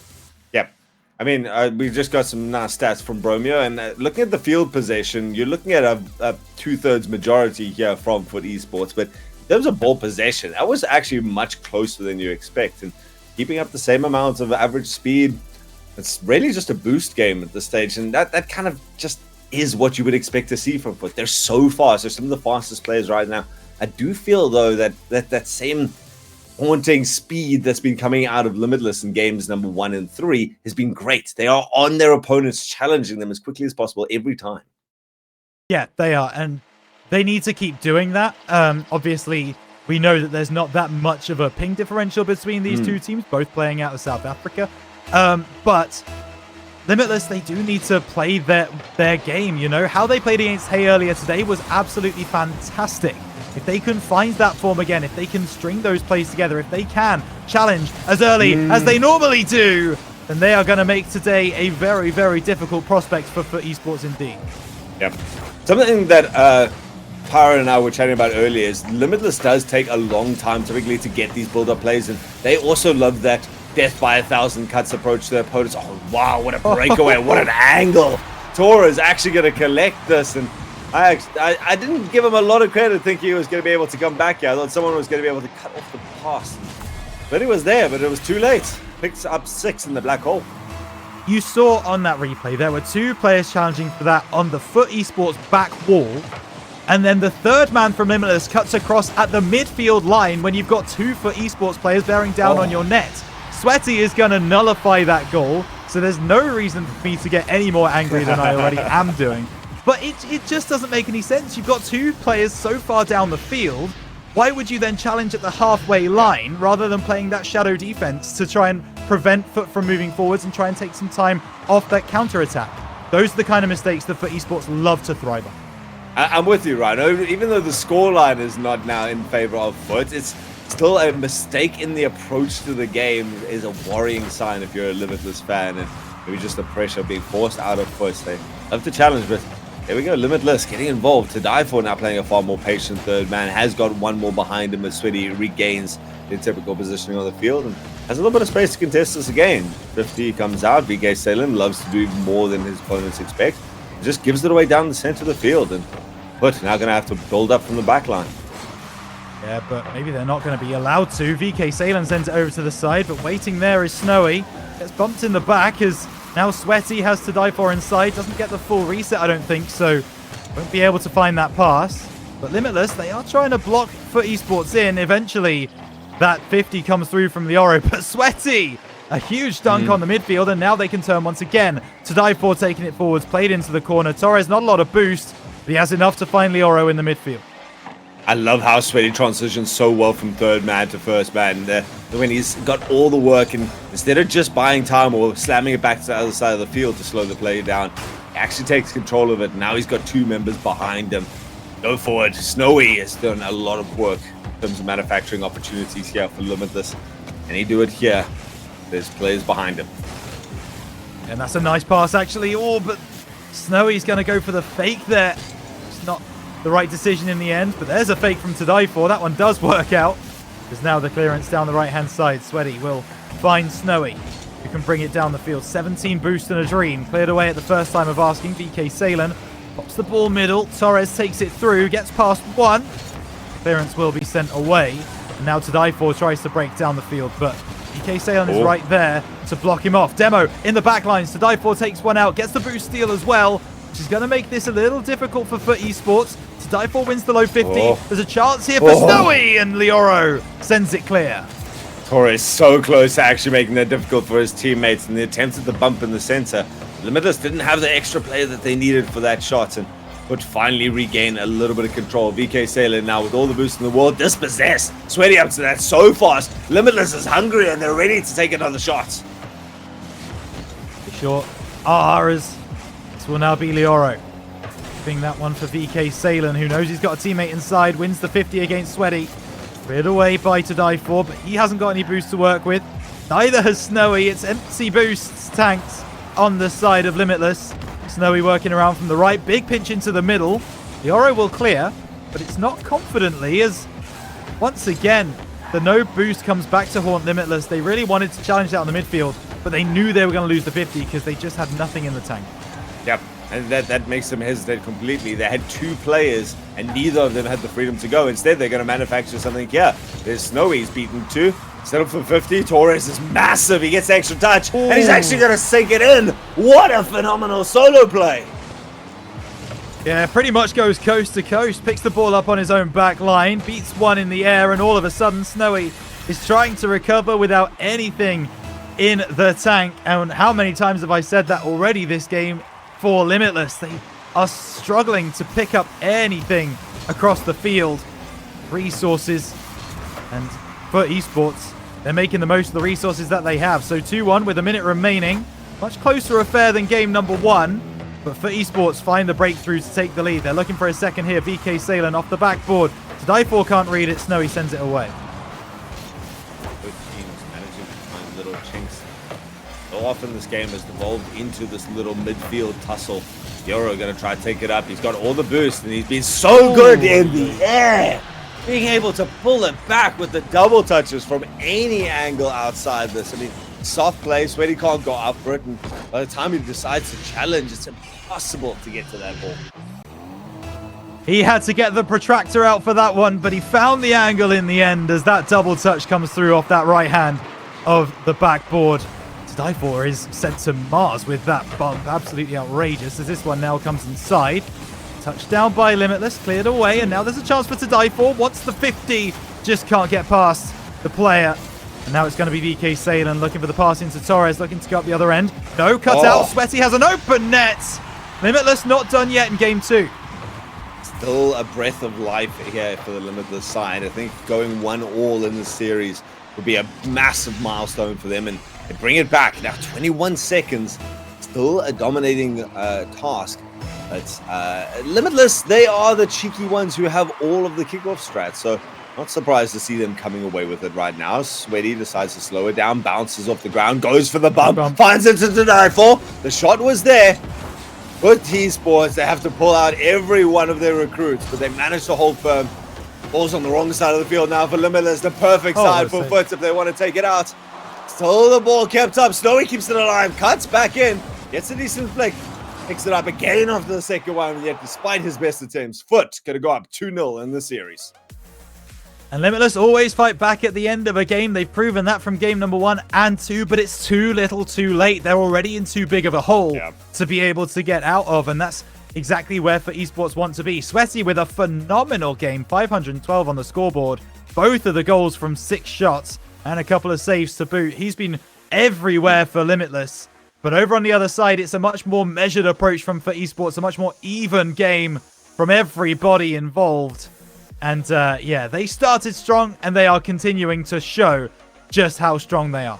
Yep. I mean, we just got some nice stats from Bromeo, and looking at the field possession, you're looking at a 2/3 majority here from FUT Esports, but in terms of ball possession, that was actually much closer than you expect, and keeping up the same amount of average speed, it's really just a boost game at this stage, and that kind of just is what you would expect to see from FUT. They're so fast. They're some of the fastest players right now. I do feel, though, that same haunting speed that's been coming out of Limitless in games number 1 and 3 has been great. They are on their opponents, challenging them as quickly as possible every time. Yeah, they are, and they need to keep doing that. Obviously, we know that there's not that much of a ping differential between these two teams, both playing out of South Africa. But Limitless, they do need to play their game, you know? How they played against Hay earlier today was absolutely fantastic. If they can find that form again, if they can string those plays together, if they can challenge as early as they normally do, then they are going to make today a very, very difficult prospect for FUT Esports indeed. Yep. Something that Pyro and I were chatting about earlier is Limitless does take a long time typically to get these build-up plays, and they also love that death by 1,000 cuts approach to their opponents. Oh, wow, what a breakaway, what an angle. Tora is actually going to collect this, and I didn't give him a lot of credit thinking he was going to be able to come back here. I thought someone was going to be able to cut off the pass. But he was there, but it was too late. Picks up 6 in the black hole. You saw on that replay, there were 2 players challenging for that on the FUT Esports back wall. And then the third man from Limitless cuts across at the midfield line when you've got 2 FUT Esports players bearing down on your net. Sweaty is going to nullify that goal, so there's no reason for me to get any more angry than I already am doing. But it just doesn't make any sense. You've got 2 players so far down the field. Why would you then challenge at the halfway line rather than playing that shadow defense to try and prevent FUT from moving forwards and try and take some time off that counter-attack? Those are the kind of mistakes that FUT Esports love to thrive on. I'm with you, Rhino. Even though the scoreline is not now in favor of FUT, it's still a mistake in the approach to the game is a worrying sign if you're a Limitless fan, and maybe just the pressure being forced out of FUT. They love to challenge, but there we go. Limitless getting involved. To Die For now playing a far more patient third man. Has got one more behind him as Sweaty regains the typical positioning on the field and has a little bit of space to contest this again. 50 comes out. VK Salem loves to do more than his opponents expect. Just gives it away down the center of the field, and FUT now going to have to build up from the back line. Yeah, but maybe they're not going to be allowed to. VK Salem sends it over to the side, but waiting there is Snowy. Gets bumped in the back as now Sweaty has to Die For inside. Doesn't get the full reset, I don't think, so won't be able to find that pass. But Limitless, they are trying to block FUT Esports in. Eventually, that 50 comes through from Leoro, but Sweaty, a huge dunk on the midfield, and now they can turn once again. To Die For taking it forwards, played into the corner. Torres, not a lot of boost, but he has enough to find Leoro in the midfield. I love how Sweaty transitions so well from third man to first man. When he's got all the work, and instead of just buying time or slamming it back to the other side of the field to slow the play down, he actually takes control of it. Now he's got 2 members behind him. Go forward. Snowy has done a lot of work in terms of manufacturing opportunities here for Limitless. And he do it here. There's players behind him. And that's a nice pass, actually. Oh, but Snowy's going to go for the fake there. It's not the right decision in the end, but there's a fake from To Die For. That one does work out. There's now the clearance down the right-hand side. Sweaty will find Snowy, who can bring it down the field. 17 boost and a dream. Cleared away at the first time of asking. VK Salem pops the ball middle. Torres takes it through, gets past one. Clearance will be sent away. And now To Die For tries to break down the field, but VK Salem is right there to block him off. Demo in the back lines. To Die For takes one out, gets the boost steal as well, which is going to make this a little difficult for FUT Esports. To Die For wins the low 50. There's a chance here for Snowy, and Leoro sends it clear. Torres so close to actually making that difficult for his teammates, and the attempts at the bump in the center. Limitless didn't have the extra player that they needed for that shot, and would finally regain a little bit of control. VK Salem now with all the boost in the world, dispossessed. Sweaty up to that so fast. Limitless is hungry and they're ready to take another shot. Short Aharas. This will now be Leoro. Giving that one for VK Salem, who knows he's got a teammate inside. Wins the 50 against Sweaty. Cleared away by To Die For, but he hasn't got any boost to work with. Neither has Snowy. It's empty boosts tanks on the side of Limitless. Snowy working around from the right. Big pinch into the middle. Leoro will clear, but it's not confidently, as once again, the no boost comes back to haunt Limitless. They really wanted to challenge that on the midfield, but they knew they were going to lose the 50 because they just had nothing in the tank. Yep, and that makes them hesitate completely. They had 2 players, and neither of them had the freedom to go. Instead, they're going to manufacture something here. There's Snowy, he's beaten 2. Set up for 50. Torres is massive. He gets the extra touch, and he's actually going to sink it in. What a phenomenal solo play. Yeah, pretty much goes coast to coast. Picks the ball up on his own back line. Beats one in the air, and all of a sudden, Snowy is trying to recover without anything in the tank. And how many times have I said that already this game for Limitless? They are struggling to pick up anything across the field. Resources and FUT Esports, they're making the most of the resources that they have. So 2-1 with a minute remaining. Much closer affair than game number 1. But FUT Esports find the breakthrough to take the lead. They're looking for a second here. VK Salem off the backboard. To Die For can't read it. Snowy sends it away. Both teams managing to find little chinks. So often this game has devolved into this little midfield tussle. Leoro going to try to take it up. He's got all the boost, and he's been so good in the air. Being able to pull it back with the double touches from any angle outside this. I mean, soft play. Sweaty can't go up for it, and by the time he decides to challenge, it's impossible to get to that ball. He had to get the protractor out for that one, but he found the angle in the end as that double touch comes through off that right hand of the backboard. To Die For is sent to Mars with that bump. Absolutely outrageous as this one now comes inside. Touchdown by Limitless, cleared away, and now there's a chance for To Die For. Wants the 50, just can't get past the player. And now it's going to be VK Salen looking for the pass into Torres, looking to go up the other end. No, cut out. Sweaty has an open net. Limitless not done yet in game 2. Still a breath of life here for the Limitless side. I think going 1-all in the series would be a massive milestone for them, and they bring it back. Now 21 seconds, still a dominating task. But Limitless, they are the cheeky ones who have all of the kickoff strats, so not surprised to see them coming away with it right now. Sweaty decides to slow it down, bounces off the ground, goes for the bump, finds it to Die For. The shot was there. With T-Sports, they have to pull out every one of their recruits, but they managed to hold firm. Ball's on the wrong side of the field now for Limitless, the perfect side for Foots if they want to take it out. Still the ball kept up. Snowy keeps it alive, cuts back in, gets a decent flick. Picks it up again after the second one, yet despite his best attempts, Foot going to go up 2-0 in the series. And Limitless always fight back at the end of a game. They've proven that from game number 1 and 2, but it's too little too late. They're already in too big of a hole to be able to get out of, and that's exactly where For Esports want to be. Sweaty with a phenomenal game, 512 on the scoreboard. Both of the goals from 6 shots and a couple of saves to boot. He's been everywhere for Limitless. But over on the other side, it's a much more measured approach from For Esports, a much more even game from everybody involved. And yeah, they started strong, and they are continuing to show just how strong they are.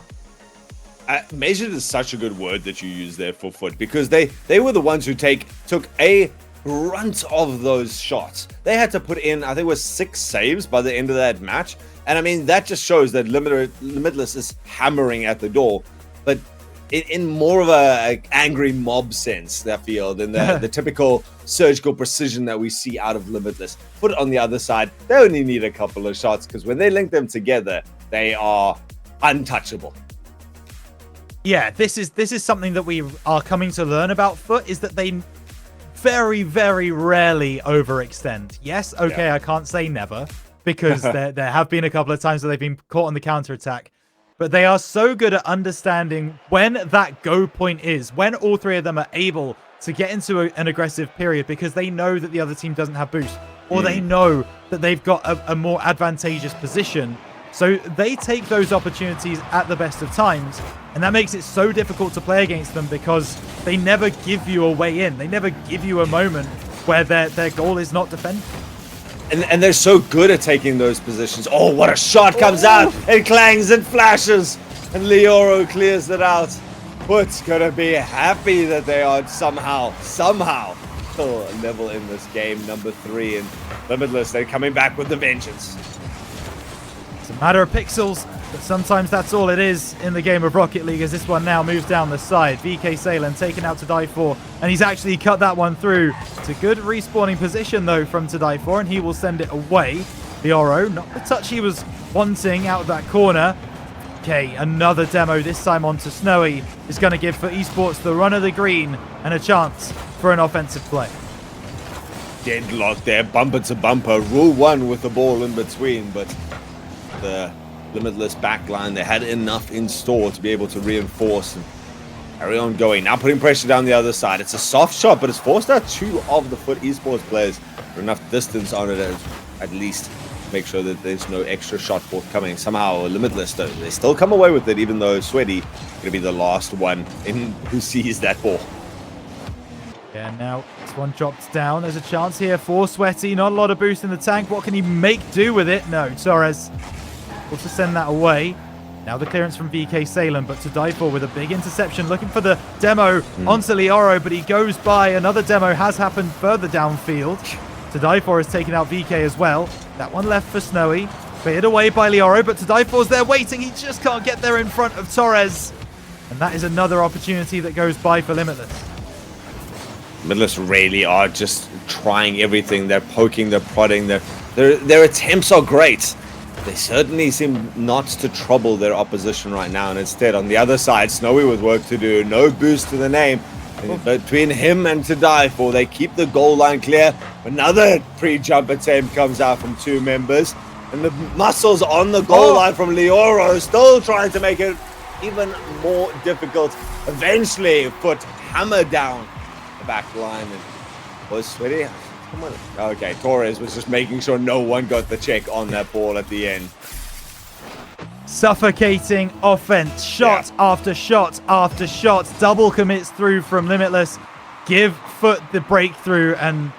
Measured is such a good word that you use there for Foot, because they were the ones who took a brunt of those shots. They had to put in, I think it was 6 saves by the end of that match. And I mean, that just shows that Limitless is hammering at the door. But in more of a angry mob sense, I feel, than the typical surgical precision that we see out of Limitless. Put it on the other side, they only need a couple of shots, because when they link them together, they are untouchable. Yeah, this is something that we are coming to learn about Foot, is that they very, very rarely overextend. Yes, okay, yeah. I can't say never, because there have been a couple of times where they've been caught on the counterattack. But they are so good at understanding when that go point is, when all 3 of them are able to get into an aggressive period, because they know that the other team doesn't have boost, or they know that they've got a more advantageous position. So they take those opportunities at the best of times, and that makes it so difficult to play against them, because they never give you a way in. They never give you a moment where their goal is not defended. And they're so good at taking those positions. Oh, what a shot comes out. It clangs and flashes. And Leoro clears it out. Foot's going to be happy that they are somehow still a level in this game. Number 3. And Limitless, they're coming back with the vengeance. It's a matter of pixels, but sometimes that's all it is in the game of Rocket League, as this one now moves down the side. VK Salen taken out To Die For, and he's actually cut that one through. It's a good respawning position, though, from To Die For, and he will send it away. The Oro, not the touch he was wanting out of that corner. Okay, another demo, this time onto Snowy, is going to give For Esports the run of the green and a chance for an offensive play. Deadlock there, bumper to bumper. Rule 1 with the ball in between, but the Limitless backline, they had enough in store to be able to reinforce and carry on going. Now putting pressure down the other side. It's a soft shot, but it's forced out 2 of the Foot Esports players for enough distance on it, at least make sure that there's no extra shot forthcoming. Somehow Limitless, though, they still come away with it, even though Sweaty going to be the last one in who sees that ball. Yeah, now this one dropped down. There's a chance here for Sweaty. Not a lot of boost in the tank. What can he make do with it? No, Torres will to send that away. Now the clearance from VK Salen, but To Die For with a big interception, looking for the demo onto Leoro, but he goes by. Another demo has happened further downfield. To Die For has taken out VK as well. That one left for Snowy. Cleared away by Leoro, but To Die For's there waiting. He just can't get there in front of Torres. And that is another opportunity that goes by for Limitless. Limitless really are just trying everything. They're poking, they're prodding. Their attempts are great. They certainly seem not to trouble their opposition right now. And instead, on the other side, Snowy with work to do. No boost to the name. Between him and To Die For, they keep the goal line clear. Another pre-jump attempt comes out from 2 members. And the muscles on the goal line from Leoro, still trying to make it even more difficult. Eventually, Foot hammer down the back line. And was Sweaty Come on. Okay, Torres was just making sure no one got the check on that ball at the end. Suffocating offense, shot after shot after shot. Double commits through from Limitless. Give Foot the breakthrough, and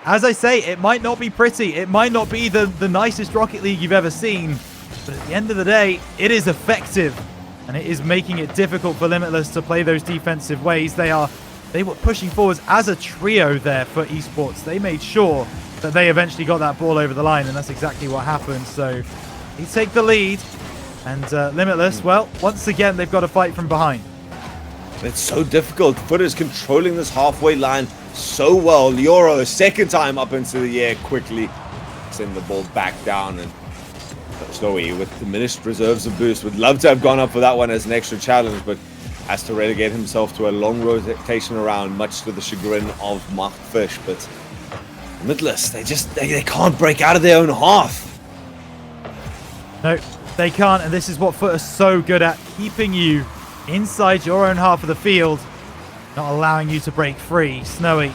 as I say, it might not be pretty. It might not be the nicest Rocket League you've ever seen, but at the end of the day, it is effective, and it is making it difficult for Limitless to play those defensive ways. They were pushing forwards as a trio there for esports. They made sure that they eventually got that ball over the line, and that's exactly what happened. So they take the lead. And Limitless, well, once again, they've got to fight from behind. It's so difficult. Foot is controlling this halfway line so well. Lioro, second time up into the air, quickly send the ball back down. And Snowy, with diminished reserves of boost, would love to have gone up for that one as an extra challenge, but has to relegate himself to a long rotation around, much to the chagrin of Mark Fish. But Limitless, they can't break out of their own half. No. They can't, and this is what Foot are so good at, keeping you inside your own half of the field, not allowing you to break free. Snowy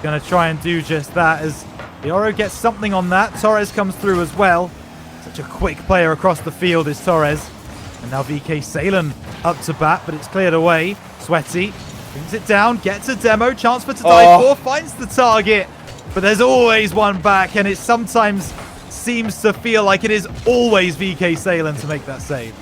going to try and do just that as Lioro gets something on that. Torres comes through as well. Such a quick player across the field is Torres. And now VK Salen up to bat, but it's cleared away. Sweaty brings it down, gets a demo, chance for to die for, finds the target, but there's always one back, and it sometimes seems to feel like it is always VK Salen to make that save.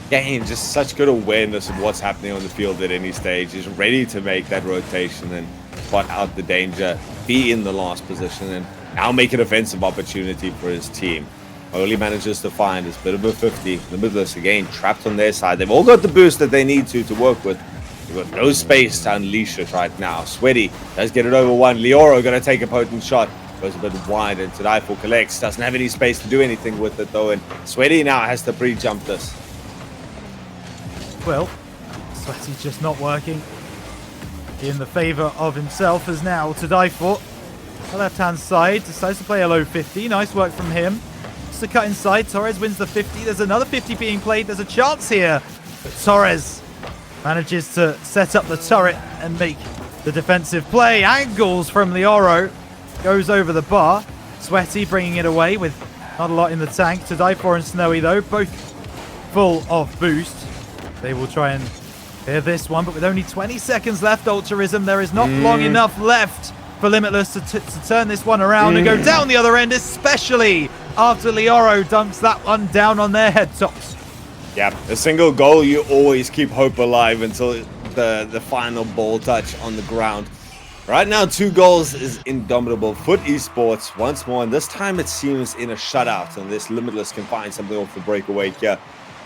Again, just such good awareness of what's happening on the field at any stage. He's ready to make that rotation and spot out the danger, be in the last position, and now make an offensive opportunity for his team. Only manages to find his bit of a 50. The Limitless, again, trapped on their side. They've all got the boost that they need to work with. They've got no space to unleash it right now. Sweaty does get it over one. Lioro going to take a potent shot. Goes a bit wide, and Tadaifu collects. Doesn't have any space to do anything with it, though, and Sweaty now has to pre-jump this. Well, Sweaty's just not working in the favor of himself, as now Tadaifu, the left-hand side, decides to play a low 50. Nice work from him. Just to cut inside. Torres wins the 50. There's another 50 being played. There's a chance here, but Torres manages to set up the turret and make the defensive play. Angles from Lioro. Goes over the bar. Sweaty bringing it away with not a lot in the tank. Tadaifu and Snowy, though, both full of boost. They will try and clear this one, but with only 20 seconds left, Ultraism, there is not long enough left for Limitless to turn this one around and go down the other end, especially after Lioro dunks that one down on their head tops. Yeah, a single goal, you always keep hope alive until the final ball touch on the ground. Right now, 2 goals is indomitable. Foot Esports once more, and this time it seems in a shutout, and this Limitless can find something off the breakaway here.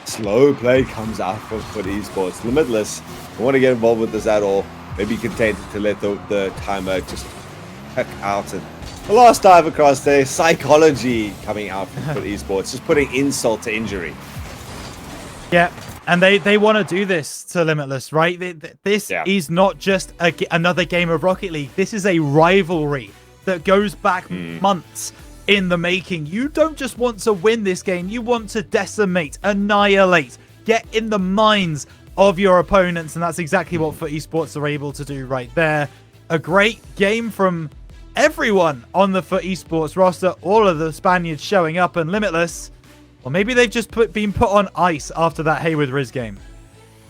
Slow play comes out for Foot Esports. Limitless don't want to get involved with this at all. Maybe content to let the timer just heck out. And the last dive across there, psychology coming out from Foot Esports, just putting insult to injury. Yeah. And they want to do this to Limitless, right? This is not just another game of Rocket League. This is a rivalry that goes back months in the making. You don't just want to win this game. You want to decimate, annihilate, get in the minds of your opponents. And that's exactly what Foot Esports are able to do right there. A great game from everyone on the Foot Esports roster. All of the Spaniards showing up, and Limitless, or maybe they've just been put on ice after that Haywood Riz game.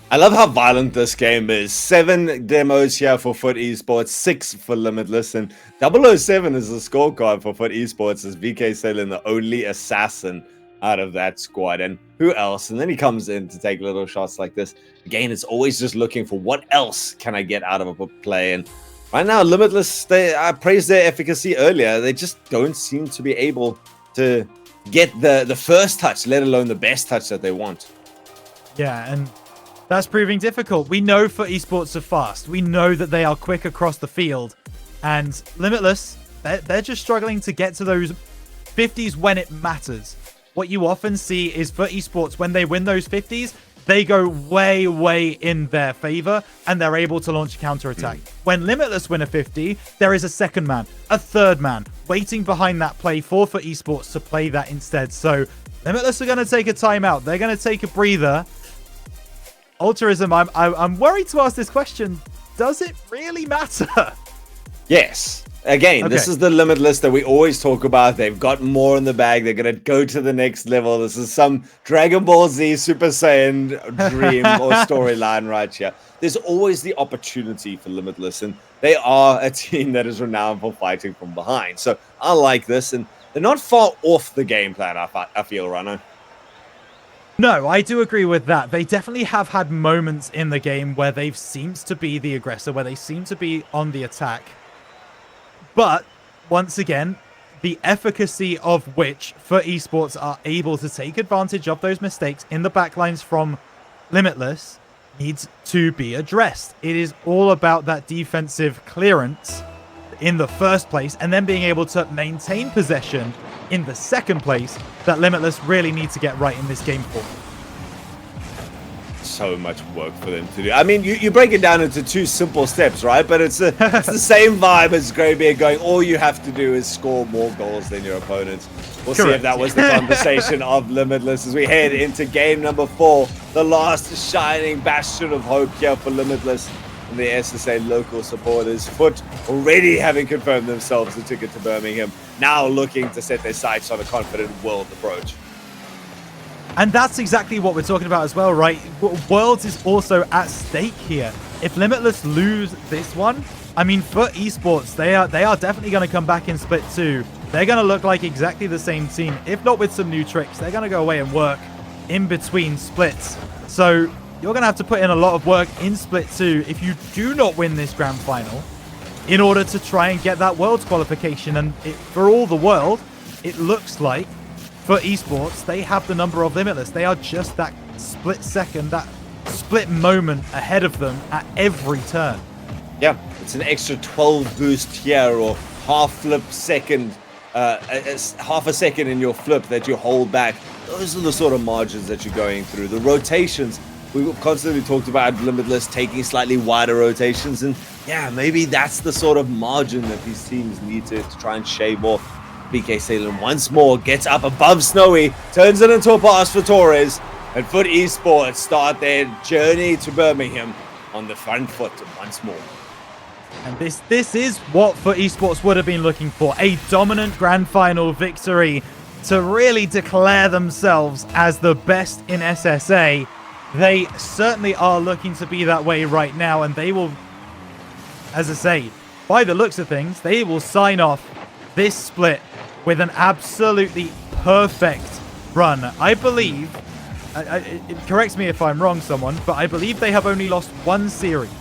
I love how violent this game is. 7 demos here for Foot Esports, 6 for Limitless, and 007 is the scorecard for Foot Esports as VK Salen, the only assassin out of that squad. And who else? And then he comes in to take little shots like this. Again, it's always just looking for what else can I get out of a play. And right now, Limitless, I praised their efficacy earlier. They just don't seem to be able to get the first touch, let alone the best touch that they want. Yeah, and that's proving difficult. We know Foot Esports are fast. We know that they are quick across the field. And Limitless, they're just struggling to get to those 50s when it matters. What you often see is Foot Esports, when they win those 50s, they go way, way in their favor, and they're able to launch a counter-attack. When Limitless win a 50, there is a second man, a third man, waiting behind that play for Foot Esports to play that instead. So Limitless are going to take a timeout. They're going to take a breather. Ultraism, I'm worried to ask this question. Does it really matter? Yes. Again, this Okay. is the Limitless that we always talk about. They've got more in the bag. They're going to go to the next level. This is some Dragon Ball Z Super Saiyan dream or storyline right here. There's always the opportunity for Limitless, and they are a team that is renowned for fighting from behind. So I like this, and they're not far off the game plan, I feel, Rano. No, I do agree with that. They definitely have had moments in the game where they've seemed to be the aggressor, where they seem to be on the attack. But, once again, the efficacy of which for esports are able to take advantage of those mistakes in the backlines from Limitless needs to be addressed. It is all about that defensive clearance in the first place, and then being able to maintain possession in the second place that Limitless really need to get right in this game for. So much work for them to do. I mean, you break it down into 2 simple steps, right? But it's the same vibe as Greybeard going, all you have to do is score more goals than your opponents. We'll see if Correct. that was the conversation of Limitless as we head into game number 4. The last shining bastion of hope here for Limitless and the SSA local supporters. Foot already having confirmed themselves the ticket to Birmingham, now looking to set their sights on a confident world approach. And that's exactly what we're talking about as well, right? Worlds is also at stake here. If Limitless lose this one, I mean, for esports, they are definitely going to come back in Split 2. They're going to look like exactly the same team, if not with some new tricks. They're going to go away and work in between splits. So you're going to have to put in a lot of work in Split 2 if you do not win this grand final in order to try and get that Worlds qualification. And for all the world, it looks like for esports, they have the number of Limitless. They are just that split second, that split moment ahead of them at every turn. Yeah, it's an extra 12 boost here, or half a second in your flip that you hold back. Those are the sort of margins that you're going through. The rotations, we constantly talked about Limitless taking slightly wider rotations, and yeah, maybe that's the sort of margin that these teams need to try and shave off. BK Salem once more gets up above Snowy, turns it into a pass for Torres, and Foot Esports start their journey to Birmingham on the front foot once more. And this is what Foot Esports would have been looking for. A dominant grand final victory to really declare themselves as the best in SSA. They certainly are looking to be that way right now, and they will, as I say, by the looks of things, they will sign off this split with an absolutely perfect run. I believe, it corrects me if I'm wrong, someone, but I believe they have only lost 1 series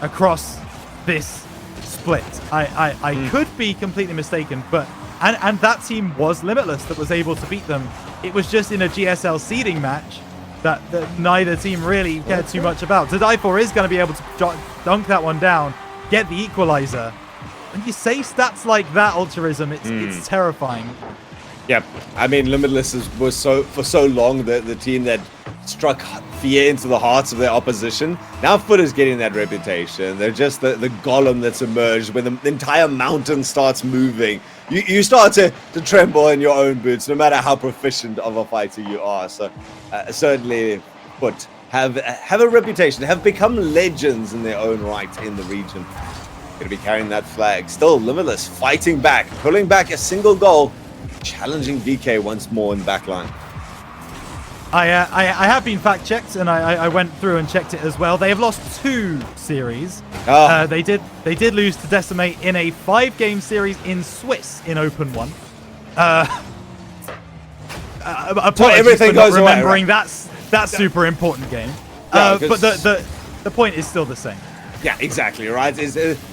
across this split. I could be completely mistaken, but and that team was Limitless that was able to beat them. It was just in a GSL seeding match that neither team really cared too much about. To Die For is going to be able to dunk that one down, get the equalizer. When you say stats like that, Altruism, it's terrifying. Yeah, I mean, Limitless was for so long the team that struck fear into the hearts of their opposition. Now Foot is getting that reputation. They're just the golem that's emerged. When the entire mountain starts moving, you start to tremble in your own boots, no matter how proficient of a fighter you are. So certainly Foot have a reputation, have become legends in their own right in the region. Going to be carrying that flag. Still Limitless fighting back, pulling back a single goal, challenging VK once more in the back line. I have been fact checked, and I went through and checked it as well. They have lost 2 series. They did lose to Decimate in a 5-game series in Swiss in Open 1. Everything goes away, remembering that super important game. Yeah, but the point is still the same. Yeah, exactly, right?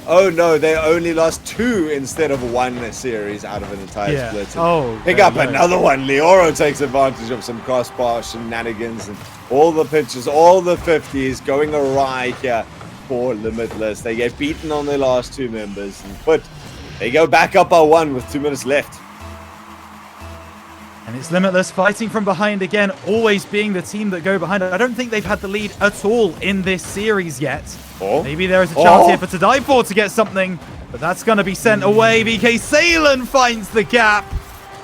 Oh no, they only lost 2 instead of 1 series out of an entire split. And pick up another one. Leoro takes advantage of some crossbar shenanigans and all the pitches, all the 50s going awry here for Limitless. They get beaten on their last 2 members, but they go back up by 1 with 2 minutes left. And it's Limitless fighting from behind again, always being the team that go behind. I don't think they've had the lead at all in this series yet. Maybe there is a chance here for To Die For to get something, but that's going to be sent away. BK Salen finds the gap.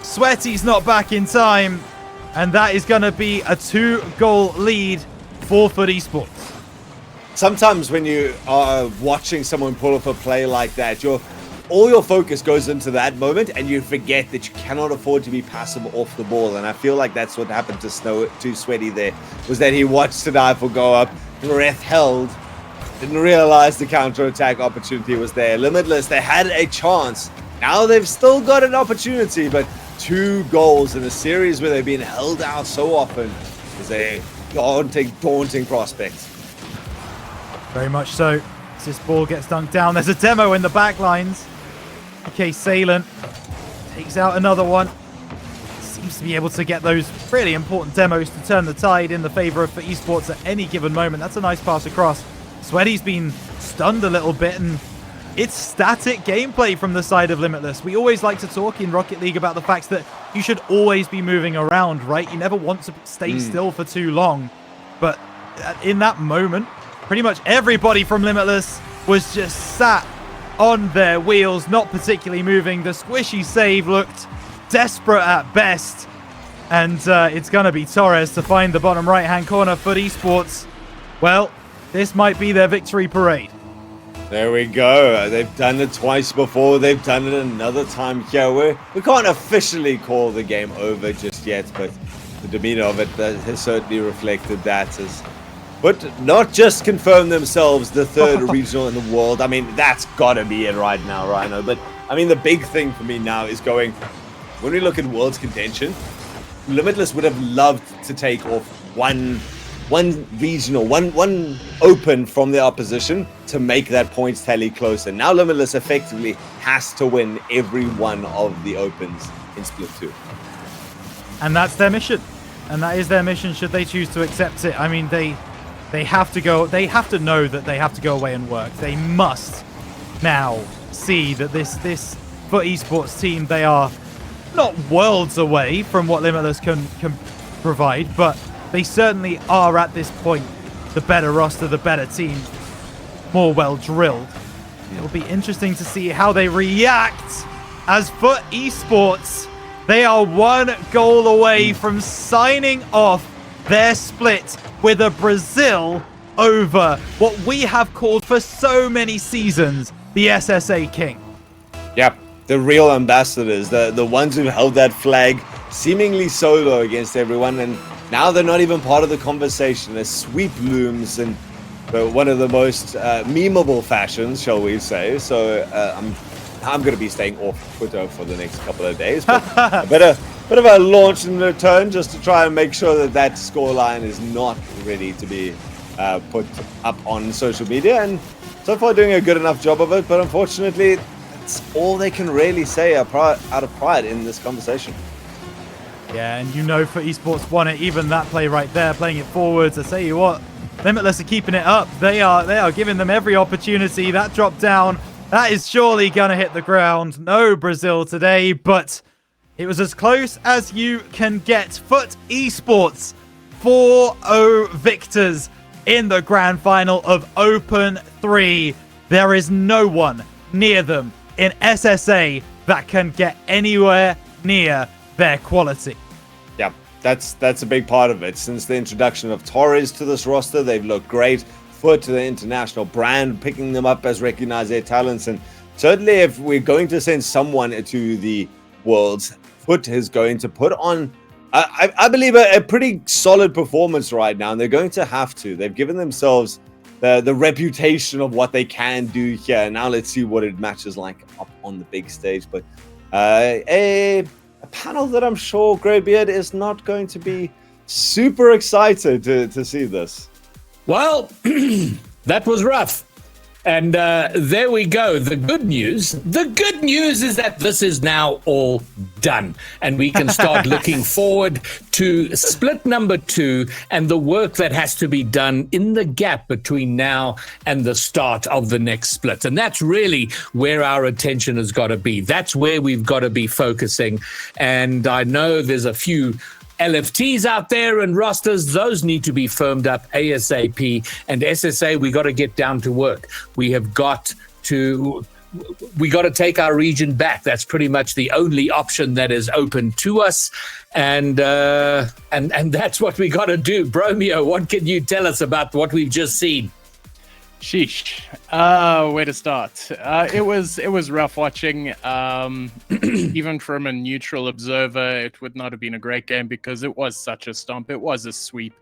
Sweaty's not back in time, and that is going to be a 2-goal lead for Foot Esports. Sometimes when you are watching someone pull off a play like that, all your focus goes into that moment, and you forget that you cannot afford to be passive off the ball. And I feel like that's what happened to Sweaty there, was that he watched the rifle go up, breath held, didn't realize the counter-attack opportunity was there. Limitless, they had a chance. Now they've still got an opportunity, but 2 goals in a series where they've been held out so often is a daunting prospect. Very much so. As this ball gets dunked down, there's a demo in the back lines. Okay, Salent takes out another one. Seems to be able to get those really important demos to turn the tide in the favor of for esports at any given moment. That's a nice pass across. Sweaty's been stunned a little bit, and it's static gameplay from the side of Limitless. We always like to talk in Rocket League about the fact that you should always be moving around, right? You never want to stay still for too long. But in that moment, pretty much everybody from Limitless was just sat on their wheels, not particularly moving. The squishy save looked desperate at best. And it's going to be Torres to find the bottom right-hand corner for esports. Well, this might be their victory parade. There we go. They've done it twice before. They've done it another time here. We can't officially call the game over just yet, but the demeanor of it has certainly reflected that. But not just confirm themselves the 3rd regional in the world. I mean, that's got to be it right now, Rhino. But, I mean, the big thing for me now is going, when we look at World's contention, Limitless would have loved to take off one regional, one open from the opposition to make that points tally closer. Now Limitless effectively has to win every one of the opens in Split 2. And that's their mission. And that is their mission should they choose to accept it. I mean, they have to go, they have to know that they have to go away and work. They must now see that this for esports team, they are not worlds away from what Limitless can provide, but they certainly are at this point the better roster, the better team, more well drilled. It'll be interesting to see how they react as for esports, they are 1 goal away from signing off their split with a Brazil over what we have called for so many seasons, the SSA King. Yeah, the real ambassadors, the ones who held that flag seemingly solo against everyone, and now they're not even part of the conversation. A sweep looms in one of the most memeable fashions, shall we say. So I'm going to be staying off Twitter for the next couple of days. But a bit of a launch and return just to try and make sure that scoreline is not ready to be put up on social media. And so far doing a good enough job of it. But unfortunately, that's all they can really say out of pride in this conversation. Yeah, and you know for esports won it, even that play right there, playing it forwards. I tell you what, Limitless are keeping it up. They are giving them every opportunity. That drop down, that is surely going to hit the ground. No Brazil today, but it was as close as you can get. Foot Esports 4-0 victors in the grand final of Open 3. There is no one near them in SSA that can get anywhere near their quality. Yeah, that's a big part of it. Since the introduction of Torres to this roster, they've looked great. Foot to the international brand, picking them up as recognize their talents. And certainly if we're going to send someone to the Worlds, Foot is going to put on, I believe, a pretty solid performance right now. And they're going to have to. They've given themselves the reputation of what they can do here. Now let's see what it matches like up on the big stage. But a panel that I'm sure Greybeard is not going to be super excited to see this. Well, that was rough. And there we go. The good news is that this is now all done. And we can start looking forward to split number 2 and the work that has to be done in the gap between now and the start of the next split. And that's really where our attention has got to be. That's where we've got to be focusing. And I know there's a few LFTs out there and rosters, those need to be firmed up ASAP. And SSA, we got to get down to work. We got to take our region back. That's pretty much the only option that is open to us. And that's what we got to do. Bromeo, what can you tell us about what we've just seen? Sheesh. Where to start? It was rough watching. Even from a neutral observer, it would not have been a great game because it was such a stomp. It was a sweep.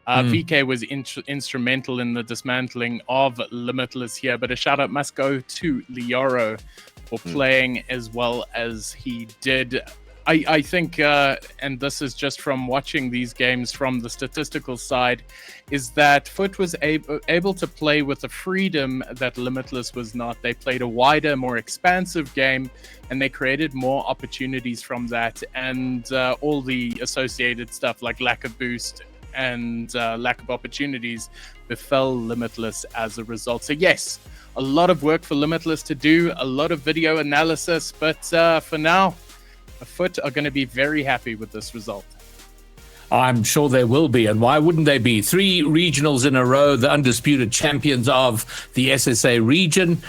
VK was instrumental in the dismantling of Limitless here, but a shout out must go to Lioro for playing as well as he did. I think, and this is just from watching these games from the statistical side, is that Foot was able to play with the freedom that Limitless was not. They played a wider, more expansive game, and they created more opportunities from that, and all the associated stuff like lack of boost and lack of opportunities befell Limitless as a result. So yes, a lot of work for Limitless to do, a lot of video analysis, but for now, Foot are going to be very happy with this result. I'm sure they will be, and why wouldn't they be? 3 regionals in a row, the undisputed champions of the SSA region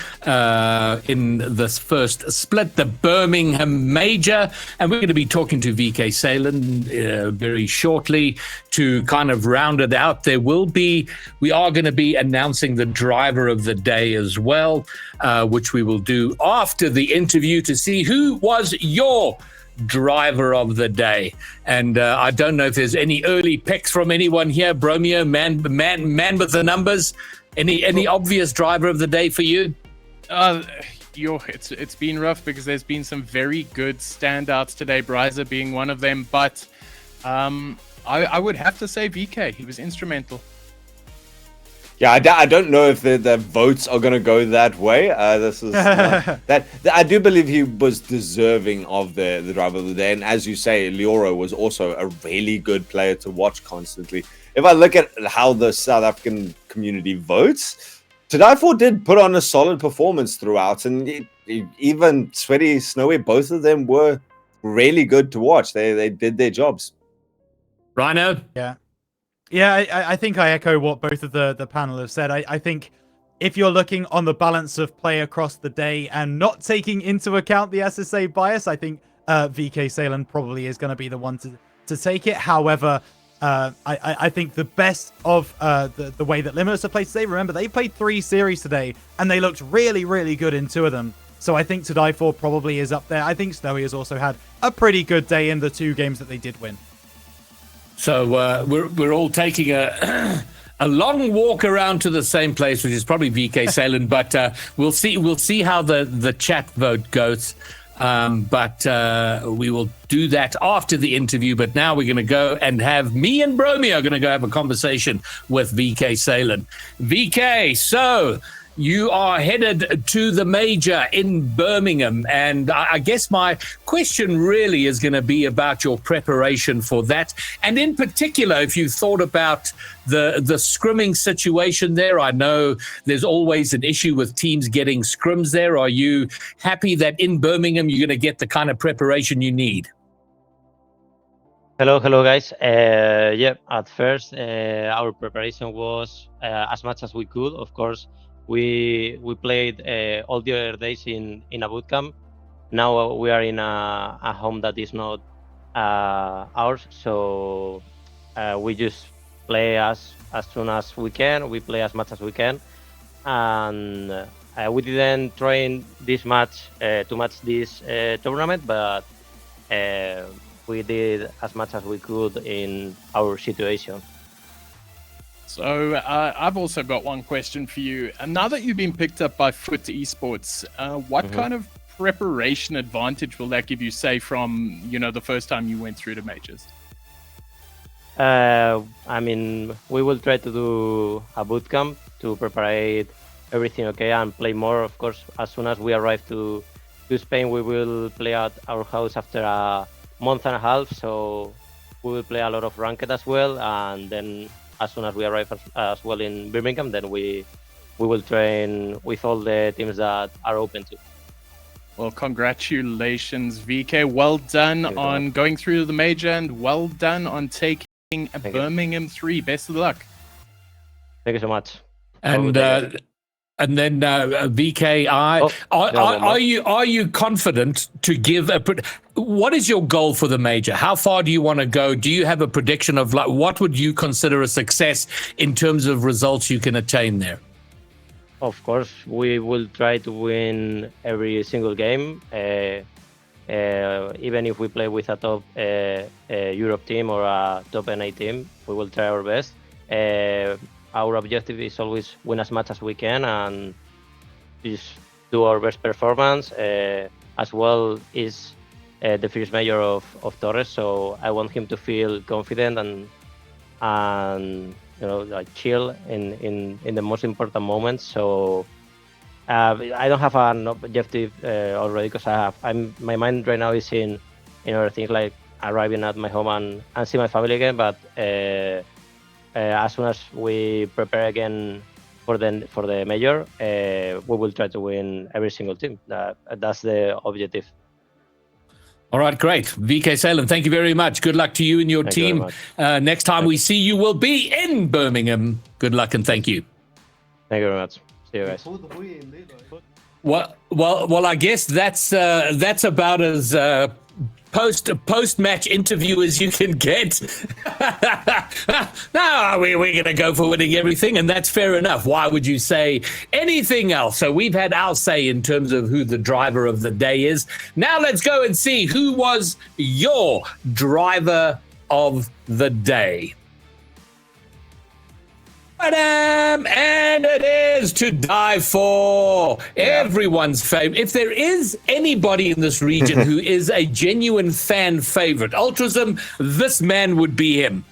in this first split, the Birmingham Major, and we're going to be talking to VK Salen very shortly to kind of round it out. We are going to be announcing the driver of the day as well, which we will do after the interview to see who was your driver of the day. And I don't know if there's any early picks from anyone here. Bromeo, man with the numbers. Any obvious driver of the day for you? It's been rough because there's been some very good standouts today, Bryza being one of them, but I would have to say VK. He was instrumental. Yeah, I don't know if the votes are going to go that way. This is that I do believe he was deserving of the driver of the day. And as you say, Lioro was also a really good player to watch constantly. If I look at how the South African community votes, Tadaifor did put on a solid performance throughout. And even Sweaty, Snowy, both of them were really good to watch. They did their jobs. Rhino? Yeah, I think I echo what both of the panel have said. I think if you're looking on the balance of play across the day and not taking into account the SSA bias, I think VK Salen probably is going to be the one to take it. However, I think the best of the way that Limitless have played today, remember, they played 3 series today, and they looked really, really good in 2 of them. So I think To Die For probably is up there. I think Snowy has also had a pretty good day in the 2 games that they did win. So we're all taking a long walk around to the same place, which is probably VK Salen, but we'll see how the chat vote goes. But we will do that after the interview. But now we're going to go and have me and Bromeo are going to go have a conversation with VK Salen. VK, so you are headed to the major in Birmingham, and I guess my question really is going to be about your preparation for that, and in particular, if you thought about the scrimming situation there. I know there's always an issue with teams getting scrims there. Are you happy that in Birmingham you're going to get the kind of preparation you need? Hello guys. At first our preparation was as much as we could. Of course, we played all the other days in a boot camp. Now we are in a home that is not ours, so we just play as soon as we can. We play as much as we can, and we didn't train this much to match this tournament, but we did as much as we could in our situation. So I've also got one question for you. And now that you've been picked up by Foot Esports, what kind of preparation advantage will that give you, say, from the first time you went through the majors? I mean, we will try to do a boot camp to prepare everything okay and play more. Of course, as soon as we arrive to Spain, we will play at our house after a month and a half. So we will play a lot of ranked as well, and then as soon as we arrive as well in Birmingham, then we will train with all the teams that are open to. Well, congratulations, VK. Well done on going through the major, and well done on taking a Birmingham 3. Best of luck. Thank you so much. And then VK, are you confident to give what is your goal for the major? How far do you want to go? Do you have a prediction of what would you consider a success in terms of results you can attain there? of course, we will try to win every single game. Even if we play with a top Europe team or a top NA team, we will try our best. Our objective is always win as much as we can and just do our best performance. As well is the first major of Torres, so I want him to feel confident and like chill in the most important moments. So I don't have an objective already because my mind right now is in other things like arriving at my home and see my family again. But as soon as we prepare again for the major, we will try to win every single team. That's the objective. All right, great. VK Salem, thank you very much. Good luck to you and your Thank you team. very Next time we see you will be in Birmingham. Good luck and thank you. Thank you very much. See you guys. Well, I guess that's about as post-match interview as you can get. No, we're going to go for winning everything, and that's fair enough. Why would you say anything else? So we've had our say in terms of who the driver of the day is. Now let's go and see who was your driver of the day. And it is to die for. Everyone's favorite. If there is anybody in this region who is a genuine fan favorite, Ultrasm, this man would be him.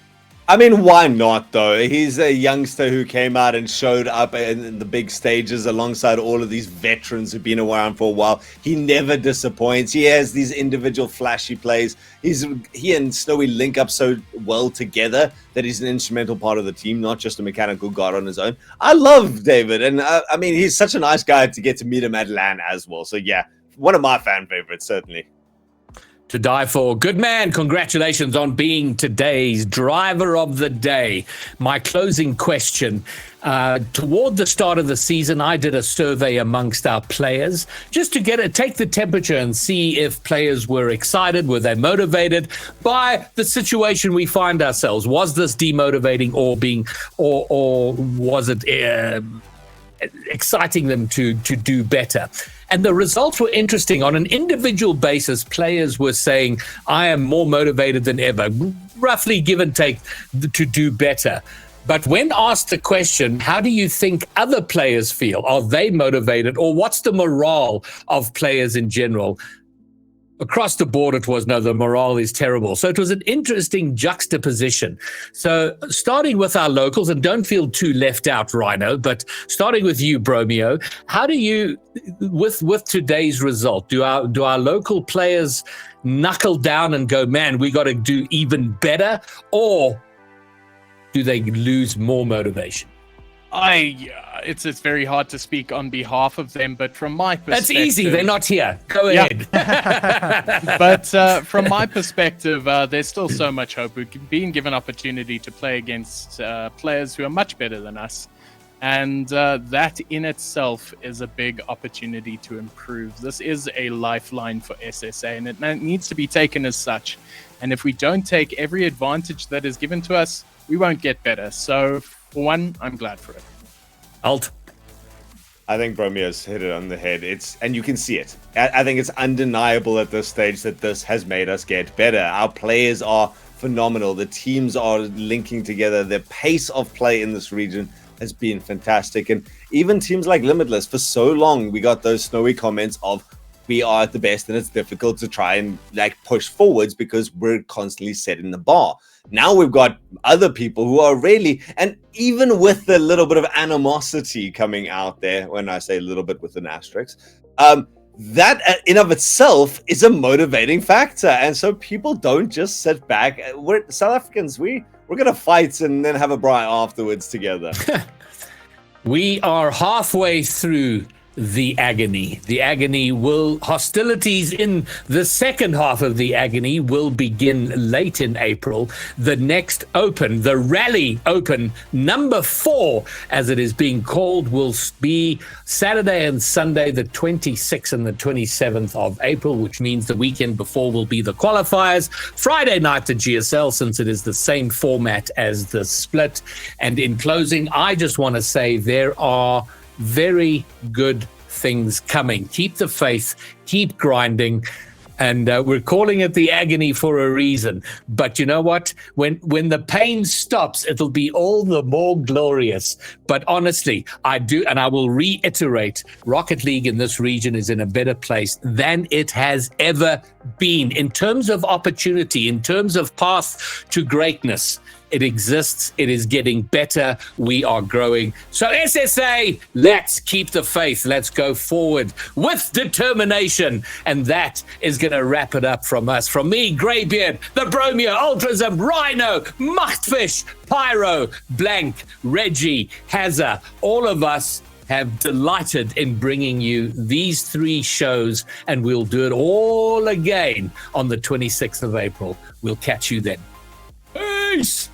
I mean, why not, though? He's a youngster who came out and showed up in the big stages alongside all of these veterans who've been around for a while. He never disappoints. He has these individual flashy plays. He and Snowy link up so well together that he's an instrumental part of the team, not just a mechanical god on his own. I love David, and I mean, he's such a nice guy to get to meet him at LAN as well. So yeah, one of my fan favorites, certainly. To die for. Good man. Congratulations on being today's driver of the day. My closing question. Toward the start of the season, I did a survey amongst our players just to take the temperature and see if players were excited, were they motivated by the situation we find ourselves. Was this demotivating or was it exciting them to do better? And the results were interesting. On an individual basis, players were saying, I am more motivated than ever, roughly give and take, to do better. But when asked the question, how do you think other players feel? Are they motivated? Or what's the morale of players in general? Across the board, it was, no, the morale is terrible. So it was an interesting juxtaposition. So starting with our locals, and don't feel too left out, Rhino, but starting with you, Bromeo, how do you, with today's result, do our local players knuckle down and go, man, we got to do even better? Or do they lose more motivation? It's very hard to speak on behalf of them, but from my perspective... That's easy, they're not here. Go ahead. But from my perspective, there's still so much hope. We've been given opportunity to play against players who are much better than us. And that in itself is a big opportunity to improve. This is a lifeline for SSA, and it needs to be taken as such. And if we don't take every advantage that is given to us, we won't get better. So, for one, I'm glad for it. Alt. I think Bromeo's hit it on the head. And you can see it. I think it's undeniable at this stage that this has made us get better. Our players are phenomenal. The teams are linking together. The pace of play in this region has been fantastic. And even teams like Limitless, for so long, we got those snowy comments of, we are at the best and it's difficult to try and push forwards because we're constantly setting the bar. Now we've got other people who are really, and even with the little bit of animosity coming out there, when I say a little bit with an asterisk, that in of itself is a motivating factor. And so people don't just sit back. We're South Africans, we're going to fight and then have a braai afterwards together. We are halfway through the agony. Hostilities in the second half of the agony will begin late in April. The next Open, the Rally Open, number 4, as it is being called, will be Saturday and Sunday, the 26th and the 27th of April, which means the weekend before will be the qualifiers. Friday night, the GSL, since it is the same format as the split. And in closing, I just want to say there are very good things coming. Keep the faith, keep grinding. And we're calling it the agony for a reason. But you know what? When the pain stops, it'll be all the more glorious. But honestly, I do, and I will reiterate, Rocket League in this region is in a better place than it has ever been. In terms of opportunity, in terms of path to greatness, it exists. It is getting better. We are growing. So SSA, let's keep the faith. Let's go forward with determination. And that is going to wrap it up from us. From me, Greybeard, the Bromeo, Ultrazim, Rhino, Machtfish, Pyro, Blank, Reggie, Hazza, all of us have delighted in bringing you these 3 shows, and we'll do it all again on the 26th of April. We'll catch you then. Peace!